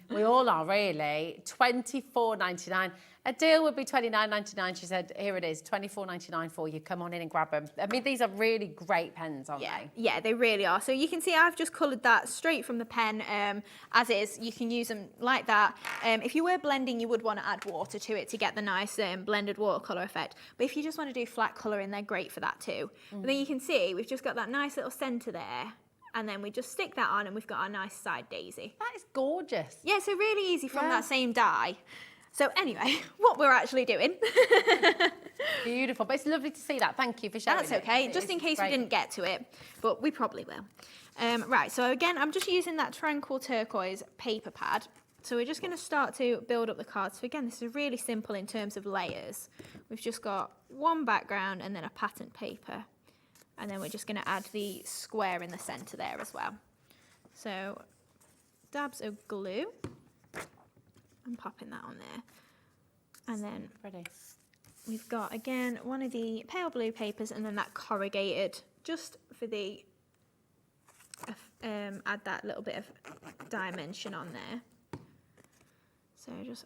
We all are, really. $24.99. A deal would be $29.99. She said, here it is, $24.99 for you. Come on in and grab them. I mean, these are really great pens, aren't they? Yeah, they really are. So you can see I've just coloured that straight from the pen as is. You can use them like that. If you were blending, you would want to add water to it to get the nice blended watercolour effect. But if you just want to do flat colouring, they're great for that too. But then you can see we've just got that nice little centre there. And then we just stick that on and we've got our nice side daisy. That is gorgeous. Yeah, so really easy from that same die. So anyway, what we're actually doing. Beautiful, but it's lovely to see that. Thank you for showing That's it. okay, just in case we didn't get to it, but we probably will. Right, so again, I'm just using that Tranquil Turquoise paper pad. So we're just going to start to build up the cards. So again, this is really simple in terms of layers. We've just got one background and then a pattern paper. And then we're just going to add the square in the centre there as well. So dabs of glue. I'm popping that on there. And then we've got, again, one of the pale blue papers and then that corrugated, just for the, add that little bit of dimension on there. So just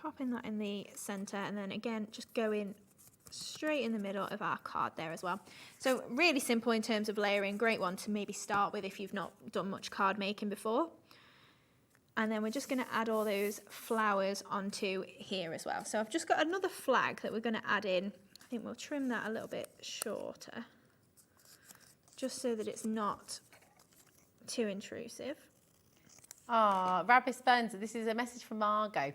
popping that in the centre and then again, just going straight in the middle of our card there as well. So really simple in terms of layering, great one to maybe start with if you've not done much card making before. And then we're just going to add all those flowers onto here as well. So I've just got another flag that we're going to add in. I think we'll trim that a little bit shorter, just so that it's not too intrusive. Ah, Rabbis Burns, this is a message from Margot.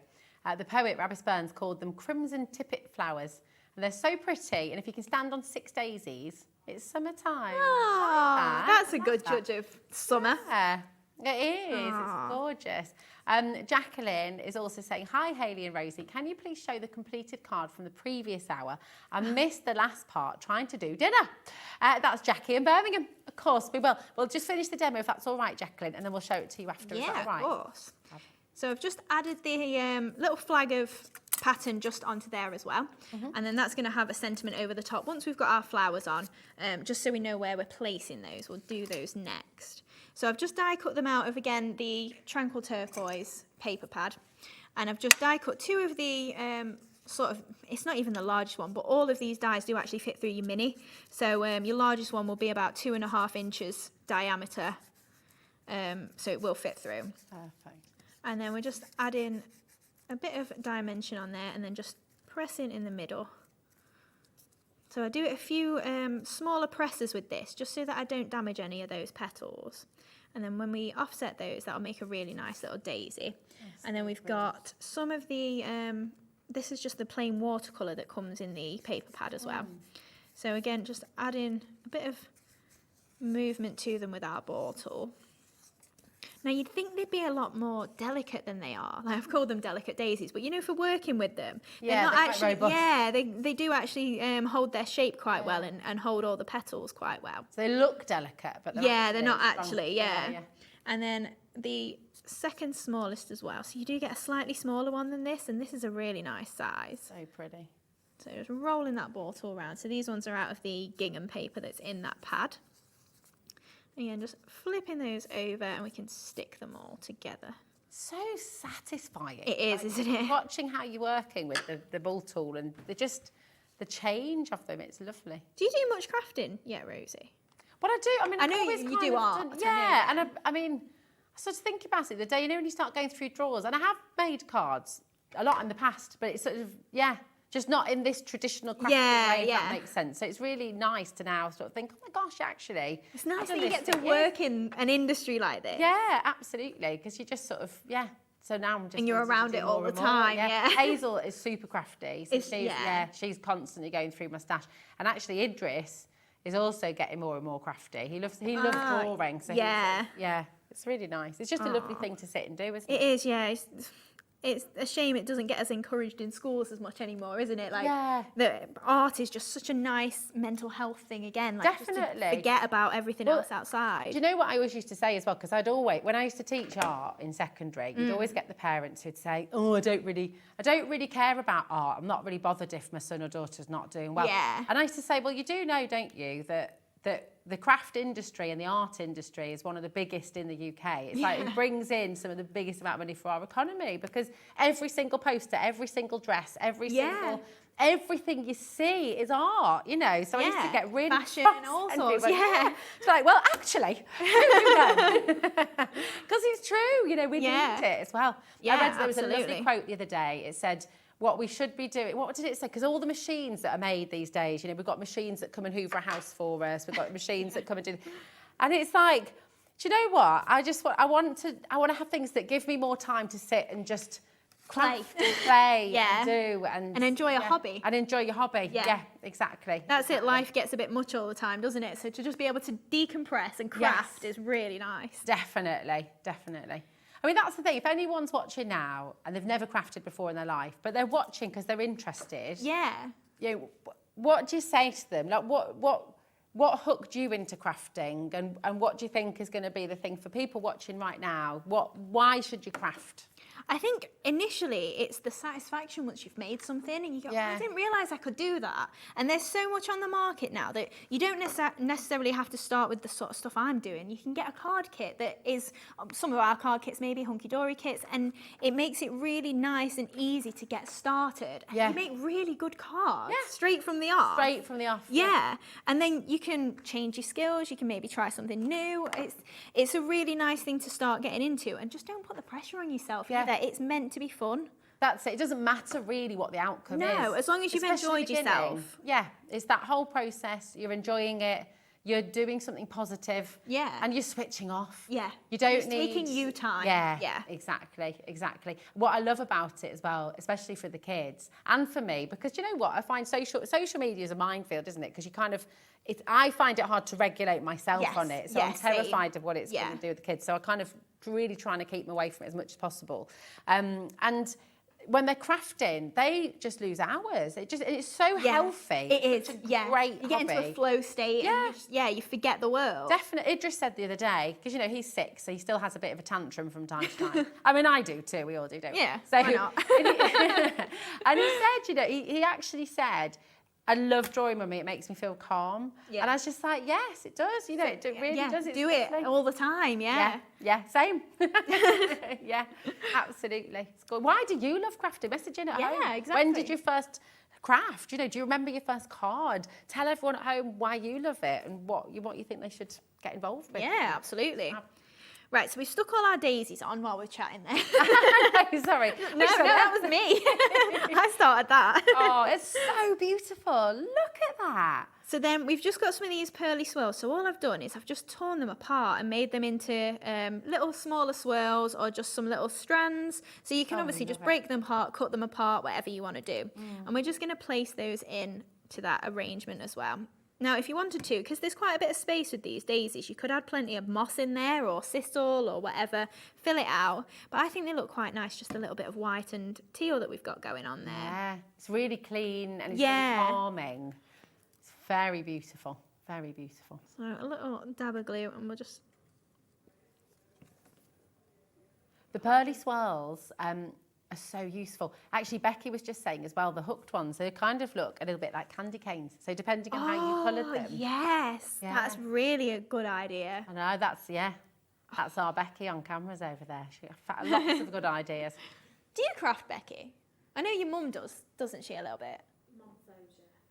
The poet Rabbis Burns called them crimson tippet flowers. And they're so pretty, and if you can stand on 6 daisies, it's summertime. Oh, that's a good judge of summer. Yeah. It is, it's gorgeous. Jacqueline is also saying, hi Hayley and Rosie, can you please show the completed card from the previous hour? I missed the last part trying to do dinner. That's Jackie in Birmingham. Of course we will. We'll just finish the demo if that's all right, Jacqueline, and then we'll show it to you after. Is that all right? Of course. So I've just added the little flag of pattern just onto there as well. And then that's going to have a sentiment over the top. Once we've got our flowers on, just so we know where we're placing those, we'll do those next. So I've just die cut them out of, again, the Tranquil Turquoise paper pad. And I've just die cut 2 of the sort of, it's not even the largest one, but all of these dies do actually fit through your mini. So your largest one will be about 2.5 inches diameter. So it will fit through. Perfect. And then we're just adding a bit of dimension on there and then just pressing in the middle. So I do a few smaller presses with this, just so that I don't damage any of those petals. And then when we offset those, that'll make a really nice little daisy. And then we've got some of the, this is just the plain watercolour that comes in the paper pad as well. So again, just adding a bit of movement to them with our ball tool. Now, you'd think they'd be a lot more delicate than they are. Like, I've called them delicate daisies, but you know, for working with them, they're not quite actually, robust. they do actually hold their shape quite well and hold all the petals quite well. So they look delicate, but they're not strong. actually, And then the second smallest as well. So you do get a slightly smaller one than this, and this is a really nice size. So pretty. So just rolling that bottle around. So these ones are out of the gingham paper that's in that pad. Again, just flipping those over and we can stick them all together. So satisfying. It is, isn't it? Watching how you're working with the ball tool and the change of them, it's lovely. Do you do much crafting yet, Rosie? What I do, I mean, I know I've always you kind do of art. done- yeah, and I mean, I sort of think about it the day, you know, when you start going through drawers, and I have made cards a lot in the past, but it's sort of, just not in this traditional crafting way, if that makes sense. So it's really nice to now sort of think, oh my gosh, actually. It's nice that you get to work in an industry like this. Yeah, absolutely, because you just sort of, So now I'm just... And you're around it all the time, Hazel is super crafty. So she's constantly going through my stash. And actually Idris is also getting more and more crafty. He loves drawing. So it's really nice. It's just a lovely thing to sit and do, isn't it? It is, yeah. It's a shame it doesn't get us encouraged in schools as much anymore, isn't it? Like, the art is just such a nice mental health thing again. Like, Definitely. Just to forget about everything else outside. Do you know what I always used to say as well? Because I'd always, when I used to teach art in secondary, you'd always get the parents who'd say, "Oh, I don't really care about art. I'm not really bothered if my son or daughter's not doing well." Yeah. And I used to say, well, you do know, don't you, that the craft industry and the art industry is one of the biggest in the UK. It's like it brings in some of the biggest amount of money for our economy, because every single poster, every single dress, everything you see is art, you know. So I used to get really fashion cross and all and sorts. be like, It's like, well, actually, because it's true, you know, we need it as well. I read there was a lovely quote the other day. It said, what we should be doing, what did it say? Because all the machines that are made these days, you know, we've got machines that come and hoover a house for us. We've got machines that come and do, and it's like, do you know what? I want to have things that give me more time to sit and just craft and play and do and enjoy a hobby. And enjoy your hobby. Yeah, exactly. That's it. Life gets a bit much all the time, doesn't it? So to just be able to decompress and craft is really nice. Definitely. I mean, that's the thing. If anyone's watching now and they've never crafted before in their life, but they're watching because they're interested, you know, what do you say to them? Like, what hooked you into crafting, and what do you think is going to be the thing for people watching right now? Why should you craft? I think initially it's the satisfaction once you've made something and you go, oh, I didn't realise I could do that. And there's so much on the market now that you don't necessarily have to start with the sort of stuff I'm doing. You can get a card kit that is, some of our card kits maybe, hunky-dory kits, and it makes it really nice and easy to get started. And you make really good cards straight from the off. Straight from the off. Yeah. And then you can change your skills, you can maybe try something new. It's a really nice thing to start getting into, and just don't put the pressure on yourself either. It's meant to be fun. That's it. It doesn't matter really what the outcome is. No, as long as you've enjoyed yourself. Yeah, it's that whole process. You're enjoying it. You're doing something positive. Yeah. And you're switching off. Yeah. You don't it's need... taking you time. Yeah. Exactly. What I love about it as well, especially for the kids and for me, because you know what? I find social media is a minefield, isn't it? Because you kind of... I find it hard to regulate myself on it. So I'm terrified of what it's going to do with the kids. So I kind of really trying to keep them away from it as much as possible. And when they're crafting, they just lose hours. It's so healthy. It is. It's a great You get into a flow state and you forget the world. Definitely. Idris said the other day, because you know he's 6, so he still has a bit of a tantrum from time to time. I mean, I do too. We all do, don't we? Yeah. So, why not? and he said, you know, he actually said, I love drawing, Mummy. It makes me feel calm. Yeah. And I was just like, yes, it does. You know, it really does. Do it all the time, Yeah, same. Yeah, absolutely. It's good. Why do you love crafting? Messaging at home. Yeah, exactly. When did you first craft? You know, do you remember your first card? Tell everyone at home why you love it and what you think they should get involved with. Yeah, absolutely. Right, so we've stuck all our daisies on while we're chatting there. No, sorry. No, that was me. I started that. Oh, it's so beautiful. Look at that. So then we've just got some of these pearly swirls. So all I've done is I've just torn them apart and made them into little smaller swirls or just some little strands. So you can obviously just break them apart, cut them apart, whatever you want to do. And we're just going to place those in to that arrangement as well. Now, if you wanted to, because there's quite a bit of space with these daisies, you could add plenty of moss in there or sisal or whatever, fill it out. But I think they look quite nice, just a little bit of white and teal that we've got going on there. Yeah, it's really clean and it's really calming. It's very beautiful, very beautiful. So a little dab of glue and we'll just... The pearly swirls are so useful. Actually, Becky was just saying as well, the hooked ones, they kind of look a little bit like candy canes. So depending on how you coloured them. Yes, that's really a good idea. I know, that's our Becky on cameras over there. She has lots of good ideas. Do you craft, Becky? I know your mum does, doesn't she, a little bit?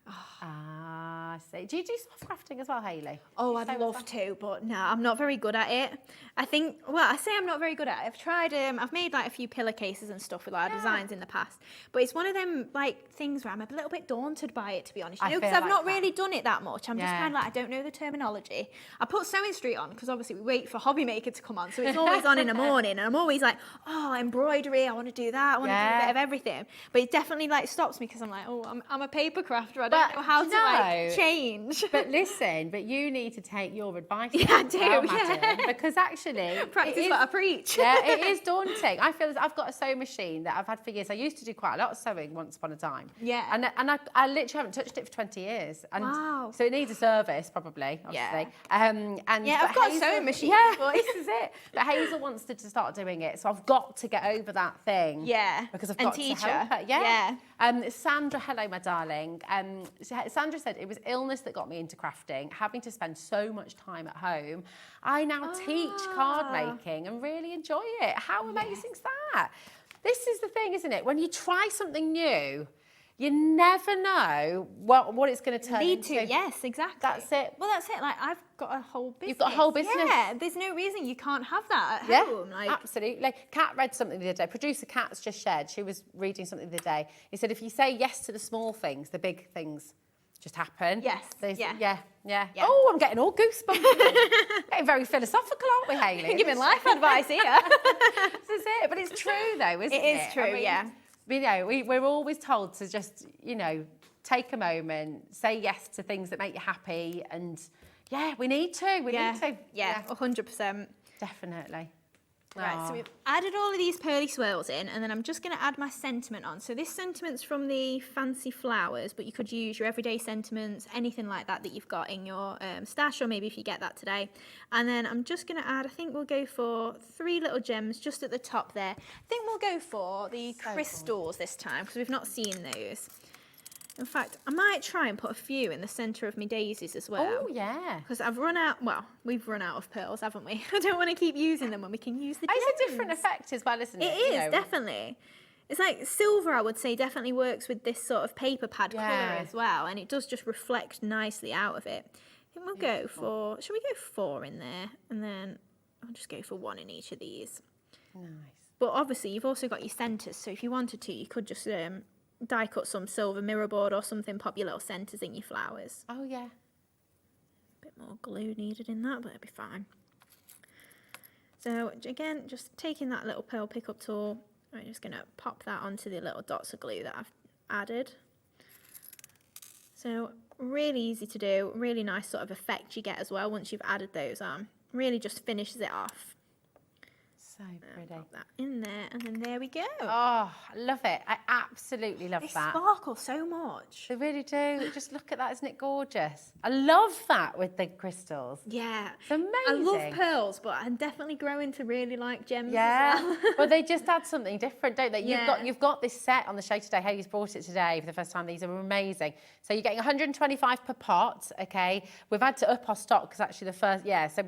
Ah, I see. Do you do soft crafting as well, Hayley? Oh, I'd love to, but no, I'm not very good at it. I think, well, I say I'm not very good at it. I've tried, I've made like a few pillowcases and stuff with our designs in the past, but it's one of them like things where I'm a little bit daunted by it, to be honest. You know, because I've not really done it that much. I'm just kind of like, I don't know the terminology. I put Sewing Street on because obviously we wait for Hobby Maker to come on, so it's always on in the morning, and I'm always like, oh, embroidery, I want to do that, I want to do a bit of everything. But it definitely like stops me because I'm like, oh, I'm a paper crafter. I don't know how to like change. But listen, but you need to take your advice. Yeah, I do. Madam, because actually, practice what I preach. Yeah, it is daunting. I feel as I've got a sewing machine that I've had for years. I used to do quite a lot of sewing once upon a time. Yeah. And I literally haven't touched it for 20 years. And wow. So it needs a service, probably, obviously. Yeah. And yeah, I've got a sewing machine. Yeah, this is it. But Hazel wants to start doing it, so I've got to get over that thing. Yeah. Because I've and got teach to help her. Yeah. Sandra, hello, my darling. Sandra said it was illness that got me into crafting, having to spend so much time at home. I now teach card making and really enjoy it. How amazing is that? This is the thing, isn't it? When you try something new, you never know what it's going to turn into. Yes, exactly. That's it. Well, that's it. Like, I've got a whole business. You've got a whole business. Yeah, there's no reason you can't have that at home. Like, absolutely. Kat read something the other day. Producer Kat's just shared. She was reading something the other day. He said, if you say yes to the small things, the big things just happen. Yes. Yeah. Oh, I'm getting all goosebumps. Getting very philosophical, aren't we, Hayley? Giving life advice here. This is it. But it's true, though, isn't it? It is true, I mean, you know, we're always told to just, you know, take a moment, say yes to things that make you happy, and we need to. We need to. Yeah, 100%. Definitely. Right, so we've added all of these pearly swirls in, and then I'm just going to add my sentiment on. So this sentiment's from the Fancy Flowers, but you could use your everyday sentiments, anything like that you've got in your stash, or maybe if you get that today. And then I'm just going to add, I think we'll go for 3 little gems just at the top there. I think we'll go for the crystals this time, because we've not seen those. In fact, I might try and put a few in the centre of my daisies as well. Oh, yeah. Because I've run out, we've run out of pearls, haven't we? I don't want to keep using them when we can use the gems. It's a different effect as well, isn't it? It is, definitely. It's like silver, I would say, definitely works with this sort of paper pad colour as well. And it does just reflect nicely out of it. I think we'll go for, shall we go 4 in there? And then I'll just go for 1 in each of these. Nice. But obviously, you've also got your centres. So if you wanted to, you could just die cut some silver mirror board or something, pop your little centres in your flowers. Oh, yeah. A bit more glue needed in that, but it'll be fine. So again, just taking that little pearl pickup tool, I'm just going to pop that onto the little dots of glue that I've added. So really easy to do, really nice sort of effect you get as well once you've added those on. Really just finishes it off. So pretty. Pop that in there, and then there we go. Oh, I love it. I absolutely love that. They sparkle so much. They really do. Just look at that. Isn't it gorgeous? I love that with the crystals. Yeah. It's amazing. I love pearls, but I'm definitely growing to really like gems as well. Well, they just add something different, don't they? You've got this set on the show today. Haley's brought it today for the first time. These are amazing. So you're getting 125 per pot, okay? We've had to up our stock because actually the first, so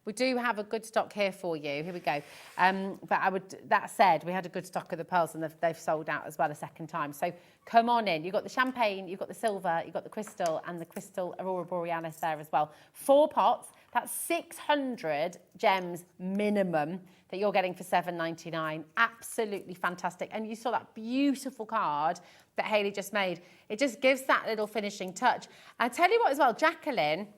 we do have a good stock here for you. Here we go. But that said, we had a good stock of the pearls and they've sold out as well a second time. So come on in. You've got the champagne, you've got the silver, you've got the crystal, and the crystal Aurora Borealis there as well. 4 pots. That's 600 gems minimum that you're getting for $7.99. Absolutely fantastic. And you saw that beautiful card that Hayley just made. It just gives that little finishing touch. I tell you what as well, Jacqueline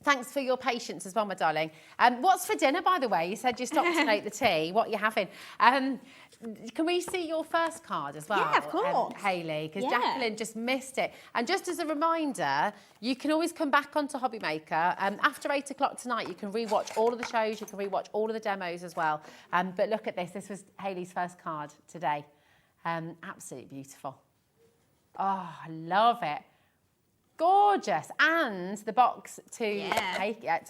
Thanks for your patience as well, my darling. What's for dinner, by the way? You said you stopped to make the tea. What are you having? Can we see your first card as well? Yeah, of course. Hayley, because Jacqueline just missed it. And just as a reminder, you can always come back onto Hobby Maker. After 8 o'clock tonight, you can rewatch all of the shows, you can rewatch all of the demos as well. But look at this. This was Hayley's first card today. Absolutely beautiful. Oh, I love it. Gorgeous. And the box to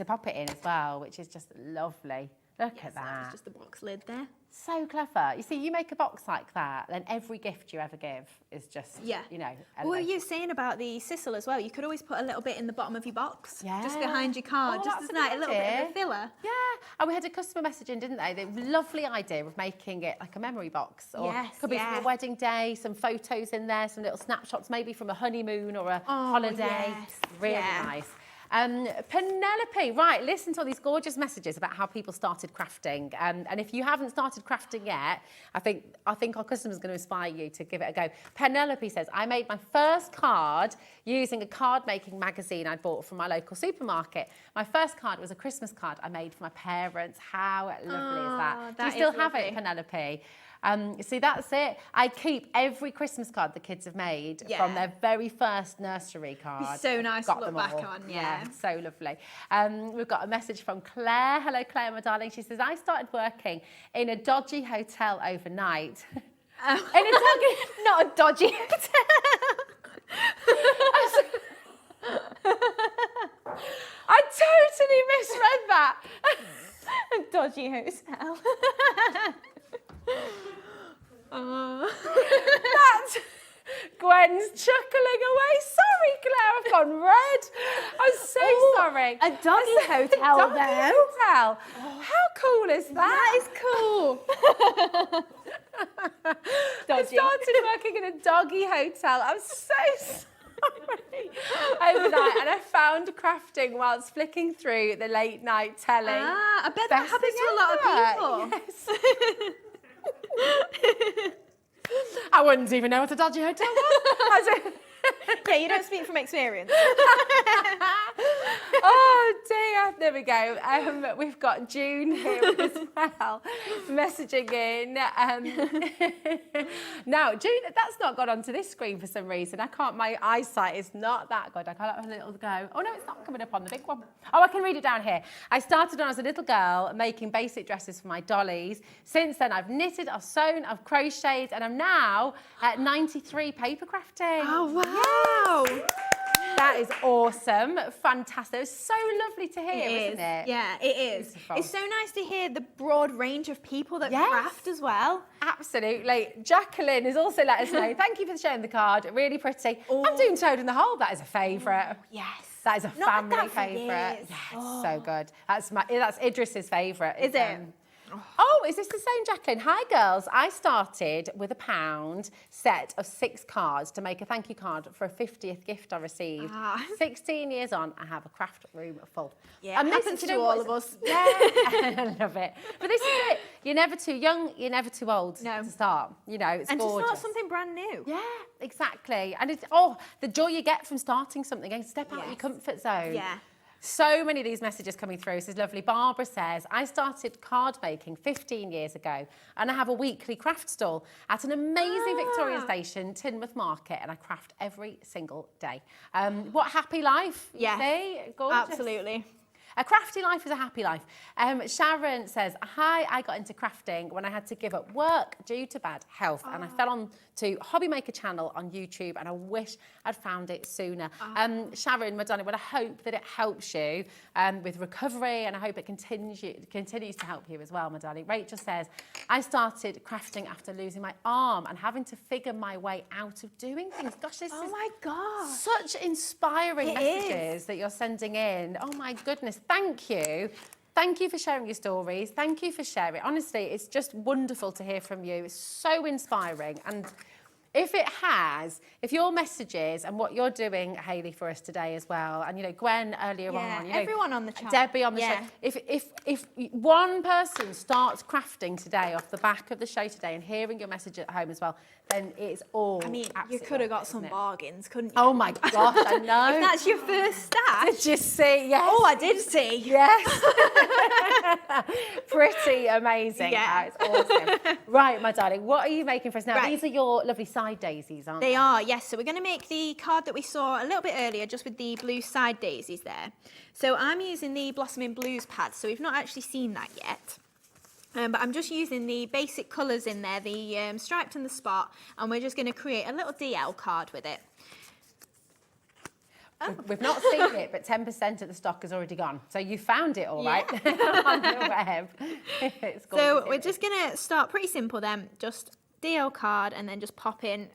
pop it in as well, which is just lovely. Look at that. That's just the box lid there. So clever. You see, you make a box like that, then every gift you ever give is just, you know. What were you saying about the sisal as well? You could always put a little bit in the bottom of your box, just behind your card, just as like a little bit of a filler. Yeah, and we had a customer message in, didn't they? The lovely idea of making it like a memory box. Or could be from a wedding day, some photos in there, some little snapshots, maybe from a honeymoon or a holiday. Really nice. Penelope, right, listen to all these gorgeous messages about how people started crafting. And if you haven't started crafting yet, I think our customer's going to inspire you to give it a go. Penelope says, I made my first card using a card making magazine I bought from my local supermarket. My first card was a Christmas card I made for my parents. How lovely is that? Do you still have it, Penelope? See, that's it. I keep every Christmas card the kids have made from their very first nursery card. It's so nice to look back on, so lovely. We've got a message from Claire. Hello, Claire, my darling. She says, I started working in a dodgy hotel overnight. Not a dodgy hotel. I totally misread that. A dodgy hotel. That's Gwen's chuckling away. Sorry, Claire, I've gone red. I'm so sorry. A doggy hotel, though. Hotel. How cool is that? That is cool. I started working in a doggy hotel. I'm so sorry. Overnight, and I found crafting whilst flicking through the late night telly. I bet that happens to a lot of people. Yes. I wouldn't even know what a dodgy hotel was. Yeah, you don't speak from experience. Oh dear, there we go. We've got June here as well, messaging in. Now, June, that's not got onto this screen for some reason. I can't, my eyesight is not that good. I can't have a little go. Oh no, it's not coming up on the big one. Oh, I can read it down here. I started when I was a little girl making basic dresses for my dollies. Since then, I've knitted, I've sewn, I've crocheted, and I'm now at 93 paper crafting. Oh, wow. Yes. That is awesome. Fantastic. It's so lovely to hear, isn't it? Yeah, it is. Beautiful. It's so nice to hear the broad range of people that craft as well. Absolutely. Jacqueline has also let us know. Thank you for sharing the card. Really pretty. I'm doing Toad in the Hole. That is a favourite. Yes. That is a family favourite. Yes, so good. That's Idris's favourite. Is it? Oh, is this the same Jacqueline? Hi, girls. I started with a £1 set of 6 cards to make a thank you card for a 50th gift I received. 16 years on, I have a craft room full. Yeah, and this happens to all of us. Yeah, I love it. But this is it. You're never too young, you're never too old to start. You know, it's gorgeous. And to start something brand new. Yeah, exactly. And it's, the joy you get from starting something and step out of your comfort zone. Yeah. So many of these messages coming through. This is lovely. Barbara says, I started card making 15 years ago and I have a weekly craft stall at an amazing Victoria Station, Teignmouth Market, and I craft every single day. What happy life. Yeah, see? Gorgeous. Absolutely. A crafty life is a happy life. Sharon says, hi, I got into crafting when I had to give up work due to bad health. And I fell on to Hobby Maker channel on YouTube and I wish I'd found it sooner. Sharon, Madonna, well, I hope that it helps you with recovery and I hope it continues to help you as well, my darling. Rachel says, I started crafting after losing my arm and having to figure my way out of doing things. Gosh, this is my God. Such inspiring messages that you're sending in. Oh my goodness. Thank you. Thank you for sharing your stories. Thank you for sharing. Honestly, it's just wonderful to hear from you. It's so inspiring. And If it has, if your messages and what you're doing, Hayley, for us today as well, and, you know, Gwen earlier on, you know, everyone on the chat. Debbie on the show. If one person starts crafting today off the back of the show today and hearing your message at home as well, then it's all. I mean, you could have got some bargains, couldn't you? Oh my gosh, I know. If that's your first stash. Did you see? Yes. Oh, I did see. Yes. Pretty amazing. Yeah. That is awesome. Right, my darling, what are you making for us now? Right. These are your lovely side daisies, aren't they? They are, yes. So we're going to make the card that we saw a little bit earlier, just with the blue side daisies there. So I'm using the Blossoming Blues pad, so we've not actually seen that yet. But I'm just using the basic colours in there, the striped and the spot, and we're just going to create a little DL card with it. Oh. We've not seen it, but 10% of the stock has already gone. So you found it all right on the web. It's so we're just going to start pretty simple then, just DL card, and then just pop in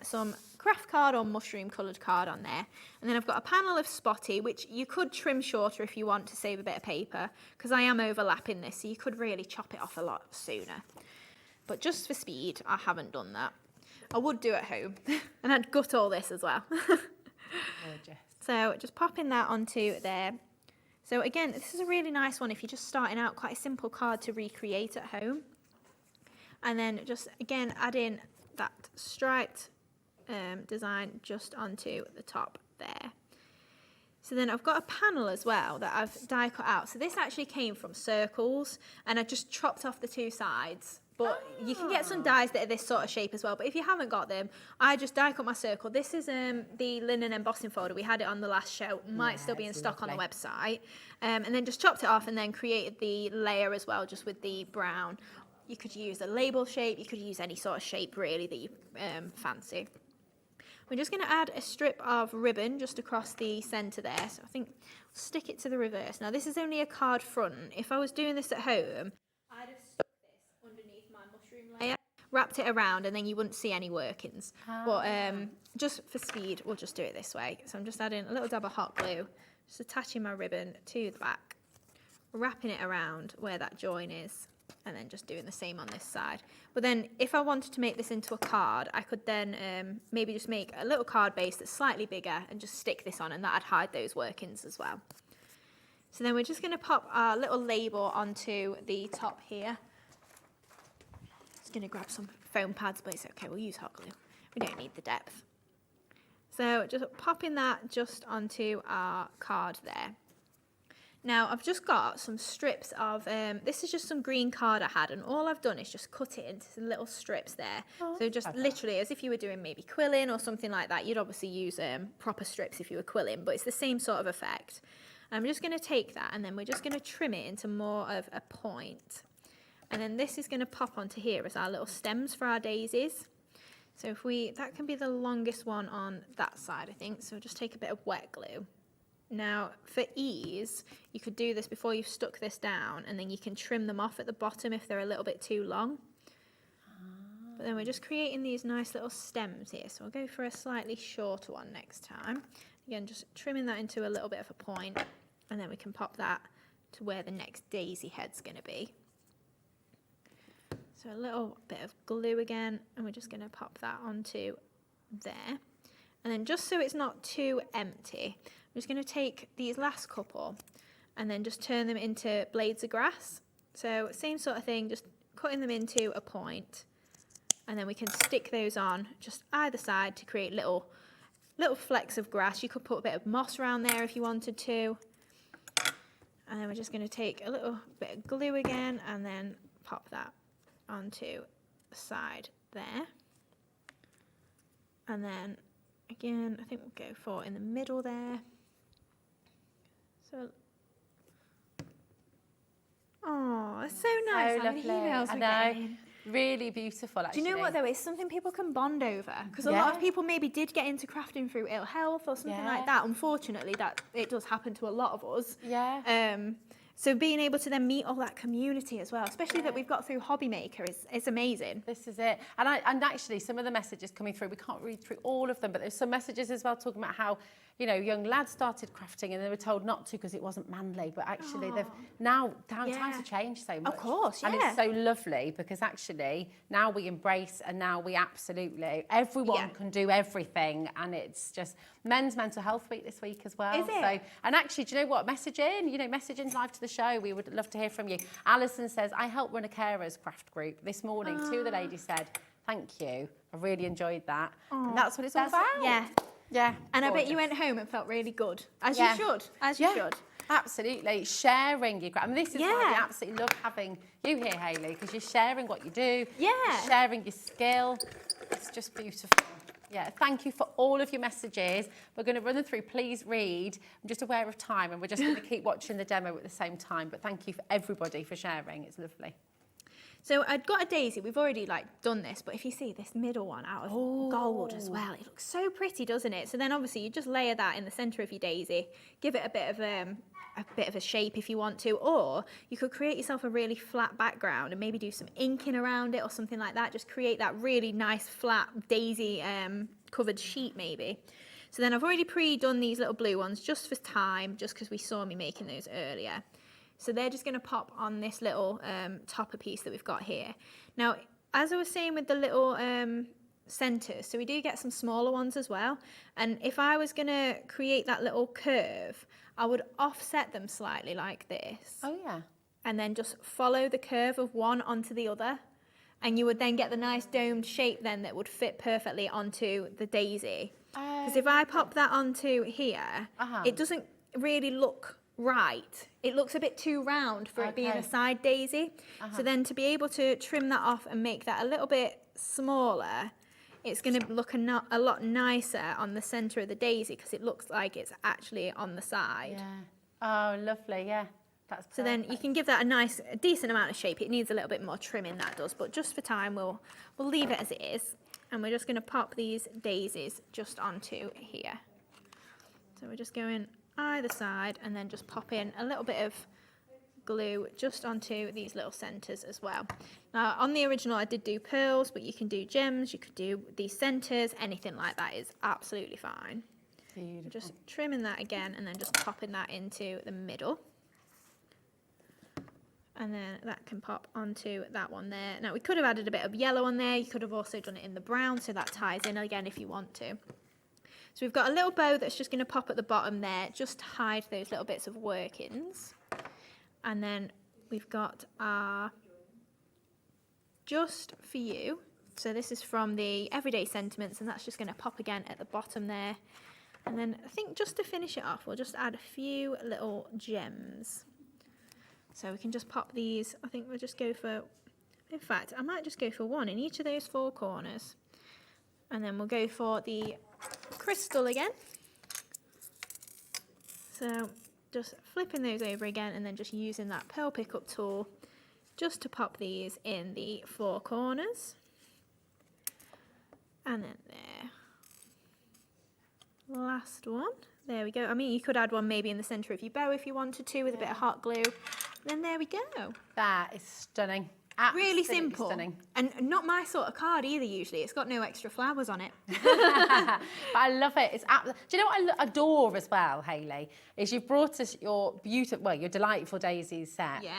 some craft card or mushroom coloured card on there. And then I've got a panel of spotty, which you could trim shorter if you want to save a bit of paper, because I am overlapping this, so you could really chop it off a lot sooner. But just for speed, I haven't done that. I would do at home, and I'd gut all this as well. So just popping that onto there. So again, this is a really nice one if you're just starting out, quite a simple card to recreate at home. And then just, again, add in that striped design just onto the top there. So then I've got a panel as well that I've die cut out. So this actually came from circles, and I just chopped off the two sides. But you can get some dies that are this sort of shape as well. But if you haven't got them, I just die cut my circle. This is the linen embossing folder. We had it on the last show. Might still be in stock on the website. And then just chopped it off and then created the layer as well, just with the brown. You could use a label shape. You could use any sort of shape really that you fancy. We're just going to add a strip of ribbon just across the centre there. So I think stick it to the reverse. Now this is only a card front. If I was doing this at home, I'd have stuck this underneath my mushroom layer, wrapped it around, and then you wouldn't see any workings. But just for speed, we'll just do it this way. So I'm just adding a little dab of hot glue, just attaching my ribbon to the back, wrapping it around where that join is, and then just doing the same on this side. But then if I wanted to make this into a card, I could then maybe just make a little card base that's slightly bigger and just stick this on, and that'd hide those workings as well. So then we're just going to pop our little label onto the top here. Just going to grab some foam pads, but it's okay, we'll use hot glue. We don't need the depth. So just popping that just onto our card there. Now I've just got some strips of, this is just some green card I had, and all I've done is just cut it into some little strips there. So just literally as if you were doing maybe quilling or something like that. You'd obviously use proper strips if you were quilling, but it's the same sort of effect. I'm just going to take that, and then we're just going to trim it into more of a point. And then this is going to pop onto here as our little stems for our daisies. So if that can be the longest one on that side, I think. So just take a bit of wet glue. Now, for ease, you could do this before you've stuck this down, and then you can trim them off at the bottom if they're a little bit too long. But then we're just creating these nice little stems here, so I'll go for a slightly shorter one next time. Again, just trimming that into a little bit of a point, and then we can pop that to where the next daisy head's going to be. So a little bit of glue again, and we're just going to pop that onto there. And then just so it's not too empty, I'm just going to take these last couple and then just turn them into blades of grass. So same sort of thing, just cutting them into a point, and then we can stick those on just either side to create little flecks of grass. You could put a bit of moss around there if you wanted to. And then we're just going to take a little bit of glue again and then pop that onto the side there. And then again, I think we'll go for in the middle there. So, oh, it's so nice. So lovely. Emails I know. Really beautiful, actually. Do you know what, though? It's something people can bond over. Because a lot of people maybe did get into crafting through ill health or something like that. Unfortunately, it does happen to a lot of us. So being able to then meet all that community as well, especially that we've got through Hobby Maker, is amazing. This is it. And actually, some of the messages coming through, we can't read through all of them, but there's some messages as well talking about how you know, young lads started crafting and they were told not to because it wasn't manly, but actually they've now times have changed so much. Of course, yeah. And it's so lovely because actually now we embrace and now we absolutely, everyone can do everything, and it's just Men's Mental Health Week this week as well. Is it? So, and actually, do you know what? Message in live to the show. We would love to hear from you. Alison says, I help run a carers craft group. This morning, 2 of the ladies said, thank you. I really enjoyed that. And that's what it's all about. Yeah. Yeah. And I bet you went home and felt really good. As you should. As you should. Absolutely. Sharing your craft. I mean, this is why we absolutely love having you here, Hayley, because you're sharing what you do. Yeah. You're sharing your skill. It's just beautiful. Yeah, thank you for all of your messages. We're going to run them through. Please read. I'm just aware of time, and we're just going to keep watching the demo at the same time. But thank you for everybody for sharing. It's lovely. So I'd got a daisy. We've already done this, but if you see this middle one out of gold as well, it looks so pretty, doesn't it? So then obviously you just layer that in the centre of your daisy, give it a bit of a shape if you want to, or you could create yourself a really flat background and maybe do some inking around it or something like that. Just create that really nice flat daisy covered sheet maybe. So then I've already pre-done these little blue ones just for time, just because we saw me making those earlier. So they're just going to pop on this little topper piece that we've got here. Now, as I was saying with the little centres, so we do get some smaller ones as well. And if I was going to create that little curve, I would offset them slightly like this. Oh, yeah. And then just follow the curve of one onto the other. And you would then get the nice domed shape then that would fit perfectly onto the daisy. Because if I pop that onto here, it doesn't really look right. It looks a bit too round for it being a side daisy. So then to be able to trim that off and make that a little bit smaller, it's going to look a lot nicer on the centre of the daisy because it looks like it's actually on the side. Yeah. Oh, lovely. Yeah. That's perfect. So then you can give that a decent amount of shape. It needs a little bit more trimming, that does, but just for time we'll leave it as it is, and we're just going to pop these daisies just onto here. So we're just going either side and then just pop in a little bit of glue just onto these little centres as well. Now on the original I did do pearls, but you can do gems, you could do these centres, anything like that is absolutely fine. Beautiful. Just trimming that again and then just popping that into the middle. And then that can pop onto that one there. Now we could have added a bit of yellow on there, you could have also done it in the brown so that ties in again if you want to. So we've got a little bow that's just going to pop at the bottom there, just to hide those little bits of workings. And then we've got our Just For You. So this is from the Everyday Sentiments, and that's just going to pop again at the bottom there. And then I think just to finish it off, we'll just add a few little gems. So we can just pop these, I think we'll just go for, in fact, I might just go for one in each of those 4 corners. And then we'll go for the crystal again. So just flipping those over again and then just using that pearl pickup tool just to pop these in the 4 corners. And then there. Last one. There we go. I mean, you could add one maybe in the centre of your bow if you wanted to with a bit of hot glue. Then there we go. That is stunning. Really Absolutely simple. Stunning. And not my sort of card either usually. It's got no extra flowers on it. But I love it. Do you know what I adore as well, Hayley? Is you've brought us your beautiful, your delightful daisies set. Yeah.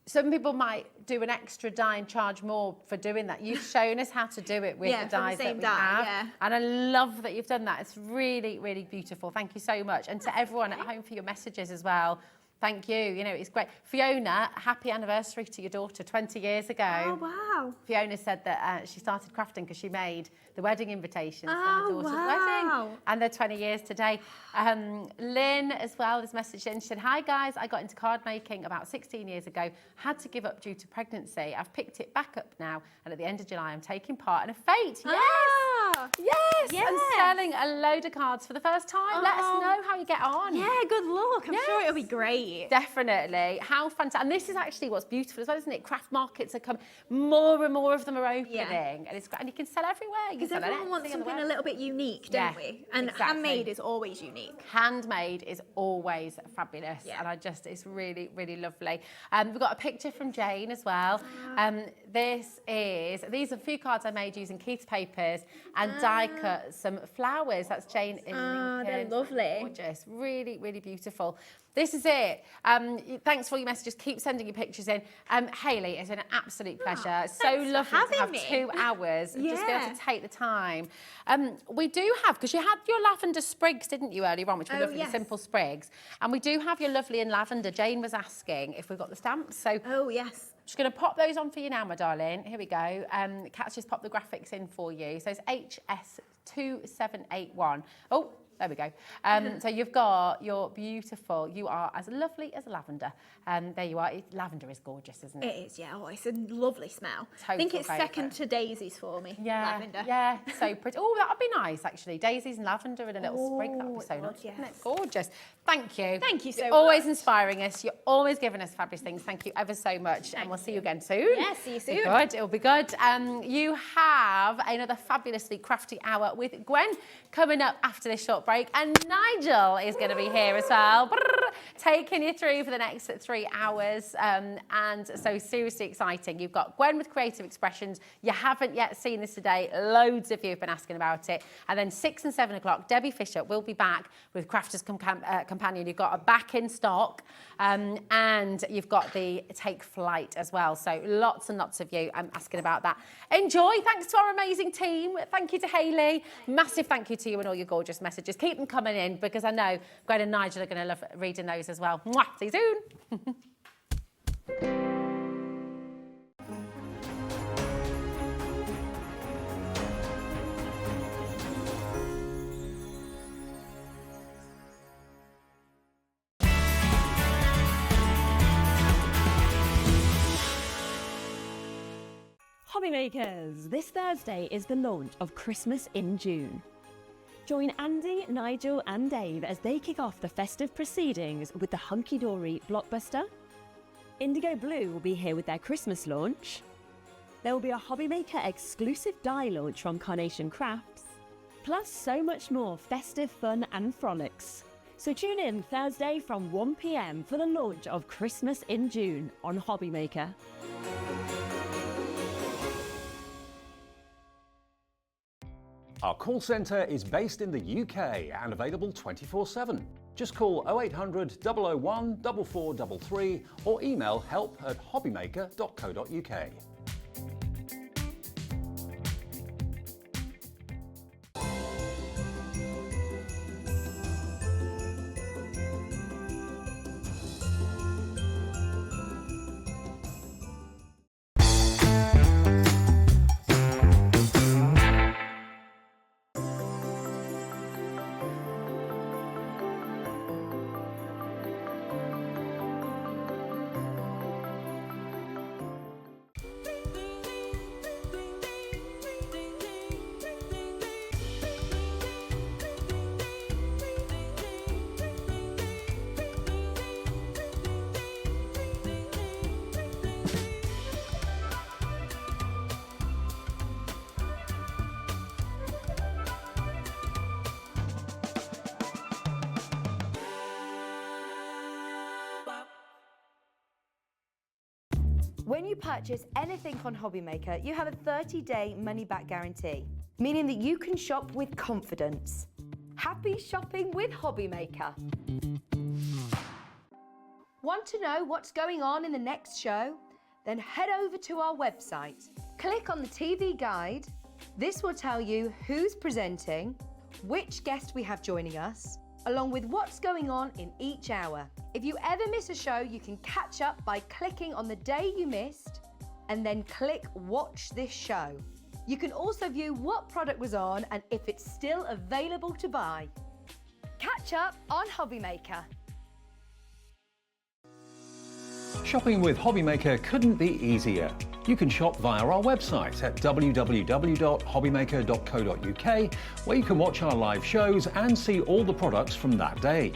Some people might do an extra die and charge more for doing that. You've shown us how to do it with the dies that we have. Yeah. And I love that you've done that. It's really, really beautiful. Thank you so much. And to everyone at home for your messages as well. Thank you. You know, it's great. Fiona, happy anniversary to your daughter, 20 years ago. Oh, wow. Fiona said that she started crafting because she made the wedding invitations for her daughter's wedding. And they're 20 years today. Lynn as well has messaged in. She said, hi guys, I got into card making about 16 years ago. Had to give up due to pregnancy. I've picked it back up now. And at the end of July, I'm taking part in a fete. Yes! Yes! Yes! And selling a load of cards for the first time. Let us know how you get on. Yeah, good luck. I'm sure it'll be great. Definitely. How fantastic. And this is actually what's beautiful as well, isn't it? Craft markets are coming. More and more of them are opening. And it's great. And you can sell everywhere. Because everyone wants something a little bit unique, don't we? And handmade is always unique. Handmade is always fabulous. And it's really, really lovely. We've got a picture from Jane as well. these are a few cards I made using Keith's papers and die cut some flowers. That's Jane in Lincoln. They're lovely. Gorgeous, really, really beautiful. This is it. Thanks for all your messages. Keep sending your pictures in. Hayley, it's been an absolute pleasure. So lovely to have 2 hours and just be able to take the time. We do have, because you had your lavender sprigs, didn't you, earlier on, which were lovely, the simple sprigs. And we do have your lovely in lavender. Jane was asking if we've got the stamps. So yes. Just going to pop those on for you now, my darling. Here we go. Kat's just popped the graphics in for you. So it's HS2781. Oh, there we go. So you've got your beautiful, you are as lovely as lavender. There you are. Lavender is gorgeous, isn't it? It is, yeah. Oh, it's a lovely smell. Total I think it's favourite. second to daisies for me, lavender. Yeah, so pretty. Oh, that would be nice, actually. Daisies and lavender and a little sprig. That would be so nice. Yes. Isn't it? Gorgeous. Thank you. Thank you so You're much. always inspiring us. You're always giving us fabulous things. Thank you ever so much. And we'll see you again soon. Yeah, see you soon. Be good. It'll be good. You have another fabulously crafty hour with Gwen coming up after this short break. And Nigel is going to be here as well, taking you through for the next 3 hours. And so seriously exciting. You've got Gwen with Creative Expressions. You haven't yet seen this today. Loads of you have been asking about it. And then 6 and 7 o'clock, Debbie Fisher will be back with Crafters Companion. You've got a back in stock. And you've got the Take Flight as well. So lots and lots of you asking about that. Enjoy. Thanks to our amazing team. Thank you to Hayley. Massive thank you to you and all your gorgeous messages. Keep them coming in because I know Gwen and Nigel are going to love reading those as well. Mwah. See you soon. Hobbymakers, this Thursday is the launch of Christmas in June. Join Andy, Nigel and Dave as they kick off the festive proceedings with the hunky-dory blockbuster. Indigo Blue will be here with their Christmas launch. There will be a Hobbymaker exclusive die launch from Carnation Crafts, plus so much more festive fun and frolics. So tune in Thursday from 1 PM for the launch of Christmas in June on Hobbymaker. Our call centre is based in the UK and available 24/7. Just call 0800 001 4433 or email help@hobbymaker.co.uk. When you purchase anything on Hobbymaker, you have a 30-day money-back guarantee, meaning that you can shop with confidence. Happy shopping with Hobbymaker. Want to know what's going on in the next show? Then head over to our website. Click on the TV guide. This will tell you who's presenting, which guest we have joining us, along with what's going on in each hour. If you ever miss a show, you can catch up by clicking on the day you missed and then click Watch This Show. You can also view what product was on and if it's still available to buy. Catch up on Hobbymaker. Shopping with Hobbymaker couldn't be easier. You can shop via our website at www.hobbymaker.co.uk, where you can watch our live shows and see all the products from that day.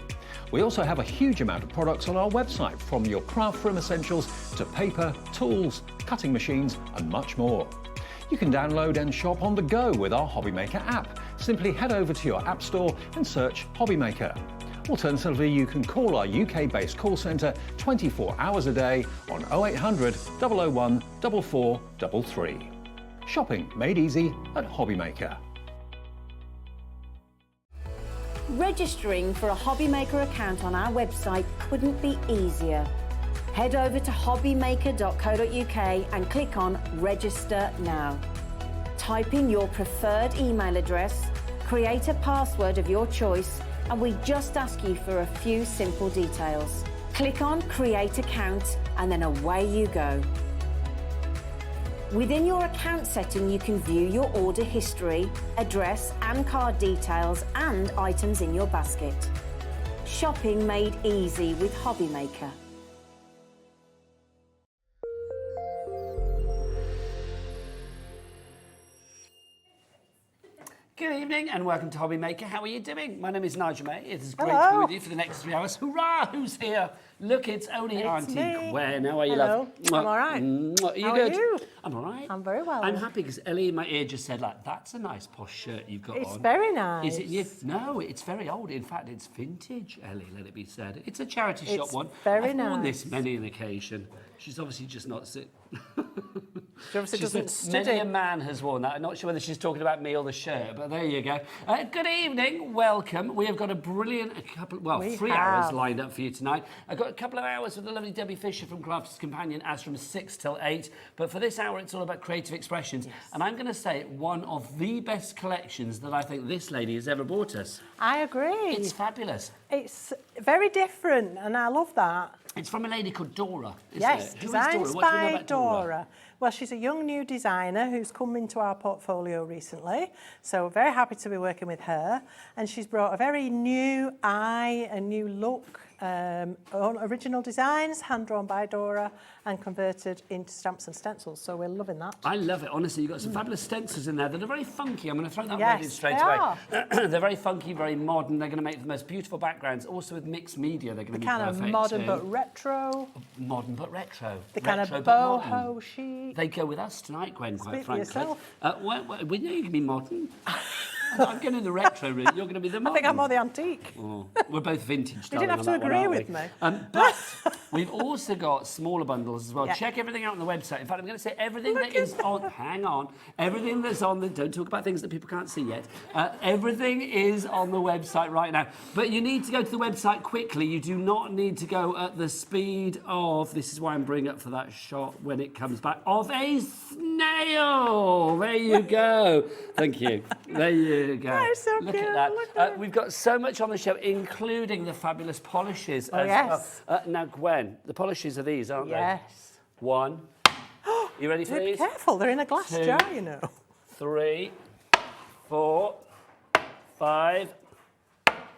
We also have a huge amount of products on our website, from your craft room essentials to paper, tools, cutting machines and much more. You can download and shop on the go with our Hobbymaker app. Simply head over to your app store and search Hobbymaker. Alternatively, you can call our UK-based call centre 24 hours a day on 0800 001 4433. Shopping made easy at Hobbymaker. Registering for a Hobbymaker account on our website couldn't be easier. Head over to hobbymaker.co.uk and click on Register Now. Type in your preferred email address, create a password of your choice, and we just ask you for a few simple details. Click on Create Account and then away you go. Within your account setting, you can view your order history, address and card details and items in your basket. Shopping made easy with Hobbymaker. Good evening and welcome to Hobbymaker. How are you doing? My name is Nigel May. It is great to be with you for the next 3 hours. Hurrah! Who's here? Look, it's only Auntie Gwen. How are you, love? I'm all right. Are you How good? are you? I'm all right. I'm very well. I'm happy because Ellie in my ear just said, like, that's a nice posh shirt you've got on. It's very nice. Is it you? No, it's very old. In fact, it's vintage, Ellie, let it be said. It's a charity shop one. Very I've worn nice. this many an occasion. She's obviously just not sit. She obviously doesn't study. Many a man has worn that. I'm not sure whether she's talking about me or the shirt, but there you go. Good evening, welcome. We have got a brilliant three hours lined up for you tonight. I've got a couple of hours with the lovely Debbie Fisher from Crafter's Companion, as from 6 till 8. But for this hour, it's all about creative expressions. Yes. And I'm going to say one of the best collections that I think this lady has ever brought us. I agree. It's fabulous. It's very different, and I love that. It's from a lady called Dora, isn't yes, it? designed by Dora. Well, she's a young new designer who's come into our portfolio recently, so we're very happy to be working with her. And she's brought a very new eye, a new look, original designs, hand-drawn by Dora and converted into stamps and stencils, so we're loving that. I love it, honestly. You've got some fabulous stencils in there that are very funky. I'm going to throw that Yes, word in straight away. They're very funky, very modern. They're going to make the most beautiful backgrounds. Also with mixed media, they're going to be perfect. Kind of modern but retro. Modern but retro. The kind of boho chic. They go with us tonight, Gwen, quite Speak for frankly. yourself. We know you can be modern. I'm going in the retro route. You're going to be the modern. I think I'm more the antique. Oh, we're both vintage. You didn't have to agree with me. But we've also got smaller bundles as well. Yeah. Check everything out on the website. In fact, I'm going to say everything that is on. Hang on. Everything that's on the. Don't talk about things that people can't see yet. Everything is on the website right now. But you need to go to the website quickly. You do not need to go at the speed of. This is why I'm bringing up for that shot when it comes back of a snail. There you go. Thank you. There you go. That is so Look cute. at Look that. at We've got so much on the show, including the fabulous polishes as yes. well. Now, Gwen, the polishes are these, aren't they? Yes. One. You ready for Be these? careful, they're in a glass jar, you know. 3, 4, 5,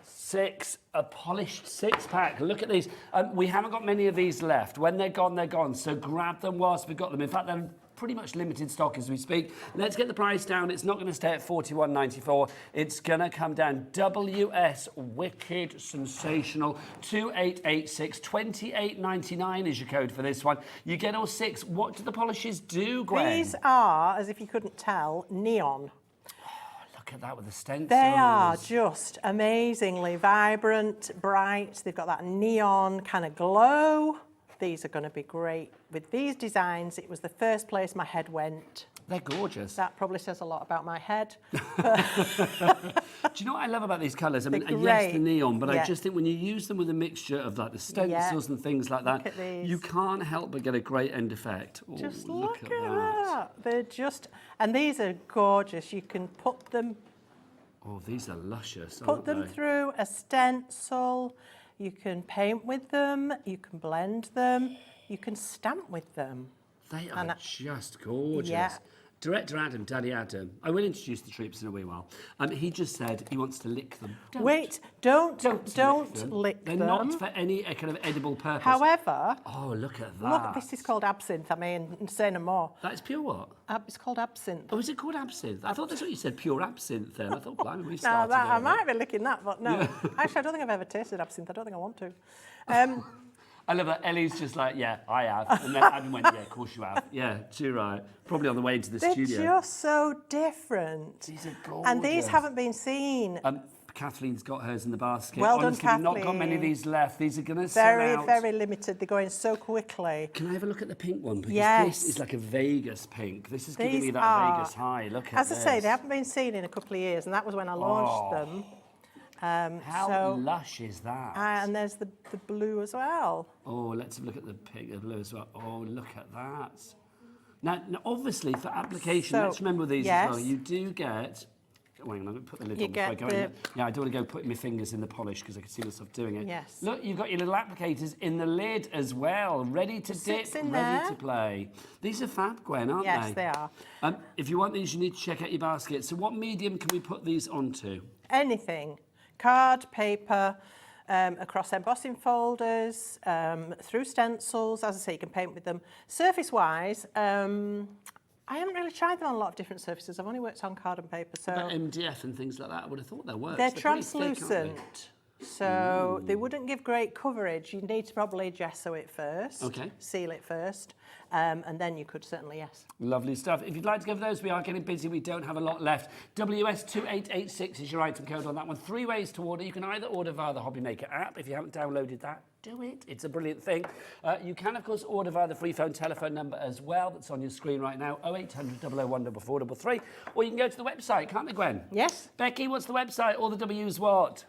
6. A polished 6-pack. Look at these. We haven't got many of these left. When they're gone, they're gone. So grab them whilst we've got them. In fact, they're pretty much limited stock as we speak. Let's get the price down. It's not going to stay at $41.94. It's going to come down. WS Wicked Sensational 2886. $28.99 is your code for this one. You get all 6. What do the polishes do, Gwen? These are, as if you couldn't tell, neon. Look at that with the stencils. They are just amazingly vibrant, bright. They've got that neon kind of glow. These are going to be great. With these designs, it was the first place my head went. They're gorgeous. That probably says a lot about my head. Do you know what I love about these colours? I mean, yes, the neon, but I just think when you use them with a mixture of like the stencils and things like that, you can't help but get a great end effect. Oh, just look at that. They're just, and these are gorgeous. You can put them. Oh, these are luscious. Put them through a stencil. You can paint with them, you can blend them, you can stamp with them. They are just gorgeous. Yeah. Director Adam, Daddy Adam, I will introduce the troops in a wee while. He just said he wants to lick them. Wait, don't lick them. They're not for any kind of edible purpose. However... Oh, look at that. Look, this is called absinthe, I mean, say no more. That is pure what? It's called absinthe. Oh, is it called absinthe? I thought that's what you said, pure absinthe then. I thought, blimey, we've started No, I might be licking that, but no. Yeah. Actually, I don't think I've ever tasted absinthe. I don't think I want to. I love that. Ellie's just like, yeah, I have. And then Adam went, yeah, of course you have. Yeah, too right. Probably on the way into the studio. They're just so different. These are gorgeous. And these haven't been seen. Kathleen's got hers in the basket. Well done, Honestly, we've not got many of Kathleen. these left. These are going to sell out. Very limited. They're going so quickly. Can I have a look at the pink one? Because Yes. this is like a Vegas pink. This is giving These me that are- Vegas high. Look at As I this. say, they haven't been seen in a couple of years, and that was when I launched them. How lush is that? And there's the blue as well. Oh, let's have a look at the pink, the blue as well. Oh, look at that. Now obviously, for application, So, let's remember these yes. as well. You do get... Oh, hang on, I'm going to put the lid You on before I get go in. Yeah, I don't want to go putting my fingers in the polish because I can see myself doing it. Yes. Look, you've got your little applicators in the lid as well, ready to dip, sits in ready there. to play. These are fab, Gwen, aren't they? Yes, they are. If you want these, you need to check out your basket. So what medium can we put these onto? Anything. Card, paper, across embossing folders, through stencils. As I say, you can paint with them. Surface-wise, I haven't really tried them on a lot of different surfaces. I've only worked on card and paper. So About MDF and things like that, I would have thought they worked. they're pretty thick, aren't they? translucent. So they wouldn't give great coverage. You need to probably gesso it first, Okay. seal it first, and then you could certainly, yes. Lovely stuff. If you'd like to go for those, we are getting busy. We don't have a lot left. WS2886 is your item code on that one. 3 ways to order. You can either order via the Hobby Maker app. If you haven't downloaded that, do it. It's a brilliant thing. You can, of course, order via the free phone telephone number as well. That's on your screen right now, 0800 001 433. Or you can go to the website, can't they, Gwen? Yes. Becky, what's the website? All the W's what?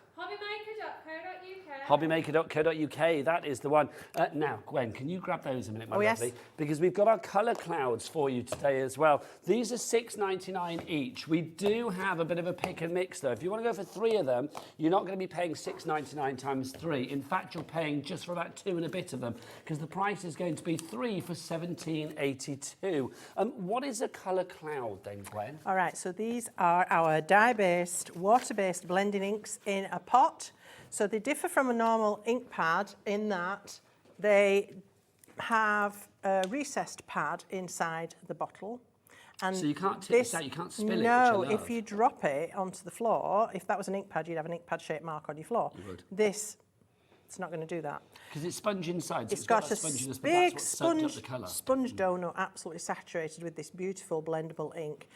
Hobbymaker.co.uk, that is the one. Now, Gwen, can you grab those a minute, my lovely? Yes. Because we've got our colour clouds for you today as well. These are $6.99 each. We do have a bit of a pick and mix, though. If you want to go for 3 of them, you're not going to be paying $6.99 times 3. In fact, you're paying just for about 2 and a bit of them, because the price is going to be 3 for $17.82. What is a colour cloud, then, Gwen? All right, so these are our dye-based, water-based blending inks in a pot. So they differ from a normal ink pad in that they have a recessed pad inside the bottle. And so you can't tip this out, you can't spill it, No, which I love. if you drop it onto the floor, if that was an ink pad, you'd have an ink pad shaped mark on your floor. You would. This, it's not going to do that. Because it's sponge inside, so It's got a that sponginess, but big that's what soaked up sponge, the colour. sponge donut, absolutely saturated with this beautiful blendable ink.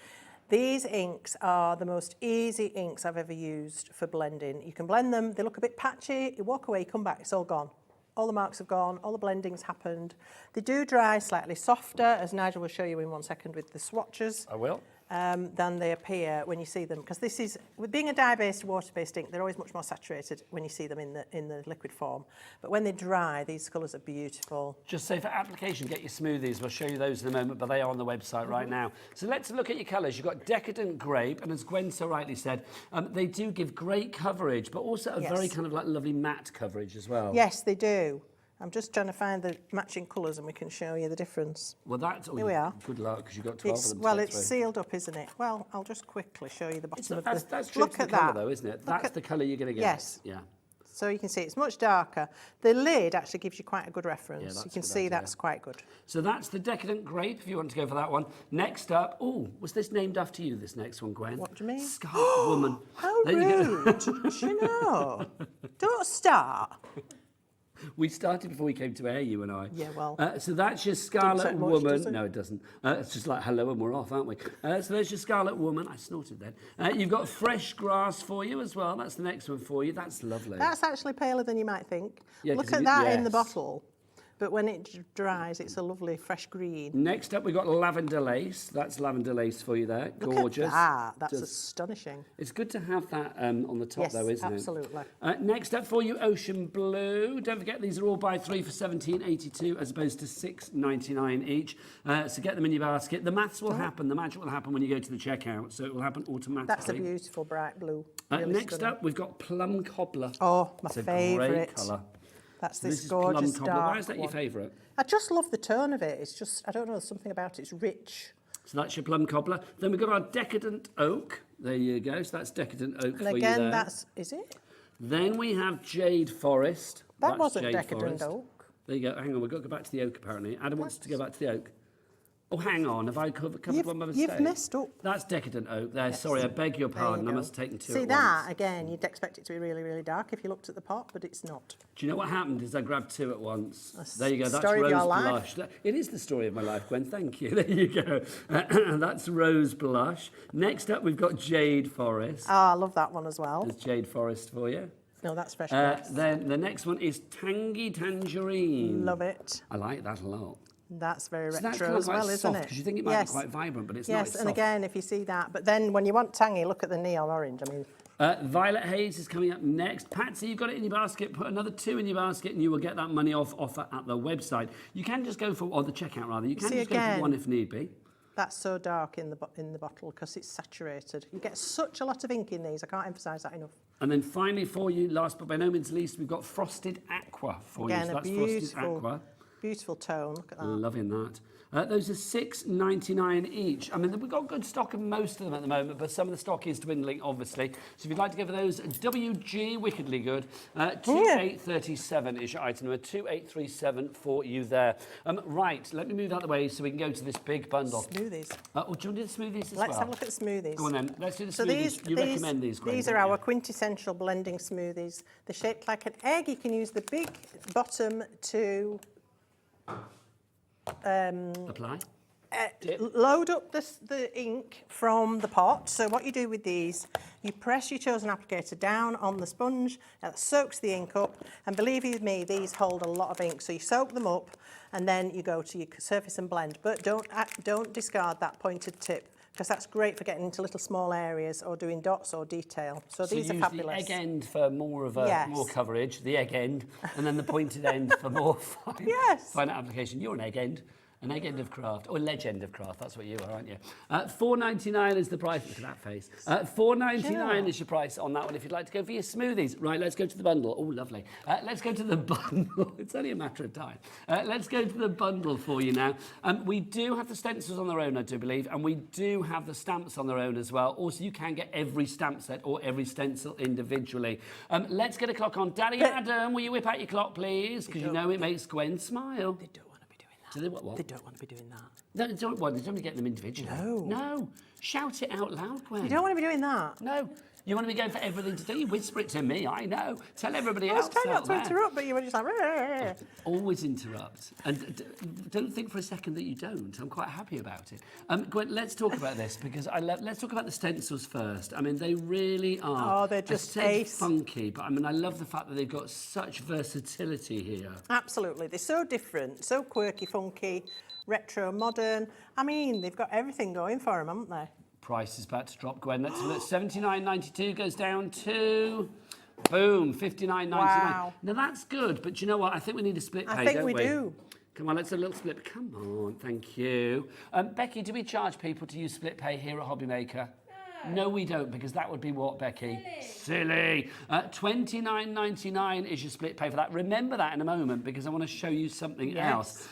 These inks are the most easy inks I've ever used for blending. You can blend them, they look a bit patchy, you walk away, you come back, it's all gone. All the marks have gone, all the blending's happened. They do dry slightly softer, as Nigel will show you in 1 second with the swatches. I will. Than they appear when you see them, because this is, with being a dye-based, water-based ink, they're always much more saturated when you see them in the liquid form. But when they dry, these colours are beautiful. Just say for application, get your smoothies. We'll show you those in a moment, but they are on the website right now. So let's look at your colours. You've got Decadent Grape, and as Gwen so rightly said, they do give great coverage, but also a very kind of like lovely matte coverage as well. Yes, they do. I'm just trying to find the matching colours and we can show you the difference. Well, that's... Here we are. Good luck, because you've got 12 of them to well, get it's through. sealed up, isn't it? Well, I'll just quickly show you the bottom of the... That's true Look to the at colour, that. though, isn't it? Look That's at- the colour you're going to get. Yes. Yeah. So you can see it's much darker. The lid actually gives you quite a good reference. Yeah, that's you can a good see idea. that's quite good. So that's the Decadent Grape, if you want to go for that one. Next up... Oh, was this named after you, this next one, Gwen? What do you mean? Scarlet Woman. How There you go. rude. Do you know? Don't start. We started before we came to air, you and I. Yeah, well, so that's your Scarlet take much, Woman. does it? No, it doesn't. It's just like hello and we're off, aren't we? So there's your Scarlet Woman. I snorted then. You've got Fresh Grass for you as well. That's the next one for you. That's lovely. That's actually paler than you might think. Yeah, Look 'cause at it- that in the yes. bottle. But when it dries, it's a lovely fresh green. Next up, we've got Lavender Lace. That's Lavender Lace for you there. Look Gorgeous. at that. That's Just- astonishing. It's good to have that on the top, Yes, though, isn't absolutely. it? Next up for you, Ocean Blue. Don't forget, these are all buy 3 for $17.82 as opposed to $6.99 each. So get them in your basket. The maths will happen. The magic will happen when you go to the checkout, so it will happen automatically. That's a beautiful bright blue. Really next stunning. up, we've got Plum Cobbler. Oh, my It's a favourite. great colour. That's So this is gorgeous Plum Cobbler. Why dark is that your one. favourite? I just love the tone of it. It's just, I don't know, there's something about it. It's rich. So that's your Plum Cobbler. Then we've got our Decadent Oak. There you go. So that's Decadent Oak And for you again, there. that's, is it? Then we have Jade Forest. That That's wasn't Jade Decadent Forest. Oak. There you go. Hang on, we've got to go back to the oak, apparently. Adam wants to go back to the oak. Oh, hang on. Have I covered one by mistake? You've messed up. That's decadent oak there. Sorry, I beg your pardon. I must have taken two See at that? once. Again, you'd expect it to be really, really dark if you looked at the pot, but it's not. Do you know what happened is I grabbed two at once. There you go. That's story of rose your life. blush. It is the story of my life, Gwen. Thank you. There you go. That's rose blush. Next up, we've got jade forest. Oh, I love that one as well. There's jade forest for you. No, that's fresh grass. Then the next one is tangy tangerine. Love it. I like that a lot. That's very So retro that's kind of as well, quite isn't soft, it? because you think it might be quite vibrant, but it's not. Yes, It's and soft. again, if you see that. But then when you want tangy, look at the neon orange. I mean, Violet Haze is coming up next. Patsy, you've got it in your basket. Put another 2 in your basket and you will get that money off offer at the website. You can just go for, or the checkout rather, you can See just go again, for one if need be. that's so dark in the bottle because it's saturated. You get such a lot of ink in these. I can't emphasise that enough. And then finally for you, last but by no means least, we've got Frosted Aqua for you. Again, So a that's Frosted beautiful, Aqua. beautiful tone. Look at that. Loving that. Those are $6.99 each. I mean, we've got good stock of most of them at the moment, but some of the stock is dwindling, obviously. So if you'd like to go for those, WG, wickedly good. 2837 is your item number, 2837 for you there. Right, let me move out of the way so we can go to this big bundle. Smoothies. Oh, do you want to do the smoothies as Let's well? have a look at the smoothies. Go on then, let's do the So smoothies. You recommend these, Gwen, these don't are our you? quintessential blending smoothies. They're shaped like an egg. You can use the big bottom to apply. Load up the ink from the pot. So what you do with these, you press your chosen applicator down on the sponge, that soaks the ink up, and believe you me, these hold a lot of ink. So you soak them up, and then you go to your surface and blend. But don't discard that pointed tip, because that's great for getting into little small areas or doing dots or detail. So these are fabulous. The egg end for more of a more coverage, the egg end, and then the pointed end for more fine application. You're an egg end of craft, or legend of craft. That's what you are, aren't you? $4.99 is the price. Look at that face. $4.99 is your price on that one. If you'd like to go for your smoothies, right? Let's go to the bundle. Oh, lovely. Let's go to the bundle. It's only a matter of time. Let's go to the bundle for you now. We do have the stencils on their own, I do believe, and we do have the stamps on their own as well. Also, you can get every stamp set or every stencil individually. Let's get a clock on. Daddy Adam, will you whip out your clock, please? Because you know it makes Gwen smile. They don't want to be doing that. Do they what? They don't want to be doing that. No, they don't want to get them individually. No. Shout it out loud, Gwen. You don't want to be doing that. No. You want to be going for everything to do. You whisper it to me. I know. Tell everybody else. I was trying not to interrupt, but you were just like... Rrr. Always interrupt. And don't think for a second that you don't. I'm quite happy about it. Gwen, let's talk about this, because let's talk about the stencils first. I mean, they really are. Oh, they're just funky, but I mean, I love the fact that they've got such versatility here. Absolutely. They're so different, so quirky, funky, retro, modern. I mean, they've got everything going for them, haven't they? Price is about to drop, Gwen. Let's look. $79.92 goes down to, boom, $59.99. Wow. Now that's good, but you know what? I think we need a split pay, I think don't we? we do. Come on, let's do a little split. Come on, thank you. Becky, do we charge people to use split pay here at Hobbymaker? No, we don't, because that would be what, Becky? Silly. $29.99 is your split pay for that. Remember that in a moment, because I want to show you something else.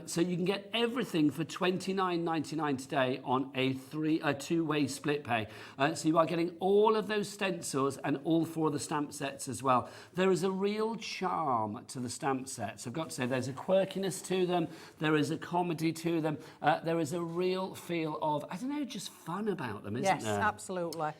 So you can get everything for $29.99 today on a two-way split pay. So you are getting all of those stencils and all 4 of the stamp sets as well. There is a real charm to the stamp sets. I've got to say, there's a quirkiness to them. There is a comedy to them. There is a real feel of, I don't know, just fun about them, isn't there? Yes, absolutely.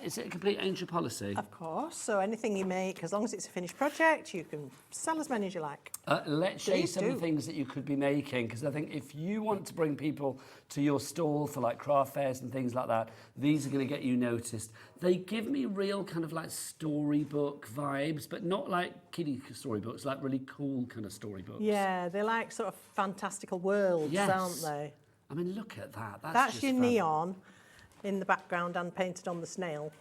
Is it a complete angel policy? Of course. So anything you make, as long as it's a finished project, you can sell as many as you like. Let's show you some of the things that you could be making, because I think if you want to bring people to your stall for like craft fairs and things like that, these are going to get you noticed. They give me real kind of like storybook vibes, but not like kiddie storybooks, like really cool kind of storybooks. Yeah, they're like sort of fantastical worlds, aren't they? I mean, look at that. That's just your fun. Neon in the background and painted on the snail.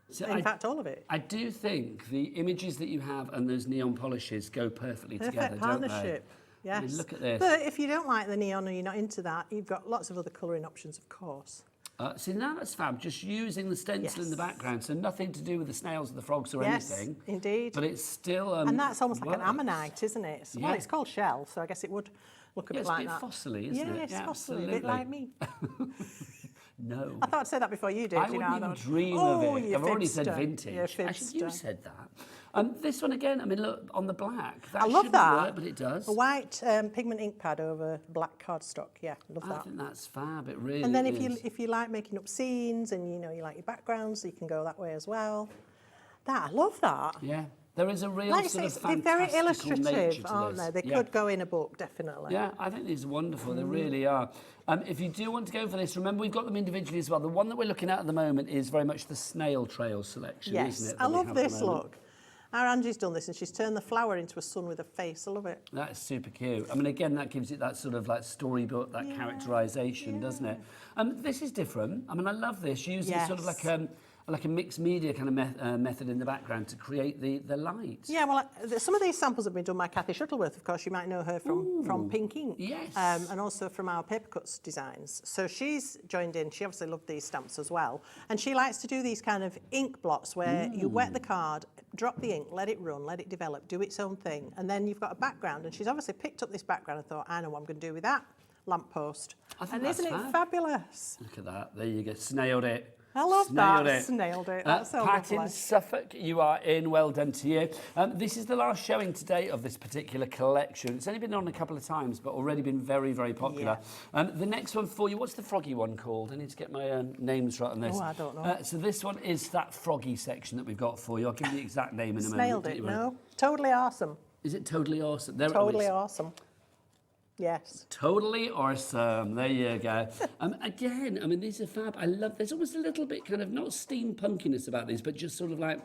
So in fact, all of it. I do think the images that you have and those neon polishes go perfectly together, partnership. don't they? Yes. I mean, look at this. But if you don't like the neon or you're not into that, you've got lots of other colouring options, of course. See, now that's fab, just using the stencil in the background, so nothing to do with the snails or the frogs or anything. Yes, indeed. But it's still... and that's almost like an ammonite, isn't it? Well, it's called shell, so I guess it would look a bit like that. It's a bit fossily, isn't it? Yeah, it's fossily, a bit like me. No. I thought I'd say that before you did. I you wouldn't know, even thought, dream oh, of it. you I've already said fibster. vintage. You Actually, you fibster. said that. This one again, I mean, look, on the black. That I love shouldn't that. work, but it does. A white pigment ink pad over black cardstock. Yeah, love I that. think that's fab. It really And then is. if you like making up scenes and you like your backgrounds, you can go that way as well. I love that. Yeah. There is a real Like sort of they're very fantastical nature illustrative, to aren't this. they? They Yeah. could go in a book, definitely. Yeah, I think these are wonderful. They really are. If you do want to go for this, remember we've got them individually as well. The one that we're looking at the moment is very much the snail trail selection, Yes, isn't it? I that we love have at the this moment? look. Our Angie's done this and she's turned the flower into a sun with a face. I love it. That is super cute. I mean, again, that gives it that sort of like storybook, that characterisation, doesn't it? This is different. I mean, I love this, using sort of like a mixed media kind of method in the background to create the light. Yeah, well, some of these samples have been done by Kathy Shuttleworth. Of course, you might know her from Pink Ink. Yes. And also from our paper cuts designs. So she's joined in. She obviously loved these stamps as well. And she likes to do these kind of ink blots where you wet the card, drop the ink, let it run, let it develop, do its own thing. And then you've got a background. And she's obviously picked up this background and thought, I know what I'm going to do with that lamppost. And isn't it fabulous? Look at that. There you go. Snailed it. I love Snailed that. it. Snailed it. That's so Pat in lovely. Suffolk, you are in. Well done to you. This is the last showing today of this particular collection. It's only been on a couple of times, but already been very, very popular. The next one for you, what's the froggy one called? I need to get my names right on this. Oh, I don't know. So this one is that froggy section that we've got for you. I'll give you the exact name in a moment. Snailed it, no? Totally awesome. Is it totally awesome? There Totally it is. awesome. Yes. Totally awesome. There you go. Again, I mean, these are fab. I love, there's almost a little bit kind of, not steampunkiness about these, but just sort of like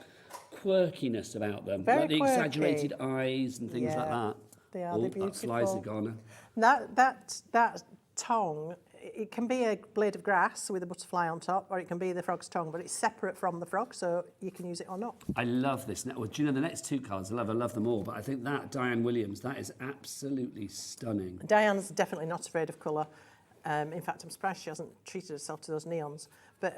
quirkiness about them. Very like the quirky. exaggerated eyes and things like that. They are, Oh, they're that beautiful. slice are gone. That tongue, it can be a blade of grass with a butterfly on top, or it can be the frog's tongue, but it's separate from the frog, so you can use it or not. I love this. Well, do you know the next two cards I love them all, but I think that Diane Williams, that is absolutely stunning. Diane's definitely not afraid of colour. In fact, I'm surprised she hasn't treated herself to those neons. But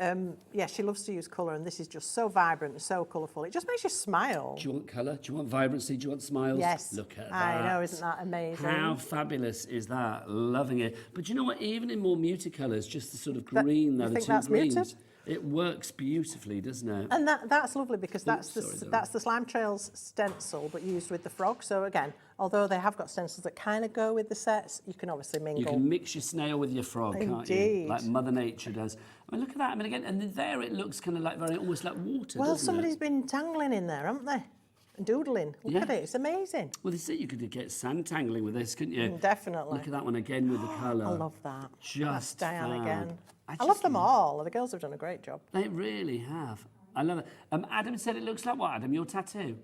yeah, she loves to use colour, and this is just so vibrant and so colourful. It just makes you smile. Do you want colour? Do you want vibrancy? Do you want smiles? Yes. Look at that. I know, isn't that amazing? How fabulous is that? Loving it. But you know what? Even in more muted colours, just the sort of green, you the think two that's greens, muted? it works beautifully, doesn't it? And that's lovely because that's sorry, the Slime Trails stencil, but used with the frog. So again, although they have got stencils that kind of go with the sets, you can obviously mingle. You can mix your snail with your frog, can't you? Indeed. Like Mother Nature does. I mean, look at that. I mean, again, and there it looks kind of like almost like water, Well, doesn't somebody's it? been tangling in there, haven't they? And doodling. Look Yeah. at it. It's amazing. Well, this is it. You could get sand tangling with this, couldn't you? Definitely. Look at that one again with the colour. I love that. That's Just Diane fab. again. I just love them all. The girls have done a great job. They really have. I love it. Adam said it looks like what, Adam? Your tattoo?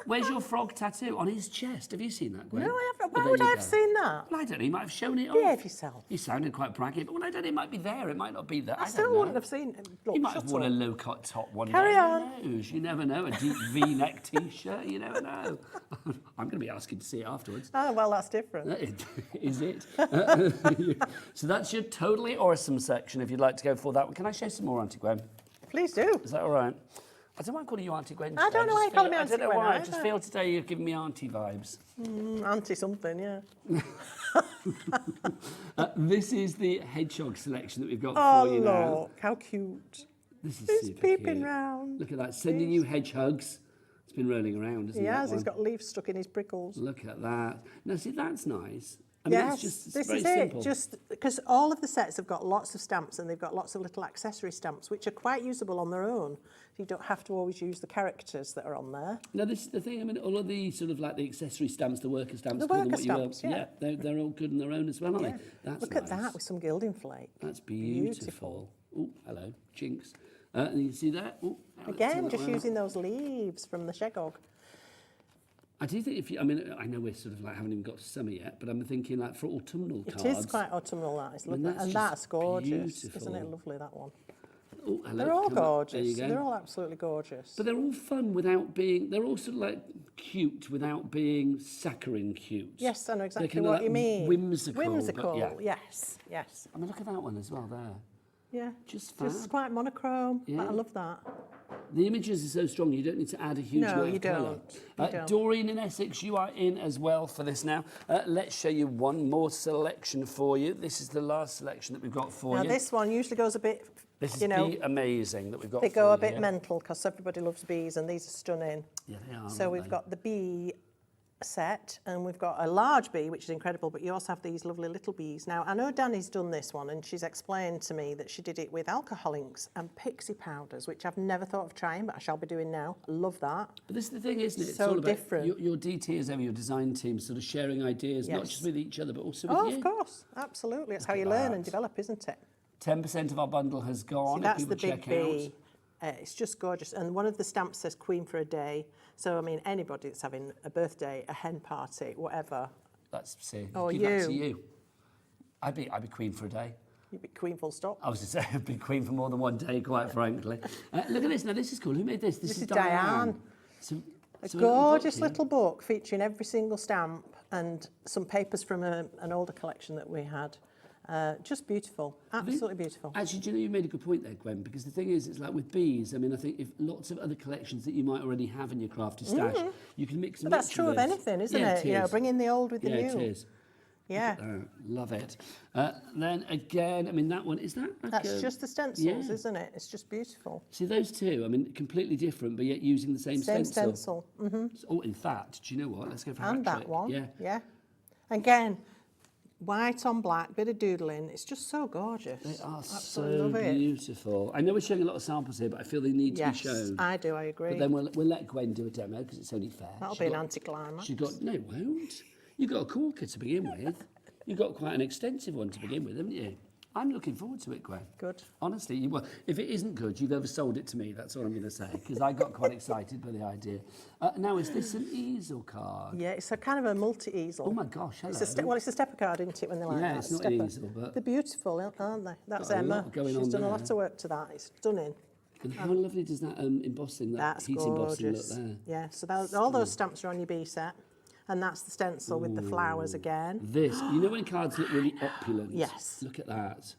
Where's your frog tattoo? On his chest. Have you seen that, Gwen? No, I haven't. Well, Why would there I you have go. seen that? Well, I don't know. He might have shown it off. Behave yourself. He sounded quite braggy, but well, I don't know. It might be there. It might not be there. I I still don't know. wouldn't have seen it. Look, He might shut have worn up. a low-cut top one Carry day. on. Who knows? You never know. A deep V-neck T-shirt. You never know. I'm going to be asking to see it afterwards. Oh, well, that's different. Is it? So that's your totally awesome section if you'd like to go for that one. Can I show some more, Auntie Gwen? Please do. Is that all right? I don't mind calling you Auntie Gwen. I don't know why you call me Auntie I don't know Gwen why. I just either. feel today you're giving me auntie vibes. Auntie something, yeah. This is the hedgehog selection that we've got Oh, for you now. look, how cute. This is He's super peeping cute. round. Look at that, sending you hedgehogs. It's been rolling around, hasn't He it? has, that he's one? got leaves stuck in his prickles. Look at that. Now, see, that's nice. I mean, Yes, it's just it's this very is simple. it. Just because all of the sets have got lots of stamps and they've got lots of little accessory stamps, which are quite usable on their own. You don't have to always use the characters that are on there. No, this is the thing. I mean, all of the sort of like the accessory stamps, the worker stamps, The call them worker what you will. stamps, yeah. they're all good on their own as well, aren't Yeah. they? That's Look nice. at that with some gilding flake. That's beautiful. Oh, hello, Jinx. And you see that? Oh, Again, just using those leaves from the shegog. I do think if you, I mean, I know we're sort of like haven't even got to summer yet, but I'm thinking like for autumnal cards. It is quite autumnal, that is. I mean, Look, that's and just that's gorgeous. beautiful. Isn't it lovely, that one? Oh, hello. They're all come up. There you gorgeous. go. They're all absolutely gorgeous. But they're all fun without being, they're all sort of like cute without being saccharine cute. Yes, I know They're exactly kinda what like you mean. Whimsical. but Whimsical, yeah. yes, yes. I mean, look at that one as well there. Yeah, Just fab. quite monochrome. Yeah. I love that. The images are so strong, you don't need to add a huge amount of colour. Doreen in Essex, you are in as well for this now. Let's show you one more selection for you. This is the last selection that we've got for you. Now this one usually goes a bit, this is amazing that we've got. They go a bit here. mental because everybody loves bees, and these are stunning. Yeah, they are. So we've got the bee set, and we've got a large bee, which is incredible, but you also have these lovely little bees. Now, I know Danny's done this one, and she's explained to me that she did it with alcohol inks and pixie powders, which I've never thought of trying, but I shall be doing now. I love that. But this is the thing, isn't it? It's so all about different. Your DTs, your design team, sort of sharing ideas, not just with each other, but also with you. Oh, of course, absolutely. It's how you learn and develop, isn't it? 10% of our bundle has gone. See, that's the big bee. It's just gorgeous. And one of the stamps says Queen for a day. So, I mean, anybody that's having a birthday, a hen party, whatever. That's see. Or give that to you. I'd be Queen for a day. You'd be Queen full stop. I was going to say, I'd be Queen for more than one day, quite frankly. Look at this. Now, this is cool. Who made this? This is Diane. A gorgeous little book featuring every single stamp and some papers from an older collection that we had. Just beautiful, absolutely beautiful. Actually, do you know, you made a good point there, Gwen, because the thing is, it's like with bees, I mean, I think if lots of other collections that you might already have in your crafty stash, you can mix and match. But that's true of anything, isn't it? You know, bring in the old with the new. Yeah, it is. Yeah. Love it. Then again, I mean, that one, is that like That's just the stencils, isn't it? It's just beautiful. See, those two, I mean, completely different, but yet using the same stencil. Oh, in fact, do you know what? Let's go for And that one. Yeah. Again, white on black, bit of doodling. It's just so gorgeous. They are so beautiful. I know we're showing a lot of samples here, but I feel they need to be shown. Yes, I do, I agree. But then we'll let Gwen do a demo because it's only fair. That'll be an anticlimax. No, it won't. You got a corker to begin with. You got quite an extensive one to begin with, haven't you? I'm looking forward to it, Gwen. Good. Honestly, well, if it isn't good, you've oversold it to me. That's what I'm going to say, because I got quite excited by the idea. Now, is this an easel card? Yeah, it's a kind of a multi-easel. Oh my gosh, hello. It's a stepper card, isn't it, when they're like that? Yeah, it's not an easel, but... They're beautiful, aren't they? That's got Emma. She's done a lot there. of work to that. It's stunning. And how lovely does that embossing, that heat embossing look there? Yeah, so all those stamps are on your bee set. And that's the stencil with the flowers again. This, you know when cards look really opulent? Yes. Look at that.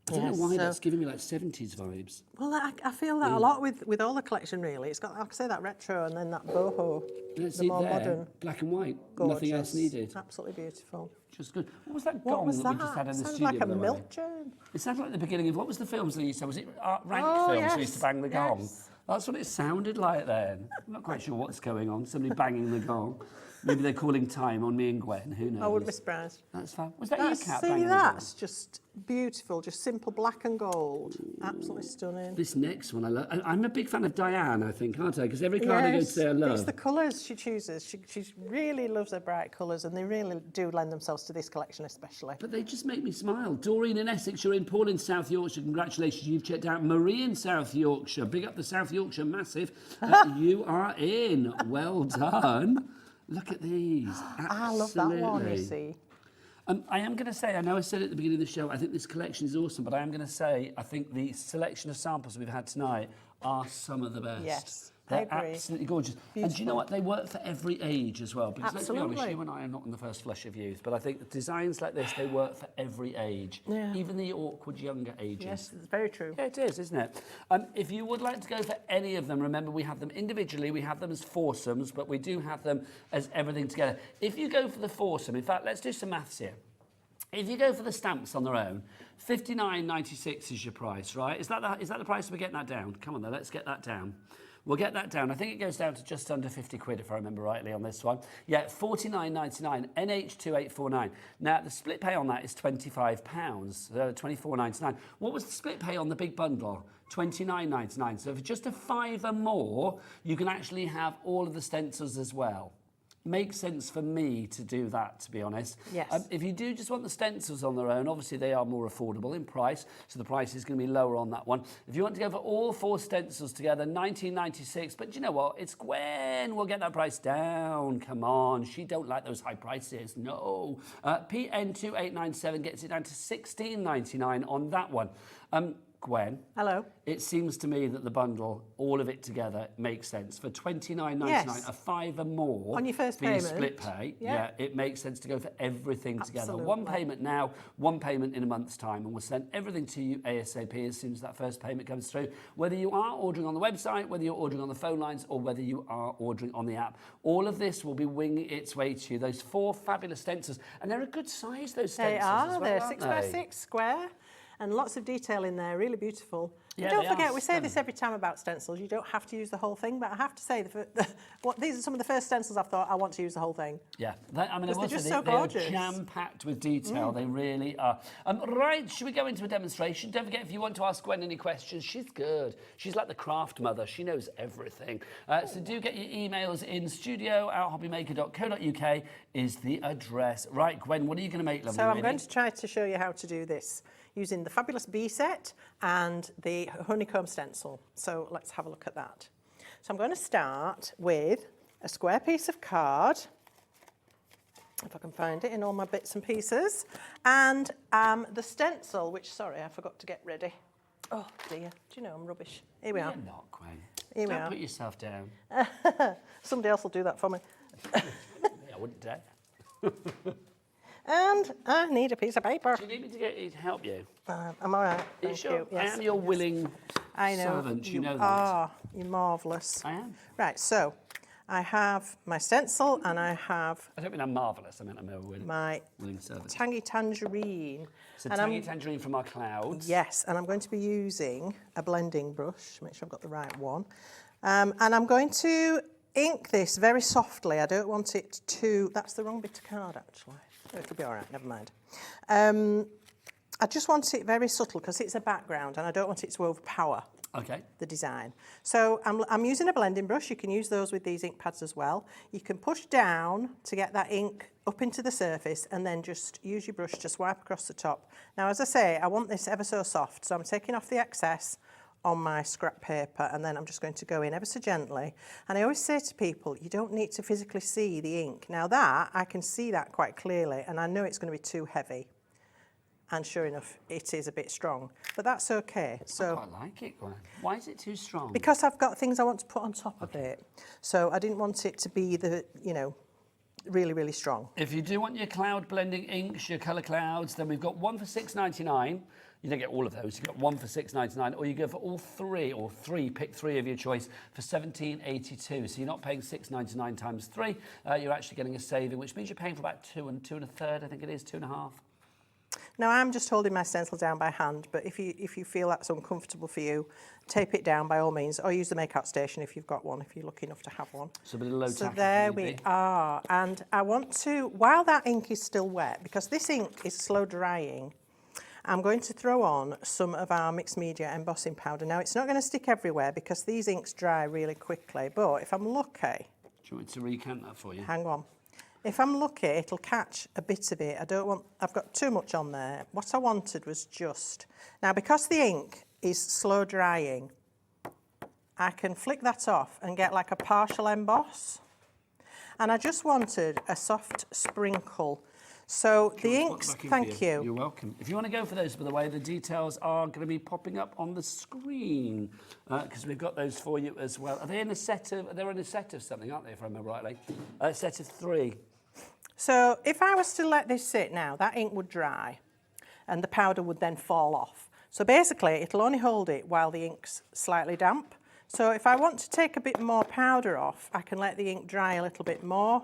I don't know why that's giving me like 70s vibes. Well, I feel that a lot with all the collection, really. It's got, like I say, that retro and then that boho, the more modern. Black and white, gorgeous. Nothing else needed. Absolutely beautiful. Just good. What was that gong that we just had in the studio? It sounded like a milk churn. It sounded like the beginning of, what was the films that you used to, was it rank films who used to bang the gong? That's what it sounded like then. I'm not quite sure what's going on, somebody banging the gong. Maybe they're calling time on me and Gwen, who knows? I wouldn't be surprised. That's fine. Was that your cat banging the that's just beautiful, just simple black and gold. Absolutely stunning. This next one I love. I'm a big fan of Diane, I think, aren't I? Because every card I go to say I love. It's the colours she chooses. She really loves her bright colours, and they really do lend themselves to this collection especially. But they just make me smile. Doreen in Essex, you're in. Paul in South Yorkshire, congratulations. You've checked out Marie in South Yorkshire. Big up the South Yorkshire Massive. You are in. Well done. Look at these. Absolutely. I love that one, you see. I am going to say, I know I said at the beginning of the show, I think this collection is awesome, but I am going to say, I think the selection of samples we've had tonight are some of the best. Yes, They're I agree. absolutely gorgeous. Beautiful. And do you know what? They work for every age as well. Because absolutely. let's be honest, you and I are not in the first flush of youth, but I think designs like this, they work for every age. Yeah. Even the awkward younger ages. Yes, it's very true. Yeah, it is, isn't it? If you would like to go for any of them, remember we have them individually, we have them as foursomes, but we do have them as everything together. If you go for the foursome, in fact, let's do some maths here. If you go for the stamps on their own, $59.96 is your price, right? Is that the price we're getting that down? Come on, then, let's get that down. We'll get that down. I think it goes down to just under 50 quid, if I remember rightly, on this one. Yeah, $49.99, NH2849. Now, the split pay on that is £25, £24.99. What was the split pay on the big bundle? £29.99. So for just a fiver more, you can actually have all of the stencils as well. Makes sense for me to do that, to be honest. Yes. If you do just want the stencils on their own, obviously they are more affordable in price, so the price is going to be lower on that one. If you want to go for all four stencils together, $19.96. But you know what? It's Gwen. We'll get that price down. Come on. She don't like those high prices. No. PN2897 gets it down to $16.99 on that one. Gwen. Hello. It seems to me that the bundle, all of it together, makes sense. For $29.99, Yes. a fiver more On your first for your payment. split pay, Yeah. it makes sense to go for everything together. Absolutely. One payment now, one payment in a month's time, and we'll send everything to you ASAP as soon as that first payment comes through. Whether you are ordering on the website, whether you're ordering on the phone lines, or whether you are ordering on the app, all of this will be winging its way to you. Those 4 fabulous stencils, and they're a good size, those stencils. They are. as well, They're aren't 6x6 square, and lots of detail in there. Really beautiful. Yeah, And don't they forget, are we say this stunning. every time about stencils. You don't have to use the whole thing, but I have to say, these are some of the first stencils I've thought I want to use the whole thing. Yeah, I mean, I Because will they're say just so they are gorgeous. jam-packed with detail. They really are. Right, should we go into a demonstration? Don't forget, if you want to ask Gwen any questions, she's good. She's like the craft mother. She knows everything. So do get your emails in. studio@hobbymaker.co.uk is the address. Right, Gwen, what are you going to make, lovely So I'm lady? going to try to show you how to do this using the fabulous bee set and the honeycomb stencil. So let's have a look at that. So I'm going to start with a square piece of card, if I can find it in all my bits and pieces, and the stencil, which, sorry, I forgot to get ready. Oh dear, do you know I'm rubbish? Here we are. You're not, Gwen. Here we Don't are. put yourself down. Somebody else will do that for me. I wouldn't dare. And I need a piece of paper. Do you need me to help you? I'm all right. Are you Thank sure? you. Yes, I am your yes. willing I know. servant. You know that. Ah, you're marvellous. I am. Right, so I have my stencil and I have I don't mean I'm marvellous. I mean I'm a willing, my willing servant. tangy tangerine. It's a And tangy tangerine from our clouds. Yes, and I'm going to be using a blending brush, make sure I've got the right one. And I'm going to ink this very softly. I don't want it to, that's the wrong bit of card actually. It'll be all right, never mind. I just want it very subtle because it's a background and I don't want it to overpower the design. So I'm using a blending brush. You can use those with these ink pads as well. You can push down to get that ink up into the surface and then just use your brush to swipe across the top. Now, as I say, I want this ever so soft, so I'm taking off the excess on my scrap paper and then I'm just going to go in ever so gently. And I always say to people, you don't need to physically see the ink. Now that, I can see that quite clearly and I know it's going to be too heavy. And sure enough, it is a bit strong, but that's okay. So, I quite like it, Gwen. Why is it too strong? because I've got things I want to put on top of it. So I didn't want it to be the, really, really strong. If you do want your cloud blending inks, your colour clouds, then we've got one for $6.99. You don't get all of those. You get one for $6.99, or you go for all three, pick 3 of your choice for $17.82. So you're not paying $6.99 times 3. You're actually getting a saving, which means you're paying for about 2 and 2 1/3. I think it is 2 1/2. Now I'm just holding my stencil down by hand, but if you feel that's uncomfortable for you, tape it down by all means, or use the make-out station if you've got one, if you're lucky enough to have one. So a bit of low So tack if there need we be. are, and I want to, while that ink is still wet, because this ink is slow drying, I'm going to throw on some of our mixed media embossing powder. Now it's not going to stick everywhere because these inks dry really quickly, but if I'm lucky, Do you want me to recant that for you? hang on. If I'm lucky, it'll catch a bit of it. I've got too much on there. What I wanted was just, now because the ink is slow drying, I can flick that off and get like a partial emboss. And I just wanted a soft sprinkle. So the inks, thank you. You're welcome. If you want to go for those, by the way, the details are going to be popping up on the screen because we've got those for you as well. Are they in a set of? They're in a set of something, aren't they? If I remember rightly, a set of 3. So if I was to let this sit now, that ink would dry and the powder would then fall off. So basically, it'll only hold it while the ink's slightly damp. So if I want to take a bit more powder off, I can let the ink dry a little bit more,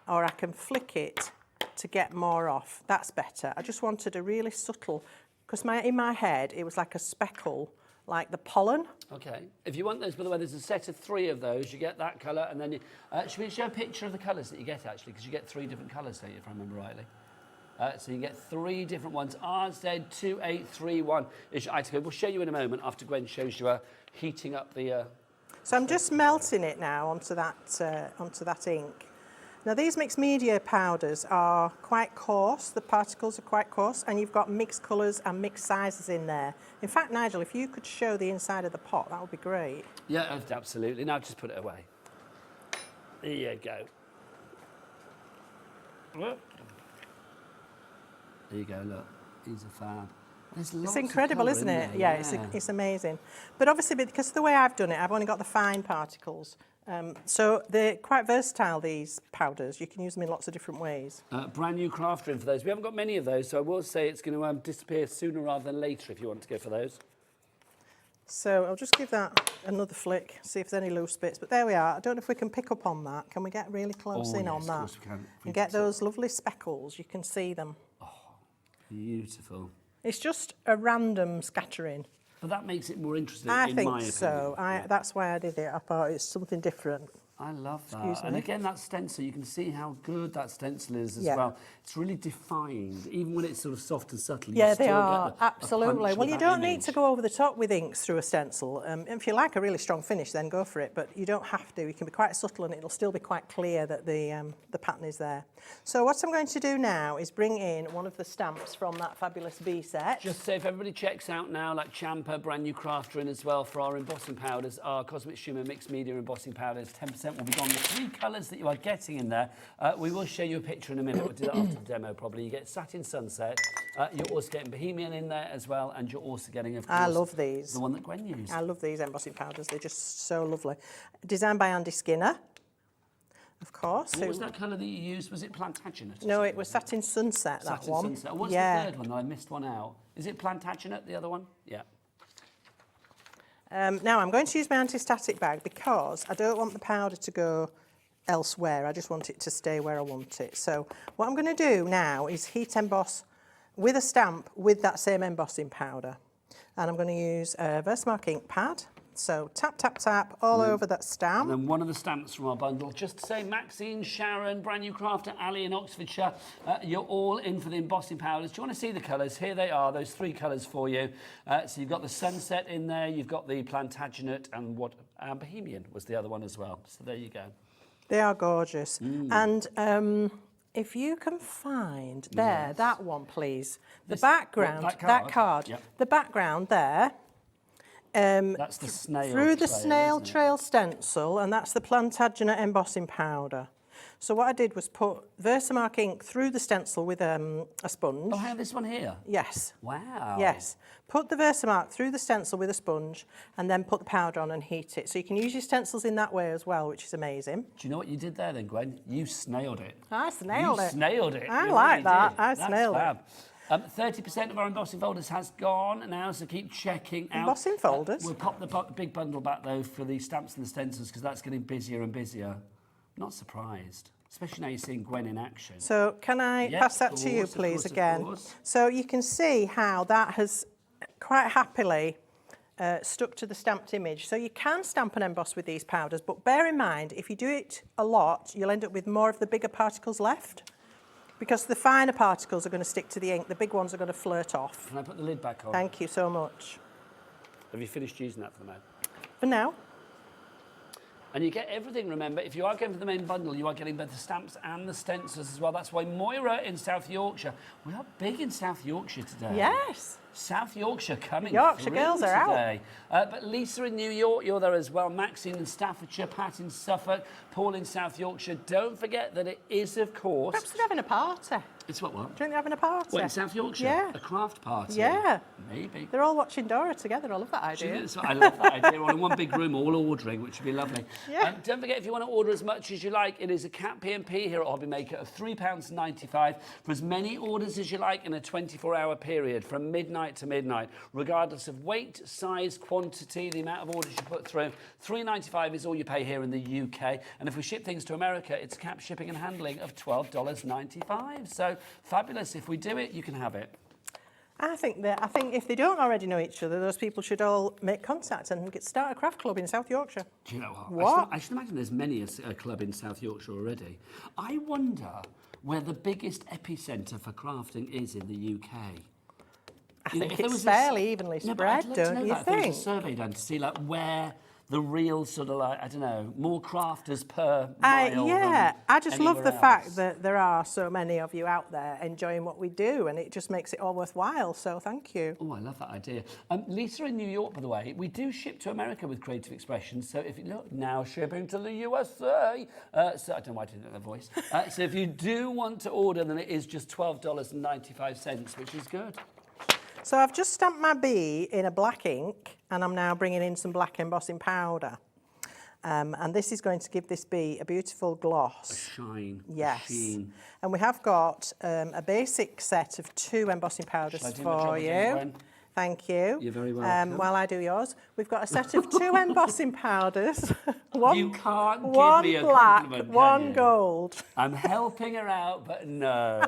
or I can flick it to get more off. That's better. I just wanted a really subtle, because in my head, it was like a speckle, like the pollen. Okay. If you want those, by the way, there's a set of 3 of those. You get that colour, and then you, should we show a picture of the colours that you get, actually? Because you get 3 different colours, don't you, if I remember rightly? So you get 3 different ones. RZ2831 is your item code. We'll show you in a moment after Gwen shows you heating up the... So I'm just melting it now onto that ink. Now these mixed media powders are quite coarse, the particles are quite coarse, and you've got mixed colours and mixed sizes in there. In fact, Nigel, if you could show the inside of the pot, that would be great. Yeah, absolutely. Now just put it away. There you go. There you go, look. These are fab. It's incredible, isn't it? Yeah, it's amazing. But obviously, because of the way I've done it, I've only got the fine particles. So they're quite versatile, these powders. You can use them in lots of different ways. Brand new crafter in for those. We haven't got many of those, so I will say it's going to disappear sooner rather than later if you want to go for those. So I'll just give that another flick, see if there's any loose bits. But there we are. I don't know if we can pick up on that. Can we get really close in on that? Of course we can. And get those lovely speckles. You can see them. Oh, beautiful. It's just a random scattering. But that makes it more interesting, I in think my opinion. so. That's why I did it. I thought it's something different. I love that. Excuse me. And again, that stencil, you can see how good that stencil is as Yeah. well. It's really defined, even when it's sort of soft and subtle. Yeah, you they still are, get a absolutely. punch Well, with you that don't need image. to go over the top with inks through a stencil. If you like a really strong finish, then go for it, but you don't have to. You can be quite subtle and it'll still be quite clear that the pattern is there. So what I'm going to do now is bring in one of the stamps from that fabulous B set. Just so if everybody checks out now, like Champa, brand new crafter in as well for our embossing powders, our Cosmic Shimmer Mixed Media embossing powders, 10% will be gone. The 3 colours that you are getting in there, we will show you a picture in a minute. We'll do that after the demo probably. You get Satin Sunset, you're also getting Bohemian in there as well, and you're also getting, of course, I love these. The one that Gwen used. I love these embossing powders. They're just so lovely. Designed by Andy Skinner, of course. What was that colour that you used? Was it Plantagenet? No, it was Satin Sunset, that Satin one. Sunset. What's the third one? I missed one out. Is it Plantagenet, the other one? Yeah. Now I'm going to use my anti-static bag because I don't want the powder to go elsewhere. I just want it to stay where I want it. So what I'm going to do now is heat emboss with a stamp with that same embossing powder. And I'm going to use a Versamark ink pad. So tap, tap, tap all over that stamp. And then one of the stamps from our bundle, just to say Maxine, Sharon, brand new crafter, Ali in Oxfordshire, you're all in for the embossing powders. Do you want to see the colours? Here they are, those 3 colours for you. So you've got the Sunset in there, you've got the Plantagenet, and Bohemian was the other one as well. So there you go. They are gorgeous. And if you can find there, that one, please. The background, that card. Yep. The background there. That's the snail through the trail, snail isn't it? trail stencil, and that's the Plantagenet embossing powder. So what I did was put Versamark ink through the stencil with a sponge. Oh, how this one here? Yes. Wow. Yes. Put the Versamark through the stencil with a sponge and then put the powder on and heat it. So you can use your stencils in that way as well, which is amazing. Do you know what you did there then, Gwen? You snailed it. I snailed it. You snailed it. I You like really that. did. I That's snailed fab. 30% of our embossing folders has gone now, so keep checking out. Embossing folders? We'll pop the big bundle back, though, for the stamps and the stencils, because that's getting busier and busier. Not surprised, especially now you're seeing Gwen in action. So can I pass that to you, please, again? So you can see how that has quite happily stuck to the stamped image. So you can stamp and emboss with these powders, but bear in mind, if you do it a lot, you'll end up with more of the bigger particles left. Because the finer particles are going to stick to the ink, the big ones are going to flirt off. Can I put the lid back on? Thank you so much. Have you finished using that for the moment? For now. And you get everything, remember, if you are going for the main bundle, you are getting both the stamps and the stencils as well. That's why Moira in South Yorkshire, we are big in South Yorkshire today. Yes. South Yorkshire coming Yorkshire through girls are today. But Lisa in New York, you're there as well. Maxine in Staffordshire, Pat in Suffolk, Paul in South Yorkshire. Don't forget that it is, of course... Perhaps they're having a party. It's what? Do you think they're having a party? What, in South Yorkshire? Yeah. A craft party? Yeah. Maybe. They're all watching Dora together. I love that idea. I love that idea. All in one big room, all ordering, which would be lovely. Yeah. Don't forget, if you want to order as much as you like, it is a cap P&P here at Hobbymaker of £3.95 for as many orders as you like in a 24-hour period from midnight to midnight, regardless of weight, size, quantity, the amount of orders you put through. £3.95 is all you pay here in the UK. And if we ship things to America, it's cap shipping and handling of $12.95. So fabulous. If we do it, you can have it. I think if they don't already know each other, those people should all make contact and start a craft club in South Yorkshire. Do you know what? What? I should imagine there's many a club in South Yorkshire already. I wonder where the biggest epicentre for crafting is in the UK. I think it's fairly evenly spread, don't you think? If there was think? a survey done to see like where the real sort of like, I don't know, more crafters per mile Yeah, than I just love the anywhere fact else. that there are so many of you out there enjoying what we do, and it just makes it all worthwhile, so thank you. Oh, I love that idea. Lisa in New York, by the way, we do ship to America with Creative Expressions, so if you look, now shipping to the USA, so I don't know why I didn't know that voice. So if you do want to order, then it is just $12.95, which is good. So I've just stamped my bee in a black ink, and I'm now bringing in some black embossing powder. And this is going to give this bee a beautiful gloss. A shine. Yes. A sheen. And we have got a basic set of 2 embossing powders for you. Thank you. You're very welcome. While I do yours, we've got a set of 2 embossing powders. You can't give me a black, compliment, one gold. I'm helping her out, but no.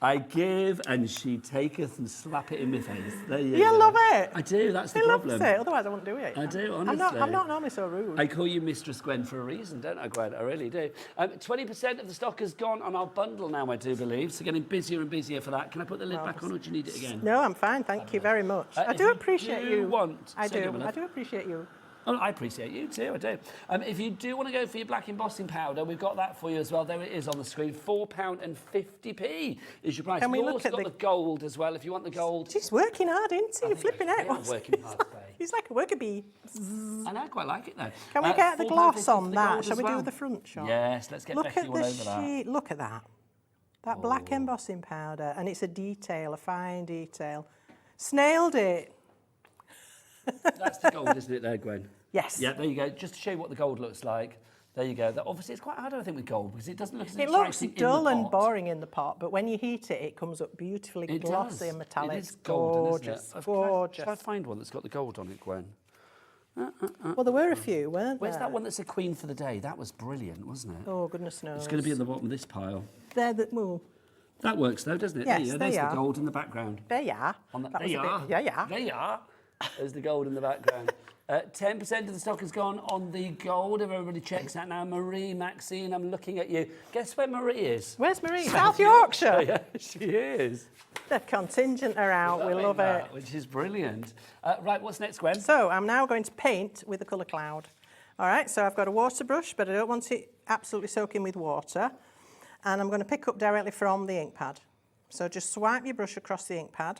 I give and she taketh and slap it in my face. There you go. love it. I do, that's the He problem. loves it, otherwise I wouldn't do it. I do, honestly. I'm not normally so rude. I call you Mistress Gwen for a reason, don't I, Gwen? I really do. 20% of the stock has gone on our bundle now, I do believe, so getting busier and busier for that. Can I put the lid back on, or do you need it again? No, I'm fine, thank you very much. I do appreciate you. I do appreciate you. Oh, I appreciate you too, I do. If you do want to go for your black embossing powder, we've got that for you as well. There it is on the screen. £4.50 is your price. Can we We've look also at got the gold as well, if you want the gold. He's working hard, isn't he? Flipping out. Working hard today. He's like a worker bee. And I quite like it though. Can we get the gloss on that? Shall Shall we do the front shot? Yes, let's get Becky all over that. Look at that. That black embossing powder, and it's a detail, a fine detail. Snailed it. That's the gold, isn't it there, Gwen? Yes. Yeah, there you go. Just to show you what the gold looks like. There you go. Obviously, it's quite hard, I think, with gold, because it doesn't look as It looks exciting dull in the and pot. boring in the pot, but when you heat it, it comes up beautifully glossy and metallic. It is golden, gorgeous, isn't it? gorgeous. Should I find one that's got the gold on it, Gwen? Well, there were a few, weren't there? Where's that one that's a queen for the day? That was brilliant, wasn't it? Oh, goodness knows. It's going to be at the bottom of this pile. Well, that works, though, doesn't it? Yes, there you go. there There's you the are. gold in the background. There you are. There you are. Yeah. There you are. There's the gold in the background. 10% of the stock has gone on the gold. If everybody checks that now. Marie, Maxine, I'm looking at you. Guess where Marie is? Where's Marie? South Yorkshire. Yeah, she is. The contingent are out. We love it. Which is brilliant. Right, what's next, Gwen? So I'm now going to paint with the colour cloud. All right, so I've got a water brush, but I don't want it absolutely soaking with water. And I'm going to pick up directly from the ink pad. So just swipe your brush across the ink pad.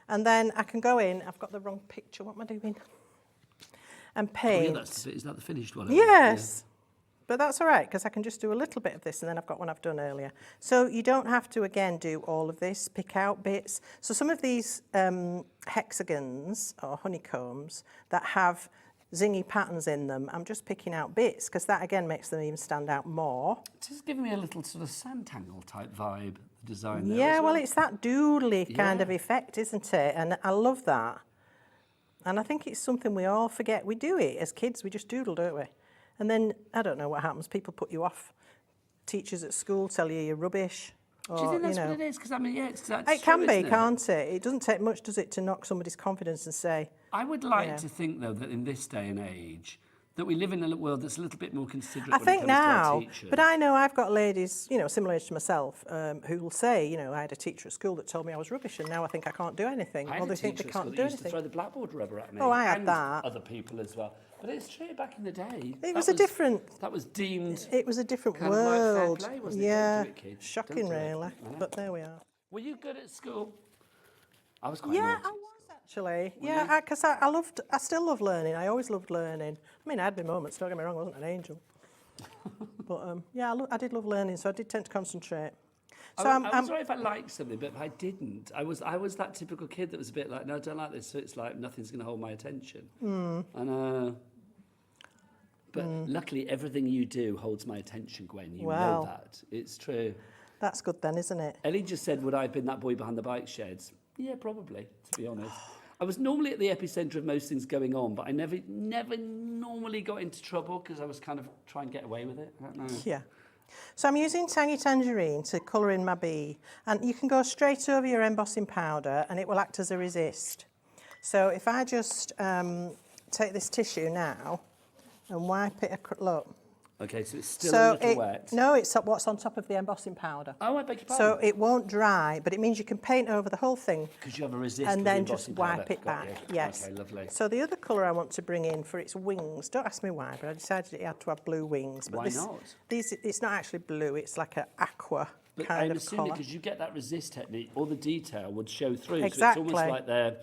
And then I can go in. I've got the wrong picture. What am I doing? And paint. Oh, yeah, is that the finished one? Yes. Yeah. But that's all right, because I can just do a little bit of this, and then I've got one I've done earlier. So you don't have to, again, do all of this, pick out bits. So some of these hexagons or honeycombs that have zingy patterns in them, I'm just picking out bits, because that, again, makes them even stand out more. It's giving me a little sort of Sanntangle type vibe, the design there. Yeah, as well, it's that doodly kind Yeah. of effect, isn't it? And I love that. And I think it's something we all forget. We do it as kids, we just doodle, don't we? And then, I don't know what happens, people put you off. Teachers at school tell you you're rubbish. Or, Do you think that's what it is? Because, I mean, yeah, it's that's it can true, be, isn't it? can't it? It doesn't take much, does it, to knock somebody's confidence and say... I would like to think, though, that in this day and age, that we live in a world that's a little bit more considerate I when think it comes to now, our teachers. but I know I've got ladies, you know, similar age to myself, who will say, you know, I had a teacher at school that told me I was rubbish, and now I think I can't do anything. I Or had they a think they teacher at school can't that do used to anything. throw the blackboard rubber at me. Oh, I had and that. other people as well. But it's true, back in the day. It was a different... That was deemed... It was a different kind of like fair world. play, wasn't it? Yeah, Don't do it, kids. shocking, Don't do it. really. I know. But there we are. Were you good at school? I was quite Yeah, naughty. I was actually. Yeah, because I still love learning. I always loved learning. I mean, I had my moments, don't get me wrong, I wasn't an angel. But yeah, I did love learning, so I did tend to concentrate. So I was sorry if I liked something, but if I didn't, I was that typical kid that was a bit like, no, I don't like this, so it's like nothing's going to hold my attention. I know. But luckily, everything you do holds my attention, Gwen. You know that. It's true. That's good then, isn't it? Ellie just said, would I have been that boy behind the bike sheds? Yeah, probably, to be honest. I was normally at the epicentre of most things going on, but I never normally got into trouble because I was kind of trying to get away with it. I don't know. Yeah. So I'm using Tangy Tangerine to colour in my bee, and you can go straight over your embossing powder and it will act as a resist. So if I just take this tissue now and wipe it, look. Okay, so it's still a little wet. No, it's what's on top of the embossing powder. Oh, I beg your So pardon. it won't dry, but it means you can paint over the whole thing. Because you have a resist And with then the just embossing powder. wipe it Got back, you. yes. Okay, lovely. So the other colour I want to bring in for its wings, don't ask me why, but I decided it had to have blue wings. But Why not? It's not actually blue, it's like an aqua But kind I'm of assuming colour. because you get that resist technique, all the detail would show through. Exactly. So it's almost like they're,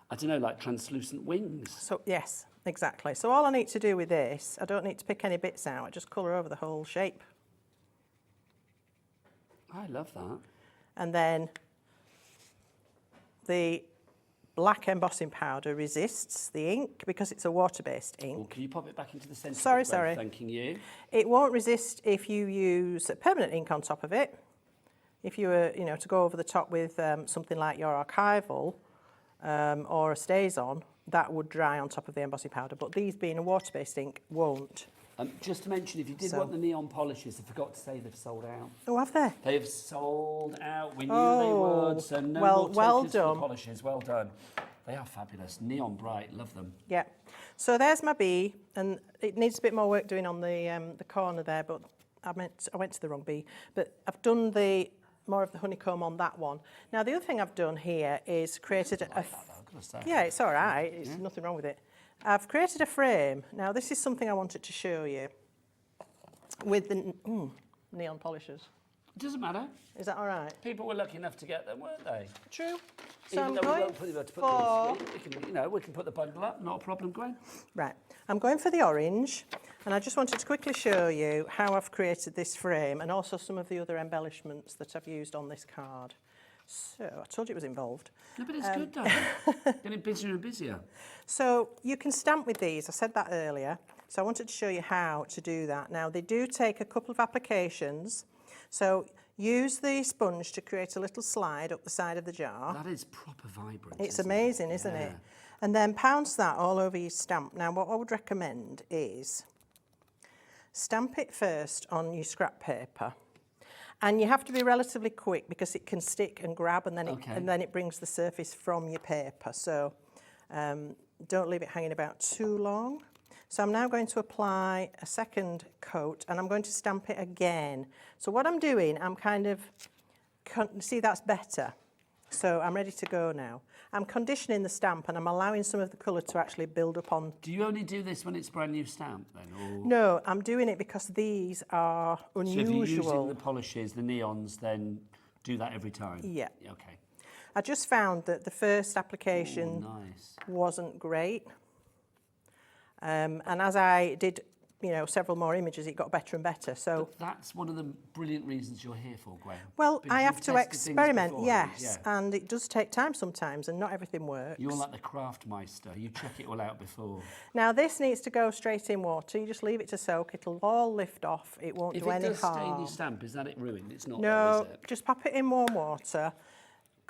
I don't know, like translucent wings. So yes, exactly. So all I need to do with this, I don't need to pick any bits out, I just colour over the whole shape. I love that. And then the black embossing powder resists the ink because it's a water-based ink. Well, can you pop it back into the centre? Sorry. Thanking you. It won't resist if you use permanent ink on top of it. If you were, to go over the top with something like your archival or a StazOn, that would dry on top of the embossing powder. But these being a water-based ink won't. Just to mention, if you did want the neon polishes, I forgot to say they've sold out. Oh, have they? They've sold out. We knew they would. So no more takers for the polishes. Well done. They are fabulous. Neon bright. Love them. Yeah. So there's my bee, and it needs a bit more work doing on the corner there, but I went to the wrong bee. But I've done more of the honeycomb on that one. Now the other thing I've done here is created yeah, it's all right. There's nothing wrong with it. I've created a frame. Now this is something I wanted to show you with the neon polishers. It doesn't matter. Is that all right? People were lucky enough to get them, weren't they? True. So even though we won't put them for... we can put the bundle up, not a problem, Gwen. Right. I'm going for the orange, and I just wanted to quickly show you how I've created this frame and also some of the other embellishments that I've used on this card. So, I told you it was involved. No, but it's good, though. Getting busier and busier. So, you can stamp with these. I said that earlier. So, I wanted to show you how to do that. Now, they do take a couple of applications. So, use the sponge to create a little slide up the side of the jar. That is proper vibrant. It's amazing, isn't it? And then pounce that all over your stamp. Now, what I would recommend is stamp it first on your scrap paper. And you have to be relatively quick because it can stick and grab, and then it brings the surface from your paper. So don't leave it hanging about too long. So I'm now going to apply a second coat, and I'm going to stamp it again. So what I'm doing, I'm see, that's better. So I'm ready to go now. I'm conditioning the stamp, and I'm allowing some of the colour to actually build up on... Do you only do this when it's brand new stamp then? Or... No, I'm doing it because these are unusual. So if you're using the polishes, the neons, then do that every time? Yeah. Okay. I just found that the first application wasn't great. And as I did, several more images, it got better and better. So but that's one of the brilliant reasons you're here for, Gwen. Well, I have to experiment, yes, and it does take time sometimes, and not everything works. You're like the craftmeister. You check it all out before. Now, this needs to go straight in water. You just leave it to soak. It'll all lift off. It won't do any harm. If it does stain your stamp, is that it ruined? It's not. No, though, is it? Just pop it in warm water,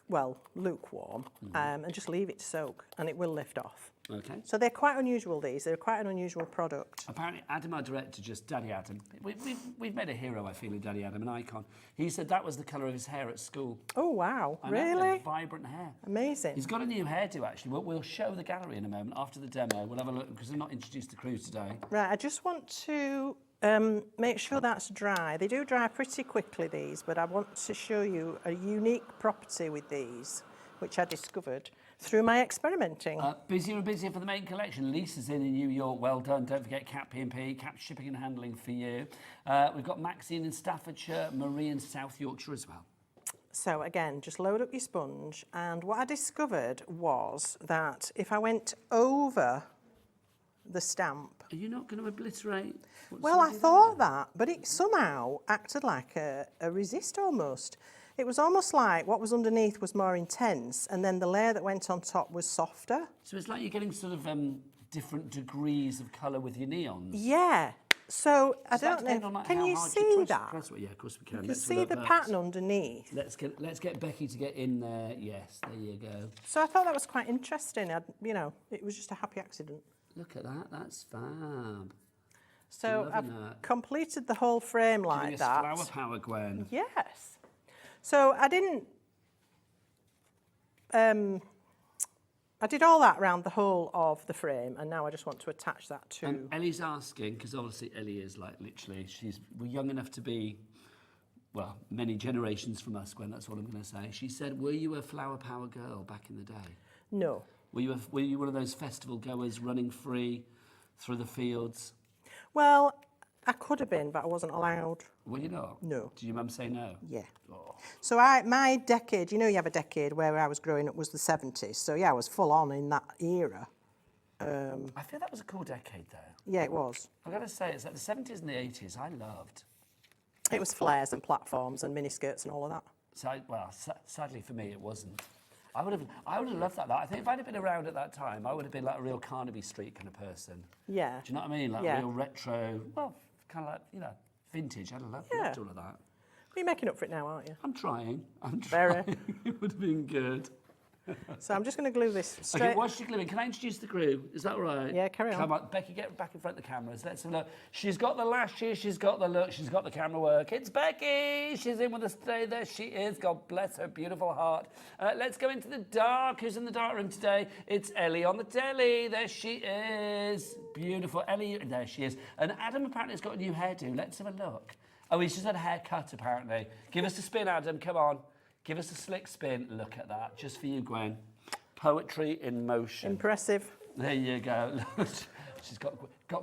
well, lukewarm, and just leave it to soak, and it will lift off. Okay. So they're quite unusual, these. They're quite an unusual product. Apparently, Adam, our director, Daddy Adam, we've made a hero, I feel, in Daddy Adam, an icon. He said that was the colour of his hair at school. Oh, wow. I really? Know, vibrant hair. Amazing. He's got a new hairdo, actually. We'll show the gallery in a moment after the demo. We'll have a look, because we've not introduced the crew today. Right, I just want to make sure that's dry. They do dry pretty quickly, these, but I want to show you a unique property with these, which I discovered through my experimenting. Busier and busier for the main collection. Lisa's in New York. Well done. Don't forget Cat P&P, Cat Shipping and Handling for you. We've got Maxine in Staffordshire, Marie in South Yorkshire as well. So again, just load up your sponge. And what I discovered was that if I went over the stamp... Are you not going to obliterate? Well, I thought that, but it somehow acted like a resist almost. It was almost like what was underneath was more intense, and then the layer that went on top was softer. So it's like you're getting sort of different degrees of colour with your neons. Yeah. So I don't know. Can you see that? Yeah, of course we can. You can see the pattern underneath. Let's get Becky to get in there. Yes, there you go. So I thought that was quite interesting. It was just a happy accident. Look at that. That's fab. So I've completed the whole frame like that. Flower power, Gwen. Yes. So I didn't, I did all that around the whole of the frame, and now I just want to attach that to... And Ellie's asking, because obviously Ellie is like literally, we're young enough to be, well, many generations from us, Gwen, that's what I'm going to say. She said, were you a flower power girl back in the day? No. Were you one of those festival goers running free through the fields? Well, I could have been, but I wasn't allowed. Were you not? No. Did your mum say no? Yeah. Oh. So my decade, you have a decade where I was growing up was the 70s. So yeah, I was full on in that era. I feel that was a cool decade though. Yeah, it was. I've got to say, it's like the 70s and the 80s I loved. It was flares and platforms and miniskirts and all of that. So, well, sadly for me it wasn't. I would have loved that. I think if I'd have been around at that time, I would have been like a real Carnaby Street kind of person. Yeah. Do you know what I mean? Like Yeah. real retro, well, kind of like, you know, vintage. I'd have loved all of that. You're making up for it now, aren't you? I'm trying. Very. It would have been good. So I'm just going to glue this straight. Okay, whilst you're gluing, can I introduce the crew? Is that all right? Yeah, carry on. Come on, Becky, get back in front of the cameras. Let's have a look. She's got the lashes, she's got the look, she's got the camera work. It's Becky. She's in with us today. There she is. God bless her beautiful heart. Let's go into the dark. Who's in the dark room today? It's Ellie on the telly. There she is. Beautiful. Ellie, there she is. And Adam apparently has got a new hairdo. Let's have a look. Oh, he's just had a haircut apparently. Give us a spin, Adam. Come on. Give us a slick spin. Look at that. Just for you, Gwen. Poetry in motion. Impressive. There you go. She's got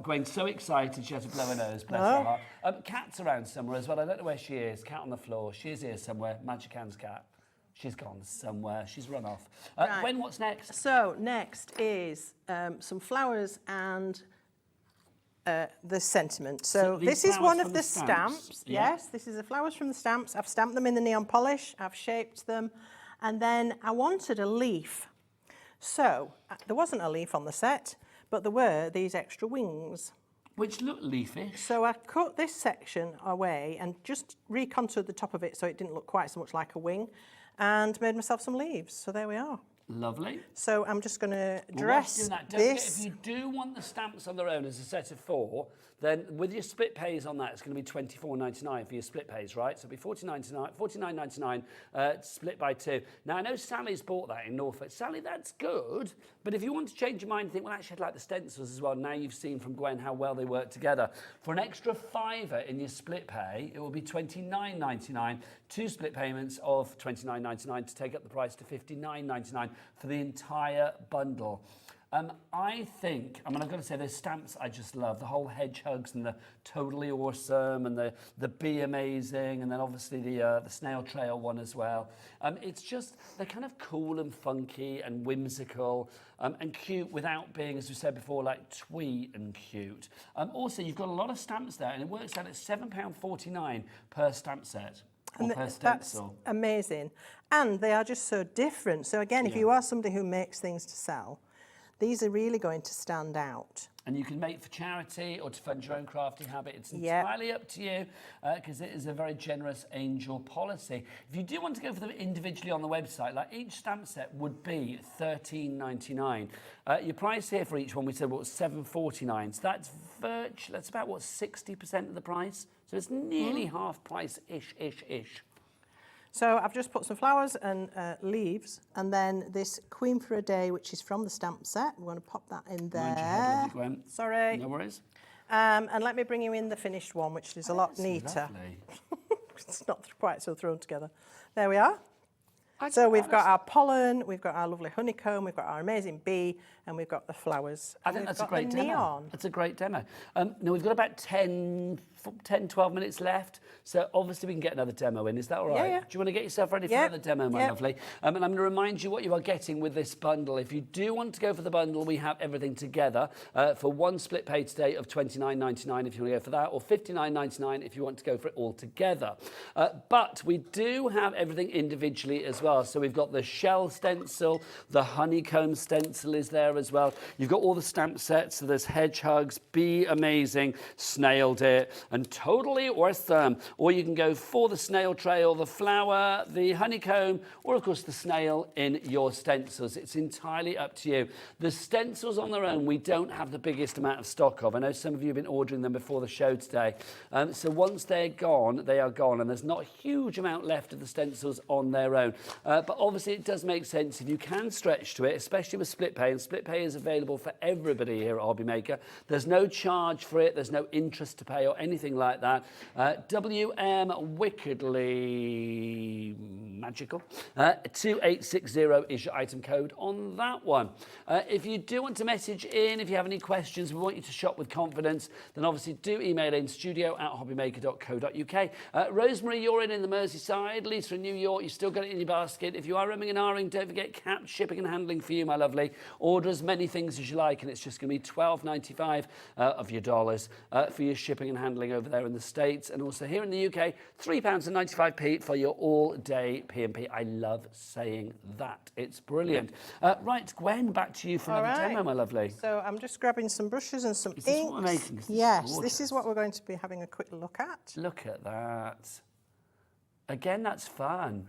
Gwen so excited she had to blow her nose. Bless her heart. Kat's around somewhere as well. I don't know where she is. Cat on the floor. She is here somewhere. Magic Hands Cat. She's gone somewhere. She's run off. Right. Gwen, what's next? So next is some flowers and the sentiment. So this is one of the stamps. Yeah. Yes, this is the flowers from the stamps. I've stamped them in the neon polish. I've shaped them. And then I wanted a leaf. So there wasn't a leaf on the set, but there were these extra wings. Which look leafy. So I cut this section away and just recontoured the top of it so it didn't look quite so much like a wing, and made myself some leaves. So there we are. Lovely. So I'm just going to Well, dress don't this. forget, if you do want the stamps on their own as a set of 4, then with your split pays on that, it's going to be $24.99 for your split pays, right? So it'll be $49.99 split by 2. Now, I know Sally's bought that in Norfolk. Sally, that's good. But if you want to change your mind and think, well, actually, I'd like the stencils as well. Now you've seen from Gwen how well they work together. For an extra £5 in your split pay, it will be $29.99. 2 split payments of $29.99 to take up the price to $59.99 for the entire bundle. I think, I've got to say, there's stamps I just love. The whole hedgehogs and the totally awesome and the be amazing, and then obviously the snail trail one as well. It's just, they're kind of cool and funky and whimsical and cute without being, as we said before, like twee and cute. Also, you've got a lot of stamps there, and it works out at £7.49 per stamp set. And that's amazing. And they are just so different. So again, if you are somebody who makes things to sell, these are really going to stand out. And you can make for charity or to fund your own crafty habit. It's entirely up to you because it is a very generous angel policy. If you do want to go for them individually on the website, like each stamp set would be $13.99. Your price here for each one, we said, was $7.49. So that's about, what, 60% of the price? So it's nearly half price-ish. So I've just put some flowers and leaves, and then this Queen for a Day, which is from the stamp set. We're going to pop that in there. Mind your head, Gwen. Sorry. No worries. And let me bring you in the finished one, which is a lot neater. Lovely. It's not quite so thrown together. There we are. So we've got our pollen, we've got our lovely honeycomb, we've got our amazing bee, and we've got the flowers. I think that's a great demo. That's a great demo. Now, we've got about 10, 12 minutes left, so obviously we can get another demo in. Is that all right? Yeah. Do you want to get yourself ready for another demo, my lovely? And I'm going to remind you what you are getting with this bundle. If you do want to go for the bundle, we have everything together for one split pay today of $29.99 if you want to go for that, or $59.99 if you want to go for it all together. But we do have everything individually as well. So we've got the shell stencil, the honeycomb stencil is there as well. You've got all the stamp sets, so there's hedgehogs, be amazing, snailed it, and totally awesome. Or you can go for the snail trail, the flower, the honeycomb, or of course the snail in your stencils. It's entirely up to you. The stencils on their own, we don't have the biggest amount of stock of. I know some of you have been ordering them before the show today. So once they're gone, they are gone, and there's not a huge amount left of the stencils on their own. But obviously it does make sense if you can stretch to it, especially with split pay, and split pay is available for everybody here at Hobby Maker. There's no charge for it, there's no interest to pay or anything like that. WM Wickedly Magical 2860 is your item code on that one. If you do want to message in, if you have any questions, we want you to shop with confidence, then obviously do email in studio@hobbymaker.co.uk. Rosemary, you're in the Merseyside. Lisa in New York, you still got it in your basket. If you are roaming and ahhing, don't forget capped shipping and handling for you, my lovely. Order as many things as you like, and it's just going to be $12.95 of your dollars for your shipping and handling over there in the States. And also here in the UK, £3.95 for your all-day P&P. I love saying that. It's brilliant. Right, Gwen, back to you for another demo, my lovely. So I'm just grabbing some brushes and some Is this inks. what we're making? Yes, this is what we're going to be having a quick look at. Look at that. Again, that's fun.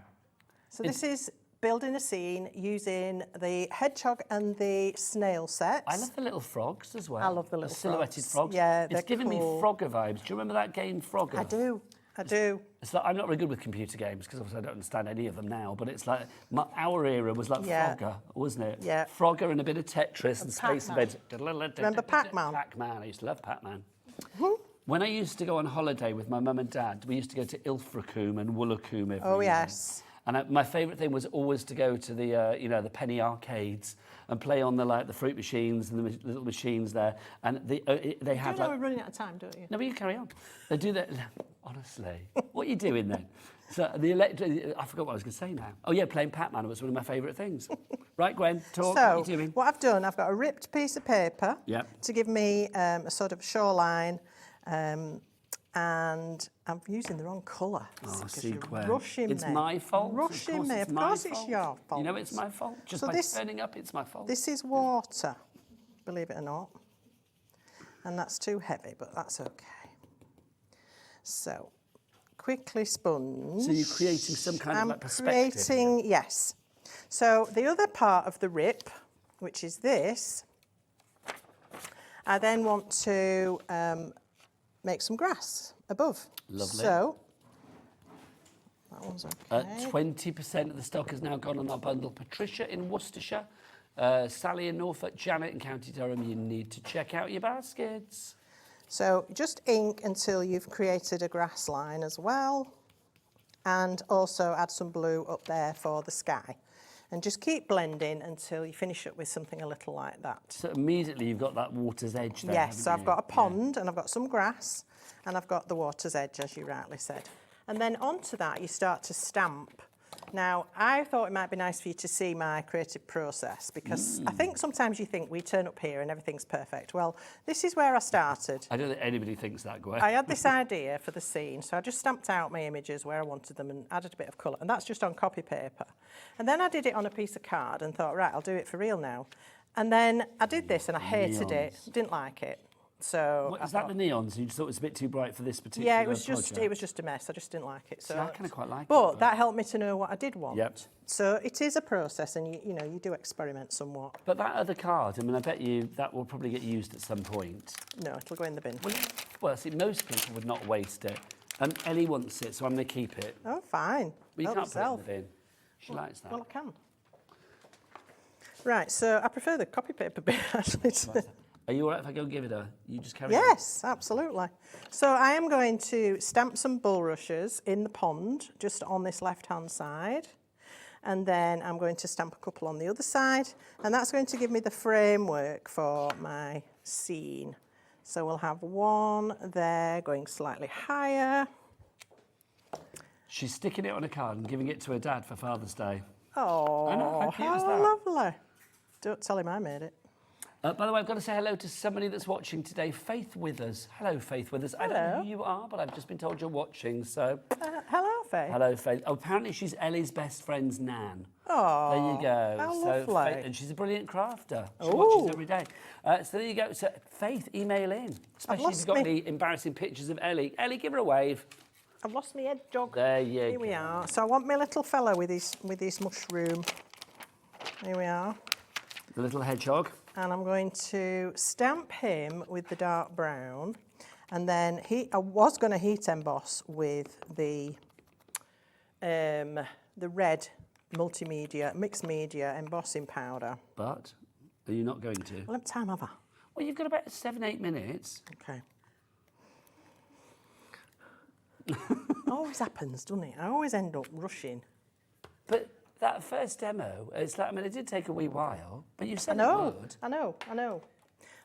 So this is building a scene using the hedgehog and the snail sets. I love the little frogs as well. I love the little silhouetted frogs. Yeah, it's giving me cool. Frogger vibes. Do you remember that game, Frogger? I do. It's like, I'm not very good with computer games because obviously I don't understand any of them now, but it's like our era was like Frogger, wasn't it? Yeah. Frogger and a bit of Tetris and Space Invaders. Remember Pac-Man? Pac-Man. I used to love Pac-Man. When I used to go on holiday with my mum and dad, we used to go to Ilfracombe and Woolacombe every year. Yes. And my favourite thing was always to go to the, the penny arcades and play on the fruit machines and the little machines there. And they had we're running out of time, don't you? No, but you carry on. They do that. Honestly, what are you doing then? So I forgot what I was going to say now. Oh yeah, playing Pac-Man was one of my favourite things. Right, Gwen, talk. So, what are you doing? what I've done, I've got a ripped piece of paper to give me a sort of shoreline. And I'm using the wrong colour. Oh, see, Gwen. Rushing it's me. my fault. Rushing me. Of course it's your fault. You know it's my fault. Just so by turning up, it's my fault. This is water, believe it or not. And that's too heavy, but that's okay. So, quickly sponge. So you're creating some kind of like perspective. Yes. So the other part of the rip, which is this, I then want to make some grass above. Lovely. So, that one's okay. 20% of the stock has now gone on our bundle. Patricia in Worcestershire, Sally in Norfolk, Janet in County Durham. You need to check out your baskets. So just ink until you've created a grass line as well. And also add some blue up there for the sky. And just keep blending until you finish up with something a little like that. So immediately you've got that water's edge there. Yes, so I've got a pond and I've got some grass and I've got the water's edge, as you rightly said. And then onto that you start to stamp. Now, I thought it might be nice for you to see my creative process because I think sometimes you think we turn up here and everything's perfect. Well, this is where I started. I don't think anybody thinks that, Gwen. I had this idea for the scene, so I just stamped out my images where I wanted them and added a bit of colour, and that's just on copy paper. And then I did it on a piece of card and thought, right, I'll do it for real now. And then I did this and I hated it, didn't like it. So Is that the neons? You just thought it was a bit too bright for this particular it was just a mess. I just didn't like it. So I kind of quite like it. But that helped me to know what I did want. Yep. So it is a process, and you do experiment somewhat. But that other card, I mean, I bet you that will probably get used at some point. No, it'll go in the bin. Well, see, most people would not waste it. Ellie wants it, so I'm going to keep it. Oh, fine. But you Help can't yourself. put it in the bin. She likes that. Well, I can. Right, so I prefer the copy paper bit, actually. Are you all right if I go and give it her? You just carry on. Yes, absolutely. So I am going to stamp some bulrushes in the pond, just on this left-hand side. And then I'm going to stamp a couple on the other side. And that's going to give me the framework for my scene. So we'll have one there going slightly higher. She's sticking it on a card and giving it to her dad for Father's Day. Oh, I know, how cute is that? lovely. Don't tell him I made it. By the way, I've got to say hello to somebody that's watching today, Faith Withers. Hello, Faith Withers. I don't know who you are, but I've just been told you're watching, so... hello, Faith. Hello, Faith. Oh, apparently she's Ellie's best friend's nan. Oh, there you go. how Faith, lovely. and she's a brilliant crafter. She watches every day. So there you go. So, Faith, email in. Especially if you've got any embarrassing pictures of Ellie. Ellie, give her a wave. I've lost my hedgehog. There you go. Here we are. So I want my little fella with his mushroom. Here we are. The little hedgehog. And I'm going to stamp him with the dark brown. And then I was going to heat emboss with the red multimedia, mixed media embossing powder. But are you not going to? Well, what time have I? Well, you've got about 7-8 minutes. Okay. Always happens, doesn't it? I always end up rushing. But that first demo, it's like, I mean, it did take a wee while, but you said it would. I know.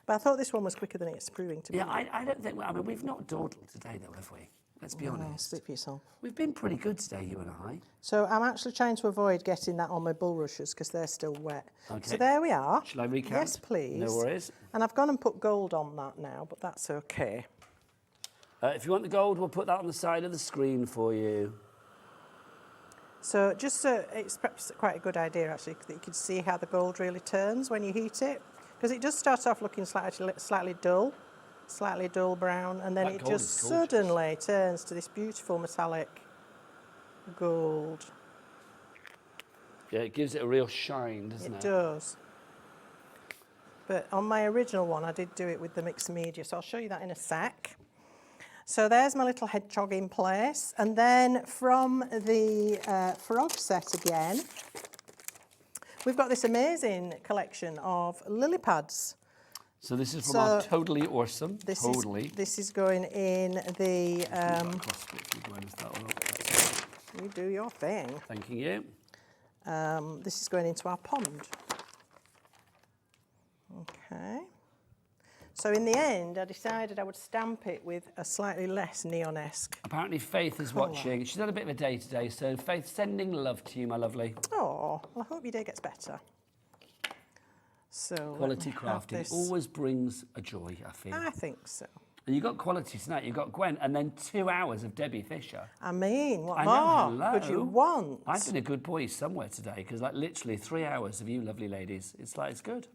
But I thought this one was quicker than it's proving to be. Yeah, I don't think, I mean, we've not dawdled today, though, have we? Let's be honest. Speak for yourself. We've been pretty good today, you and I. So I'm actually trying to avoid getting that on my bulrushes because they're still wet. Okay. So there we are. Shall I recount? Yes, please. No worries. And I've gone and put gold on that now, but that's okay. If you want the gold, we'll put that on the side of the screen for you. So just it's perhaps quite a good idea actually that you can see how the gold really turns when you heat it, because it does start off looking slightly dull brown, and then That it gold just is gorgeous. suddenly turns to this beautiful metallic gold. Yeah, it gives it a real shine, doesn't it? It does. But on my original one, I did do it with the mixed media, so I'll show you that in a sec. So there's my little hedgehog in place. And then from the frog set again, we've got this amazing collection of lily pads. So this is from our Totally Awesome. This is going in the... you do your thing. Thank you. This is going into our pond. Okay. So in the end, I decided I would stamp it with a slightly less neon-esque. Apparently Faith is colour. watching. She's had a bit of a day today, so Faith, sending love to you, my lovely. Oh, well, I hope your day gets better. So Quality crafting always brings a joy, I feel. I think so. And you got quality tonight. You got Gwen, and then 2 hours of Debbie Fisher. I mean, what I more could you want? I've been a good boy somewhere today, because like literally 3 hours of you lovely ladies. It's like, it's good.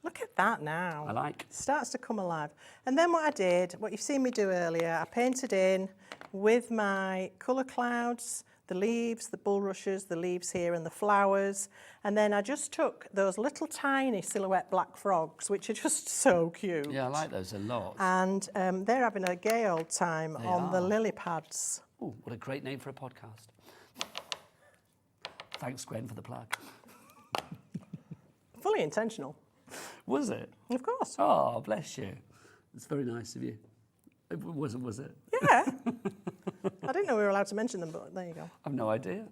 Look at that now. I like. It starts to come alive. And then what I did, what you've seen me do earlier, I painted in with my colour clouds, the leaves, the bulrushes, the leaves here and the flowers. And then I just took those little tiny silhouette black frogs, which are just so cute. Yeah, I like those a lot. And they're having a gay old time on the lily pads. Oh, what a great name for a podcast. Thanks, Gwen, for the plug. Fully intentional. Was it? Of course. Oh, bless you. It's very nice of you. It wasn't, was it? Yeah. I didn't know we were allowed to mention them, but there you go. I've no idea.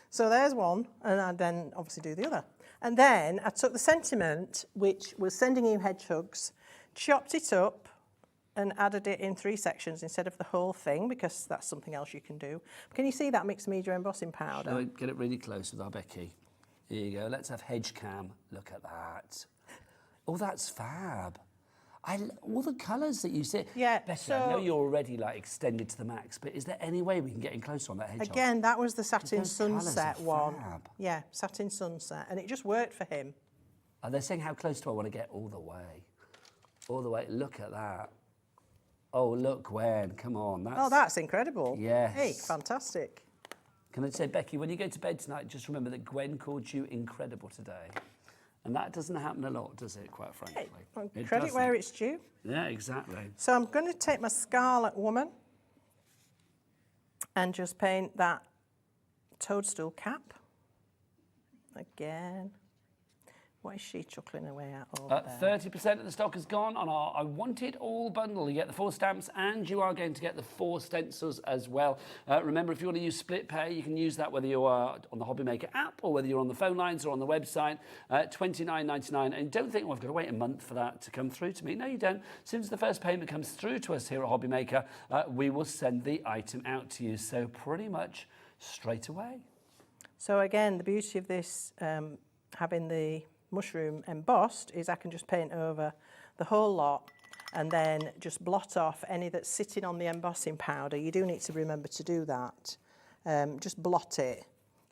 So there's one, and I then obviously do the other. And then I took the sentiment, which was sending you hedgehogs, chopped it up, and added it in 3 sections instead of the whole thing, because that's something else you can do. Can you see that mixed media embossing powder? Shall I get it really close with our Becky? Here you go. Let's have hedge cam. Look at that. Oh, that's fab. All the colours that you see. Yeah, Becky, I know you're already like extended to the max, but is there any way we can get in closer on that hedgehog? Again, that was the satin Those colours sunset are one. fab. Yeah, satin sunset, and it just worked for him. They're saying how close do I want to get all the way? All the way. Look at that. Oh, look, Gwen. Come on. That's incredible. Yes. Hey, fantastic. Can I say, Becky, when you go to bed tonight, just remember that Gwen called you incredible today. And that doesn't happen a lot, does it, quite frankly? Hey, credit where it's due. Yeah, exactly. So I'm going to take my Scarlet Woman and just paint that toadstool cap again. What is she chuckling away at over there? 30% of the stock has gone on our I Want It All bundle. You get the 4 stamps and you are going to get the 4 stencils as well. Remember, if you want to use split pay, you can use that whether you are on the Hobby Maker app or whether you're on the phone lines or on the website. $29.99. And don't think, well, I've got to wait a month for that to come through to me. No, you don't. As soon as the first payment comes through to us here at Hobby Maker, we will send the item out to you. So pretty much straight away. So again, the beauty of this, having the mushroom embossed, is I can just paint over the whole lot and then just blot off any that's sitting on the embossing powder. You do need to remember to do that. Just blot it.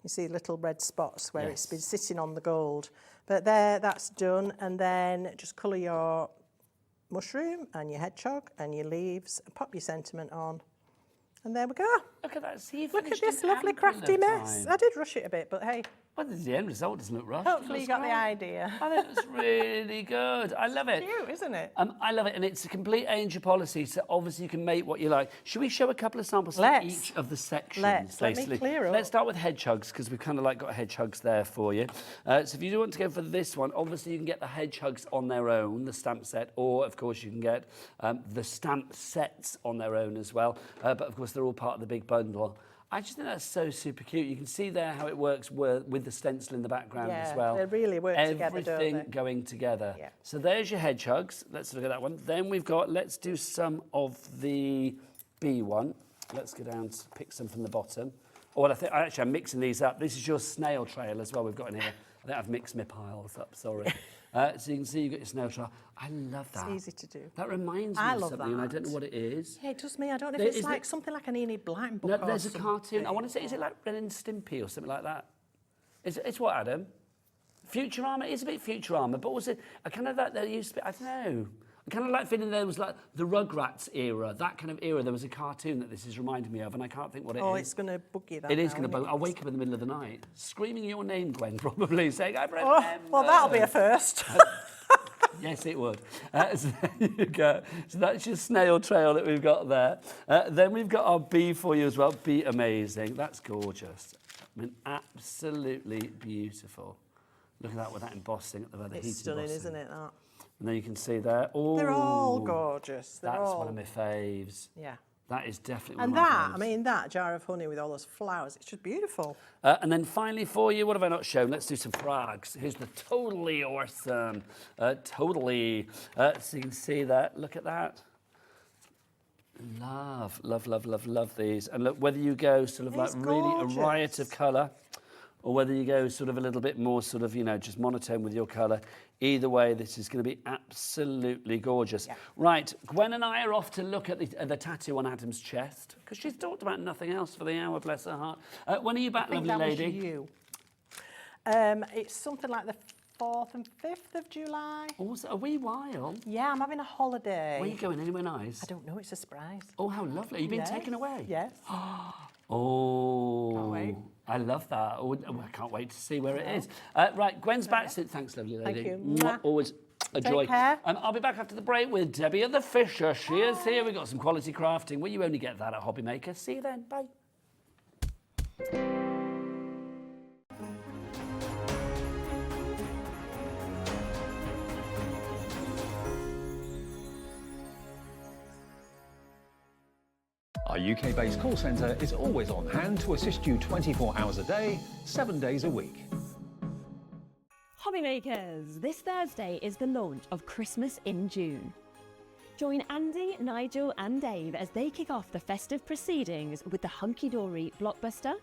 You see little red spots where it's been sitting on the gold. But there, that's done. And then just colour your mushroom and your hedgehog and your leaves and pop your sentiment on. And there we go. Look at that. See, look at this lovely crafty mess. I did rush it a bit, but hey. Well, the end result doesn't look rushed. Hopefully you got the idea. I think it's really good. I love it. It's cute, isn't it? I love it, and it's a complete angel policy, so obviously you can make what you like. Should we show a couple of samples for each of the sections? Let me clear up. Let's start with hedgehogs, because we've kind of like got hedgehogs there for you. So if you do want to go for this one, obviously you can get the hedgehogs on their own, the stamp set, or of course you can get the stamp sets on their own as well. But of course they're all part of the big bundle. I just think that's so super cute. You can see there how it works with the stencil in the background as well. They really work together, don't Everything they? going together. Yeah. So there's your hedgehogs. Let's look at that one. Then we've got, let's do some of the bee one. Let's go down to pick some from the bottom. Oh, well, actually, I'm mixing these up. This is your snail trail as well we've got in here. I think I've mixed my piles up, sorry. So you can see you've got your snail trail. I love that. It's easy to do. That reminds me of something, and I don't know what it is. Yeah, it does me. I don't know if it's like something like an Enid Blyton book. No, there's a cartoon. I want to say, is it like Ren and Stimpy or something like that? It's what, Adam? Futurama? It's a bit Futurama, but also I kind of like there used to be, I don't know. I kind of like feeling there was like the Rugrats era, that kind of era. There was a cartoon that this is reminding me of, and I can't think what it is. Oh, it's going to bug you that. It is going to bug. I'll wake up in the middle of the night, screaming your name, Gwen, probably, saying, I remember. Oh, well, that'll be a first. Yes, it would. So there you go. So that's your snail trail that we've got there. Then we've got our bee for you as well. Bee amazing. That's gorgeous. I mean, absolutely beautiful. Look at that with that embossing at the heated It's stunning, embossing. isn't it, that? And then you can see there. Oh, they're all gorgeous. That's one of my faves. Yeah. That is definitely and one of my that, faves. I mean, that jar of honey with all those flowers, it's just beautiful. And then finally for you, what have I not shown? Let's do some frogs. Here's the totally awesome, so you can see that. Look at that. Love, love, love, love, love these. And look, whether you go sort of like really a riot of colour, or whether you go sort of a little bit more sort of, you know, just monotone with your colour, either way, this is going to be absolutely gorgeous. Yeah. Right, Gwen and I are off to look at the tattoo on Adam's chest, because she's talked about nothing else for the hour, bless her heart. When are you back, lovely lady? Was you. It's something like the 4th and 5th of July. Oh, a wee while? Yeah, I'm having a holiday. Where are you going? Anywhere nice? I don't know, it's a surprise. Oh, how lovely. You've been taken away? Yes. Oh. Can't wait. I love that. Oh, I can't wait to see where it is. Right, Gwen's back. Thanks, lovely lady. Thank you. Mwah. Always a joy. Take care. I'll be back after the break with Debbie and the Fisher. She is here. We've got some quality crafting. Well, you only get that at Hobby Maker. See you then. Bye. Our UK-based call centre is always on hand to assist you 24 hours a day, 7 days a week. Hobby Makers! This Thursday is the launch of Christmas in June. Join Andy, Nigel and Dave as they kick off the festive proceedings with the hunky-dory blockbuster.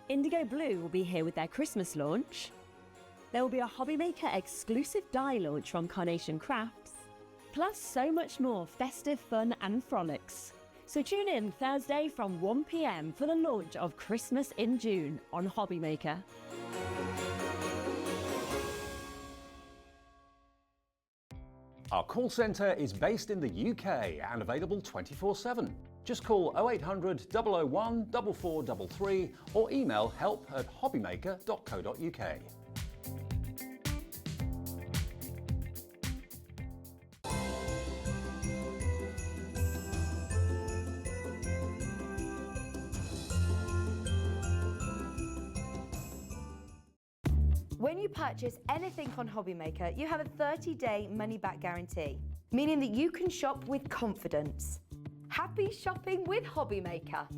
Indigo Blue will be here with their Christmas launch. There will be a Hobby Maker exclusive die launch from Carnation Crafts, plus so much more festive fun and frolics. So tune in Thursday from 1 p.m. for the launch of Christmas in June on Hobby Maker. Our call centre is based in the UK and available 24/7. Just call 0800 001 4433 or email help@hobbymaker.co.uk. When you purchase anything on Hobby Maker, you have a 30-day money-back guarantee, meaning that you can shop with confidence. Happy shopping with Hobby Maker.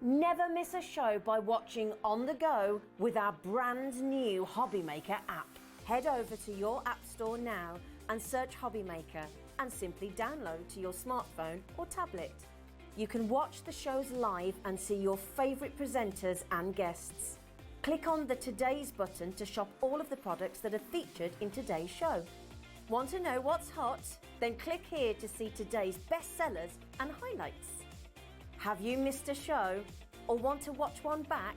Never miss a show by watching on the go with our brand new Hobby Maker app. Head over to your app store now and search Hobby Maker and simply download to your smartphone or tablet. You can watch the shows live and see your favourite presenters and guests. Click on the Today's button to shop all of the products that are featured in today's show. Want to know what's hot? Then click here to see today's bestsellers and highlights. Have you missed a show or want to watch one back?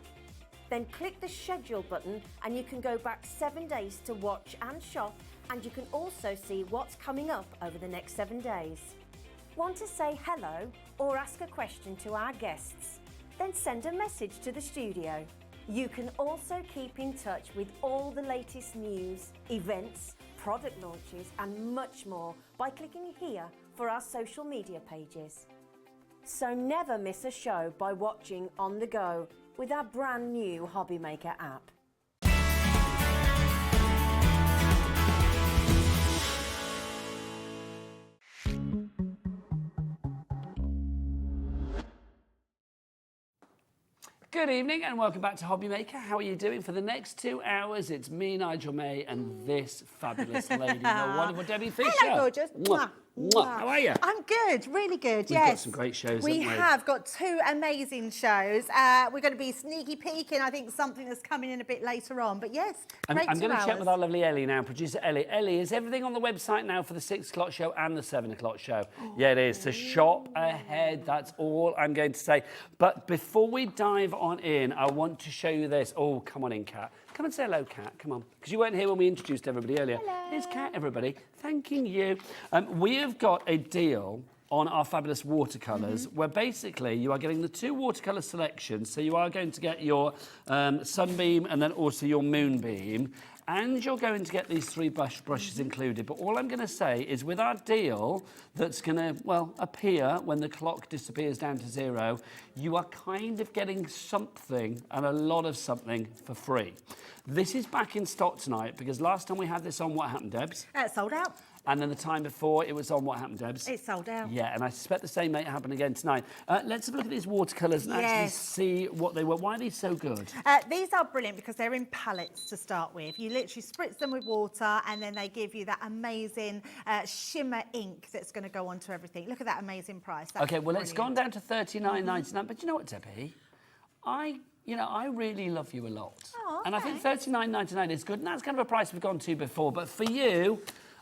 Then click the schedule button and you can go back 7 days to watch and shop, and you can also see what's coming up over the next 7 days. Want to say hello or ask a question to our guests? Then send a message to the studio. You can also keep in touch with all the latest news, events, product launches and much more by clicking here for our social media pages. So never miss a show by watching on the go with our brand new Hobby Maker app. Good evening and welcome back to Hobby Maker. How are you doing? For the next 2 hours, it's me, Nigel May, and this fabulous lady, the wonderful Debbie Fisher. Hello, gorgeous. Mwah. Mwah. How are you? I'm good, really good, We've got some great shows, We haven't we? have got 2 amazing shows. We're going to be sneaky peeking, I think, something that's coming in a bit later on. But yes, I'm great going 2 to hours. check with our lovely Ellie now, producer Ellie. Ellie, is everything on the website now for the 6 o'clock show and the 7 o'clock show? Yeah, it is. So shop ahead. That's all I'm going to say. But before we dive on in, I want to show you this. Oh, come on in, Kat. Come and say hello, Kat. Come on. Because you weren't here when we introduced everybody earlier. Hello. Here's Kat, everybody. Thanking you. We have got a deal on our fabulous watercolours where basically you are getting the 2 watercolour selections. So you are going to get your sunbeam and then also your moonbeam. And you're going to get these 3 brushes included. But all I'm going to say is with our deal that's going to, well, appear when the clock disappears down to 0, you are kind of getting something and a lot of something for free. This is back in stock tonight because last time we had this on, what happened, Debs? Sold out. And then the time before, it was on what happened, Debs? It's sold out. Yeah, and I suspect the same may happen again tonight. Let's have a look at these watercolours and actually see what they were. Why are these so good? These are brilliant because they're in palettes to start with. You literally spritz them with water and then they give you that amazing shimmer ink that's going to go onto everything. Look at that amazing price. That's okay, well, brilliant. it's gone down to $39.99. But you know what, Debbie? I really love you a lot. Oh, and I think $39.99 is good. And that's kind of a price we've gone to before. But for you,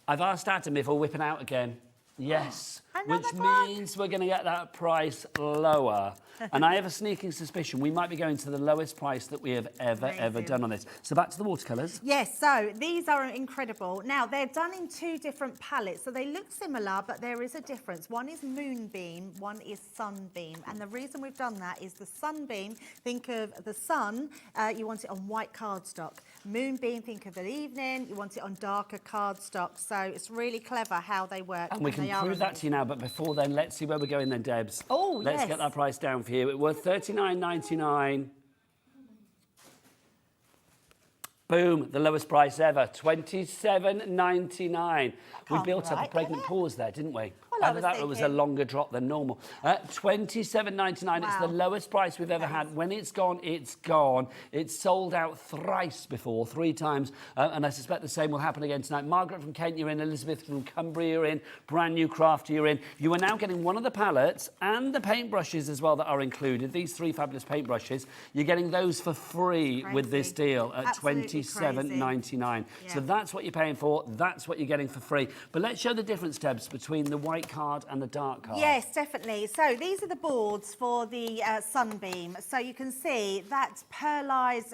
I've asked Adam if we're whipping out again. Yes, which means we're going to get that price lower. And I have a sneaking suspicion we might be going to the lowest price that we have ever done on this. So back to the watercolours. Yes, so these are incredible. Now, they're done in 2 different palettes, so they look similar, but there is a difference. One is moonbeam, one is sunbeam. And the reason we've done that is the sunbeam, think of the sun, you want it on white cardstock. Moonbeam, think of the evening, you want it on darker cardstock. So it's really clever how they work. And we can prove that to you now, but before then, let's see where we're going then, Debs. Oh, let's get that price down for you. It was $39.99. Boom, the lowest price ever, $27.99. We built up a pregnant pause there, didn't we? Well, Either that or it was a longer drop than normal. $27.99, it's the lowest price we've ever had. When it's gone, it's gone. It's sold out thrice before, 3 times, and I suspect the same will happen again tonight. Margaret from Kent, you're in. Elizabeth from Cumbria, you're in. Brand new Crafty, you're in. You are now getting one of the palettes and the paintbrushes as well that are included. These 3 fabulous paintbrushes. You're getting those for free with this deal at $27.99. Yeah. So that's what you're paying for. That's what you're getting for free. But let's show the difference, Debs, between the white card and the dark card. Yes, definitely. So these are the boards for the sunbeam. So you can see that pearlized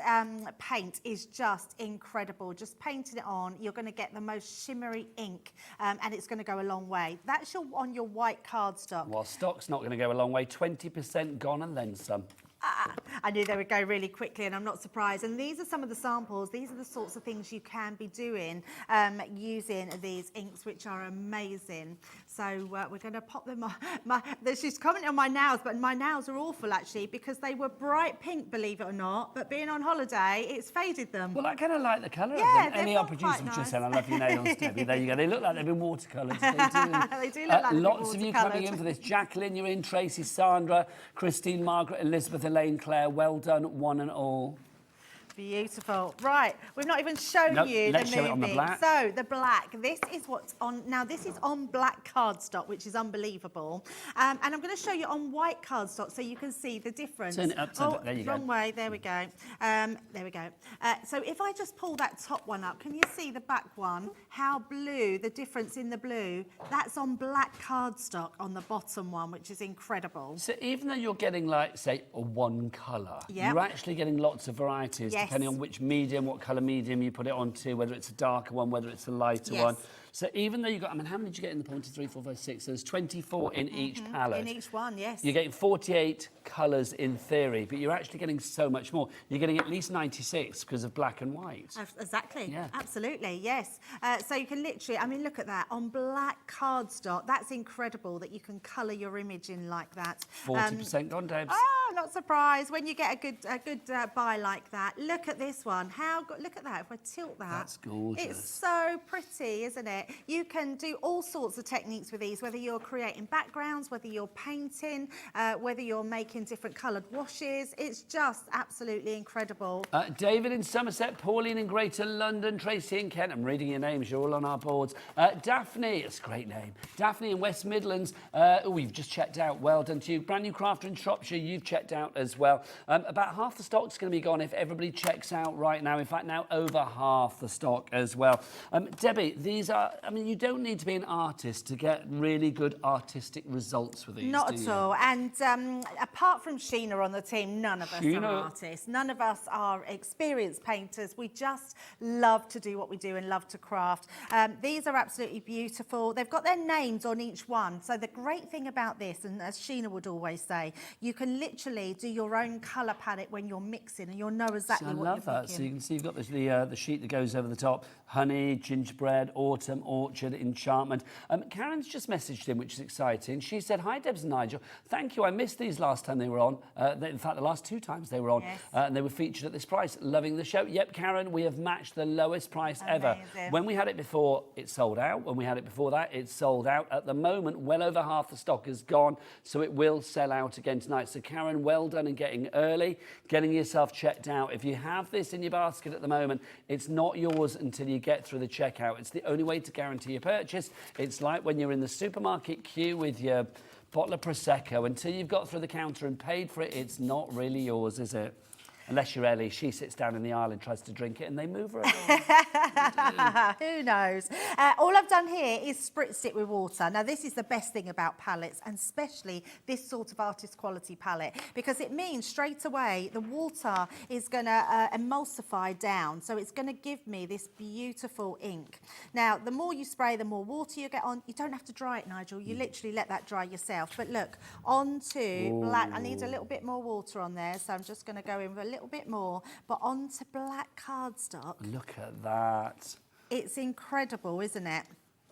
paint is just incredible. Just painting it on, you're going to get the most shimmery ink, and it's going to go a long way. That's on your white cardstock. Well, stock's not going to go a long way. 20% gone and then some. I knew they would go really quickly, and I'm not surprised. And these are some of the samples. These are the sorts of things you can be doing using these inks, which are amazing. So we're going to pop them on. She's commenting on my nails, but my nails are awful, actually, because they were bright pink, believe it or not. But being on holiday, it's faded them. Well, I kind of like the colour of them. Any our producer was just saying, I love your nails, Debbie. There you go. They look like they've been watercoloured. They do. They do look like they've been lots of you coming in for this. Jacqueline, you're in. Tracy, Sandra, Christine, Margaret, Elizabeth, Elaine, Claire. Well done, one and all. Beautiful. Right, we've not even shown you the moonbeam. So the black, this is what's on, now this is on black cardstock, which is unbelievable. And I'm going to show you on white cardstock so you can see the difference. Turn it up, there you go. Wrong way, there we go. There we go. So if I just pull that top one up, can you see the back one? How blue, the difference in the blue, that's on black cardstock on the bottom one, which is incredible. So even though you're getting, like, say, one colour, you're actually getting lots of varieties. Yes. depending on which medium, what colour medium you put it onto, whether it's a darker one, whether it's a lighter one. So even though you've got, I mean, how many did you get in the 1, 2, 3, 4, 5, 6? There's 24 in each palette. In each one, yes. You're getting 48 colours in theory, but you're actually getting so much more. You're getting at least 96 because of black and white. Exactly. Yeah. Absolutely, yes. So you can literally, I mean, look at that. On black cardstock, that's incredible that you can colour your image in like that. 40% gone, Debs. Oh, not surprised when you get a good buy like that. Look at this one. Look at that. If I tilt that. That's gorgeous. It's so pretty, isn't it? You can do all sorts of techniques with these, whether you're creating backgrounds, whether you're painting, whether you're making different coloured washes. It's just absolutely incredible. David in Somerset, Pauline in Greater London, Tracy in Kent. I'm reading your names. You're all on our boards. Daphne, it's a great name. Daphne in West Midlands. Oh, you've just checked out. Well done to you. Brand new crafter in Shropshire. You've checked out as well. About half the stock's going to be gone if everybody checks out right now. In fact, now over half the stock as well. Debbie, these are, I mean, you don't need to be an artist to get really good artistic results with these, Not at all. And apart from Sheena on the team, none of us are artists. None of us are experienced painters. We just love to do what we do and love to craft. These are absolutely beautiful. They've got their names on each one. So the great thing about this, and as Sheena would always say, you can literally do your own colour palette when you're mixing and you'll know exactly what you're I love that. picking. So you can see you've got the sheet that goes over the top. Honey, gingerbread, autumn, orchard, enchantment. Karen's just messaged in, which is exciting. She said, hi, Debs and Nigel. Thank you. I missed these last time they were on. In fact, the last 2 times they were on. Yes. And they were featured at this price. Loving the show. Yep, Karen, we have matched the lowest price ever. When we had it before, it sold out. When we had it before that, it sold out. At the moment, well over half the stock is gone. So it will sell out again tonight. So Karen, well done in getting early, getting yourself checked out. If you have this in your basket at the moment, it's not yours until you get through the checkout. It's the only way to guarantee your purchase. It's like when you're in the supermarket queue with your bottle of Prosecco. Until you've got through the counter and paid for it, it's not really yours, is it? Unless you're Ellie, she sits down in the aisle and tries to drink it and they move her along. Who knows? All I've done here is spritz it with water. Now, this is the best thing about palettes, and especially this sort of artist quality palette, because it means straight away the water is going to emulsify down. So it's going to give me this beautiful ink. Now, the more you spray, the more water you get on. You don't have to dry it, Nigel. You literally let that dry yourself. But look, onto black. I need a little bit more water on there, so I'm just going to go in with a little bit more, but onto black cardstock. Look at that. It's incredible, isn't it?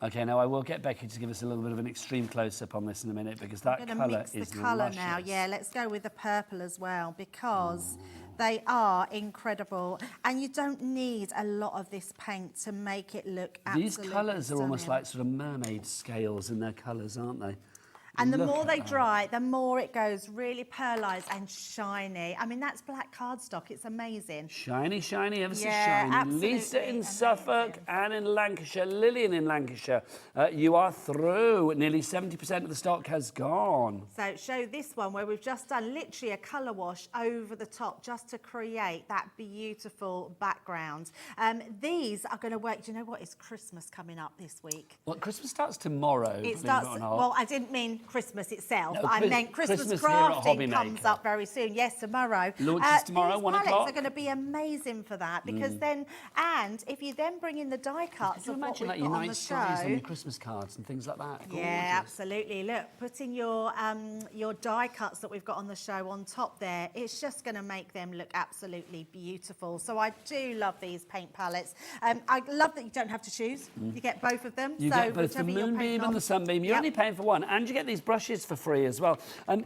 Okay, now I will get Becky to give us a little bit of an extreme close-up on this in a minute, because that colour is the colour luscious. now. Yeah, let's go with the purple as well, because they are incredible, and you don't need a lot of this paint to make it look absolutely These colours are almost stunning. like sort of mermaid scales in their colours, aren't they? And the Look more at they that. dry, the more it goes really pearlised and shiny. I mean, that's black cardstock. It's amazing. Shiny, shiny, ever so Yeah, shiny. absolutely Lisa in Suffolk, Anne in Lancashire, Lillian in Lancashire. You are through. Nearly 70% of the stock has gone. So show this one where we've just done literally a colour wash over the top just to create that beautiful background. These are going to work. Do you know what? It's Christmas coming up this week. Well, Christmas starts tomorrow. It starts, well, I didn't mean Christmas itself, No, but I meant Christmas Christmas here at crafting Hobby comes Maker. up very soon. Yes, tomorrow. Launches tomorrow, these 1 palettes o'clock. are going to be amazing for that, because then, and if you then bring in the die cuts Can you of what imagine we've like got your on the nice size on show. your Christmas cards and things like that? Yeah, Gorgeous. absolutely. Look, putting your die cuts that we've got on the show on top there, it's just going to make them look absolutely beautiful. So I do love these paint palettes. I love that you don't have to choose. You get both of them. You so get both the whichever you're Moonbeam painting and on. the Sunbeam. You're only paying for one, and you get these brushes for free as well.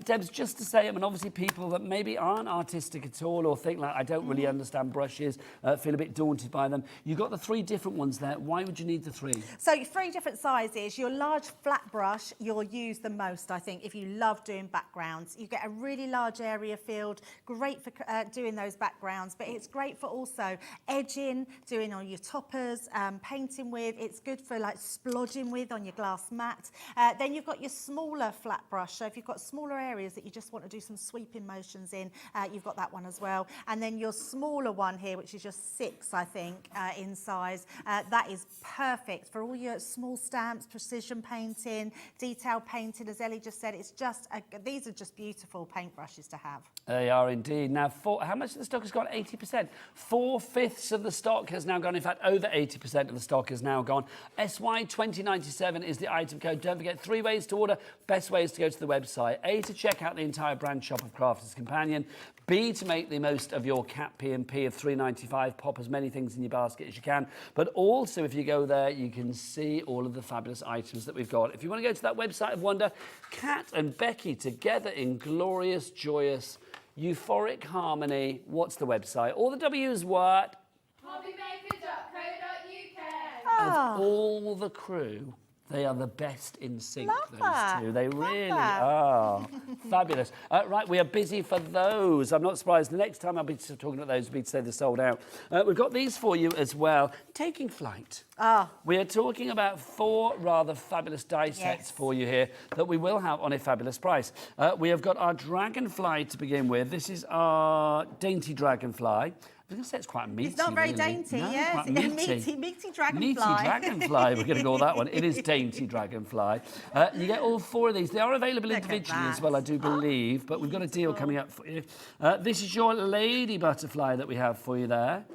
Debs, just to say, I mean, obviously people that maybe aren't artistic at all, or think like, I don't really understand brushes, feel a bit daunted by them. You've got the 3 different ones there. Why would you need the 3? So 3 different sizes. Your large flat brush you'll use the most, I think, if you love doing backgrounds. You get a really large area filled, great for doing those backgrounds, but it's great for also edging, doing on your toppers, painting with. It's good for like splodging with on your glass mat. Then you've got your smaller smaller flat brush. So if you've got smaller areas that you just want to do some sweeping motions in, you've got that one as well. And then your smaller one here, which is just 6, I think, in size, that is perfect for all your small stamps, precision painting, detail painting. As Ellie just said, it's just, these are just beautiful paintbrushes to have. They are indeed. Now, how much of the stock has gone? 80%. 4/5 of the stock has now gone. In fact, over 80% of the stock has now gone. SY2097 is the item code. Don't forget, 3 ways to order. Best way is to go to the website. A, to check out the entire brand shop of Crafters Companion. B, to make the most of your cap P&P of £3.95. Pop as many things in your basket as you can. But also, if you go there, you can see all of the fabulous items that we've got. If you want to go to that website of wonder, Kat and Becky together in glorious, joyous, euphoric harmony. What's the website? All the W's what? hobbymaker.co.uk. Of all the crew, they are the best in sync, Love those that. two. They Love really that. are. Fabulous. Right, we are busy for those. I'm not surprised. The next time I'll be talking about those, we'd say they're sold out. We've got these for you as well. Taking flight. We are talking about 4 rather fabulous die sets for you here that we will have on a fabulous price. We have got our Dragonfly to begin with. This is our dainty Dragonfly. I was going to say it's quite meaty. It's not very really. dainty, No, yes. quite meaty. Meaty dragonfly. Meaty dragonfly, we're going to call that one. It is dainty dragonfly. You get all 4 of these. They are available individually as well, I do believe, but we've got a deal coming up for you. This is your lady butterfly that we have for you there.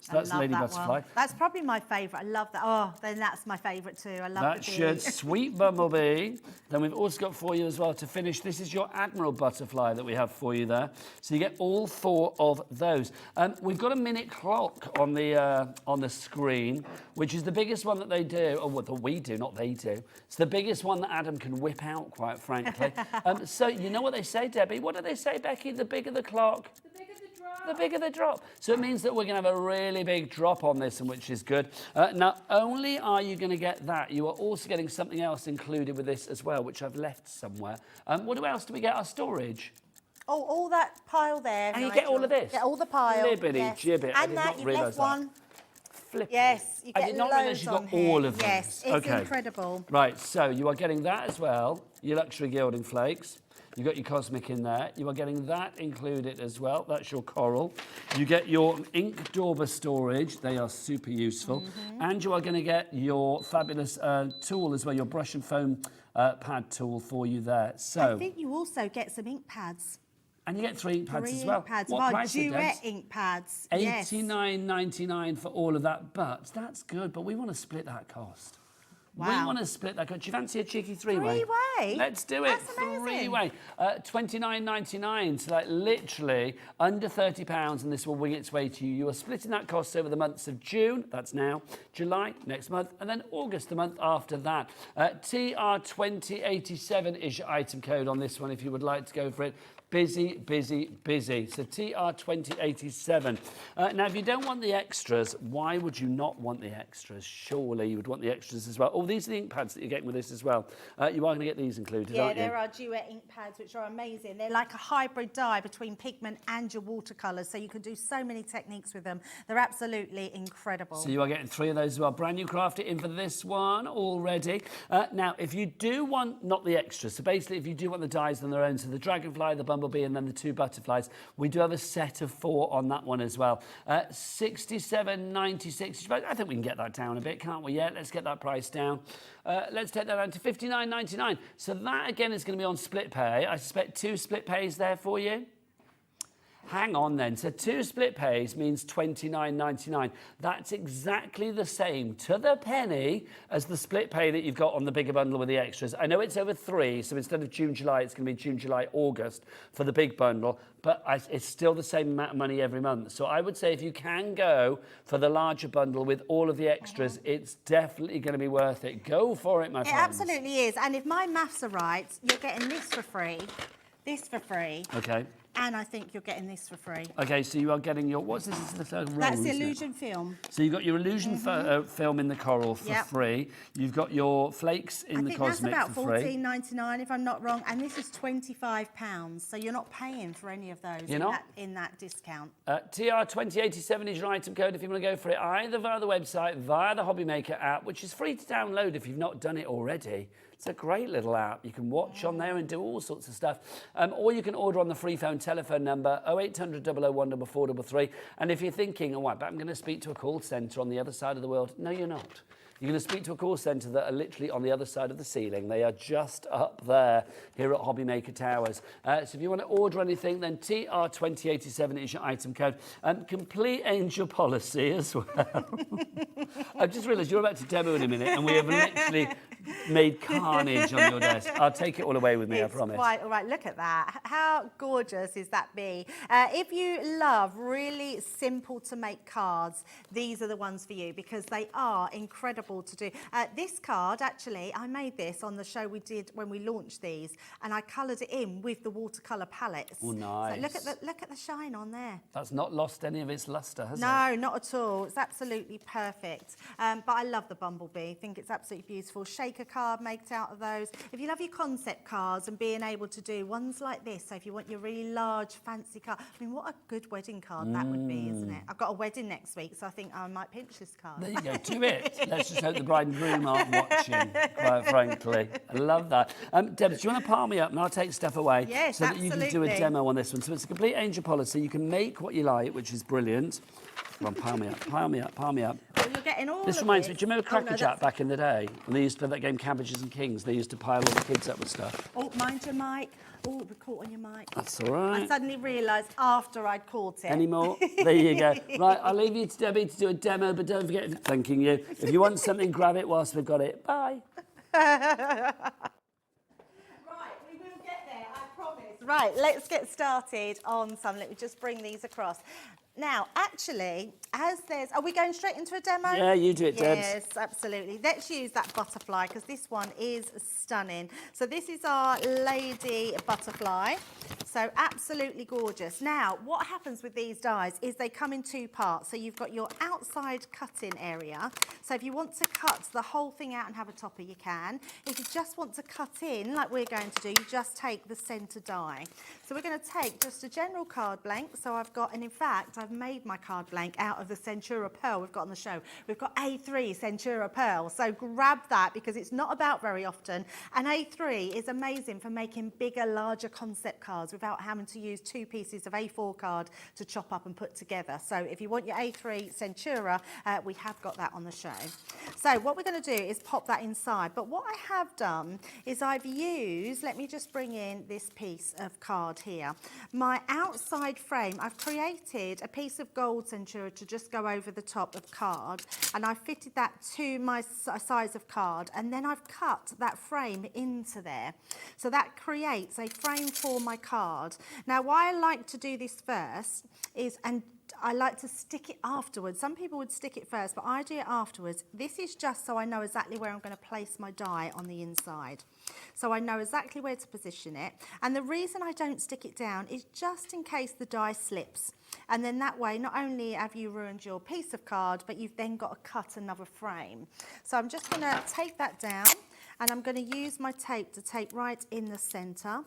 So that's Lady Butterfly. One. That's probably my favourite. I love that. Oh, then that's my favourite too. I love That should Sweet Bumblebee. Then we've also got for you as well to finish. This is your Admiral Butterfly that we have for you there. So you get all 4 of those. We've got a minute clock on the screen, which is the biggest one that they do, or what we do, not they do. It's the biggest one that Adam can whip out, quite frankly. So you know what they say, Debbie? What do they say, Becky? The bigger the clock, the bigger the drop. So it means that we're going to have a really big drop on this, and which is good. Not only are you going to get that, you are also getting something else included with this as well, which I've left somewhere. What else do we get? Our storage. Oh, all that pile there. And you get all of this? Get all the pile. Libbity gibbet. I And did that, not you've realise left that. one. Flipping. Yes, you get I did not realise loads you on got here. all of them. Yes, it's incredible. Right, so you are getting that as well, your luxury gilding flakes. You've got your cosmic in there. You are getting that included as well. That's your coral. You get your ink dauber storage. They are super useful. And you are going to get your fabulous tool as well, your brush and foam pad tool for you there. So I think you also get some ink pads. And you get 3 ink pads 3 as well. ink pads. What price is Duet it, ink pads. $89.99 for all of that. But that's good. But we want to split that cost. Wow. We want to split that. Do you fancy a cheeky 3-way? 3-way? Let's do it. That's amazing. 3-way. $29.99. So like literally under £30, and this will wing its way to you. You are splitting that cost over the months of June, that's now, July, next month, and then August, the month after that. TR2087 is your item code on this one if you would like to go for it. Busy, busy, busy. So TR2087. Now, if you don't want the extras, why would you not want the extras? Surely you would want the extras as well. Oh, these are the ink pads that you're getting with this as well. You are going to get these included, aren't you? Yeah, there are duet ink pads, which are amazing. They're like a hybrid dye between pigment and your watercolours, so you can do so many techniques with them. They're absolutely incredible. So you are getting 3 of those as well. Brand new Crafty in for this one already. Now, if you do want, not the extras, so basically if you do want the dyes on their own, so the Dragonfly, the Bumblebee, and then the 2 butterflies, we do have a set of 4 on that one as well. $67.96. I think we can get that down a bit, can't we? Yeah, let's get that price down. Let's take that down to $59.99. So that again is going to be on split pay. I suspect 2 split pays there for you. Hang on then. So 2 split pays means $29.99. That's exactly the same to the penny as the split pay that you've got on the bigger bundle with the extras. I know it's over 3, so instead of June, July, it's going to be June, July, August for the big bundle, but it's still the same amount of money every month. So I would say if you can go for the larger bundle with all of the extras, it's definitely going to be worth it. Go for it, my friends. It absolutely is. And if my maths are right, you're getting this for free. This for free. Okay. and I think you're getting this for free. Okay, so you are getting your, what's this? This is the roll, That's the isn't it? illusion film. So you've got your illusion film in the coral for free. You've got your flakes in the cosmic that's for about free. $14.99 if I'm not wrong, and this is £25, so you're not paying for any of those in that discount. TR2087 is your item code if you want to go for it, either via the website, via the Hobby Maker app, which is free to download if you've not done it already. It's a great little app. You can watch on there and do all sorts of stuff. Or you can order on the free phone telephone number 0800 001 433. And if you're thinking, oh, but I'm going to speak to a call centre on the other side of the world. No, you're not. You're going to speak to a call centre that are literally on the other side of the ceiling. They are just up there here at Hobby Maker Towers. So if you want to order anything, then TR2087 is your item code. Complete angel policy as well. I've just realised you're about to demo in a minute and we have literally made carnage on your desk. I'll take it all away with me, I promise. Quite all right. Look at that. How gorgeous is that bee? If you love really simple to make cards, these are the ones for you because they are incredible to do. This card, actually, I made this on the show we did when we launched these, and I coloured it in with the watercolour palettes. Oh, nice. So look at the shine on there. That's not lost any of its lustre, has it? No, not at all. It's absolutely perfect. But I love the bumblebee. I think it's absolutely beautiful. Shaker card made out of those. If you love your concept cards and being able to do ones like this, so if you want your really large, fancy card, I mean, what a good wedding card that would be, isn't it? I've got a wedding next week, so I think I might pinch this card. There you go, do it. Let's just hope the bride and groom aren't watching, quite frankly. I love that. Deb, do you want to palm me up and I'll take stuff away? Yes, so that you can do a demo on this one. So it's a complete angel policy. You can make what you like, which is brilliant. Come on, palm me up, palm me up, palm me up. Well, you're getting all This reminds me, do you remember Cracker Jack back in the day? When they used to play that game Cabbages and Kings, they used to pile all the kids up with stuff. Oh, mind your mic. Oh, we're caught on your mic. That's all right. I suddenly realised after I'd caught it. Any more? There you go. Right, I'll leave you to Debbie to do a demo, but don't forget thanking you. If you want something, grab it whilst we've got it. Bye. Right, we will get there, I promise. Right, let's get started on some. Let me just bring these across. Now, actually, as there's... Are we going straight into a demo? Yeah, you do it, Debs. Yes, absolutely. Let's use that butterfly because this one is stunning. So this is our lady butterfly. So absolutely gorgeous. Now, what happens with these dies is they come in two parts. So you've got your outside cutting area. So if you want to cut the whole thing out and have a topper, you can. If you just want to cut in, like we're going to do, you just take the centre die. So we're going to take just a general card blank. So I've got, and in fact, I've made my card blank out of the Centura Pearl we've got on the show. We've got A3 Centura Pearl, so grab that because it's not about very often. And A3 is amazing for making bigger, larger concept cards without having to use two pieces of A4 card to chop up and put together. So if you want your A3 Centura, we have got that on the show. So what we're going to do is pop that inside. But what I have done is I've used, let me just bring in this piece of card here. My outside frame, I've created a piece of gold Centura to just go over the top of card, and I fitted that to my size of card, and then I've cut that frame into there. So that creates a frame for my card. Now, why I like to do this first is, and I like to stick it afterwards. Some people would stick it first, but I do it afterwards. This is just so I know exactly where I'm going to place my die on the inside. So I know exactly where to position it. And the reason I don't stick it down is just in case the die slips. And then that way, not only have you ruined your piece of card, but you've then got to cut another frame. So I'm just going to take that down, and I'm going to use my tape to tape right in the centre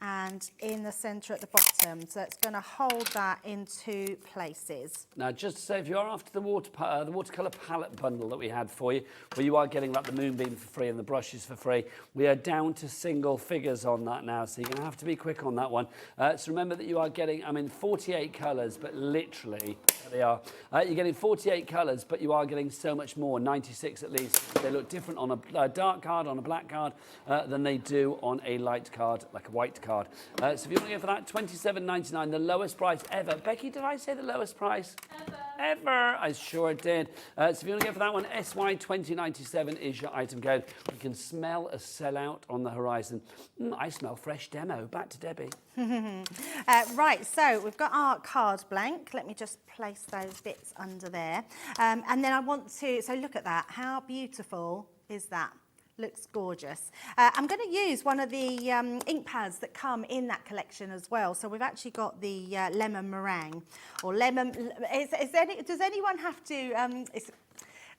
and in the centre at the bottom. So it's going to hold that in two places. Now, just to say, if you are after the watercolour palette bundle that we had for you, where you are getting like the moonbeam for free and the brushes for free, we are down to single figures on that now, so you're going to have to be quick on that one. So remember that you are getting, 48 colours, but literally, there they are. You're getting 48 colours, but you are getting so much more, 96 at least. They look different on a dark card, on a black card, than they do on a light card, like a white card. So if you want to go for that, $27.99, the lowest price ever. Becky, did I say the lowest price? Ever. I sure did. So if you want to go for that one, SY2097 is your item code. We can smell a sellout on the horizon. I smell fresh demo. Back to Debbie. Right, so we've got our card blank. Let me just place those bits under there. And then I want to, so look at that. How beautiful is that? Looks gorgeous. I'm going to use one of the ink pads that come in that collection as well. So we've actually got the lemon meringue or lemon. Does anyone have to?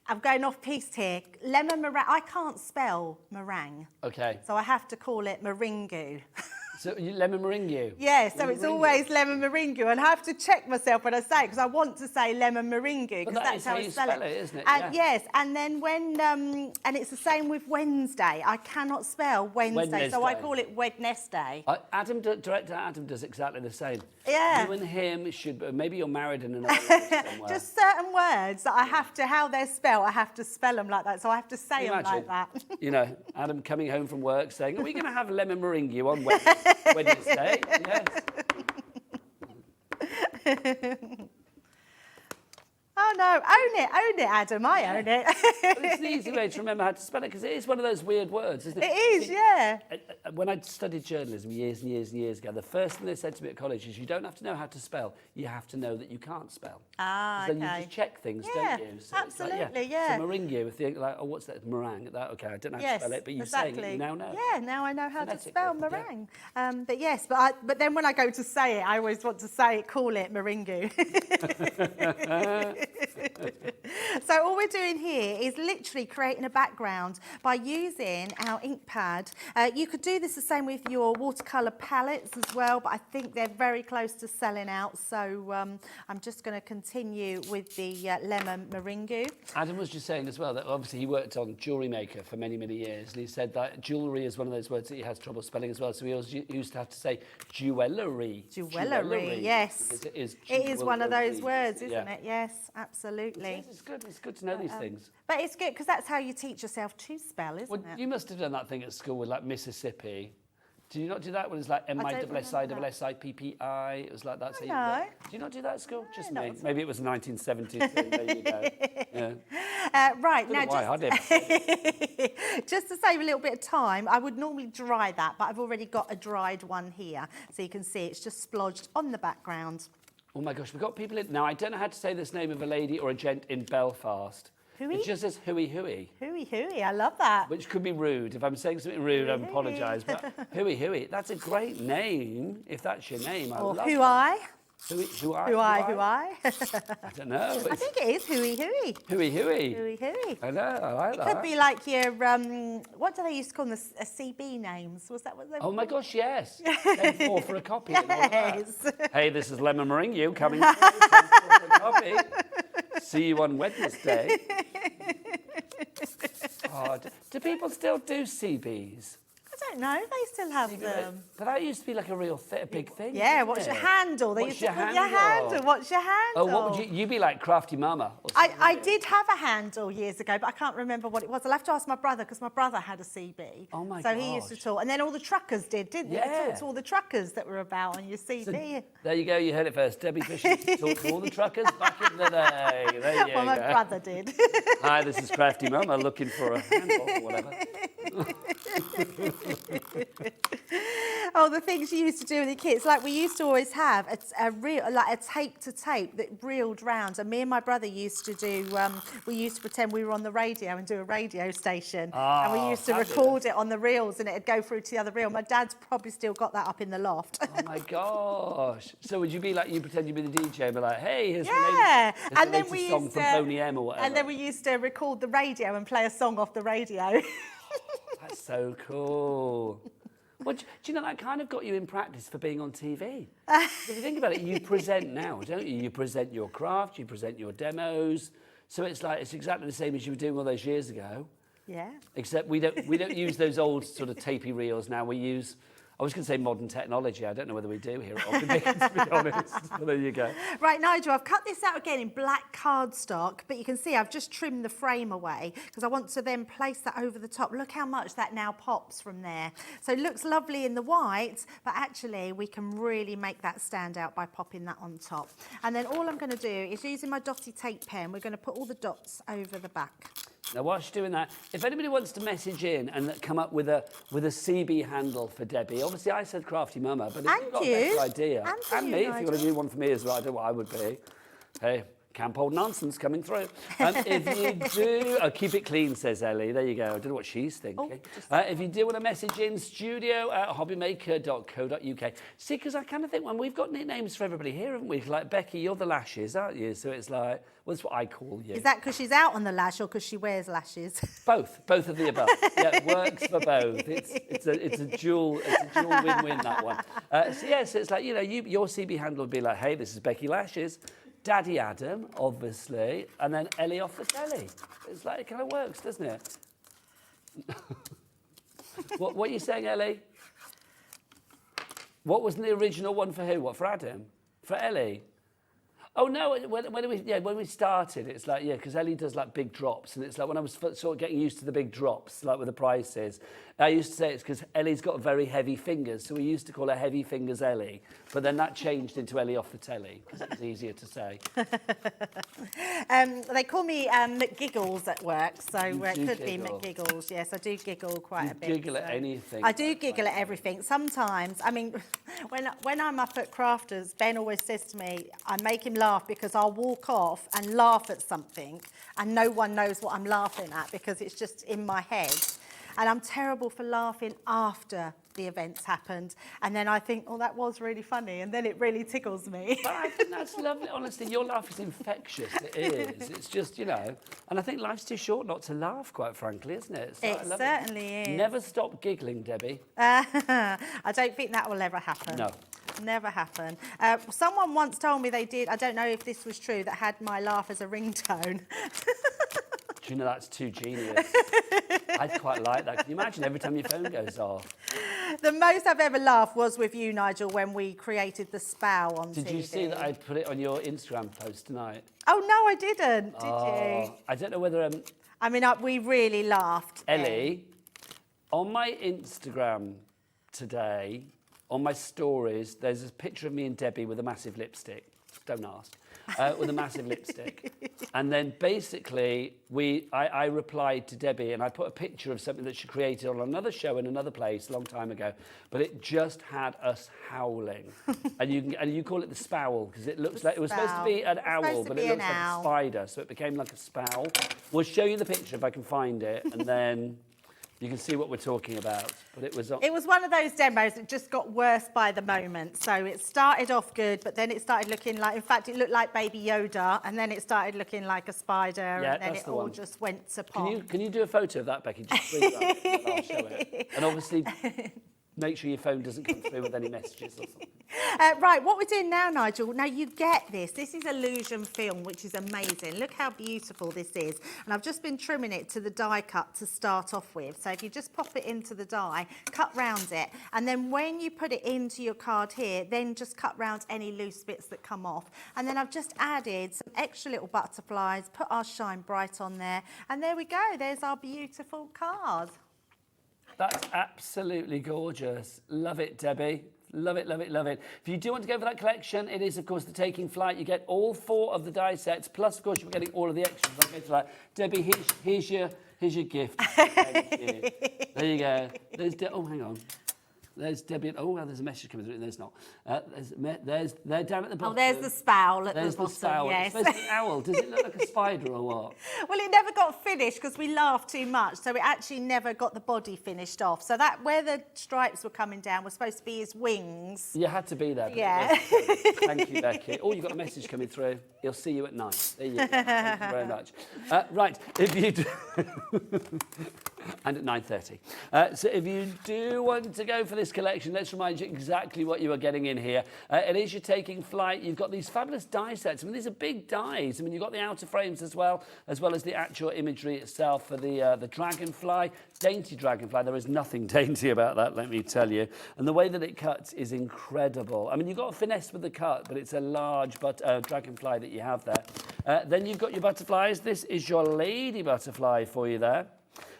I'm going off piste here. Lemon meringue. I can't spell meringue. Okay. So I have to call it meringue. So lemon meringue? Yeah, so it's always lemon meringue, and I have to check myself when I say it because I want to say lemon meringue because that's how I spell it, isn't it? And yes, and then when and it's the same with Wednesday. I cannot spell Wednesday, so I call it Wednesday. Director Adam does exactly the same. Yeah. You and him should, maybe you're married in another somewhere. Just certain words that I have to, how they're spelled, I have to spell them like that, so I have to say them like that. You know, Adam coming home from work saying, are we going to have lemon meringue on Wednesday? Yes. Oh no, own it, Adam, I own it. It's an easy way to remember how to spell it because it is one of those weird words, isn't it? It is, yeah. When I studied journalism years and years and years ago, the first thing they said to me at college is you don't have to know how to spell, you have to know that you can't spell. Ah, okay. Then you just check things, don't you? So absolutely, So meringue, if you're like, oh, what's that? Meringue. Okay, I don't know how to spell it, but you're saying it, you now know. Yeah, now I know how to spell meringue. Yeah. But yes, but then when I go to say it, I always want to say it, call it meringue. So all we're doing here is literally creating a background by using our ink pad. You could do this the same with your watercolour palettes as well, but I think they're very close to selling out. So I'm just going to continue with the lemon meringue. Adam was just saying as well that obviously he worked on jewellery maker for many, many years. And he said that jewellery is one of those words that he has trouble spelling as well. So he always used to have to say jewellery. Jewellery, yes. It is one of those words, isn't it? Yes, absolutely. It's good to know these things. But it's good because that's how you teach yourself to spell, isn't it? You must have done that thing at school with like Mississippi. Do you not do that when it's like M-I-S-S-I-S-S-I-P-P-I? It was like that. So no. Do you not do that at school? Just me. Maybe it was 1970s. There you go. Yeah. Right, now just, just to save a little bit of time, I would normally dry that, but I've already got a dried one here. So you can see it's just splodged on the background. Oh my gosh, we've got people in... Now, I don't know how to say this name of a lady or a gent in Belfast. Hooey? It just says hooey hooey. Hooey hooey, I love that. Which could be rude. If I'm saying something rude, I apologise. But hooey hooey, that's a great name, if that's your name. I love that. Who I? I don't know. I think it is hooey hooey. Hooey hooey. Hooey hooey. I know, I like that. It could be like your, what do they used to call them, CB names? Was that what they Oh my gosh, yes. 10-4 for a copy. Yes. Hey, this is Lemon Meringue coming through. 10-4 for a copy. See you on Wednesday. Oh, do people still do CBs? I don't know, they still have them. But that used to be like a real big thing. Yeah, what's your handle? They used to call your handle. What's your handle? Oh, what would you be like, Crafty Mama? I did have a handle years ago, but I can't remember what it was. I'll have to ask my brother, because my brother had a CB. Oh, my gosh. So he used to talk. And then all the truckers did, didn't they? They talked to all the truckers that were about on your CB. So, there you go, you heard it first. Debbie Fisher talked to all the truckers back in the day. There you go. Well, my brother did. Hi, this is Crafty Mama looking for a handle or whatever. Oh, the things you used to do with the kids. Like we used to always have a tape to tape that reeled round. And me and my brother used to do, we used to pretend we were on the radio and do a radio station. And we used to record it on the reels and it'd go through to the other reel. My dad's probably still got that up in the loft. Oh my gosh. So would you be like, you pretend you'd be the DJ and be like, hey, here's the latest song from Boney M or whatever. And then we used to record the radio and play a song off the radio. That's so cool. Well, do you know, that kind of got you in practice for being on TV. If you think about it, you present now, don't you? You present your craft, you present your demos. So it's like, it's exactly the same as you were doing all those years ago. Yeah. Except we don't use those old sort of tapey reels now. We use, I was going to say modern technology. I don't know whether we do here at Oxford, to be honest. But there you go. Right, Nigel, I've cut this out again in black cardstock, but you can see I've just trimmed the frame away because I want to then place that over the top. Look how much that now pops from there. So it looks lovely in the white, but actually we can really make that stand out by popping that on top. And then all I'm going to do is using my dotty tape pen, we're going to put all the dots over the back. Now, whilst you're doing that, if anybody wants to message in and come up with a CB handle for Debbie, obviously I said Crafty Mama, but if you've got a better idea, and me, if you want to do one for me as well, I don't know what I would be. Hey, Camp Old Nonsense coming through. If you do... Oh, keep it clean, says Ellie. There you go. I don't know what she's thinking. If you do want to message in, studio@hobbymaker.co.uk. See, because I kind of think when we've got nicknames for everybody here, haven't we? Like, Becky, you're the lashes, aren't you? So it's like, well, that's what I call you. Is that because she's out on the lash or because she wears lashes? Both of the above. Yeah, it works for both. It's a dual win-win, that one. So it's like, you know, your CB handle would be like, hey, this is Becky Lashes. Daddy Adam, obviously, and then Ellie off the telly. It's like, it kind of works, doesn't it? What are you saying, Ellie? What was the original one for who? What, for Adam? For Ellie? Oh, no, when we started, it's like, yeah, because Ellie does, like, big drops, and it's like when I was sort of getting used to the big drops, like with the prices, I used to say it's because Ellie's got very heavy fingers, so we used to call her Heavy Fingers Ellie, but then that changed into Ellie off the telly, because it's easier to say. They call me McGiggles at work, so it could be McGiggles. Yes, I do giggle quite a bit. Giggle at anything. I do giggle at everything. Sometimes, I mean, when I'm up at Crafters, Ben always says to me, I make him laugh because I'll walk off and laugh at something and no one knows what I'm laughing at because it's just in my head. And I'm terrible for laughing after the events happened. And then I think, oh, that was really funny. And then it really tickles me. But I think that's lovely. Honestly, your laugh is infectious. It is. It's just, you know. And I think life's too short not to laugh, quite frankly, isn't it? It certainly is. Never stop giggling, Debbie. I don't think that will ever happen. No. Never happen. Someone once told me they did, I don't know if this was true, that had my laugh as a ringtone. Do you know that's too genius? I'd quite like that. Can you imagine every time your phone goes off? The most I've ever laughed was with you, Nigel, when we created the spow on TV. Did you see that I put it on your Instagram post tonight? Oh, no, I didn't. Did you? I don't know whether... I mean, we really laughed. Ellie, on my Instagram today, on my stories, there's a picture of me and Debbie with a massive lipstick. Don't ask. With a massive lipstick. And then basically, I replied to Debbie and I put a picture of something that she created on another show in another place a long time ago, but it just had us howling. and you call it the spowl because it looks like it was supposed to be an owl, but it looks like a spider, so it became like a spowl. We'll show you the picture if I can find it, and then you can see what we're talking about. But it was one of those demos that just got worse by the moment. So it started off good, but then it started looking like, in fact, it looked like Baby Yoda, and then it started looking like a spider, and then it all just went to pot. Can you do a photo of that, Becky? Just bring it up, and I'll show it. And obviously, make sure your phone doesn't come through with any messages or something. Right, what we're doing now, Nigel, now you get this. This is illusion film, which is amazing. Look how beautiful this is. And I've just been trimming it to the die cut to start off with. So if you just pop it into the die, cut round it. And then when you put it into your card here, then just cut round any loose bits that come off. And then I've just added some extra little butterflies, put our Shine Bright on there. And there we go. There's our beautiful card. That's absolutely gorgeous. Love it, Debbie. Love it, love it, love it. If you do want to go for that collection, it is, of course, the Taking Flight. You get all 4 of the die sets, plus, of course, you're getting all of the extras. Like it's like, Debbie, here's your gift. Thank you. There you go. Oh, hang on. There's Debbie. Oh, well, there's a message coming through. There's not. They're down at the bottom. Oh, there's the spowl at the bottom. There's the spowl. Yes. It's supposed to be an owl. Does it look like a spider or what? Well, it never got finished because we laughed too much, so it actually never got the body finished off. So that where the stripes were coming down was supposed to be his wings. You had to be there. Yeah. Thank you, Becky. Oh, you've got a message coming through. He'll see you at night. There you go. Thank you very much. Right, if you do... and at 9:30. So if you do want to go for this collection, let's remind you exactly what you are getting in here. It is your Taking Flight. You've got these fabulous die sets. I mean, these are big dies. I mean, you've got the outer frames as well as the actual imagery itself for the dragonfly. Dainty dragonfly. There is nothing dainty about that, let me tell you. And the way that it cuts is incredible. I mean, you've got a finesse with the cut, but it's a large dragonfly that you have there. Then you've got your butterflies. This is your lady butterfly for you there.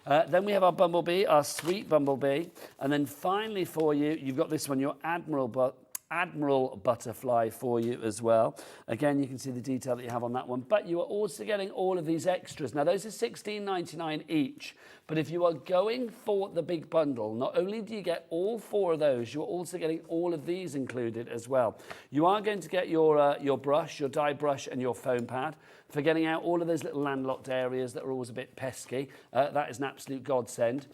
Then we have our bumblebee, our sweet bumblebee. And then finally for you, you've got this one, your admiral Admiral butterfly for you as well. Again, you can see the detail that you have on that one, but you are also getting all of these extras. Now, those are $16.99 each, but if you are going for the big bundle, not only do you get all 4 of those, you're also getting all of these included as well. You are going to get your brush, your die brush, and your foam pad for getting out all of those little landlocked areas that are always a bit pesky. That is an absolute godsend.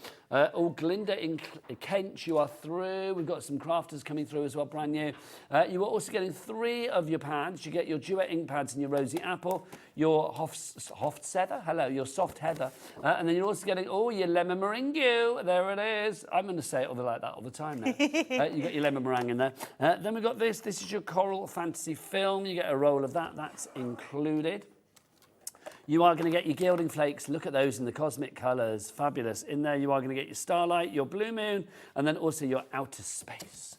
Glinda in Kent, you are through. We've got some crafters coming through as well, brand new. You are also getting 3 of your pads. You get your Duet ink pads and your Rosy Apple, your your soft heather, and then you're also getting, your lemon meringue. There it is. I'm going to say it like that all the time now. You got your lemon meringue in there. Then we've got this. This is your Coral Fantasy film. You get a roll of that. That's included. You are going to get your gilding flakes. Look at those in the cosmic colours. Fabulous. In there, you are going to get your Starlight, your Blue Moon, and then also your Outer Space.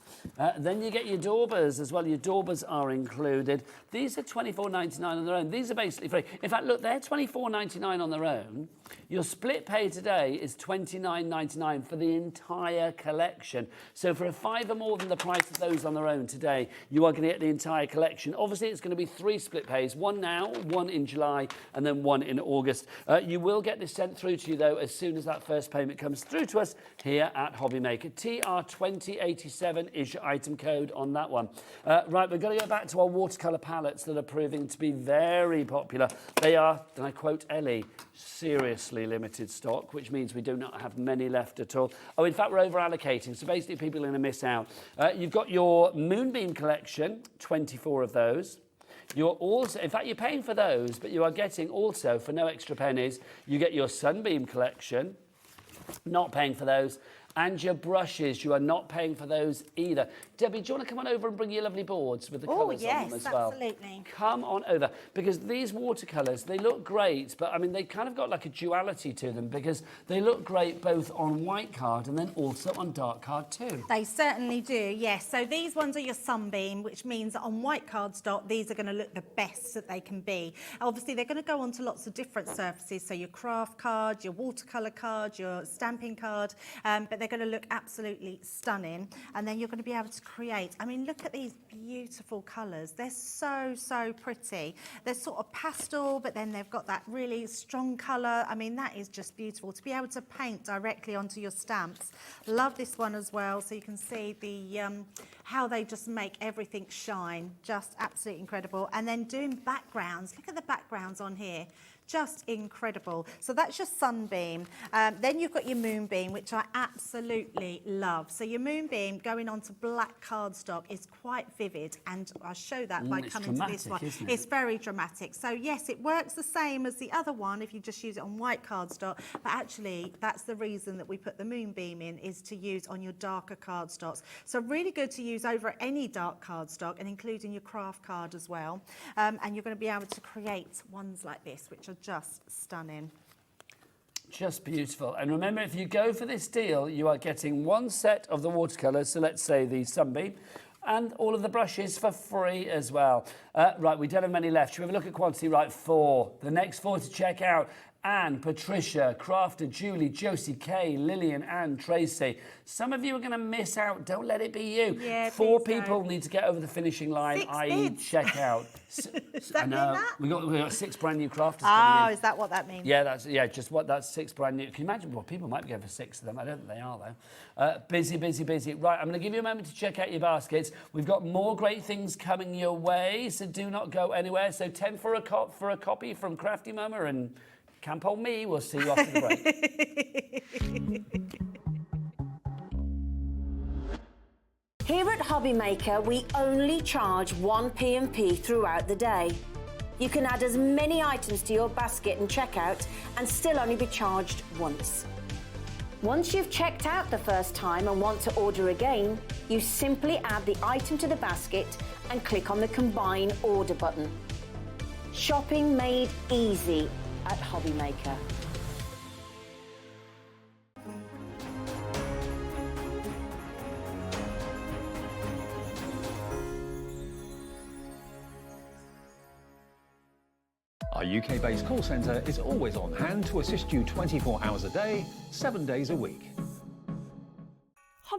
Then you get your Daubers as well. Your Daubers are included. These are $24.99 on their own. These are basically free. In fact, look, they're $24.99 on their own. Your split pay today is $29.99 for the entire collection. So for a £5 more than the price of those on their own today, you are going to get the entire collection. Obviously, it's going to be 3 split pays. 1 now, 1 in July, and then 1 in August. You will get this sent through to you, though, as soon as that first payment comes through to us here at Hobby Maker. TR2087 is your item code on that one. Right, we're going to go back to our watercolour palettes that are proving to be very popular. They are, and I quote Ellie, seriously limited stock, which means we do not have many left at all. Oh, in fact, we're over allocating, so basically people are going to miss out. You've got your Moonbeam collection, 24 of those. You're also, in fact, you're paying for those, but you are getting also, for no extra pennies, you get your Sunbeam collection, not paying for those. And your brushes, you are not paying for those either. Debbie, do you want to come on over and bring your lovely boards with the colours on them as well? Absolutely. Come on over, because these watercolours, they look great, but I mean, they kind of got like a duality to them, because they look great both on white card and then also on dark card too. They certainly do, yes. So these ones are your Sunbeam, which means that on white cardstock, these are going to look the best that they can be. Obviously, they're going to go onto lots of different surfaces, so your craft card, your watercolour card, your stamping card, but they're going to look absolutely stunning. And then you're going to be able to create, I mean, look at these beautiful colours. They're so, so pretty. They're sort of pastel, but then they've got that really strong colour. I mean, that is just beautiful to be able to paint directly onto your stamps. Love this one as well. So you can see the how they just make everything shine. Just absolutely incredible. And then doing backgrounds. Look at the backgrounds on here. Just incredible. So that's your Sunbeam. Then you've got your Moonbeam, which I absolutely love. So your Moonbeam going onto black cardstock is quite vivid, and I'll show that by coming to this one. It's very dramatic. So yes, it works the same as the other one if you just use it on white cardstock, but actually that's the reason that we put the Moonbeam in, is to use on your darker cardstocks. So really good to use over any dark cardstock, and including your craft card as well. And you're going to be able to create ones like this, which are just stunning. Just beautiful. And remember, if you go for this deal, you are getting 1 set of the watercolours, so let's say the Sunbeam, and all of the brushes for free as well. Right, we don't have many left. Should we have a look at quantity? Right, 4. The next 4 to check out: Anne, Patricia, Crafter, Julie, Josie, Kay, Lillian, Anne, Tracy. Some of you are going to miss out. Don't let it be you. Yeah, 4 people need to get over the finishing line, i.e. check out. Does that mean that? We got 6 brand new crafters coming in. Is that what that means? Yeah, that's 6 brand new. Can you imagine? Well, people might be going for 6 of them. I don't think they are, though. Busy, busy, busy. Right, I'm going to give you a moment to check out your baskets. We've got more great things coming your way, so do not go anywhere. So 10 for a copy from Crafty Mama, and camp on me. We'll see you after the break. Here at Hobby Maker, we only charge 1 P&P throughout the day. You can add as many items to your basket and checkout and still only be charged once. Once you've checked out the first time and want to order again, you simply add the item to the basket and click on the Combine Order button. Shopping made easy at Hobby Maker. Our UK-based call centre is always on hand to assist you 24 hours a day, 7 days a week.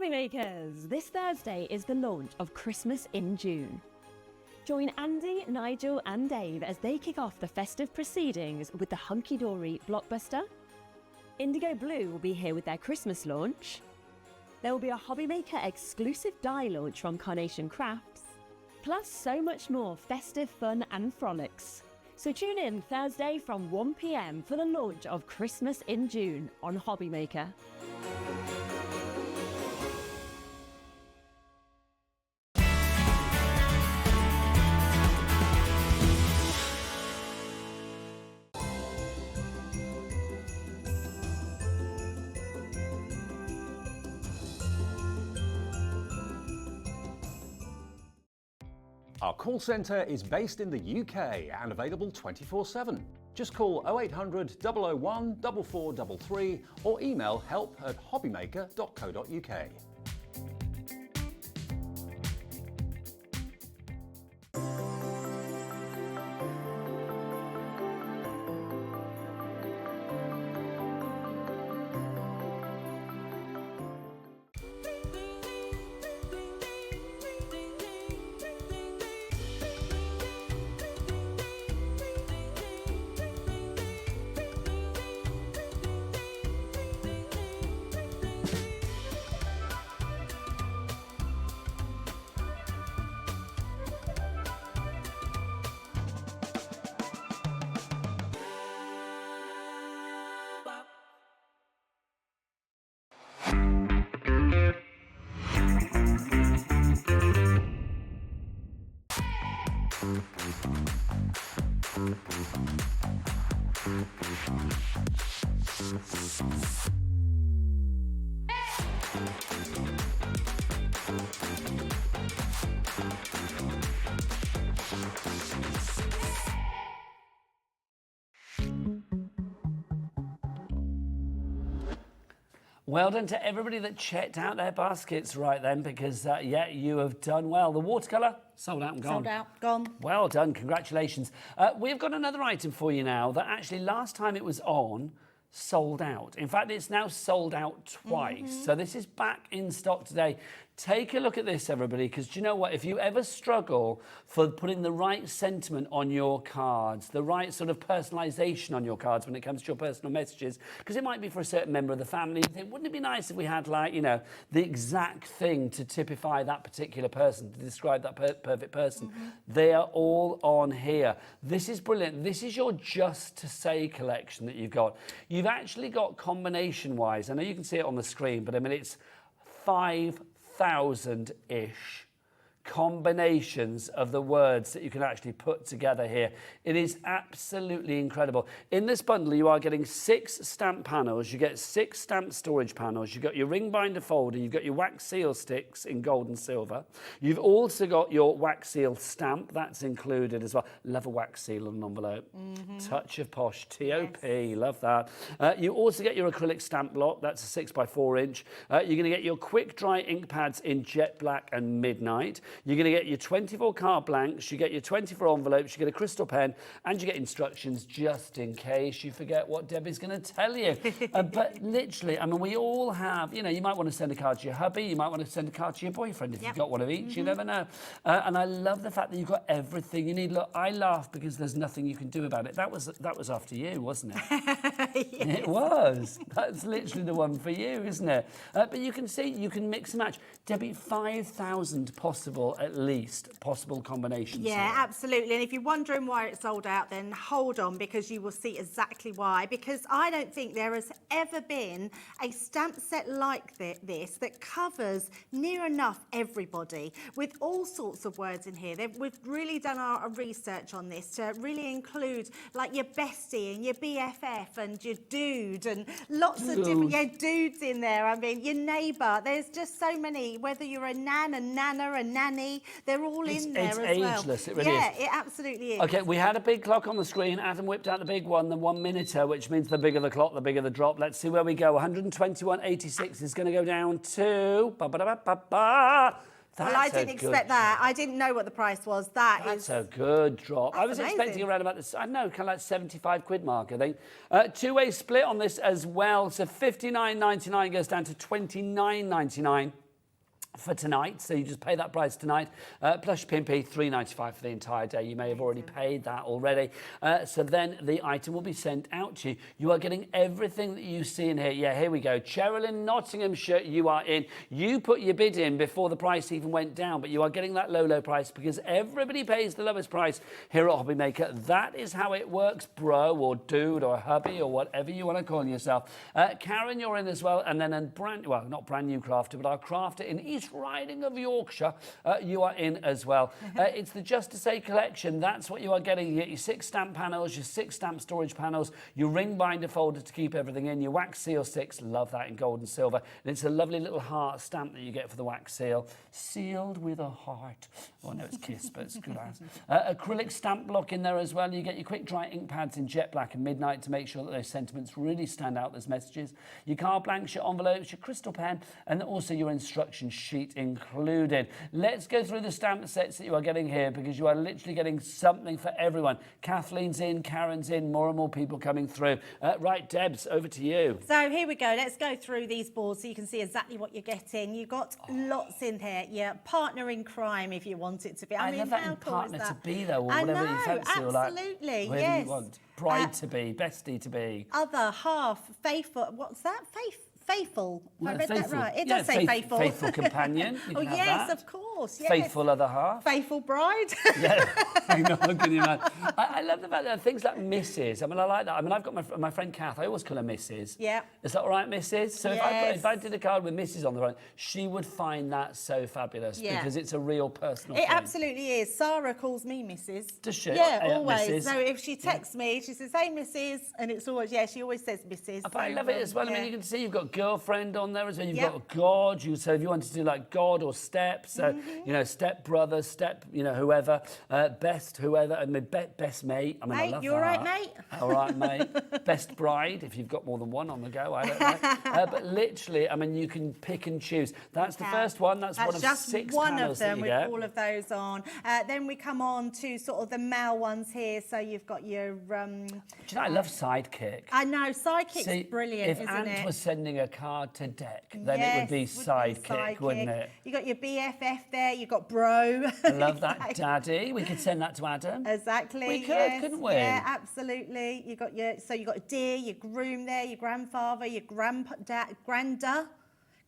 Hobbymakers! This Thursday is the launch of Christmas in June. Join Andy, Nigel and Dave as they kick off the festive proceedings with the hunky-dory blockbuster. Indigo Blue will be here with their Christmas launch. There will be a Hobbymaker exclusive die launch from Carnation Crafts, plus so much more festive fun and frolics. So tune in Thursday from 1 p.m. for the launch of Christmas in June on Hobbymaker. Our call centre is based in the UK and available 24/7. Just call 0800 001 4433 or email help@hobbymaker.co.uk. Well done to everybody that checked out their baskets right then, because, yeah, you have done well. The watercolour, sold out and gone. Sold out, gone. Well done, congratulations. We've got another item for you now that actually last time it was on, sold out. In fact, it's now sold out twice. So this is back in stock today. Take a look at this, everybody, because do you know what? If you ever struggle for putting the right sentiment on your cards, the right sort of personalisation on your cards when it comes to your personal messages, because it might be for a certain member of the family, you think, wouldn't it be nice if we had, like, you know, the exact thing to typify that particular person, to describe that perfect person? They are all on here. This is brilliant. This is your Just to Say collection that you've got. You've actually got combination-wise, I know you can see it on the screen, but I mean, it's 5,000-ish combinations of the words that you can actually put together here. It is absolutely incredible. In this bundle, you are getting 6 stamp panels. You get 6 stamp storage panels. You've got your ring binder folder. You've got your wax seal sticks in gold and silver. You've also got your wax seal stamp. That's included as well. Love a wax seal on an envelope. Touch of posh. T.O.P. Love that. You also get your acrylic stamp block. That's a 6x4 inch. You're going to get your quick dry ink pads in jet black and midnight. You're going to get your 24 card blanks, you get your 24 envelopes, you get a crystal pen, and you get instructions just in case you forget what Debbie's going to tell you. But literally, I mean, we all have, you know, you might want to send a card to your hubby, you might want to send a card to your boyfriend if you've got one of each, you never know. And I love the fact that you've got everything you need. Look, I laugh because there's nothing you can do about it. That was after you, wasn't it? Yes. It was. That's literally the one for you, isn't it? But you can see, you can mix and match. Debbie, 5,000 possible, at least, possible combinations. Yeah, absolutely. And if you're wondering why it's sold out, then hold on, because you will see exactly why. Because I don't think there has ever been a stamp set like this that covers near enough everybody, with all sorts of words in here. We've really done our research on this to really include, like, your bestie and your BFF and your dude and lots of different dudes in there. I mean, your neighbour. There's just so many, whether you're a nan, a nana, a nanny, they're all in there as well. It's ageless, it really is. Yeah, it absolutely is. Okay, we had a big clock on the screen. Adam whipped out the big one, the 1 minuter, which means the bigger the clock, the bigger the drop. Let's see where we go. 121.86 is going to go down to... Well, I didn't expect that. I didn't know what the price was. That's a good drop. I was amazing. expecting around about this, I don't know, kind of like 75 quid mark, I think. Two-way split on this as well. So 59.99 goes down to 29.99. for tonight, so you just pay that price tonight, plus your P&P, $3.95 for the entire day. You may have already paid that already. So then the item will be sent out to you. You are getting everything that you see in here. Yeah, here we go. Cheryl in Nottinghamshire, you are in. You put your bid in before the price even went down, but you are getting that low, low price because everybody pays the lowest price here at Hobby Maker. That is how it works, bro, or dude, or hubby, or whatever you want to call yourself. Karen, you're in as well, and then not brand new crafter, but our crafter in East Riding of Yorkshire, you are in as well. It's the Just to Say collection. That's what you are getting. You get your 6 stamp panels, your 6 stamp storage panels, your ring binder folder to keep everything in, your wax seal 6, love that, in gold and silver. And it's a lovely little heart stamp that you get for the wax seal, sealed with a heart. Oh no, it's kiss, but it's good as. Acrylic stamp block in there as well. You get your quick dry ink pads in jet black and midnight to make sure that those sentiments really stand out, those messages. Your card blanks, your envelopes, your crystal pen, and also your instruction sheet included. Let's go through the stamp sets that you are getting here because you are literally getting something for everyone. Kathleen's in, Karen's in, more and more people coming through. Right, Debs, over to you. So here we go. Let's go through these boards so you can see exactly what you're getting. You've got lots in here. Yeah, partner in crime if you want it to be. I mean, love that in cool partner is to that? be though, or I whatever know, you fancy, absolutely, or like whatever yes. you want. Bride to be, bestie to be. Other half, faithful. What's that? Faithful. Well, I read faithful. that right. It Yeah, does say faithful. Faithful companion. You Oh can have yes, that. of course. Yes. Faithful other half. Faithful bride. Yeah, I know, can you imagine? I love the fact that things like Mrs. I mean, I like that. I mean, I've got my friend Kath. I always call her Mrs. Yeah. Is that all right, Mrs.? So Yes. if I did a card with Mrs. on the front, she would find that so fabulous because it's a real personal It thing. absolutely is. Sarah calls me Mrs. Does she? Yeah, Yeah, always. Mrs. So if she texts me, she says, "Hey, Mrs." And it's always, she always says Mrs. But I love it as well. I mean, you can see you've got girlfriend on there as well. You've Yep. got God. So if you want to do like God or step, so you know, step brother, step, you know, whoever, best whoever, and best mate. I mean, I Mate, love you that. all right, mate? All right, mate. Best bride if you've got more than one on the go. I don't know. But literally, I mean, you can pick and choose. That's the first one. That's one of just 6 one panels of them that you with get. all of those on. Then we come on to sort of the male ones here. So you've got your. Do you know, I love Sidekick. I know, Sidekick's See, brilliant, if isn't Ant it? was sending a card to Deck, then it would be Sidekick, wouldn't it? You got your BFF there. You got Bro. I love that, Daddy. We could send that to Adam. Exactly. We could, yes, couldn't we? Yeah, absolutely. You got your dear, your groom there, your grandfather, your granddad.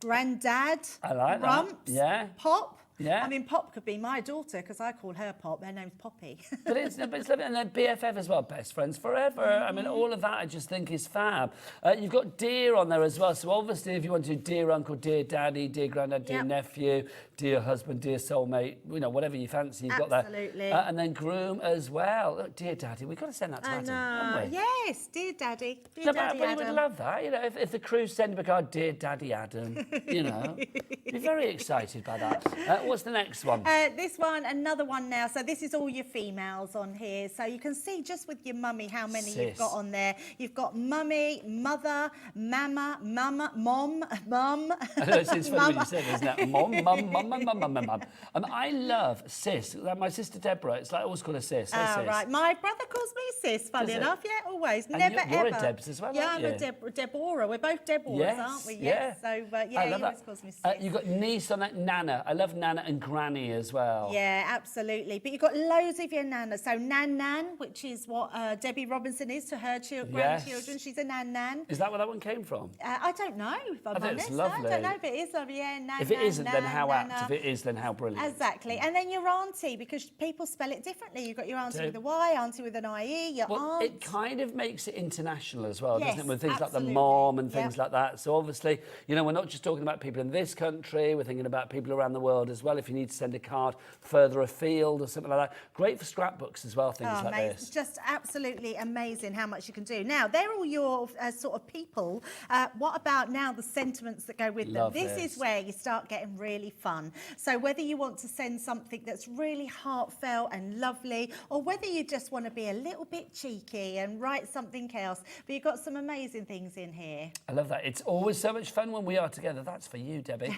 I like that. Rumps, Yeah. Pop. Yeah. I mean, Pop could be my daughter because I call her Pop. Her name's Poppy. But it's lovely. And then BFF as well, best friends forever. I mean, all of that I just think is fab. You've got dear on there as well. So obviously, if you want to do dear uncle, dear daddy, dear granddad, dear nephew, dear husband, dear soulmate, you know, whatever you fancy, you've got that. Absolutely. And then groom as well. Look, dear daddy, we've got to send that to Adam, haven't we? Yes, dear Daddy. Dear No, Daddy but you Adam. would love that. You know, if the crew send him a card, dear Daddy Adam, you know, be very excited by that. What's the next one? This one, another one now. So this is all your females on here. So you can see just with your mummy how many you've got on there. You've got mummy, mother, mama, mum. I know, it's funny when you say it, isn't it? Mum. I love sis. Like my sister Deborah, it's like I always call her sis. Hey, sis. Right. My brother calls me sis, funny enough. Yeah, always. And Never you're ever. a Debs as well, Yeah, aren't I'm a Deborah. We're both Deborahs, aren't we? Yes. So, I love he always that. calls me sis. You've got niece on that, Nana. I love Nana and Granny as well. Yeah, absolutely. But you've got loads of your nanas. So Nan, which is what Debbie Robinson is to her grandchildren. She's a Nan. Is that where that one came from? I don't know, if I'm I think honest. it's lovely. I don't know if it is lovely. Yeah, Nan. If it isn't, then Nan, how Nana. apt. If it is, then how brilliant. Exactly. And then your auntie, because people spell it differently. You've got your auntie with a Y, auntie with an IE, your aunt. It kind of makes it international as well, doesn't it? With things absolutely. like the mom and things like that. So obviously, you know, we're not just talking about people in this country, we're thinking about people around the world as well. If you need to send a card further afield or something like that. Great for scrapbooks as well, things like this. Just absolutely amazing how much you can do. Now, they're all your sort of people. What about now the sentiments that go with them? This is where you start getting really fun. So whether you want to send something that's really heartfelt and lovely, or whether you just want to be a little bit cheeky and write something else, but you've got some amazing things in here. I love that. It's always so much fun when we are together. That's for you, Debbie.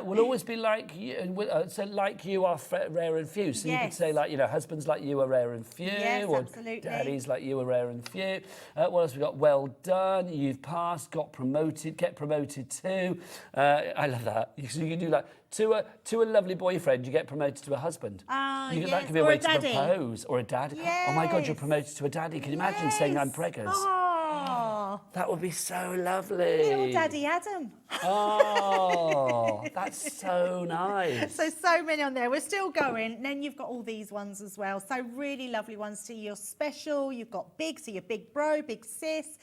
We'll always be like you, so like you are rare and few. So you could say like, you know, husbands like you are rare and few, or absolutely. daddies like you are rare and few. What else we got? Well done. You've passed. Got promoted. Get promoted too. I love that. So you can do like to a lovely boyfriend, you get promoted to a husband. That could be a way to propose, or a daddy. Yes. Oh my God, you're promoted to a daddy. Can you imagine saying I'm preggers? Oh, That would be so lovely. little Daddy Adam. Oh, that's so nice. So many on there. We're still going. And then you've got all these ones as well. So really lovely ones to your special. You've got big, so your big bro, big sis,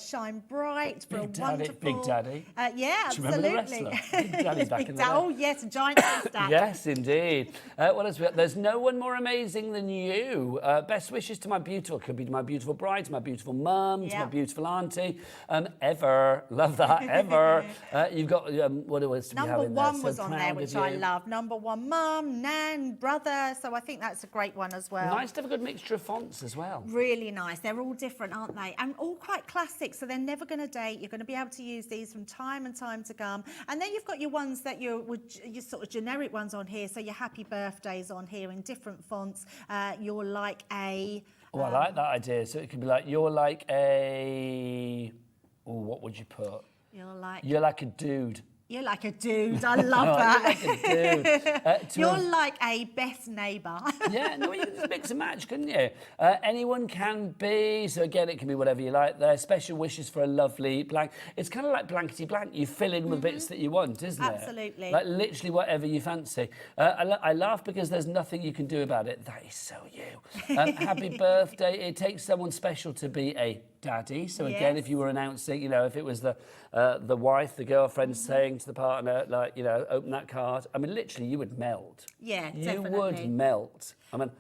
shine bright for Big a Daddy, wonderful. Big Daddy. Yeah, Do you remember absolutely. the wrestler? Big Daddy back in the day. Oh yes, a giant stack. Yes, indeed. What else we got? There's no one more amazing than you. Best wishes to my beautiful, could be to my beautiful bride, to my beautiful mum, to my beautiful auntie, ever. Love that, ever. You've got, what else do we have in there? Number one was on there, which I love. Number one, mum, nan, brother. So I think that's a great one as well. Nice to have a good mixture of fonts as well. Really nice. They're all different, aren't they? And all quite classic, so they're never going to date. You're going to be able to use these from time and time to come. And then you've got your ones that your sort of generic ones on here. So your happy birthdays on here in different fonts. You're like a... Oh, I like that idea. So it could be like, you're like a... Oh, what would you put? You're like a dude. You're like a dude. I love that. You're like a dude. You're like a best neighbour. Yeah, no, you can just mix and match, couldn't you? Anyone can be. So again, it can be whatever you like there. Special wishes for a lovely blank. It's kind of like blankety blank. You fill in with bits that you want, isn't it? Absolutely. Like literally whatever you fancy. I laugh because there's nothing you can do about it. That is so you. Happy birthday. It takes someone special to be a daddy. So again, if you were announcing, you know, if it was the wife, the girlfriend saying to the partner, like, you know, open that card. I mean, literally, you would melt. Yeah, you definitely. would melt. I mean,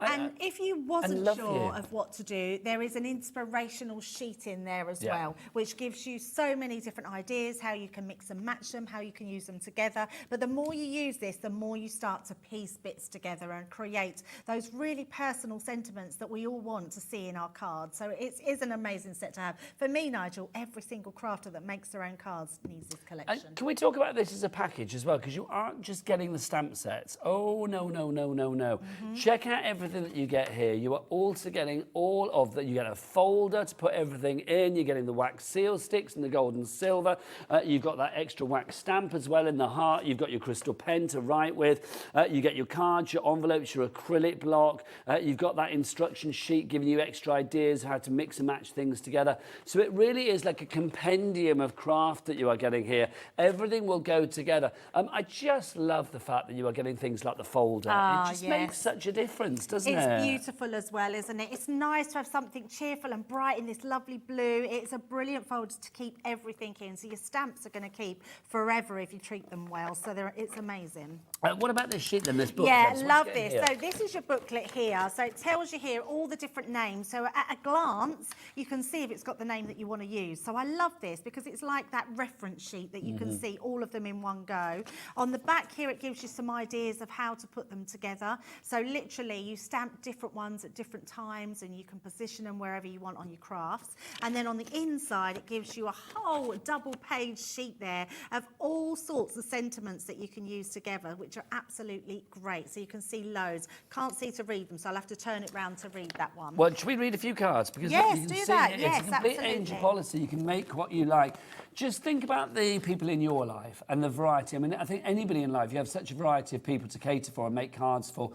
And if you wasn't sure of what to do, there is an inspirational sheet in there as well, which gives you so many different ideas, how you can mix and match them, how you can use them together. But the more you use this, the more you start to piece bits together and create those really personal sentiments that we all want to see in our cards. So it is an amazing set to have. For me, Nigel, every single crafter that makes their own cards needs this collection. And can we talk about this as a package as well? Because you aren't just getting the stamp sets. Oh, no, no, no, no, no. Check out everything that you get here. You are also getting all of that. You get a folder to put everything in. You're getting the wax seal sticks and the gold and silver. You've got that extra wax stamp as well in the heart. You've got your crystal pen to write with. You get your cards, your envelopes, your acrylic block. You've got that instruction sheet giving you extra ideas how to mix and match things together. So it really is like a compendium of craft that you are getting here. Everything will go together. I just love the fact that you are getting things like the folder. It just makes such a difference, doesn't it? It's beautiful as well, isn't it? It's nice to have something cheerful and bright in this lovely blue. It's a brilliant folder to keep everything in. So your stamps are going to keep forever if you treat them well. So it's amazing. What about this sheet then, this booklet? Yeah, So love what's this. getting So this is your booklet here. So it tells you here all the different names. So at a glance, you can see if it's got the name that you want to use. So I love this because it's like that reference sheet that you can see all of them in one go. On the back here, it gives you some ideas of how to put them together. So literally, you stamp different ones at different times and you can position them wherever you want on your crafts. And then on the inside, it gives you a whole double-page sheet there of all sorts of sentiments that you can use together, which are absolutely great. So you can see loads. Can't see to read them, so I'll have to turn it round to read that one. Well, should we read a few cards? Because yes, you can do see that. it. Yes, it's a complete absolutely. angel policy. You can make what you like. Just think about the people in your life and the variety. I mean, I think anybody in life, you have such a variety of people to cater for and make cards for.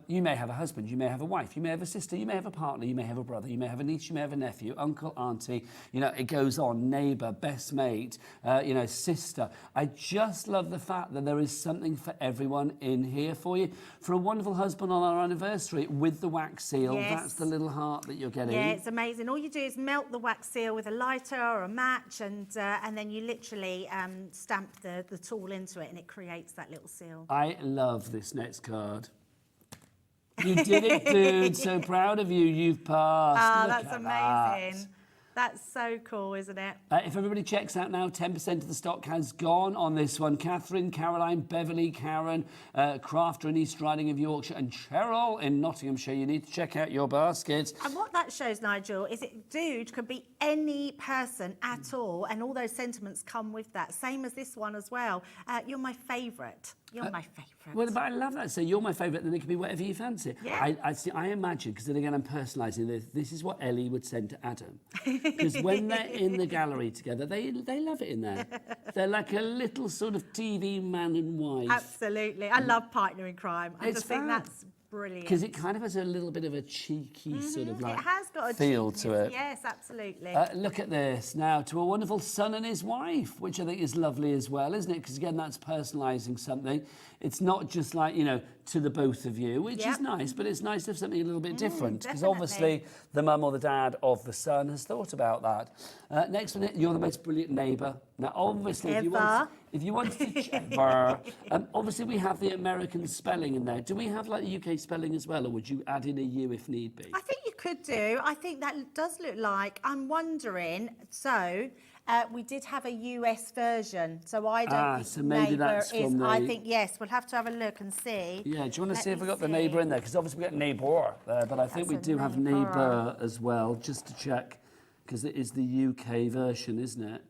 You may have a husband, you may have a wife, you may have a sister, you may have a partner, you may have a brother, you may have a niece, you may have a nephew, uncle, auntie, you know, it goes on, neighbour, best mate, you know, sister. I just love the fact that there is something for everyone in here for you. For a wonderful husband on our anniversary with the wax seal, that's the little heart that you're getting. Yeah, it's amazing. All you do is melt the wax seal with a lighter or a match and then you literally stamp the tool into it and it creates that little seal. I love this next card. You did it, dude. So proud of you. You've passed. That's amazing. That's so cool, isn't it? If everybody checks out now, 10% of the stock has gone on this one. Catherine, Caroline, Beverly, Karen, Crafter in East Riding of Yorkshire, and Cheryl in Nottinghamshire. You need to check out your baskets. And what that shows, Nigel, is it dude could be any person at all, and all those sentiments come with that. Same as this one as well. You're my favourite. You're my favourite. Well, but I love that. So you're my favourite, then it can be whatever you fancy. Yeah. I imagine, because then again, I'm personalising this. This is what Ellie would send to Adam. Because when they're in the gallery together, they love it in there. They're like a little sort of TV man and wife. Absolutely. I love partner in crime. I just think that's brilliant. Because it kind of has a little bit of a cheeky sort of like it has got a feel to it. Yes, absolutely. Look at this now, to a wonderful son and his wife, which I think is lovely as well, isn't it? Because again, that's personalising something. It's not just like, you know, to the both of you, which is nice, but it's nice to have something a little bit different. Because obviously the mum or the dad of the son has thought about that. Next one, you're the most brilliant neighbour. Now, obviously, if you want to check, obviously we have the American spelling in there. Do we have like the UK spelling as well, or would you add in a U if need be? I think you could do. I think that does look like, I'm wondering, so we did have a US version, so I don't think so maybe neighbour that's is, from the... I think, yes, we'll have to have a look and see. Yeah, do you want to see if we've got the neighbour in there? Because obviously we've got neighbour there, but I think we do have neighbour as well, just to check, because it is the UK version, isn't it?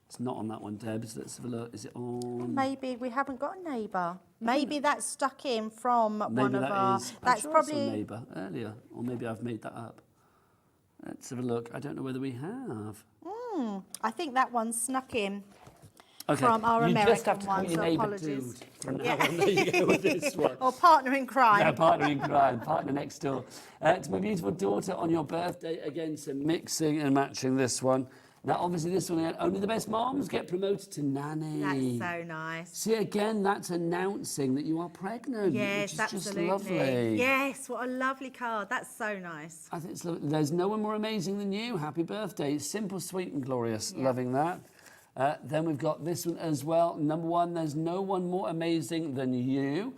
It's not on that one, Debs. Let's have a look. Is it on? Maybe we haven't got a neighbour. Maybe that's stuck in from one of our... That's probably a neighbour earlier, or maybe I've made that up. Let's have a look. I don't know whether we have. I think that one's snuck in from our you American just have to one, call your so neighbour apologies. dude from now on. There you go with this one. Or partner in crime. No, partner in crime, partner next door. To my beautiful daughter on your birthday, again, so mixing and matching this one. Now, obviously, this one, only the best moms get promoted to nanny. That's so nice. See, again, that's announcing that you are pregnant. Yes, which is absolutely. Just lovely. Yes, what a lovely card. That's so nice. I think it's lovely. There's no one more amazing than you. Happy birthday. Simple, sweet and glorious. Yeah. Loving that. Then we've got this one as well. Number one, there's no one more amazing than you.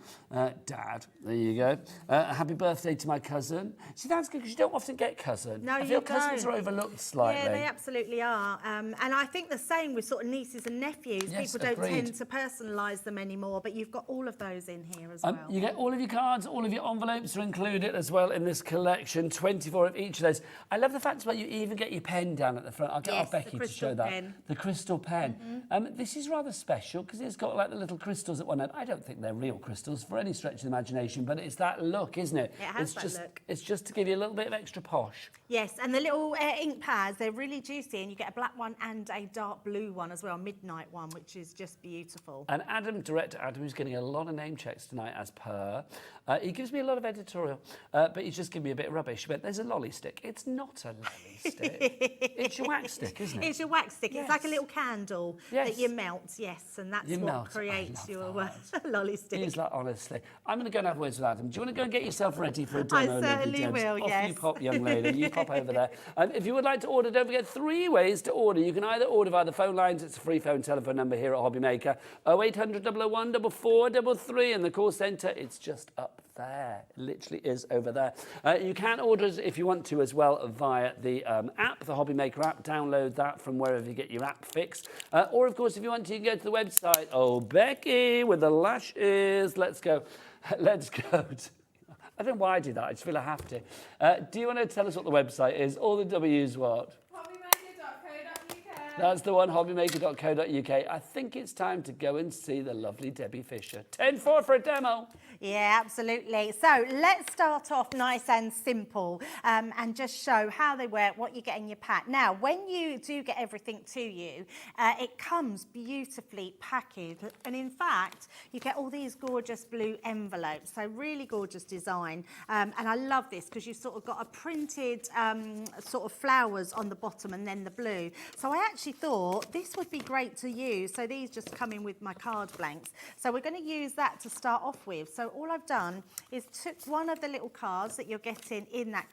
Dad, there you go. Happy birthday to my cousin. See, that's good because you don't often get cousin. No, I feel cousins are overlooked slightly. Yeah, they absolutely are. And I think the same with sort of nieces and nephews. Yes, people don't agreed. tend to personalise them anymore, but you've got all of those in here as well. You get all of your cards, all of your envelopes are included as well in this collection, 24 of each of those. I love the fact about you even get your pen down at the front. I'll get our Becky to show that. The crystal pen. This is rather special because it's got like the little crystals at one end. I don't think they're real crystals for any stretch of the imagination, but it's that look, isn't it? It has that look. It's just to give you a little bit of extra posh. Yes, and the little ink pads, they're really juicy, and you get a black one and a dark blue one as well, midnight one, which is just beautiful. And Adam, director Adam, who's getting a lot of name checks tonight as per, he gives me a lot of editorial, but he's just giving me a bit of rubbish. But there's a lolly stick. It's not a lolly stick. It's your wax stick, isn't it? It's your wax stick. Yes. It's like a little candle that you melt, yes, and that's what creates your lolly stick. He's like, honestly. I'm going to go and have words with Adam. Do you want to go and get yourself ready for a demo? I certainly will, Off yes. you pop, young lady. You pop over there. If you would like to order, don't forget 3 ways to order. You can either order via the phone lines. It's a free telephone number here at Hobbymaker. 0800 001 4433. And the call centre, it's just up there. It literally is over there. You can order if you want to as well via the app, the Hobbymaker app. Download that from wherever you get your app fix. Or, of course, if you want to, you can go to the website. Oh, Becky, with the lashes. Let's go. Let's go. I don't know why I do that. I just feel I have to. Do you want to tell us what the website is? All the W's what? Hobbymaker.co.uk. That's the one, hobbymaker.co.uk. I think it's time to go and see the lovely Debbie Fisher. 10-4 for a demo. Yeah, absolutely. So let's start off nice and simple and just show how they work, what you get in your pack. Now, when you do get everything to you, it comes beautifully packaged. And in fact, you get all these gorgeous blue envelopes. So really gorgeous design. And I love this because you've sort of got a printed sort of flowers on the bottom and then the blue. So I actually thought this would be great to use. So these just come in with my card blanks. So we're going to use that to start off with. So all I've done is took one of the little cards that you're getting in that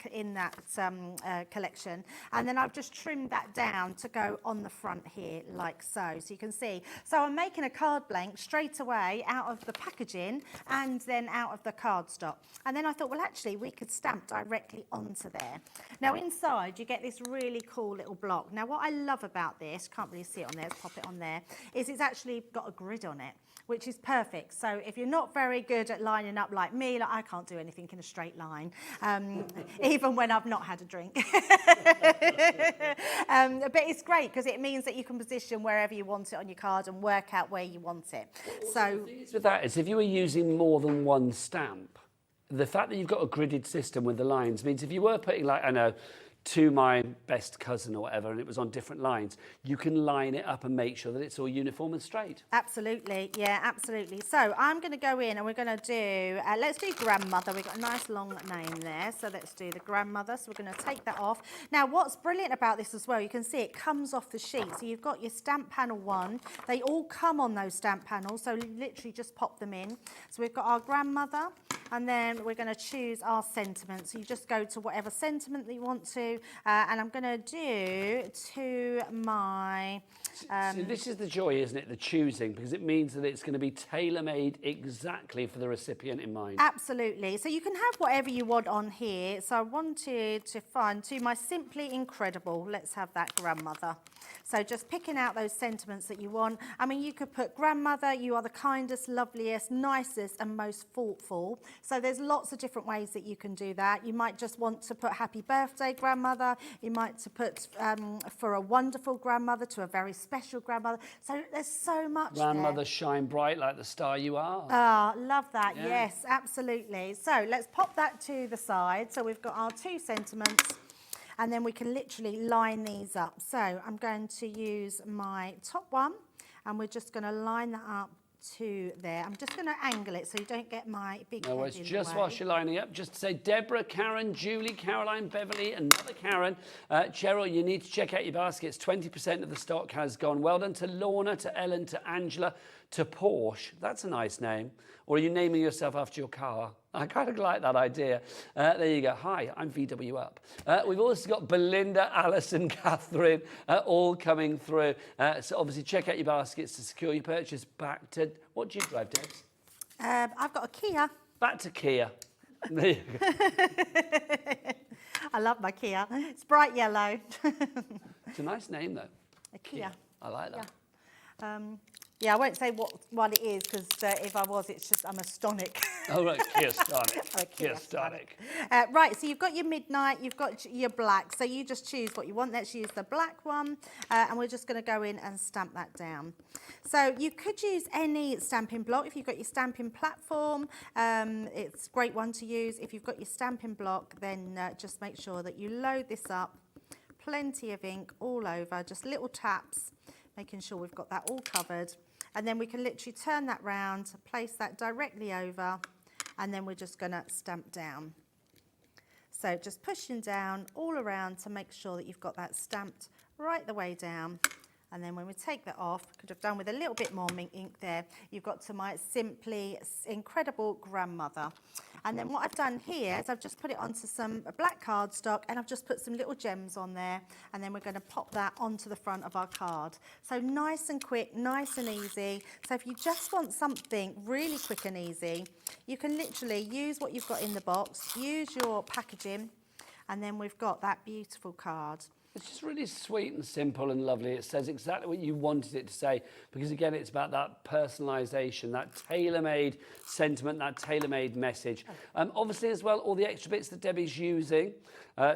collection, and then I've just trimmed that down to go on the front here like so. So you can see. So I'm making a card blank straight away out of the packaging and then out of the cardstock. And then I thought, well, actually, we could stamp directly onto there. Now inside you get this really cool little block. Now what I love about this, can't really see it on there, let's pop it on there, is it's actually got a grid on it, which is perfect. So if you're not very good at lining up like me. Like, I can't do anything in a straight line, even when I've not had a drink. But it's great because it means that you can position wherever you want it on your card and work out where you want it. So the thing is with that is if you were using more than one stamp, the fact that you've got a gridded system with the lines means if you were putting, like, I know, to my best cousin or whatever, and it was on different lines, you can line it up and make sure that it's all uniform and straight. Absolutely, yeah, absolutely. So I'm going to go in and we're going to do, let's do grandmother. We've got a nice long name there, so let's do the grandmother. So we're going to take that off. Now, what's brilliant about this as well, you can see it comes off the sheet. So you've got your stamp panel 1. They all come on those stamp panels, so literally just pop them in. So we've got our grandmother, and then we're going to choose our sentiment. So you just go to whatever sentiment that you want to, and I'm going to do to my... So this is the joy, isn't it, the choosing, because it means that it's going to be tailor-made exactly for the recipient in mind. Absolutely. So you can have whatever you want on here. So I wanted to find to my Simply Incredible. Let's have that grandmother. So just picking out those sentiments that you want. I mean, you could put grandmother, you are the kindest, loveliest, nicest and most thoughtful. So there's lots of different ways that you can do that. You might just want to put happy birthday grandmother. You might to put for a wonderful grandmother to a very special grandmother. So there's so much Grandmother, there. Shine bright like the star you are. Ah, love that. Yeah. Yes, absolutely. So let's pop that to the side. So we've got our 2 sentiments. And then we can literally line these up. So I'm going to use my top one and we're just going to line that up to there. I'm just going to angle it so you don't get my big head in the way. No, it's just whilst you're lining up, just to say Deborah, Karen, Julie, Caroline, Beverly, another Karen. Cheryl, you need to check out your baskets. 20% of the stock has gone. Well done to Lorna, to Ellen, to Angela, to Porsche. That's a nice name. Or are you naming yourself after your car? I kind of like that idea. There you go. Hi, I'm VW Up. We've also got Belinda, Alison, Catherine, all coming through. So obviously check out your baskets to secure your purchase. Back to, what do you drive, Debs? I've got a Kia. Back to Kia. There you go. I love my Kia. It's bright yellow. It's a nice name, though. A Kia. I like that. Yeah. Yeah, I won't say what it is because if I was, it's just I'm a Stonic. Oh, right, Kia Stonic. Kia Stonic. Right, so you've got your midnight, you've got your black. So you just choose what you want. Let's use the black one, and we're just going to go in and stamp that down. So you could use any stamping block. If you've got your stamping platform, it's a great one to use. If you've got your stamping block, then just make sure that you load this up. Plenty of ink all over, just little taps, making sure we've got that all covered. And then we can literally turn that round, place that directly over, and then we're just going to stamp down. So just pushing down all around to make sure that you've got that stamped right the way down. And then when we take that off, could have done with a little bit more ink there, you've got to my Simply Incredible grandmother. And then what I've done here is I've just put it onto some black cardstock and I've just put some little gems on there, and then we're going to pop that onto the front of our card. So nice and quick, nice and easy. So if you just want something really quick and easy, you can literally use what you've got in the box, use your packaging, and then we've got that beautiful card. It's just really sweet and simple and lovely. It says exactly what you wanted it to say, because again, it's about that personalisation, that tailor-made sentiment, that tailor-made message. Obviously as well, all the extra bits that Debbie's using,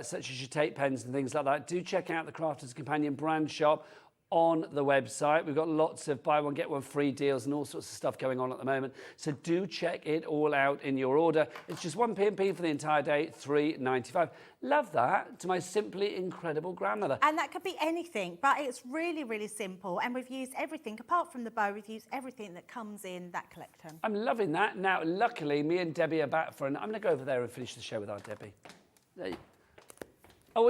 such as your tape pens and things like that, do check out the Crafters Companion brand shop on the website. We've got lots of buy one get one free deals and all sorts of stuff going on at the moment, so do check it all out in your order. It's just one P&P for the entire day, $3.95. Love that. To my Simply Incredible grandmother. And that could be anything, but it's really, really simple, and we've used everything apart from the bow. We've used everything that comes in that collection. I'm loving that. Now luckily me and Debbie are back for I'm going to go over there and finish the show with our Debbie. There you Are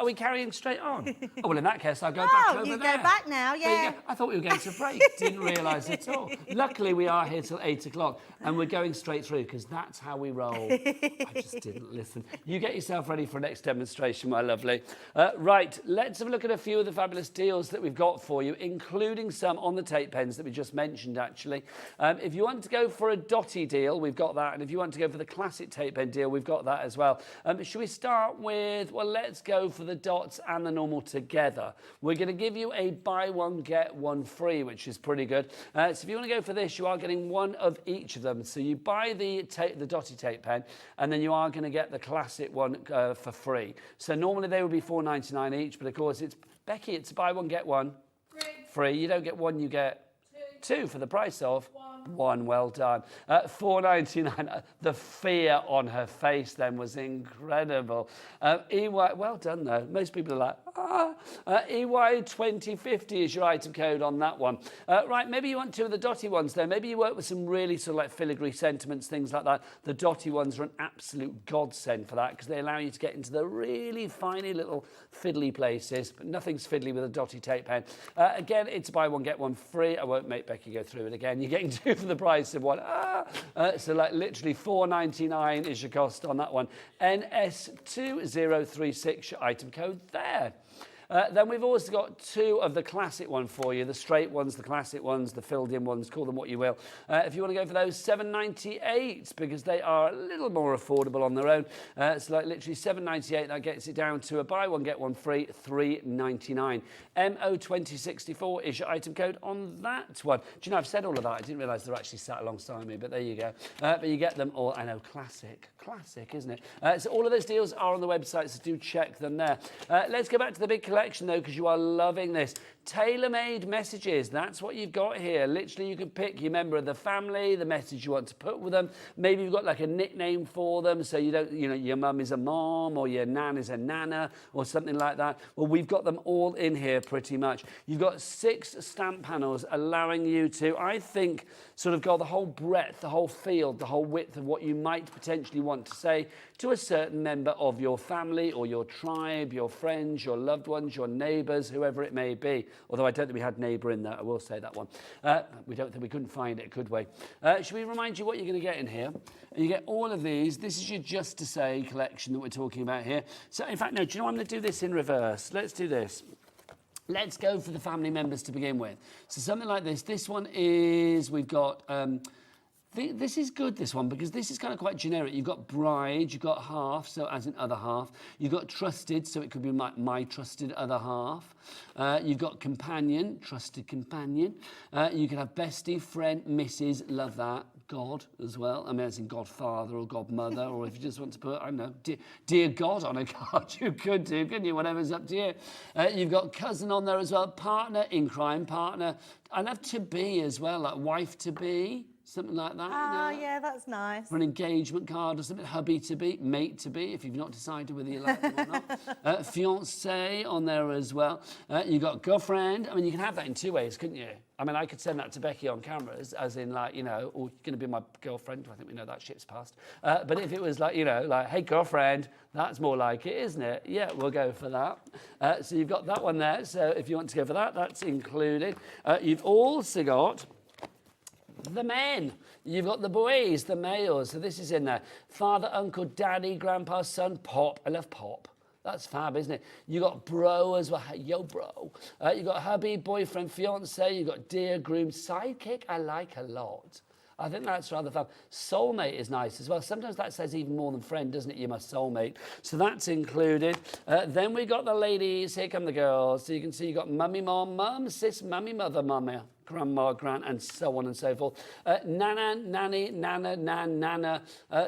we carrying straight on? Oh, well, in that case, I'll go back over there. You go back now, yeah. I thought we were going to break. Didn't realise at all. Luckily, we are here till 8 o'clock, and we're going straight through, because that's how we roll. I just didn't listen. You get yourself ready for the next demonstration, my lovely. Right, let's have a look at a few of the fabulous deals that we've got for you, including some on the tape pens that we just mentioned, actually. If you want to go for a dotty deal, we've got that. And if you want to go for the classic tape pen deal, we've got that as well. Should we start with, well, let's let's go for the dots and the normal together. We're going to give you a buy one, get one free, which is pretty good. So if you want to go for this, you are getting one of each of them. So you buy the dotty tape pen, and then you are going to get the classic one for free. So normally they would be £4.99 each, but of course it's, Becky, it's buy one, get one. Free. You don't get one, you get two for the price of one. Well done. £4.99. The fear on her face then was incredible. EY, well done though. Most people are like, EY 2050 is your item code on that one. Right, maybe you want two of the dotty ones though. Maybe you work with some really sort of like filigree sentiments, things like that. The dotty ones are an absolute godsend for that because they allow you to get into the really finey little fiddly places, but nothing's fiddly with a dotty tape pen. Again, it's buy one, get one free. I won't make Becky go through it again. You're getting two for the price of one. So like literally £4.99 is your cost on that one. NS2036, your item code there. Then we've also got two of the classic one for you, the straight ones, the classic ones, the filled in ones, call them what you will. If you want to go for those, £7.98 because they are a little more affordable on their own. So like literally £7.98, that gets it down to a buy one, get one free, £3.99. MO2064 is your item code on that one. Do you know, I've said all of that. I didn't realise they're actually sat alongside me, but there you go. But you get them all. I know, classic, isn't it? So all of those deals are on the website, so do check them there. Let's go back to the big collection though, because you are loving this. Tailor-made messages, that's what you've got here. Literally, you can pick your member of the family, the message you want to put with them. Maybe you've got like a nickname for them, so you don't, you know, your mum is a mom or your nan is a nana or something like that. Well, we've got them all in here pretty much. You've got 6 stamp panels allowing you to, I think, sort of go the whole breadth, the whole field, the whole width of what you might potentially want to say to a certain member of your family or your tribe, your friends, your loved ones, your neighbours, whoever it may be. Although I don't think we had neighbour in there, I will say that one. We don't think we couldn't find it, could we? Should we remind you what you're going to get in here? You get all of these. This is your Just to Say collection that we're talking about here. So, in fact, no, do you know what? I'm going to do this in reverse. Let's do this. Let's go for the family members to begin with. So something like this. This one is, we've got... this is good, this one, because this is kind of quite generic. You've got bride, you've got half, so as in other half. You've got trusted, so it could be my trusted other half. You've got companion, trusted companion. You can have bestie, friend, Mrs., love that. God as well. I mean, as in Godfather or Godmother, or if you just want to put, I don't know, dear God on a card, you could do, couldn't you? Whatever's up to you. You've got cousin on there as well, partner in crime, partner. I love to be as well, like wife to be. Something like that. Oh, yeah, that's nice. For an engagement card or something. Hubby to be, mate to be, if you've not decided whether you like them or not. Fiancé on there as well. You've got girlfriend. I mean, you can have that in 2 ways, couldn't you? I mean, I could send that to Becky on cameras, as in, like, you know, or you're going to be my girlfriend. I think we know that ship's passed. But if it was like, you know, like, hey, girlfriend, that's more like it, isn't it? Yeah, we'll go for that. So you've got that one there. So if you want to go for that, that's included. You've also got... the men. You've got the boys, the males. So this is in there. Father, uncle, daddy, grandpa, son, pop. I love pop. That's fab, isn't it? You got bro as well. Yo, bro. You got hubby, boyfriend, fiance. You got dear, groom, sidekick. I like a lot. I think that's rather fun. Soulmate is nice as well. Sometimes that says even more than friend, doesn't it? You're my soulmate. So that's included. Then we got the ladies. Here come the girls. So you can see you got mummy, mom, mum, sis, mummy, mother, mummy, grandma, gran, and so on and so forth. Nana, nanny, nana, nan, nana.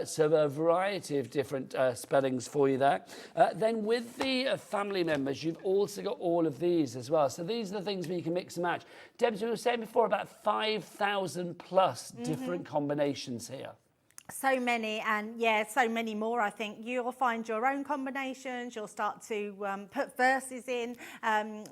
So a variety of different spellings for you there. Then with the family members, you've also got all of these as well. So these are the things where you can mix and match. Debs, we were saying before about 5,000 plus different combinations here. So many, and yeah, so many more. I think you'll find your own combinations. You'll start to put verses in.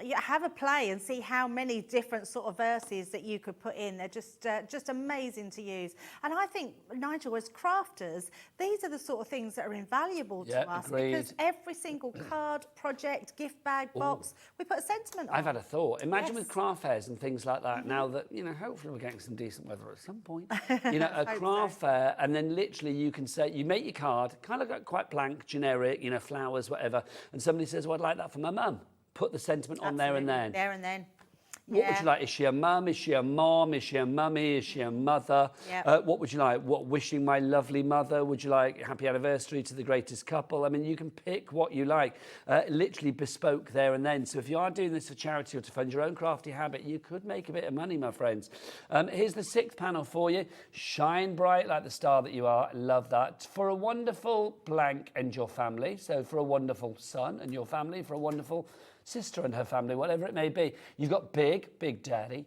You have a play and see how many different sort of verses that you could put in. They're just amazing to use. And I think, Nigel, as crafters, these are the sort of things that are invaluable to us. Agreed. Because every single card, project, gift bag, box, we put a sentiment on. I've had a thought. Imagine with craft fairs and things like that. Now that, you know, hopefully we're getting some decent weather at some point. You know, a craft fair, and then literally you can say, you make your card, kind of quite blank, generic, you know, flowers, whatever, and somebody says, well, I'd like that for my mum. Put the sentiment on there and then. There and then. What would you like? Is she a mum? Is she a mom? Is she a mummy? Is she a mother? Yep. What would you like? What, wishing my lovely mother? Would you like happy anniversary to the greatest couple? I mean, you can pick what you like, literally bespoke there and then. So if you are doing this for charity or to fund your own crafty habit, you could make a bit of money, my friends. Here's the 6th panel for you. Shine bright like the star that you are. Love that. For a wonderful blank and your family. So for a wonderful son and your family, for a wonderful sister and her family, whatever it may be. You've got Big Daddy.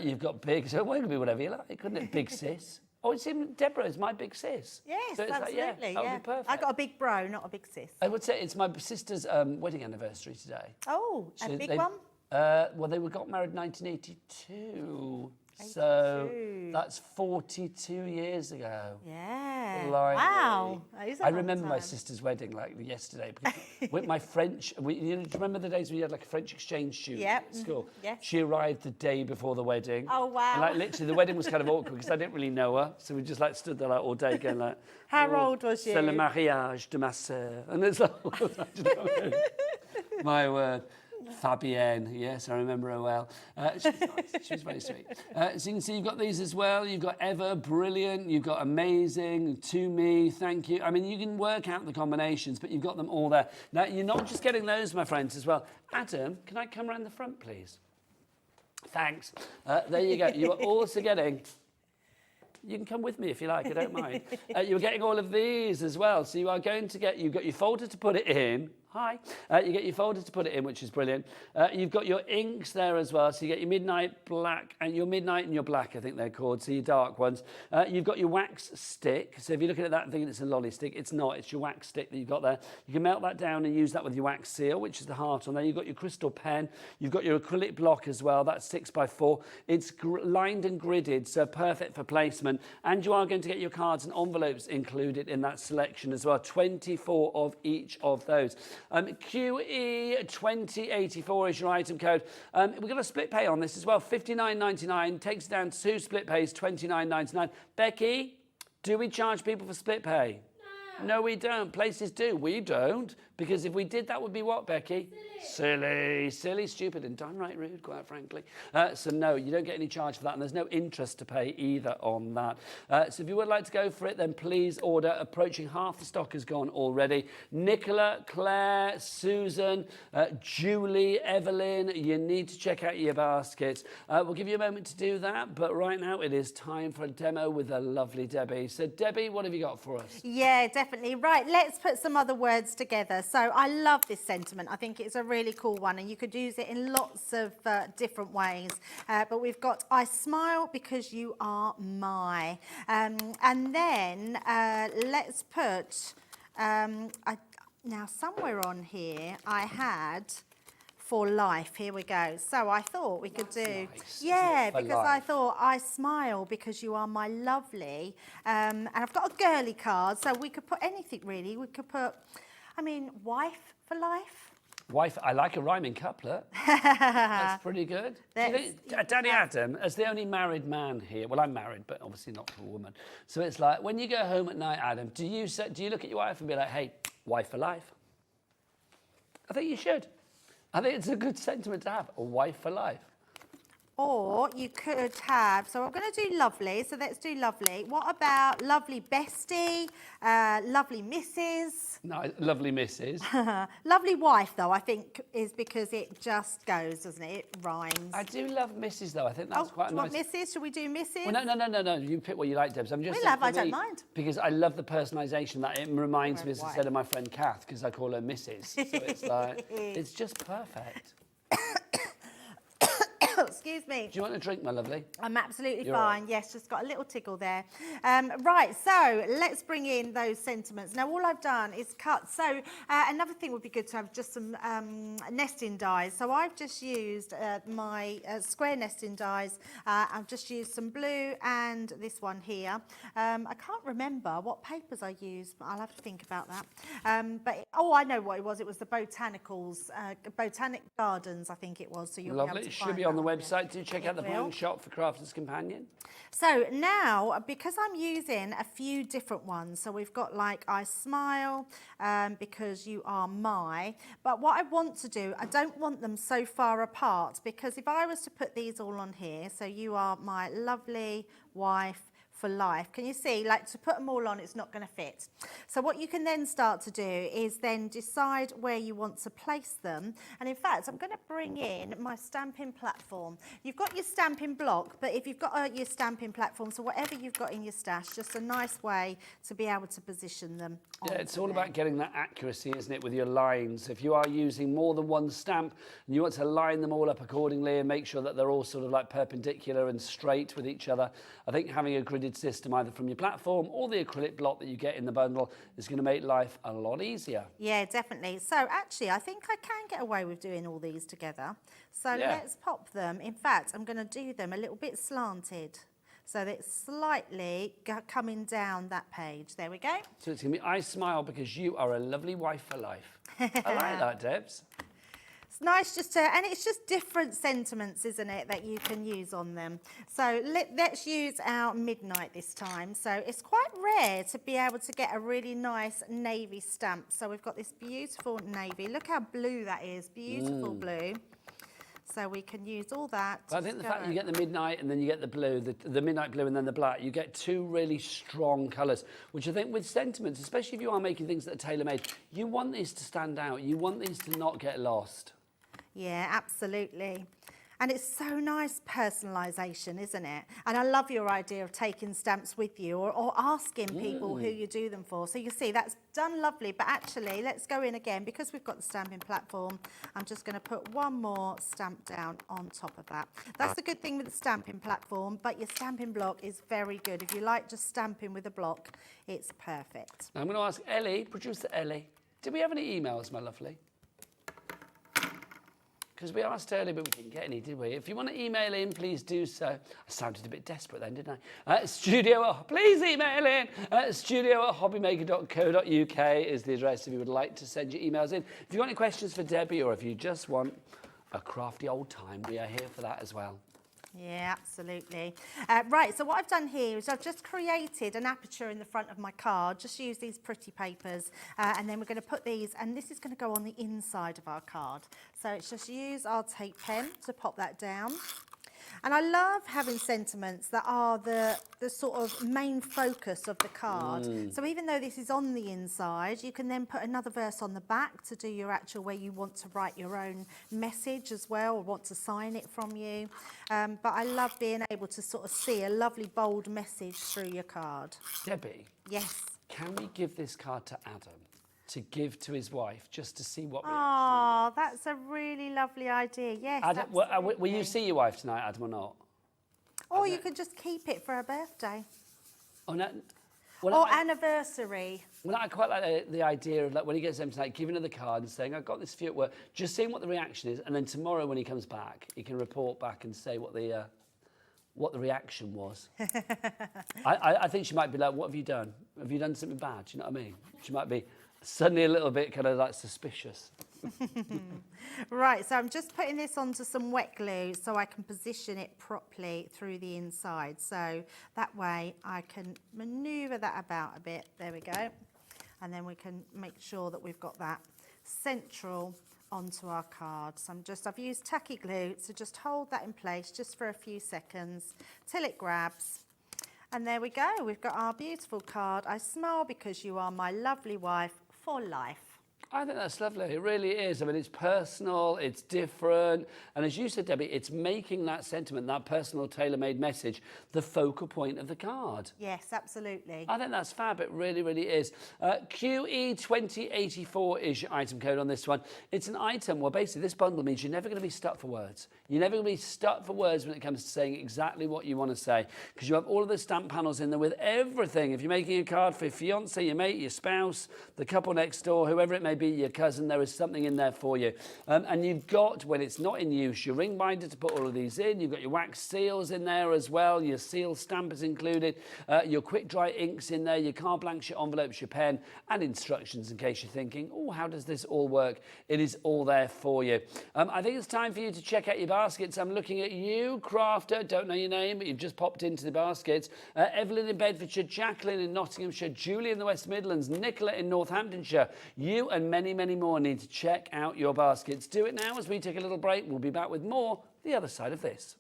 You've got Big, so it could be whatever you like, couldn't it? Big Sis. Oh, it's even Deborah is my big sis. Yes, so it's absolutely. Like, yeah, that would be perfect. I got a big bro, not a big sis. I would say it's my sister's wedding anniversary today. Oh, a big they, one? Well, they got married in 1982. 82. So that's 42 years ago. Yeah. Blimey. Wow. That is a I long remember my time. sister's wedding like yesterday. Because with my French, do you remember the days when you had like a French exchange student at school? Yes. She arrived the day before the wedding. Oh, wow. And like literally the wedding was kind of awkward because I didn't really know her. So we just like stood there like all day going like, How old was you? C'est le mariage de ma sœur. And it's like, my word. Fabienne, yes, I remember her well. She was nice. She was very sweet. So you can see you've got these as well. You've got Ever, brilliant. You've got amazing, To Me, thank you. I mean, you can work out the combinations, but you've got them all there. Now, you're not just getting those, my friends, as well. Adam, can I come around the front, please? Thanks. There you go. You are also getting... You can come with me if you like, I don't mind. You're getting all of these as well. So you are going to get, you've got your folder to put it in. Hi. You get your folder to put it in, which is brilliant. You've got your inks there as well. So you get your midnight black and your midnight and your black, I think they're called. So your dark ones. You've got your wax stick. So if you're looking at that and thinking it's a lolly stick, it's not. It's your wax stick that you've got there. You can melt that down and use that with your wax seal, which is the heart on there. You've got your crystal pen. You've got your acrylic block as well. That's 6x4. It's lined and gridded, so perfect for placement. And you are going to get your cards and envelopes included in that selection as well. 24 of each of those. QE2084 is your item code. We've got a split pay on this as well. $59.99 takes it down to 2 split pays, $29.99. Becky, do we charge people for split pay? No, we don't. Places do. We don't. Because if we did, that would be what, Becky? Silly, stupid, and downright rude, quite frankly. So no, you don't get any charge for that, and there's no interest to pay either on that. So if you would like to go for it, then please order. Approaching half the stock has gone already. Nicola, Claire, Susan, Julie, Evelyn, you need to check out your baskets. We'll give you a moment to do that, but right now it is time for a demo with the lovely Debbie. So Debbie, what have you got for us? Yeah, definitely. Right, let's put some other words together. So I love this sentiment. I think it's a really cool one, and you could use it in lots of different ways. But we've got, I smile because you are my. And then let's put, now somewhere on here I had for life. Here we go. So I thought we could do, nice. yeah, For because life. I thought I smile because you are my lovely. And I've got a girly card, so we could put anything really. We could put, I mean, wife for life. Wife, I like a rhyming couplet. That's pretty good. Daddy Adam, as the only married man here, well, I'm married, but obviously not to a woman. So it's like, when you go home at night, Adam, do you look at your wife and be like, hey, wife for life? I think you should. I think it's a good sentiment to have, a wife for life. Or you could have, so I'm going to do lovely, so let's do lovely. What about lovely bestie, lovely missus? No, lovely missus. Lovely wife, though, I think, is because it just goes, doesn't it? It rhymes. I do love missus, though. I think that's quite do nice. you want missus? Should we do missus? Well, no. You pick what you like, Debs. I'm just We saying love, for I don't me, mind. Because I love the personalisation that it reminds me, as I Wife. said, of my friend Kath, because I call her Mrs. So it's like, it's just perfect. Excuse me. Do you want a drink, my lovely? I'm absolutely You're fine. right. Yes, just got a little tickle there. Right, so let's bring in those sentiments. Now, all I've done is cut. So another thing would be good to have just some nesting dies. So I've just used my square nesting dies. I've just used some blue and this one here. I can't remember what papers I used, but I'll have to think about that. I know what it was. It was the Botanicals, Botanic Gardens, I think it was. So you'll Lovely. be able It to should find be on the that website. Do check out the buying shop for Crafter's Companion. So now, because I'm using a few different ones, so we've got like I Smile, because you are my, but what I want to do, I don't want them so far apart, because if I was to put these all on here, so you are my lovely wife for life. Can you see, like, to put them all on, it's not going to fit. So what you can then start to do is then decide where you want to place them. And in fact, I'm going to bring in my stamping platform. You've got your stamping block, but if you've got your stamping platform, so whatever you've got in your stash, just a nice way to be able to position them. Yeah, it's all about getting that accuracy, isn't it, with your lines. If you are using more than one stamp and you want to line them all up accordingly and make sure that they're all sort of like perpendicular and straight with each other, I think having a gridded system either from your platform or the acrylic block that you get in the bundle is going to make life a lot easier. Yeah, definitely. So actually, I think I can get away with doing all these together. So let's pop them. In fact, I'm going to do them a little bit slanted, so that it's slightly coming down that page. There we go. So it's going to be I Smile because you are a lovely wife for life. I like that, Debs. It's nice just to, and it's just different sentiments, isn't it, that you can use on them. So let's use our Midnight this time. So it's quite rare to be able to get a really nice navy stamp. So we've got this beautiful navy. Look how blue that is, beautiful blue. So we can use all that. I think the fact that you get the midnight and then you get the blue, the midnight blue and then the black, you get two really strong colours, which I think with sentiments, especially if you are making things that are tailor-made, you want these to stand out. You want these to not get lost. Yeah, absolutely. And it's so nice personalisation, isn't it? And I love your idea of taking stamps with you or asking people who you do them for. So you see, that's done lovely. But actually, let's go in again. Because we've got the stamping platform, I'm just going to put one more stamp down on top of that. That's the good thing with the stamping platform, but your stamping block is very good. If you like just stamping with a block, it's perfect. I'm going to ask Ellie, producer Ellie, did we have any emails, my lovely? Because we asked earlier, but we didn't get any, did we? If you want to email in, please do so. I sounded a bit desperate then, didn't I? Please email in. studio@hobbymaker.co.uk is the address if you would like to send your emails in. If you've got any questions for Debbie or if you just want a crafty old time, we are here for that as well. Yeah, absolutely. Right, so what I've done here is I've just created an aperture in the front of my card. Just use these pretty papers, and then we're going to put these, and this is going to go on the inside of our card. So it's just use our tape pen to pop that down. And I love having sentiments that are the sort of main focus of the card. So even though this is on the inside, you can then put another verse on the back to do your actual where you want to write your own message as well, or want to sign it from you. But I love being able to sort of see a lovely bold message through your card. Debbie? Yes? Can we give this card to Adam to give to his wife just to see what reaction? Oh, that's a really lovely idea. Yes, Adam, will you see your wife tonight, Adam, or not? Or you could just keep it for her birthday. Oh, no. Or anniversary. Well, I quite like the idea of, like, when he gets home tonight, giving her the card and saying, I got this for you at work, just seeing what the reaction is, and then tomorrow when he comes back, he can report back and say what the reaction was. I think she might be like, what have you done? Have you done something bad? Do you know what I mean? She might be suddenly a little bit kind of like suspicious. Right, so I'm just putting this onto some wet glue so I can position it properly through the inside. So that way I can manoeuvre that about a bit. There we go. And then we can make sure that we've got that central onto our card. So I've used tacky glue to just hold that in place just for a few seconds till it grabs. And there we go. We've got our beautiful card. I smile because you are my lovely wife for life. I think that's lovely. It really is. I mean, it's personal, it's different. And as you said, Debbie, it's making that sentiment, that personal tailor-made message, the focal point of the card. Yes, absolutely. I think that's fab. It really, really is. QE2084 is your item code on this one. It's an item. Well, basically, this bundle means you're never going to be stuck for words. You're never going to be stuck for words when it comes to saying exactly what you want to say, because you have all of the stamp panels in there with everything. If you're making a card for your fiancé, your mate, your spouse, the couple next door, whoever it may may be, your cousin, there is something in there for you. And you've got, when it's not in use, your ring binder to put all of these in. You've got your wax seals in there as well. Your seal stamp is included. Your quick dry inks in there. Your carte blanche, your envelopes, your pen, and instructions in case you're thinking, oh, how does this all work? It is all there for you. I think it's time for you to check out your baskets. I'm looking at you, crafter. Don't know your name, but you've just popped into the baskets. Evelyn in Bedfordshire, Jacqueline in Nottinghamshire, Julie in the West Midlands, Nicola in Northamptonshire. You and many, many more need to check out your baskets. Do it now as we take a little break. We'll be back with more the other side of this.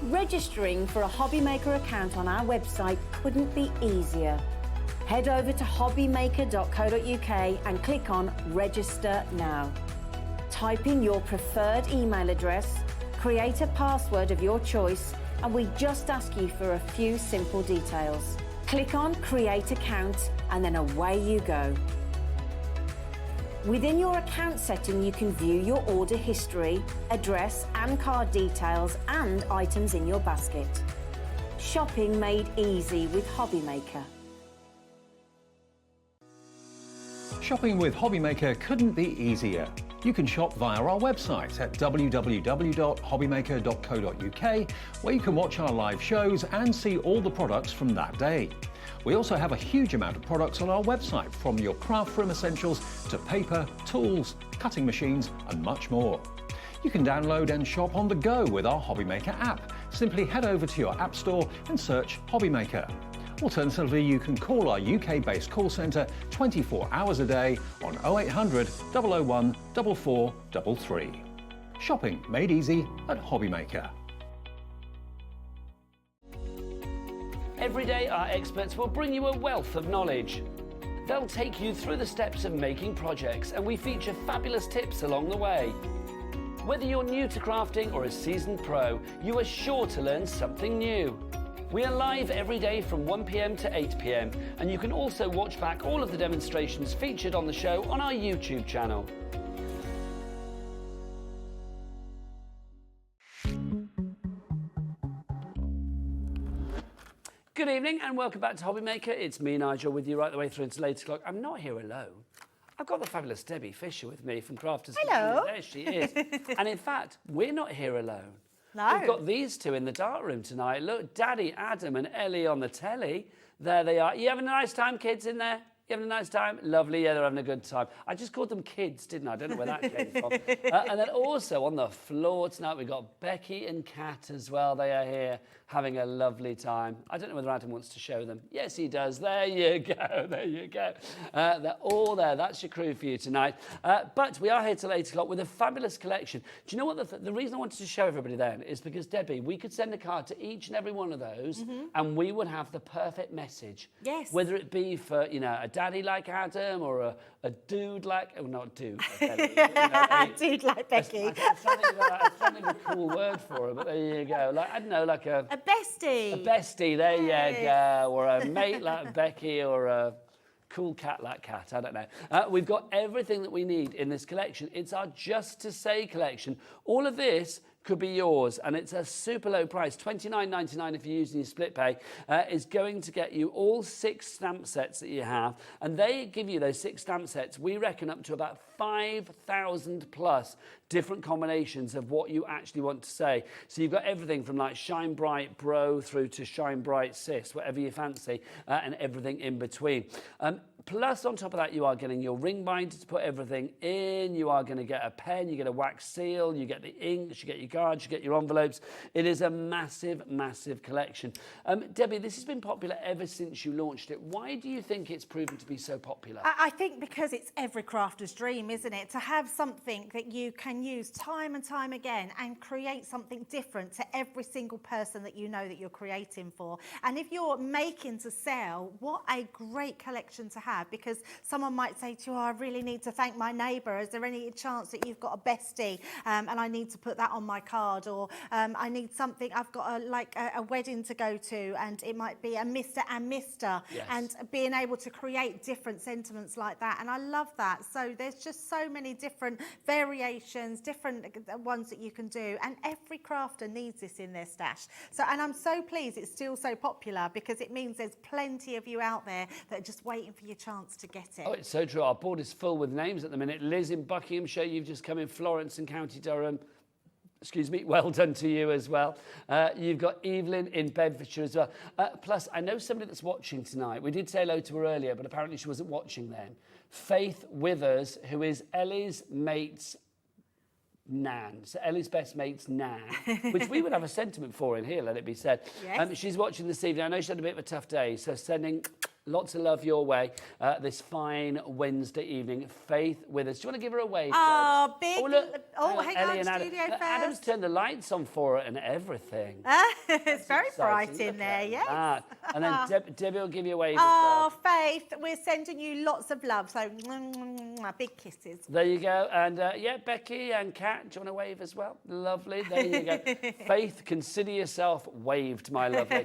Registering for a Hobbymaker account on our website couldn't be easier. Head over to hobbymaker.co.uk and click on Register Now. Type in your preferred email address, create a password of your choice, and we just ask you for a few simple details. Click on Create Account and then away you go. Within your account setting, you can view your order history, address and card details and items in your basket. Shopping made easy with Hobbymaker. Shopping with Hobbymaker couldn't be easier. You can shop via our website at www.hobbymaker.co.uk, where you can watch our live shows and see all the products from that day. We also have a huge amount of products on our website, from your craft room essentials to paper, tools, cutting machines and much more. You can download and shop on the go with our Hobbymaker app. Simply head over to your app store and search Hobbymaker. Alternatively, you can call our UK-based call centre 24 hours a day on 0800 001 4433. Shopping made easy at Hobbymaker. Every day, our experts will bring you a wealth of knowledge. They'll take you through the steps of making projects, and we feature fabulous tips along the way. Whether you're new to crafting or a seasoned pro, you are sure to learn something new. We are live every day from 1 p.m. to 8 p.m, and you can also watch back all of the demonstrations featured on the show on our YouTube channel. Good evening and welcome back to Hobbymaker. It's me, Nigel, with you right the way through until 8 o'clock. I'm not here alone. I've got the fabulous Debbie Fisher with me from CRAFTER'S. Hello. There she is. And in fact, we're not here alone. No. We've got these two in the dark room tonight. Look, Daddy, Adam and Ellie on the telly. There they are. You having a nice time, kids, in there? You having a nice time? Lovely, yeah, they're having a good time. I just called them kids, didn't I? I don't know where that came from. And then also on the floor tonight, we've got Becky and Kat as well. They are here having a lovely time. I don't know whether Adam wants to show them. Yes, he does. There you go. There you go. They're all there. That's your crew for you tonight. But we are here till 8 o'clock with a fabulous collection. Do you know what the reason I wanted to show everybody then is because, Debbie, we could send a card to each and every one of those and we would have the perfect message. Yes. Whether it be for, you know, a daddy like Adam or a dude like, oh, not dude. A dude like Becky. I'm trying to think of a cool word for it, but there you go. Like, I don't know, like a bestie. A bestie, there you go. Or a mate like Becky, or a cool cat like Cat, I don't know. We've got everything that we need in this collection. It's our Just to Say collection. All of this could be yours, and it's a super low price, $29.99 if you're using your split pay, is going to get you all 6 stamp sets that you have, and they give you those 6 stamp sets, we reckon up to about 5,000 plus different combinations of what you actually want to say. So you've got everything from like Shine Bright Bro through to Shine Bright Sis, whatever you fancy, and everything in between. Plus, on top of that, you are getting your ring binder to put everything in. You are going to get a pen, you get a wax seal, you get the inks, you get your cards, you get your envelopes. It is a massive, massive collection. Debbie, this has been popular ever since you launched it. Why do you think it's proven to be so popular? I think because it's every crafter's dream, isn't it? To have something that you can use time and time again and create something different to every single person that you know that you're creating for. And if you're making to sell, what a great collection to have. have, because someone might say to you, oh, I really need to thank my neighbour. Is there any chance that you've got a bestie and I need to put that on my card? Or I need something, I've got a wedding to go to, and it might be a Mr. and Mr. Yes. And being able to create different sentiments like that. And I love that. So there's just so many different variations, different ones that you can do. And every crafter needs this in their stash. So, and I'm so pleased it's still so popular, because it means there's plenty of you out there that are just waiting for your chance to get it. Oh, it's so true. Our board is full with names at the minute. Liz in Buckinghamshire, you've just come in. Florence in County Durham. Excuse me, well done to you as well. You've got Evelyn in Bedfordshire as well. Plus, I know somebody that's watching tonight. We did say hello to her earlier, but apparently she wasn't watching then. Faith Withers, who is Ellie's mate's nan. So Ellie's best mate's nan, which we would have a sentiment for in here, let it be said. Yes. She's watching this evening. I know she had a bit of a tough day, so sending lots of love your way this fine Wednesday evening. Faith Withers. Do you want to give her a wave? Oh, big. Oh, look. Hang Ellie on, and studio Adam. first. Adam's turned the lights on for her and everything. It's very bright Exciting. in there, Look yes. at that. And then Debbie will give you a wave Oh, as well. Faith, we're sending you lots of love. So, big kisses. There you go. And yeah, Becky and Kat, do you want to wave as well? Lovely. There you go. Faith, consider yourself waved, my lovely.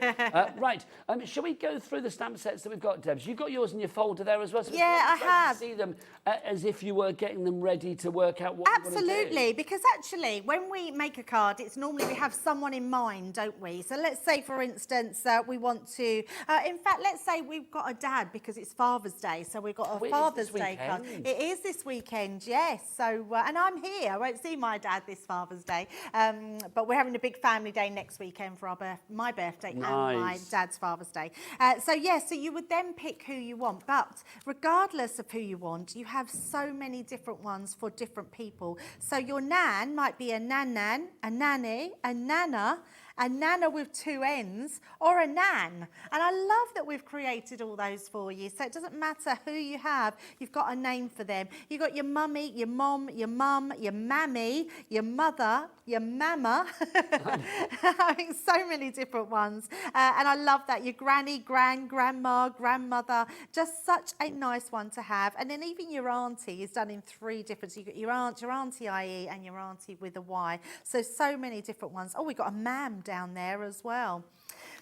Right. Shall we go through the stamp sets that we've got, Debs? You've got yours in your folder there as well. So Yeah, I have. See them as if you were getting them ready to work out what you want to do. Absolutely, because actually, when we make a card, it's normally we have someone in mind, don't we? So let's say, for instance, we want to. In fact, let's say we've got a dad because it's Father's Day, so we've got a Father's Day card. It is this weekend, yes. So, and I'm here. I won't see my dad this Father's Day, but we're having a big family day next weekend for my birthday and my dad's Father's Day. So you would then pick who you want, but regardless of who you want, you have so many different ones for different people. So your nan might be a nan-nan, a nanny, a nana with two N's, or a nan. And I love that we've created all those for you. So it doesn't matter who you have, you've got a name for them. You've got your mummy, your mom, your mum, your mammy, your mother, your mama. Having so many different ones. And I love that. Your granny, grandma, grandmother. Just such a nice one to have. And then even your auntie is done in 3 different. So you've got your aunt, your auntie IE, and your auntie with a Y. So many different ones. Oh, we've got a mam down there as well.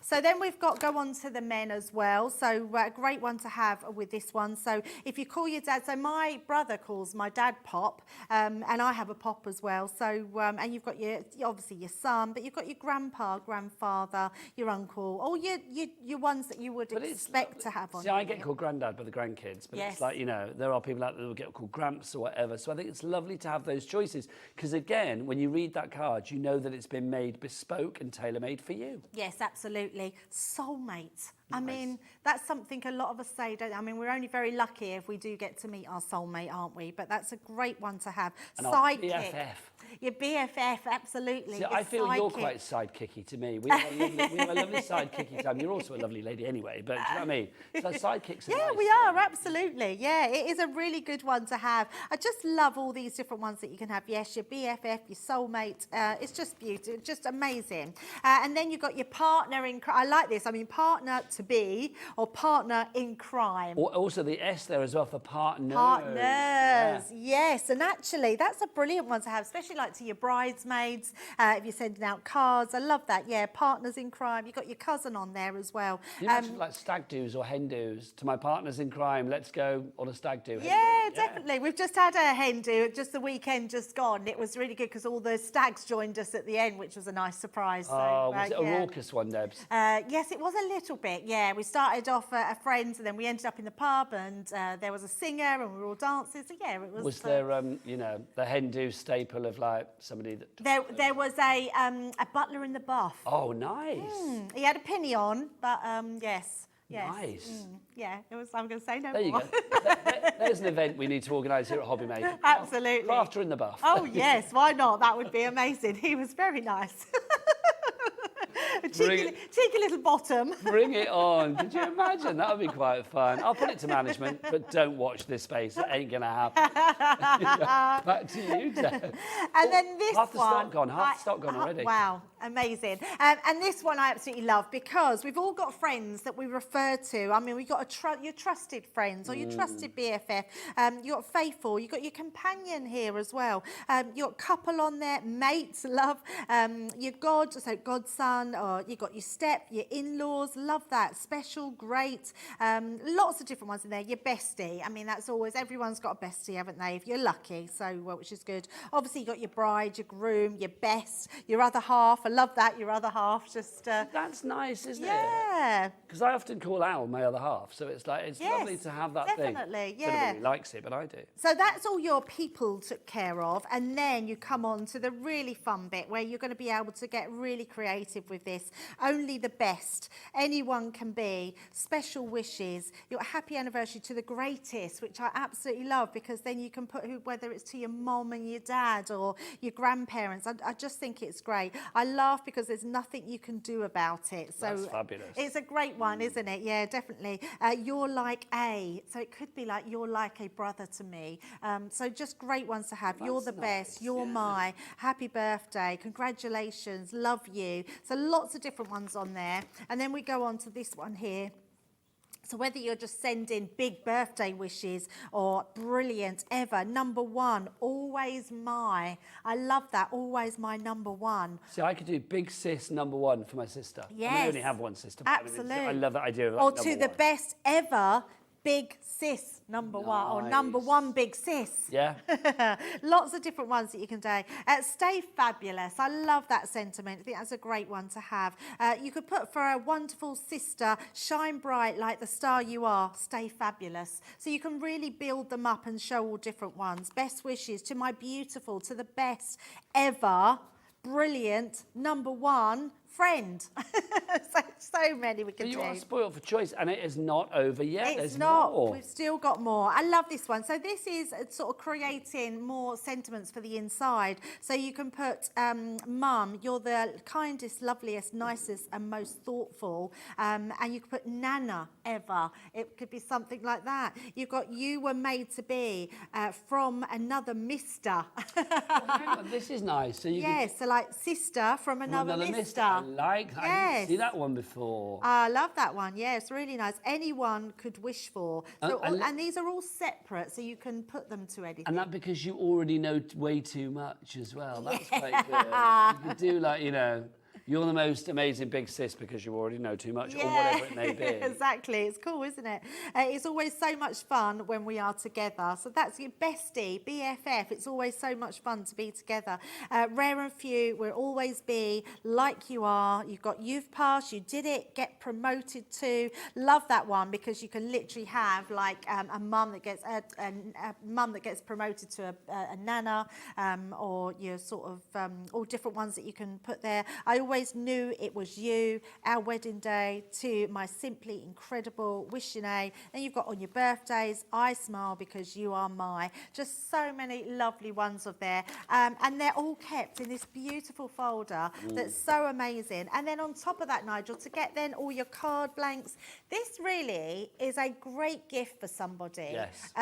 So then we've got, go on to the men as well. So a great one to have with this one. So if you call your dad, so my brother calls my dad Pop, and I have a Pop as well. So, and you've got obviously your son, but you've got your grandpa, grandfather, your uncle, all your ones that you would expect to have on. See, I get called granddad by the grandkids, but it's like, you know, there are people out there that will get called gramps or whatever. So I think it's lovely to have those choices, because again, when you read that card, you know that it's been made bespoke and tailor-made for you. Yes, absolutely. Soulmate. I mean, that's something a lot of us say, don't. I mean, we're only very lucky if we do get to meet our soulmate, aren't we? But that's a great one to have. And Sidekick. our BFF. Your BFF, absolutely. See, I feel you're quite sidekicky to me. We have a lovely sidekicky time. You're also a lovely lady anyway, but do you know what I mean? So sidekicks are nice. We are, absolutely. Yeah, it is a really good one to have. I just love all these different ones that you can have. Yes, your BFF, your soulmate. It's just beautiful, just amazing. And then you've got your partner in crime. I like this. I mean, partner to be or partner in crime. Also the S there as well for partners. Partners, yes. And actually, that's a brilliant one to have, especially like to your bridesmaids, if you're sending out cards. I love that, yeah. Partners in crime. You've got your cousin on there as well. You mentioned like stag do's or hen do's. To my partners in crime, let's go on a stag do. Yeah, definitely. We've just had a hen do, just the weekend just gone. It was really good because all the stags joined us at the end, which was a nice surprise. Was it a raucous one, Debs? Yes, it was a little bit, yeah. We started off a friend and then we ended up in the pub and there was a singer and we were all dancing. So, yeah, it was... Was there, you know, the hen do staple of like somebody that... There was a butler in the buff. Oh, nice. He had a penny on, but yes. Nice. Yeah, it was. I'm going to say no there more. You go. There's an event we need to organise here at Hobby Maker. Absolutely. Crafter in the buff. Oh, yes. Why not? That would be amazing. He was very nice. Cheeky little bottom. Bring it on. Could you imagine? That would be quite fun. I'll put it to management, but don't watch this space. It ain't going to happen. Back to you, Deb. And then this half the one. stock gone. Half the stock gone already. Wow. Amazing. And this one I absolutely love because we've all got friends that we refer to. I mean, we've got your trusted friends or your trusted BFF. You've got Faithful. You've got your companion here as well. You've got couple on there, mates, love. Your God, so godson, or you've got your step, your in-laws. Love that. Special, great. Lots of different ones in there. Your bestie. I mean, that's always, everyone's got a bestie, haven't they? If you're lucky, so which is good. Obviously, you've got your bride, your groom, your best, your other half. I love that, your other half. Just that's nice, isn't it? Yeah. Because I often call Al my other half, so it's like it's lovely to have that thing. Definitely, Nobody really likes it, but I do. So that's all your people took care of, and then you come on to the really fun bit where you're going to be able to get really creative with this. Only the best. Anyone can be. Special wishes. Your happy anniversary to the greatest, which I absolutely love because then you can put whether it's to your mom and your dad or your grandparents. I just think it's great. I laugh because there's nothing you can do about it. So that's fabulous. It's a great one, isn't it? Yeah, definitely. You're like a. So it could be like you're like a brother to me. So just great ones to have. You're the best. You're my. Happy birthday. Congratulations. Love you. So lots of different ones on there. And then we go on to this one here. So whether you're just sending big birthday wishes or brilliant ever, number one, always my. I love that, always my number one. See, I could do big sis number one for my sister. Yes. I mean, I only have one sister. Absolutely. I love that idea of that. Or to the best ever, big sis number one, or number one big sis. Yeah. Lots of different ones that you can do. Stay fabulous. I love that sentiment. I think that's a great one to have. You could put for a wonderful sister, shine bright like the star you are, stay fabulous. So you can really build them up and show all different ones. Best wishes to my beautiful, to the best ever, brilliant, number one, friend. so many we can do. You are spoiled for choice, and it is not over yet. It's There's not. more. We've still got more. I love this one. So this is sort of creating more sentiments for the inside. So you can put, Mum, you're the kindest, loveliest, nicest, and most thoughtful. And you could put Nana ever. It could be something like that. You've got you were made to be from another mister. Hang on, this is nice. So you so like sister from another mister. I like that. I didn't see that one before. I love that one. Yeah, it's really nice. Anyone could wish for. So, and these are all separate, so you can put them to anything. And that because you already know way too much as well. That's quite good. You could do like, you know, you're the most amazing big sis because you already know too much, or whatever it may be. Exactly. It's cool, isn't it? It's always so much fun when we are together. So that's your bestie, BFF. It's always so much fun to be together. Rare and few, we'll always be like you are. You've got youth pass, you did it, get promoted to. Love that one because you can literally have like a mum that gets promoted to a nana, or your sort of all different ones that you can put there. I always knew it was you, our wedding day, to my simply incredible wishing a. Then you've got on your birthdays, I smile because you are my. Just so many lovely ones of there. And they're all kept in this beautiful folder that's so amazing. And then on top of that, Nigel, to get then all your card blanks, this really is a great gift for somebody. Yes.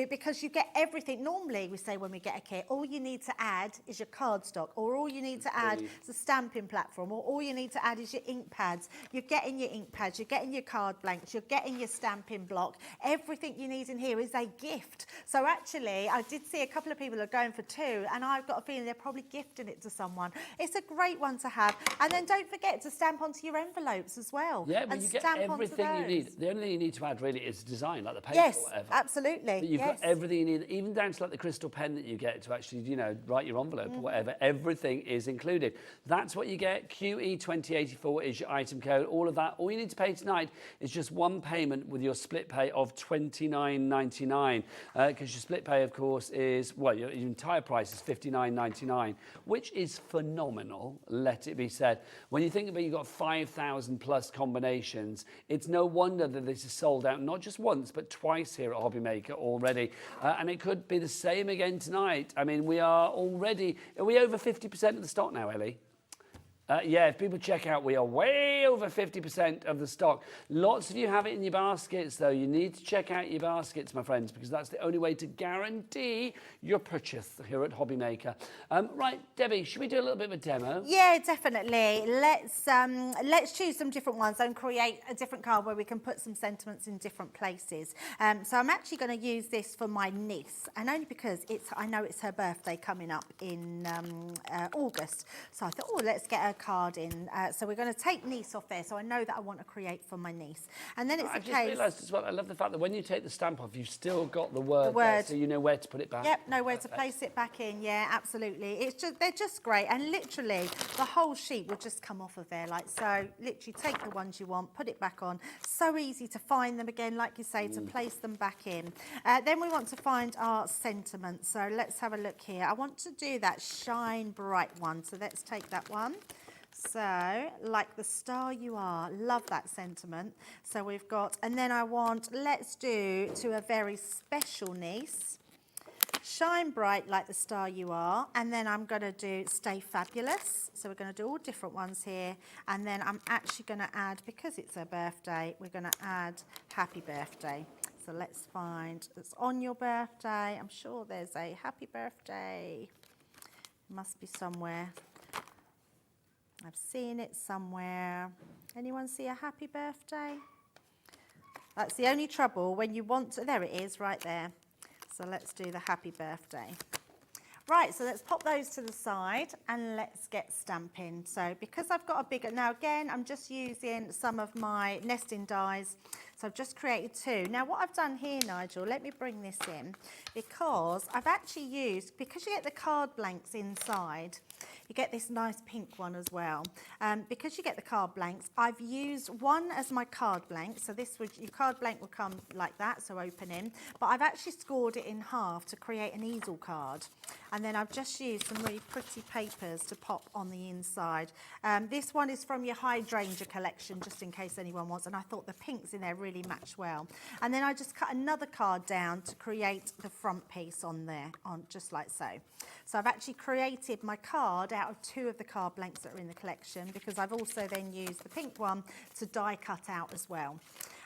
Because you get everything. Normally, we say when we get a kit, all you need to add is your cardstock, or all you need to add is a stamping platform, or all you need to add is your ink pads. You're getting your ink pads, you're getting your card blanks, you're getting your stamping block. Everything you need in here is a gift. So actually, I did see a couple of people are going for two, and I've got a feeling they're probably gifting it to someone. It's a great one to have. And then don't forget to stamp onto your envelopes as well. Yeah, but you get everything you need. The only thing you need to add really is design, like the paper or whatever. Absolutely. But you've got everything you need, even down to like the crystal pen that you get to actually, you know, write your envelope or whatever. Everything is included. That's what you get. QE2084 is your item code. All of that. All you need to pay tonight is just one payment with your split pay of $29.99. Because your split pay, of course, is, well, your entire price is $59.99, which is phenomenal, let it be said. When you think about you've got 5,000 plus combinations, it's no wonder that this is sold out not just once, but twice here at Hobbymaker already. And it could be the same again tonight. I mean, we are already, are we over 50% of the stock now, Ellie? Yeah, if people check out, we are way over 50% of the stock. Lots of you have it in your baskets, though. You need to check out your baskets, my friends, because that's the only way to guarantee your purchase here at Hobby Maker. Right, Debbie, should we do a little bit of a demo? Yeah, definitely. Let's choose some different ones and create a different card where we can put some sentiments in different places. So I'm actually going to use this for my niece, and only because I know it's her birthday coming up in August. So I thought, oh, let's get her card in. So we're going to take niece off there, so I know that I want to create for my niece. And then it's I've just realised as well, I love the fact that when you take the stamp off, you've still got the word there, so you know where to put it back. Yep, know where to place it back in. Yeah, absolutely. They're just great, and literally the whole sheet will just come off of there like so. Literally take the ones you want, put it back on. So easy to find them again, like you say, to place them back in. Then we want to find our sentiment. So let's have a look here. I want to do that shine bright one. So let's take that one. So, like the star you are, love that sentiment. So we've got, and then let's do to a very special niece, shine bright like the star you are, and then I'm going to do stay fabulous. So we're going to do all different ones here, and then I'm actually going to add, because it's her birthday, we're going to add happy birthday. So let's find, it's on your birthday. I'm sure there's a happy birthday. Must be somewhere. I've seen it somewhere. Anyone see a happy birthday? That's the only trouble when you want to, there it is right there. So let's do the happy birthday. Right, so let's pop those to the side and let's get stamping. So because I've got a bigger, now again, I'm just using some of my nesting dies. So I've just created two. Now what I've done here, Nigel, let me bring this in, because I've actually used, because you get the card blanks inside, you get this nice pink one as well. Because you get the card blanks, I've used one as my card blank. So your card blank will come like that, so open in. But I've actually scored it in half to create an easel card. And then I've just used some really pretty papers to pop on the inside. This one is from your hydrangea collection, just in case anyone wants. And I thought the pinks in there really match well. And then I just cut another card down to create the front piece on there, just like so. So I've actually created my card out of two of the card blanks that are in the collection, because I've also then used the pink one to die cut out as well.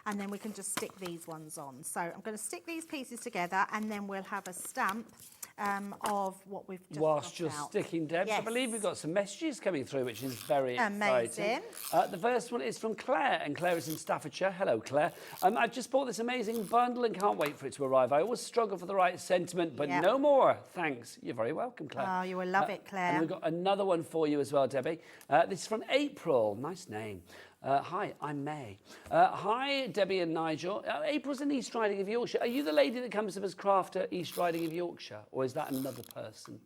And then we can just stick these ones on. So I'm going to stick these pieces together, and then we'll have a stamp of what we've just Whilst you're out. sticking, Debs, Yes. I believe we've got some messages coming through, which is very amazing. exciting. The first one is from Claire, and Claire is in Staffordshire. Hello, Claire. I've just bought this amazing bundle and can't wait for it to arrive. I always struggle for the right sentiment, but no more. Thanks. You're very welcome, Claire. Oh, you will love it, Claire. And we've got another one for you as well, Debbie. This is from April. Nice name. Hi, I'm May. Hi, Debbie and Nigel. April's in East Riding of Yorkshire. Are you the lady that comes up as Crafter East Riding of Yorkshire, or is that another person?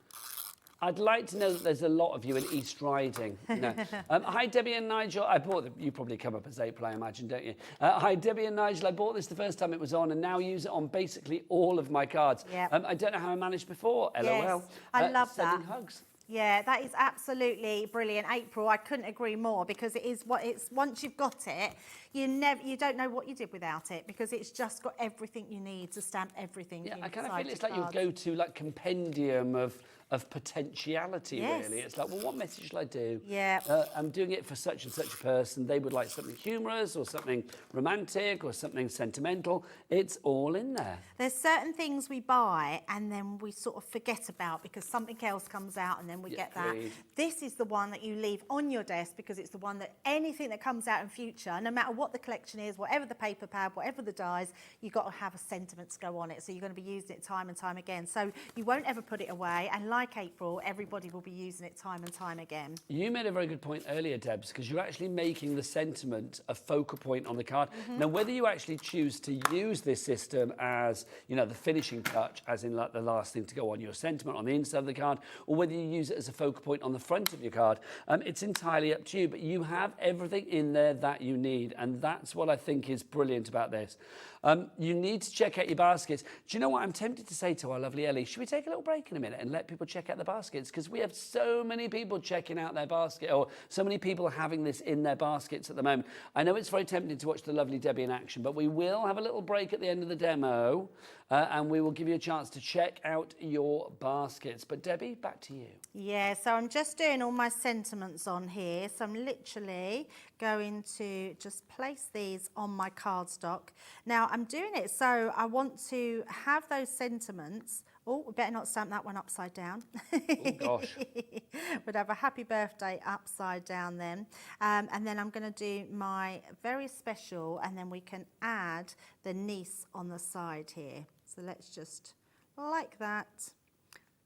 I'd like to know that there's a lot of you in East Riding. No. Hi, Debbie and Nigel. I bought them. You probably come up as April, I imagine, don't you? Hi, Debbie and Nigel. I bought this the first time it was on, and now use it on basically all of my cards. Yep. I don't know how I managed before. LOL. Yes, I love that. Sending hugs. Yeah, that is absolutely brilliant, April. I couldn't agree more, because it is what it's. Once you've got it, you don't know what you did without it, because it's just got everything you need to stamp everything. Yeah, I kind of inside feel it's your like your cards. go-to like compendium of potentiality, Yes. really. It's like, well, what message shall I do? Yeah. I'm doing it for such and such a person. They would like something humorous or something romantic or something sentimental. It's all in there. There's certain things we buy and then we sort of forget about because something else comes out and then we get that. agreed. This is the one that you leave on your desk because it's the one that anything that comes out in future, no matter what the collection is, whatever the paper pad, whatever the dies, you've got to have a sentiment to go on it. So you're going to be using it time and time again. So you won't ever put it away. And like April, everybody will be using it time and time again. You made a very good point earlier, Debs, because you're actually making the sentiment a focal point on the card. Mm-hmm. Now, whether you actually choose to use this system as, you know, the finishing touch, as in like the last thing to go on your sentiment on the inside of the card, or whether you use it as a focal point on the front of your card, it's entirely up to you. But you have everything in there that you need, and that's what I think is brilliant about this. You need to check out your baskets. Do you know what I'm tempted to say to our lovely Ellie? Should we take a little break in a minute and let people check out the baskets? Because we have so many people checking out their basket, or so many people having this in their baskets at the moment. I know it's very tempting to watch the lovely Debbie in action, but we will have a little break at the end of the demo, and we will give you a chance to check out your baskets. But Debbie, back to you. Yeah, so I'm just doing all my sentiments on here. So I'm literally going to just place these on my cardstock. Now I'm doing it so I want to have those sentiments. Oh, we better not stamp that one upside down. Oh gosh. We'd have a happy birthday upside down then. And then I'm going to do my very special, and then we can add the niece on the side here. So let's just, like that,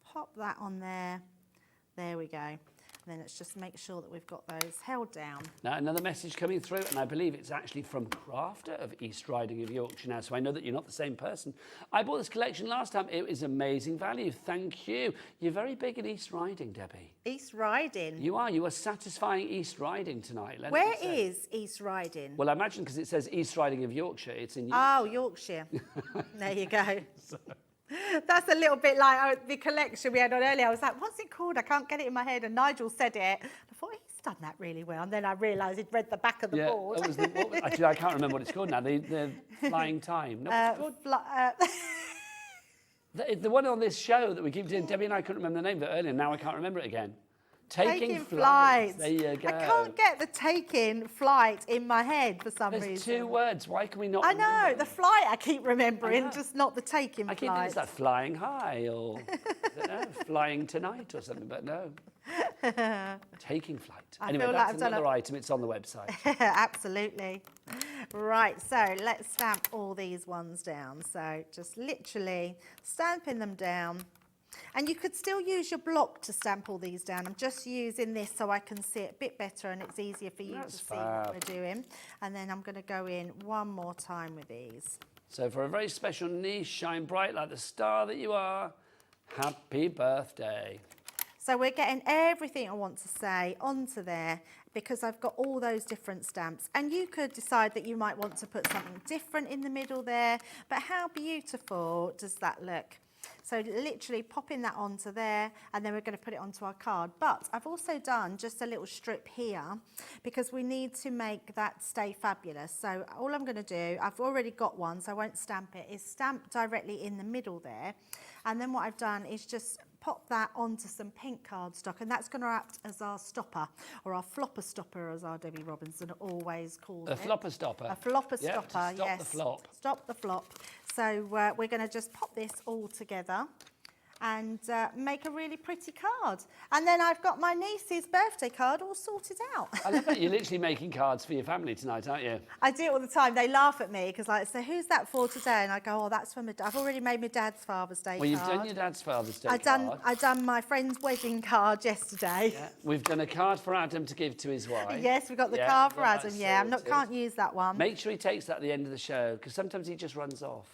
pop that on there. There we go. And then let's just make sure that we've got those held down. Now, another message coming through, and I believe it's actually from Crafter of East Riding of Yorkshire now, so I know that you're not the same person. I bought this collection last time. It was amazing value. Thank you. You're very big in East Riding, Debbie. East Riding? You are. You are satisfying East Riding tonight. Where is East Riding? Well, I imagine because it says East Riding of Yorkshire, it's in Yorkshire. Oh, Yorkshire. There you go. That's a little bit like the collection we had on earlier. I was like, what's it called? I can't get it in my head. And Nigel said it. I thought, he's done that really well. And then I realised he'd read the back of the board. Actually, I can't remember what it's called now. The Flying Time. No, what's it called? The one on this show that we keep doing, Debbie and I couldn't remember the name of it earlier. Now I can't remember it again. Taking flight. There you go. I can't get the taking flight in my head for some reason. There's two words. Why can we not I know. The flight I keep remembering, just not the taking flight. I keep thinking it's like flying high or I don't know, flying tonight or something, but no. Taking flight. Anyway, that's another item. It's on the website. Absolutely. Right, so let's stamp all these ones down. So just literally stamping them down. And you could still use your block to stamp all these down. I'm just using this so I can see it a bit better and it's easier for you to see what we're doing. And then I'm going to go in one more time with these. So for a very special niche, shine bright like the star that you are, happy birthday. So we're getting everything I want to say onto there because I've got all those different stamps. And you could decide that you might want to put something different in the middle there. But how beautiful does that look? So literally popping that onto there, and then we're going to put it onto our card. But I've also done just a little strip here because we need to make that stay fabulous. So all I'm going to do, I've already got one, so I won't stamp it, is stamp directly in the middle there. And then what I've done is just pop that onto some pink cardstock, and that's going to act as our stopper, or our flopper stopper, as our Debbie Robinson always calls it. A flopper stopper. A flopper stopper, yes. Stop the flop. Stop the flop. So we're going to just pop this all together and make a really pretty card. And then I've got my niece's birthday card all sorted out. I love that you're literally making cards for your family tonight, aren't you? I do it all the time. They laugh at me because like, so who's that for today? And I go, oh, that's for my dad. I've already made my dad's Father's Day card. Well, you've done your dad's Father's Day card. I've done my friend's wedding card yesterday. Yeah. We've done a card for Adam to give to his wife. Yes, we've got the card for Adam, can't use that one. Make sure he takes that at the end of the show because sometimes he just runs off.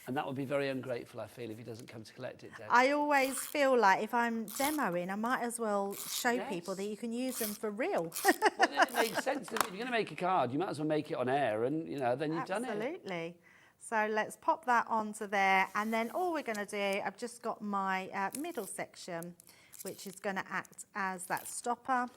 And that would be very ungrateful, I feel, if he doesn't come to collect it, Deb. I always feel like if I'm demoing, I might as well show people that you can use them for real. Well, it makes sense. If you're going to make a card, you might as well make it on air and, you know, then you've done it. Absolutely. So let's pop that onto there. And then all we're going to do, I've just got my middle section, which is going to act as that stopper,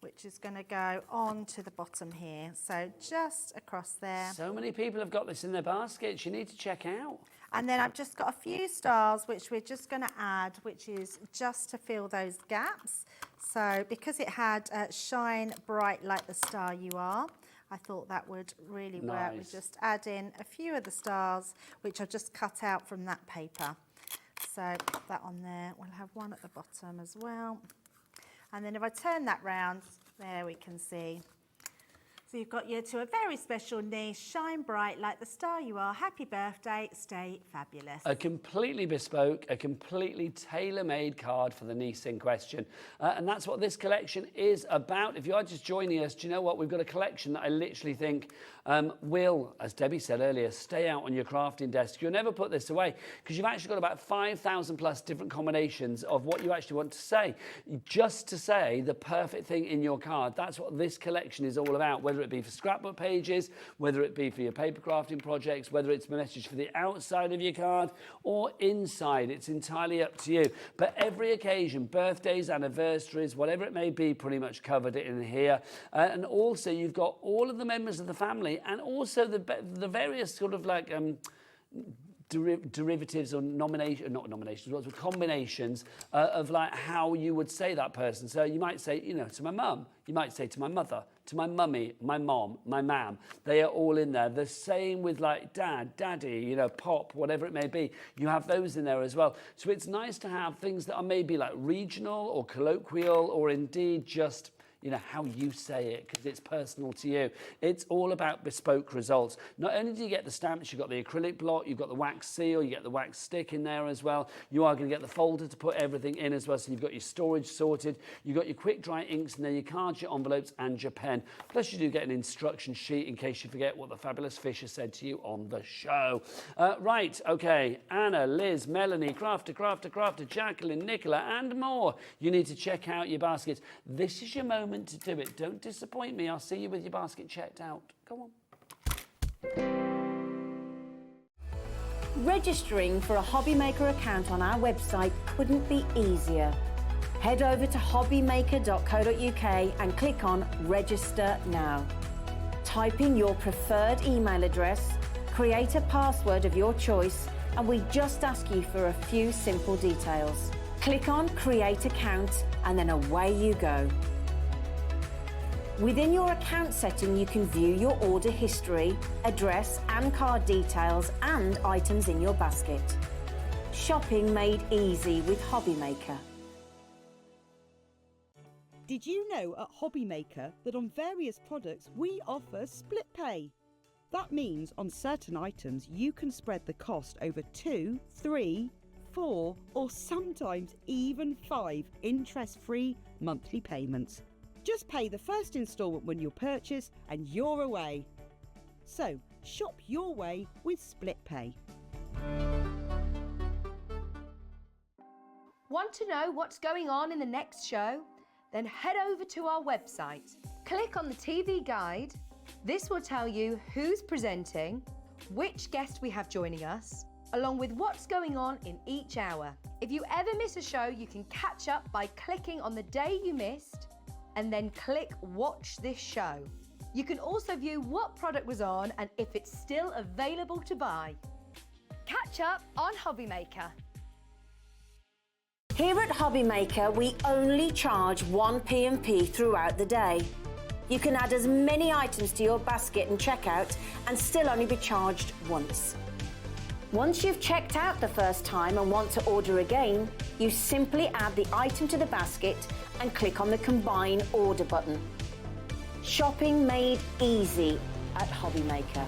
which is going to go on to the bottom here. So just across there. So many people have got this in their baskets. You need to check out. And then I've just got a few stars, which we're just going to add, which is just to fill those gaps. So because it had shine bright like the star you are, I thought that would really work. We just add in a few of the stars, which I've just cut out from that paper. So put that on there. We'll have one at the bottom as well. And then if I turn that round, there we can see. So you've got to a very special niche, shine bright like the star you are. Happy birthday, stay fabulous. A completely bespoke, a completely tailor-made card for the niece in question. And that's what this collection is about. If you are just joining us, do you know what? We've got a collection that I literally think will, as Debbie said earlier, stay out on your crafting desk. You'll never put this away because you've actually got about 5,000 plus different combinations of what you actually want to say. Just to say the perfect thing in your card. That's what this collection is all about, whether it be for scrapbook pages, whether it be for your paper crafting projects, whether it's a message for the outside of your card or inside. It's entirely up to you. But every occasion, birthdays, anniversaries, whatever it may be, pretty much covered it in here. And also you've got all of the members of the family and also the various sort of like derivatives or combinations of like how you would say that person. So you might say, you know, to my mum, you might say to my mother, to my mummy, my mom, my mam. They are all in there. The same with like dad, daddy, you know, pop, whatever it may be. You have those in there as well. So it's nice to have things that are maybe like regional or colloquial or indeed just, you know, how you say it, because it's personal to you. It's all about bespoke results. Not only do you get the stamps, you've got the acrylic block, you've got the wax seal, you get the wax stick in there as well. You are going to get the folder to put everything in as well, so you've got your storage sorted. You've got your quick dry inks in there, your cards, your envelopes, and your pen. Plus you do get an instruction sheet in case you forget what the fabulous Fisher said to you on the show. Right, okay, Anna, Liz, Melanie, Crafter, Jacqueline, Nicola, and more. You need to check out your baskets. This is your moment to do it. Don't disappoint me. I'll see you with your basket checked out. Go on. Registering for a Hobbymaker account on our website couldn't be easier. Head over to hobbymaker.co.uk and click on Register Now. Type in your preferred email address, create a password of your choice, and we just ask you for a few simple details. Click on Create Account and then away you go. Within your account setting, you can view your order history, address and card details and items in your basket. Shopping made easy with Hobbymaker. Did you know at Hobbymaker that on various products we offer split pay? That means on certain items you can spread the cost over 2, 3, 4 or sometimes even 5 interest-free monthly payments. Just pay the first instalment when you purchase and you're away. So, shop your way with Split Pay. Want to know what's going on in the next show? Then head over to our website. Click on the TV guide. This will tell you who's presenting, which guest we have joining us, along with what's going on in each hour. If you ever miss a show, you can catch up by clicking on the day you missed and then click Watch This Show. You can also view what product was on and if it's still available to buy. Catch up on Hobbymaker. Here at Hobbymaker, we only charge 1 P&P throughout the day. You can add as many items to your basket and checkout and still only be charged once. Once you've checked out the first time and want to order again, you simply add the item to the basket and click on the Combine Order button. Shopping made easy at Hobbymaker.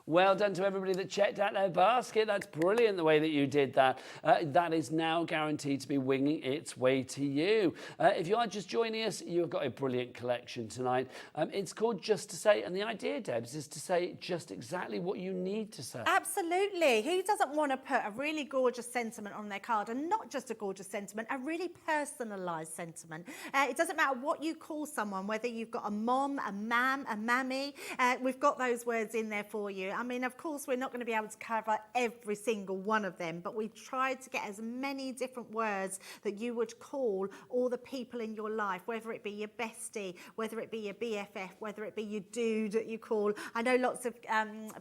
Well done to everybody that checked out their basket. That's brilliant the way that you did that. That is now guaranteed to be winging its way to you. If you are just joining us, you've got a brilliant collection tonight. It's called Just to Say, and the idea, Debs, is to say just exactly what you need to say. Absolutely. Who doesn't want to put a really gorgeous sentiment on their card, and not just a gorgeous sentiment, a really personalised sentiment? It doesn't matter what you call someone, whether you've got a mom, a mam, a mammy, we've got those words in there for you. I mean, of course, we're not going to be able to cover every single one of them, but we've tried to get as many different words that you would call all the people in your life, whether it be your bestie, whether it be your BFF, whether it be your dude that you call. I know lots of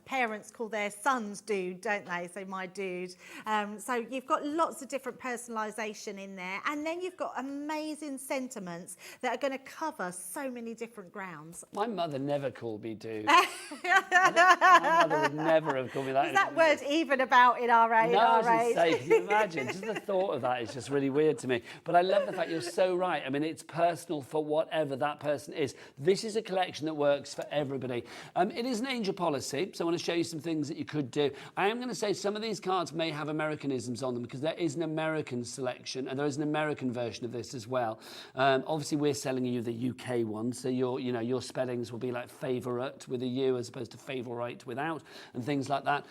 parents call their sons dude, don't they? So my dude. So you've got lots of different personalisation in there, and then you've got amazing sentiments that are going to cover so many different grounds. My mother never called me dude. My mother would never have called me that. Is that word even about in our age? No, I was just saying, can you imagine? Just the thought of that is just really weird to me. But I love the fact you're so right. I mean, it's personal for whatever that person is. This is a collection that works for everybody. It is an angel policy, so I want to show you some things that you could do. I am going to say some of these cards may have Americanisms on them because there is an American selection and there is an American version of this as well. Obviously, we're selling you the UK one, so your spellings will be like favourite with a U as opposed to favourite without, and things like that.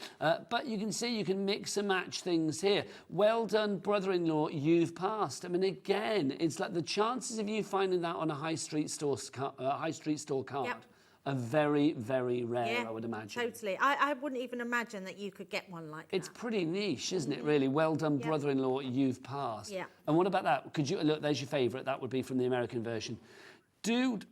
But you can see you can mix and match things here. Well done, brother-in-law, you've passed. I mean, again, it's like the chances of you finding that on a high street store card Yep. are very, very rare, I would imagine. Totally. I wouldn't even imagine that you could get one like that. It's pretty niche, isn't it, really? Well done, brother-in-law, you've passed. Yeah. And what about that? Could you look, there's your favourite. That would be from the American version. Dude,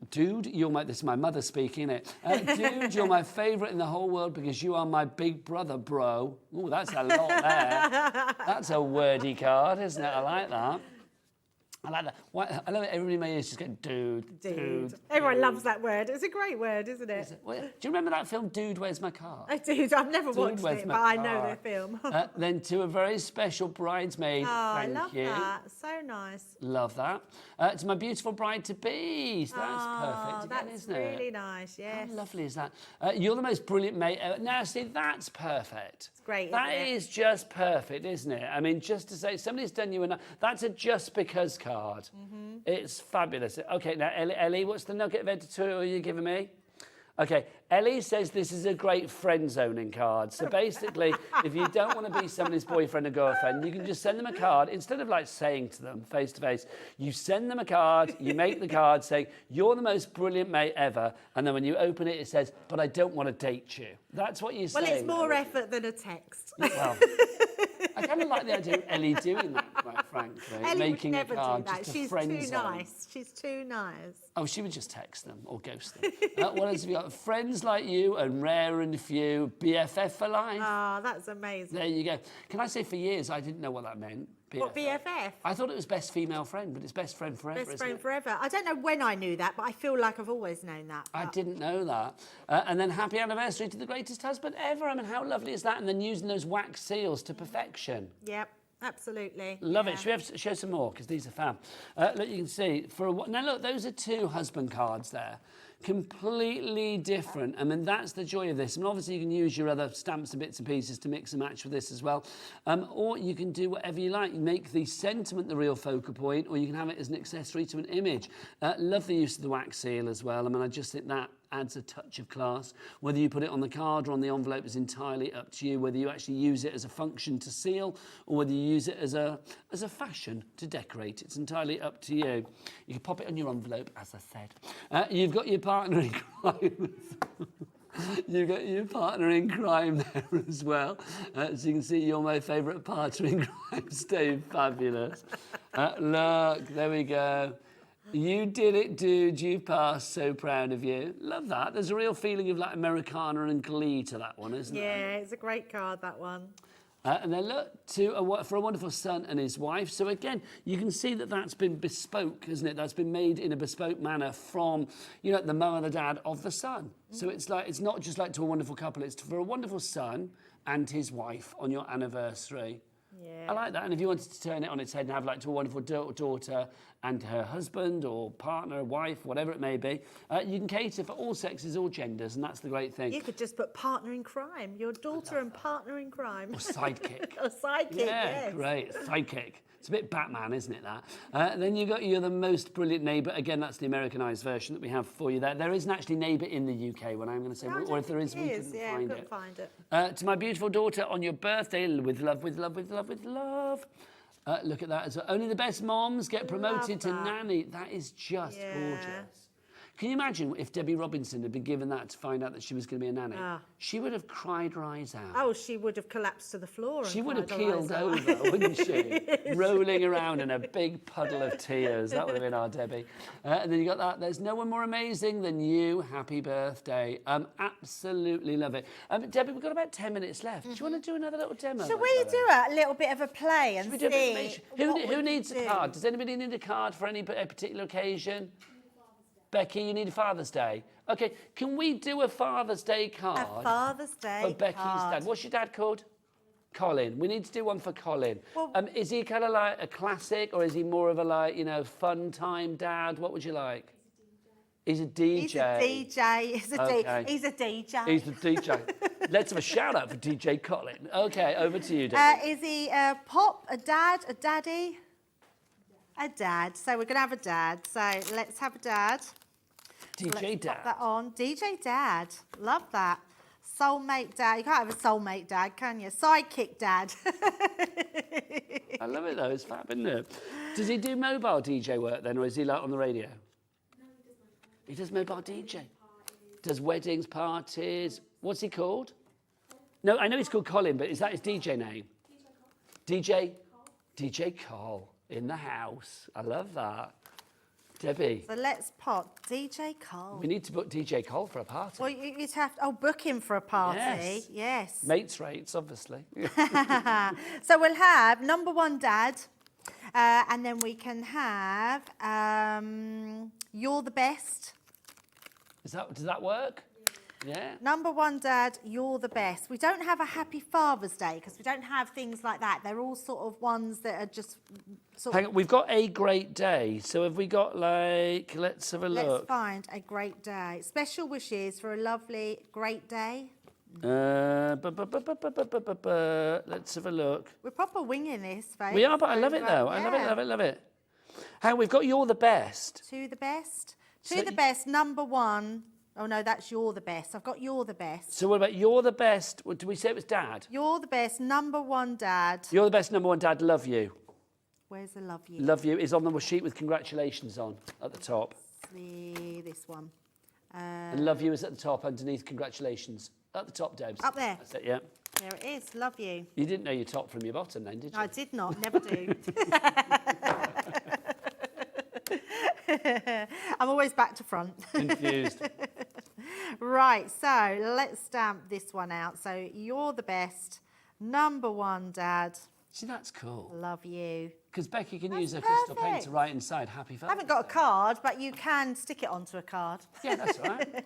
you're this is my mother speaking, it. Dude, you're my favourite in the whole world because you are my big brother, bro. Oh, that's a lot there. That's a wordy card, isn't it? I like that. I like that. I love it. Everybody in my ears just going, dude. Everyone loves that word. It's a great word, isn't it? Do you remember that film, Dude, Where's My Car? I do. I've never watched it, but I know the film. Then to a very special bridesmaid. I love that. So nice. Love that. To my beautiful bride-to-be. So that's perfect again, that's isn't it? really nice, yes. How lovely is that? You're the most brilliant mate ever. Now, see, that's perfect. It's great, That isn't it? is just perfect, isn't it? I mean, just to say, somebody's done you enough. That's a just because card. It's fabulous. Okay, now, Ellie, what's the nugget of editorial you're giving me? Okay, Ellie says this is a great friend-zoning card. So basically, if you don't want to be somebody's boyfriend or girlfriend, you can just send them a card. Instead of like saying to them face-to-face, you send them a card, you make the card saying, you're the most brilliant mate ever. And then when you open it, it says, but I don't want to date you. That's what you're saying. Well, it's more effort than a text. Well, I kind of like the idea of Ellie doing that, quite frankly. Ellie making would never a card do that. just She's friend too zone. nice. She's too nice. Oh, she would just text them or ghost them. What else have you got? Friends like you and rare and few. BFF for life. Oh, that's amazing. There you go. Can I say for years I didn't know what that meant? BFF. What, BFF? I thought it was best female friend, but it's best friend forever, Best isn't friend it? forever. I don't know when I knew that, but I feel like I've always known that. I didn't know that. And then happy anniversary to the greatest husband ever. I mean, how lovely is that? And then using those wax seals to perfection. Yep. Absolutely. Love it. Should we show some more? Because these are fab. Look, you can see. Now, look, those are two husband cards there. Completely different. I mean, that's the joy of this. And obviously, you can use your other stamps and bits and pieces to mix and match with this as well. Or you can do whatever you like. You make the sentiment the real focal point, or you can have it as an accessory to an image. Love the use of the wax seal as well. I mean, I just think that adds a touch of class. Whether you put it on the card or on the envelope is entirely up to you. Whether you actually use it as a function to seal or whether you use it as a fashion to decorate, it's entirely up to you. You can pop it on your envelope, as I said. You've got your partner in crime. You've got your partner in crime there as well. So you can see you're my favourite partner in crime. Stay fabulous. Look, there we go. You did it, dude. You passed. So proud of you. Love that. There's a real feeling of like Americana and Glee to that one, isn't there? Yeah, it's a great card, that one. And then look, for a wonderful son and his wife. So again, you can see that that's been bespoke, isn't it? That's been made in a bespoke manner from, you know, the mum and the dad of the son. So it's like, it's not just like to a wonderful couple, it's for a wonderful son and his wife on your anniversary. Yeah. I like that. And if you wanted to turn it on its head and have like to a wonderful daughter and her husband or partner, wife, whatever it may be, you can cater for all sexes, all genders, and that's the great thing. You could just put partner in crime, your daughter and partner in crime. Or sidekick. Or sidekick, yeah, yes. Great. Sidekick. It's a bit Batman, isn't it, that? Then you're the most brilliant neighbour. Again, that's the Americanised version that we have for you there. There isn't actually neighbour in the UK, what I'm going to say. Or if there is, we couldn't find it. To my beautiful daughter, on your birthday, with love, with love, with love, with love. Look at that as well. Only the best moms get promoted to nanny. That is just gorgeous. Can you imagine if Debbie Robinson had been given that to find out that she was going to be a nanny? She would have cried her eyes out. Oh, she would have collapsed to the floor. And she would have cried her keeled eyes out. over, wouldn't she? Rolling around in a big puddle of tears. That would have been our Debbie. And then you got that. There's no one more amazing than you. Happy birthday. Absolutely love it. Debbie, we've got about 10 minutes left. Do you want to do another little demo? Shall we do a little bit of a play and see? Who needs a card? Does anybody need a card for any particular occasion? Becky, you need a Father's Day. Okay, can we do a Father's Day card? A Father's Day for Becky's card. dad. What's your dad called? Colin. We need to do one for Colin. Well, is he kind of like a classic, or is he more of a like, you know, fun time dad? What would you like? He's a DJ. He's a DJ. He's a DJ. He's a DJ. Let's have a shout out for DJ Colin. Okay, over to you, Dad. Is he a pop, a dad, a daddy? A dad. So we're going to have a dad. So let's have a dad. DJ Dad. Pop that on. DJ Dad. Love that. Soulmate Dad. You can't have a soulmate dad, can you? Sidekick Dad. I love it though. It's fab, isn't it? Does he do mobile DJ work then, or is he like on the radio? No, he does mobile DJ. Does weddings, parties. What's he called? No, I know he's called Colin, but is that his DJ name? DJ Cole in the house. I love that. Debbie. So let's pop DJ Cole. We need to book DJ Cole for a party. Well, you'd have to, book him for a party. Yes. Yes. Mates rates, obviously. So we'll have number one dad, and then we can have You're the Best. Does that work? Yeah. Number one dad, You're the Best. We don't have a Happy Father's Day because we don't have things like that. They're all sort of ones that are just sort Hang on, we've got a great day. So have we got like, let's have a look. Let's find a great day. Special wishes for a lovely, great day. Let's have a look. We're proper winging this, folks. We are, but I love it though. I love it. Hang on, we've got You're the Best. To the best. To the best, number one. Oh no, that's You're the Best. I've got You're the Best. So what about You're the Best? Did we say it was Dad? You're the Best, number one dad. You're the Best, number one Dad, love you. Where's the love you? Love you is on the sheet with congratulations on at the top. See this one. And love you is at the top underneath congratulations. At the top, Debs. Up there. That's it, yeah. There it is, love you. You didn't know your top from your bottom then, did you? I did not, never do. I'm always back to front. Confused. Right, so let's stamp this one out. So You're the Best, number one dad. See, that's cool. Love you. Because Becky can use her crystal pen perfect. to write inside Happy Father's I haven't got a card, but you can stick it onto a card. Yeah, that's all right.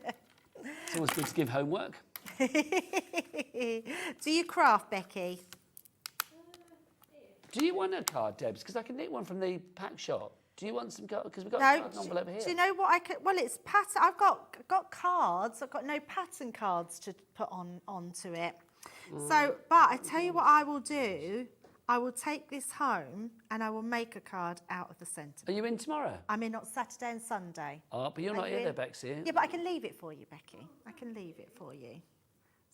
It's always good to give homework. Do you craft, Becky? Do you want a card, Debs? Because I can knit one from the pack shop. Do you want some cards? Because we've got No. a card envelope here. Do you know what I could? Well, it's pattern. I've got cards. I've got no pattern cards to put onto it. So, but I tell you what I will do. I will take this home and I will make a card out of the centre. Are you in tomorrow? I'm in on Saturday and Sunday. Oh, but you're not here there, Bexy. Yeah, but I can leave it for you, Becky. I can leave it for you.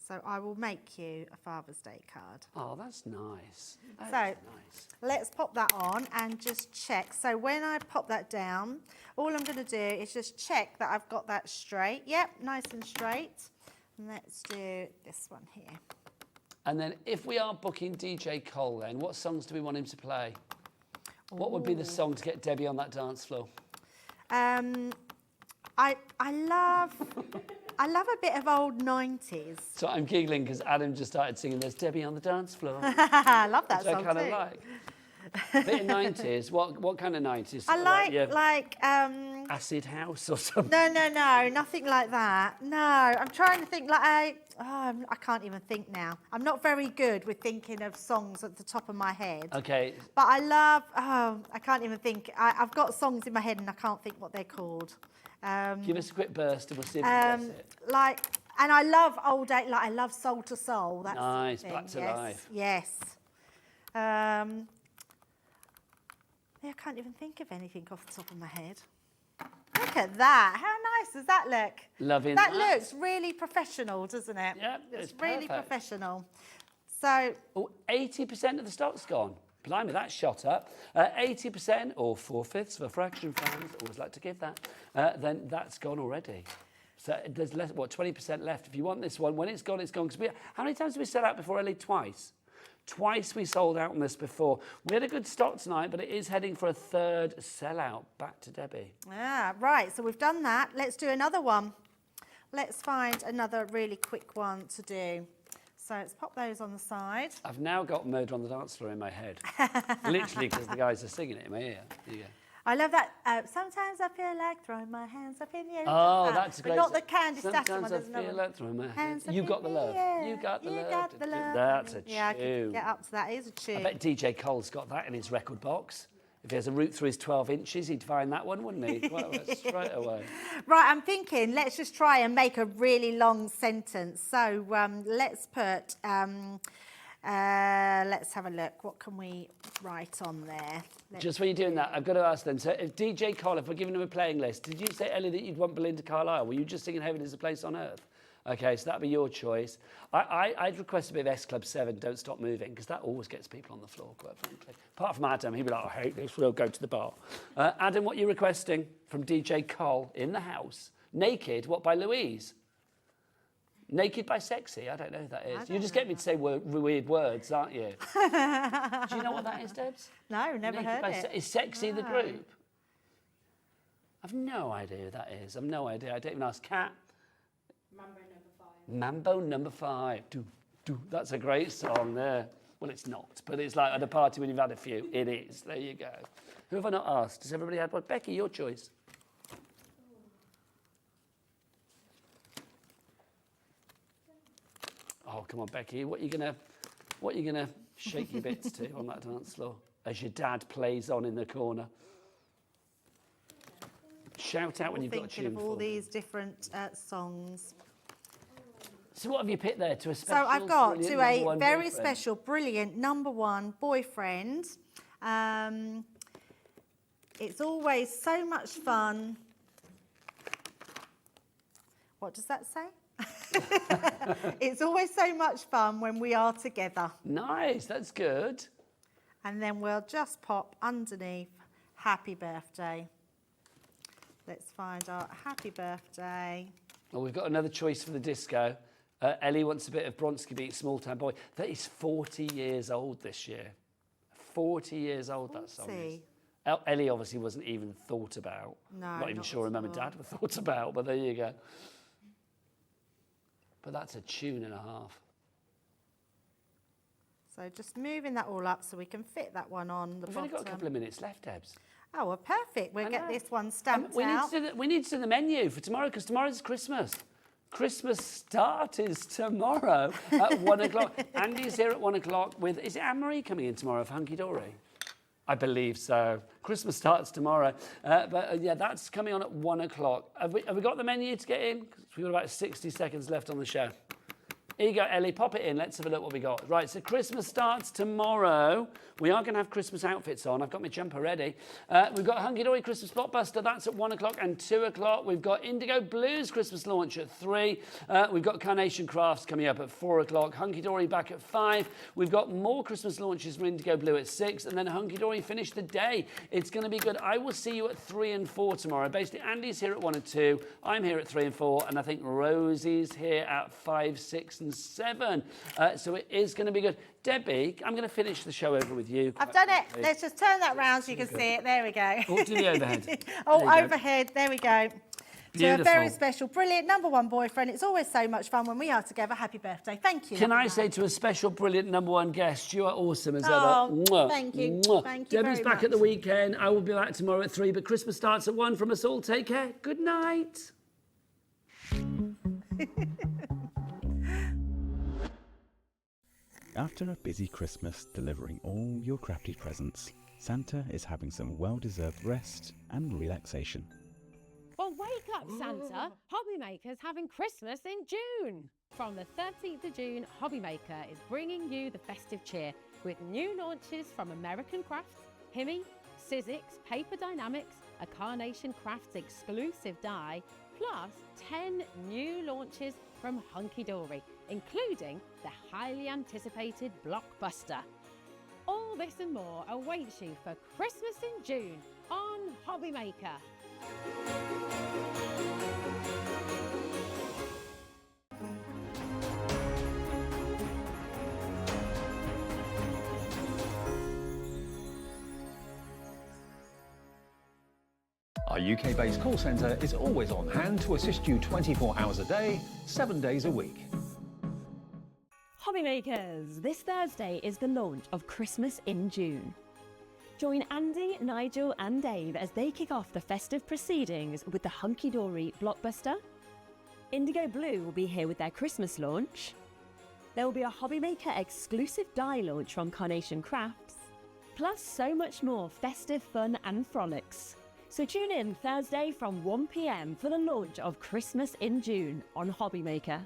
So I will make you a Father's Day card. Oh, that's nice. That So is nice. let's pop that on and just check. So when I pop that down, all I'm going to do is just check that I've got that straight. Yep, nice and straight. And let's do this one here. And then if we are booking DJ Cole then, what songs do we want him to play? What would be the song to get Debbie on that dance floor? I love a bit of old 90s. So I'm giggling because Adam just started singing There's Debbie on the dance floor. I love that which song I kind too. of like. Bit of 90s. What kind of 90s? I like Acid House or something? No, nothing like that. No, I'm trying to think I can't even think now. I'm not very good with thinking of songs at the top of my head. Okay. But I love, I can't even think. I've got songs in my head and I can't think what they're called. Give us a quick burst and we'll see if we guess it. And I love old, I love Soul to Soul. That's Nice, the thing. Back to Yes, Life. Yes. I can't even think of anything off the top of my head. Look at that. How nice does that look? Loving that. that. Looks really professional, doesn't it? Yeah, it's it's really perfect. professional. So, 80% of the stock's gone. Blimey, that's shot up. 80% or 4/5 for fraction fans, always like to give that, then that's gone already. So there's less, 20% left. If you want this one, when it's gone, it's gone. How many times did we sell out before, Ellie? Twice. Twice we sold out on this before. We had a good stock tonight, but it is heading for a third sellout. Back to Debbie. right, so we've done that. Let's do another one. Let's find another really quick one to do. So let's pop those on the side. I've now got Murder on the Dance Floor in my head. Literally, because the guys are singing it in my ear. There you go. I love that. Sometimes I feel like throwing my hands up in the air. Oh, that's great. But not the Candy Stash one. Sometimes There's I another feel one. like throwing my Hands hands. up You in got the the love. air. You got the You love. got the love. That's a Yeah, I can tune. get up to that. It is a tune. I bet DJ Cole's got that in his record box. If he has a route through his 12 inches, he'd find that one, wouldn't he? Straight away. Right, I'm thinking, let's just try and make a really long sentence. So let's put, let's have a look. What can we write on there? Just when you're doing that, I've got to ask then. So if DJ Cole, if we're giving him a playing list, did you say, Ellie, that you'd want Belinda Carlisle? Were you just singing Heaven is a Place on Earth? Okay, so that'd be your choice. I'd request a bit of S Club 7, Don't Stop Moving, because that always gets people on the floor, quite frankly. Apart from Adam, he'd be like, I hate this, we'll go to the bar. Adam, what are you requesting from DJ Cole in the house? Naked, what, by Louise? Naked by Sexy? I don't know who that is. You just get me to say weird words, aren't you? Do you know what that is, Debs? No, never Naked heard by it. Is Sexy the group? I've no idea who that is. I've no idea. I don't even ask Kat. Mambo number 5. Do, do. That's a great song there. Well, it's not, but it's like at a party when you've had a few. It is. There you go. Who have I not asked? Has everybody had one? Becky, your choice. Oh, come on, Becky. What are you gonna shake your bits to on that dance floor as your dad plays on in the corner? Shout out when you've got a tune Thinking of all for me. these different songs. So what have you picked there? To a special, So I've got brilliant to number a one very boyfriend? special, brilliant #1 boyfriend. It's always so much fun. What does that say? It's always so much fun when we are together. Nice, that's good. And then we'll just pop underneath happy birthday. Let's find out happy birthday. Well, we've got another choice for the disco. Ellie wants a bit of Bronski Beat, Small Town Boy. That is 40 years old this year. 40 years old, that song is. Ellie obviously wasn't even thought about. No, not even not sure her at mum and all. dad were thought about, but there you go. But that's a tune and a half. So just moving that all up so we can fit that one on the We've bottom. only got a couple of minutes left, Debs. Oh, well, perfect. We'll get this one stamped we out. need to do the menu for tomorrow because tomorrow's Christmas. Christmas start is tomorrow at 1 o'clock. Andy's here at 1 o'clock with... Is it Anne-Marie coming in tomorrow for Hunky Dory? I believe so. Christmas starts tomorrow. Yeah, that's coming on at 1 o'clock. Have we got the menu to get in? 'Cause we've got about 60 seconds left on the show. Here you go, Ellie, pop it in. Let's have a look what we got. Right, so Christmas starts tomorrow. We are going to have Christmas outfits on. I've got my jumper ready. We've got Hunky Dory Christmas Blockbuster. That's at 1 o'clock and 2 o'clock. We've got Indigo Blues Christmas launch at 3. We've got Carnation Crafts coming up at 4 o'clock. Hunky Dory back at 5. We've got more Christmas launches for Indigo Blue at 6. And then Hunky Dory finish the day. It's going to be good. I will see you at 3 and 4 tomorrow. Basically, Andy's here at 1 and 2. I'm here at 3 and 4. And I think Rosie's here at 5, 6 and 7. So it is going to be good. Debbie, I'm going to finish the show over with you. I've done it. Let's just turn that round so you can see it. There we go. Oh, do the overhead. Oh, There you go. overhead. There we go. To a very special, brilliant #1 boyfriend. It's always so much fun when we are together. Happy birthday. Thank you. Can I say to a special, brilliant #1 guest, you are awesome as ever. Oh, thank you. Mwah. Thank you Debbie's very back much. at the weekend. I will be back tomorrow at 3, but Christmas starts at 1 from us all. Take care. Good night. After a busy Christmas delivering all your crafty presents, Santa is having some well-deserved rest and relaxation. Well, wake up, Santa. Hobbymaker's having Christmas in June. From the 13th of June, Hobbymaker is bringing you the festive cheer with new launches from American Crafts, Himmy, Sizzix, Paper Dynamics, a Carnation Crafts exclusive die, plus 10 new launches from Hunky Dory, including the highly anticipated Blockbuster. All this and more awaits you for Christmas in June on Hobbymaker. Our UK-based call centre is always on hand to assist you 24 hours a day, 7 days a week. Hobbymakers, this Thursday is the launch of Christmas in June. Join Andy, Nigel and Dave as they kick off the festive proceedings with the Hunky Dory Blockbuster. Indigo Blue will be here with their Christmas launch. There will be a Hobbymaker exclusive die launch from Carnation Crafts, plus so much more festive fun and frolics. So tune in Thursday from 1 PM for the launch of Christmas in June on Hobbymaker.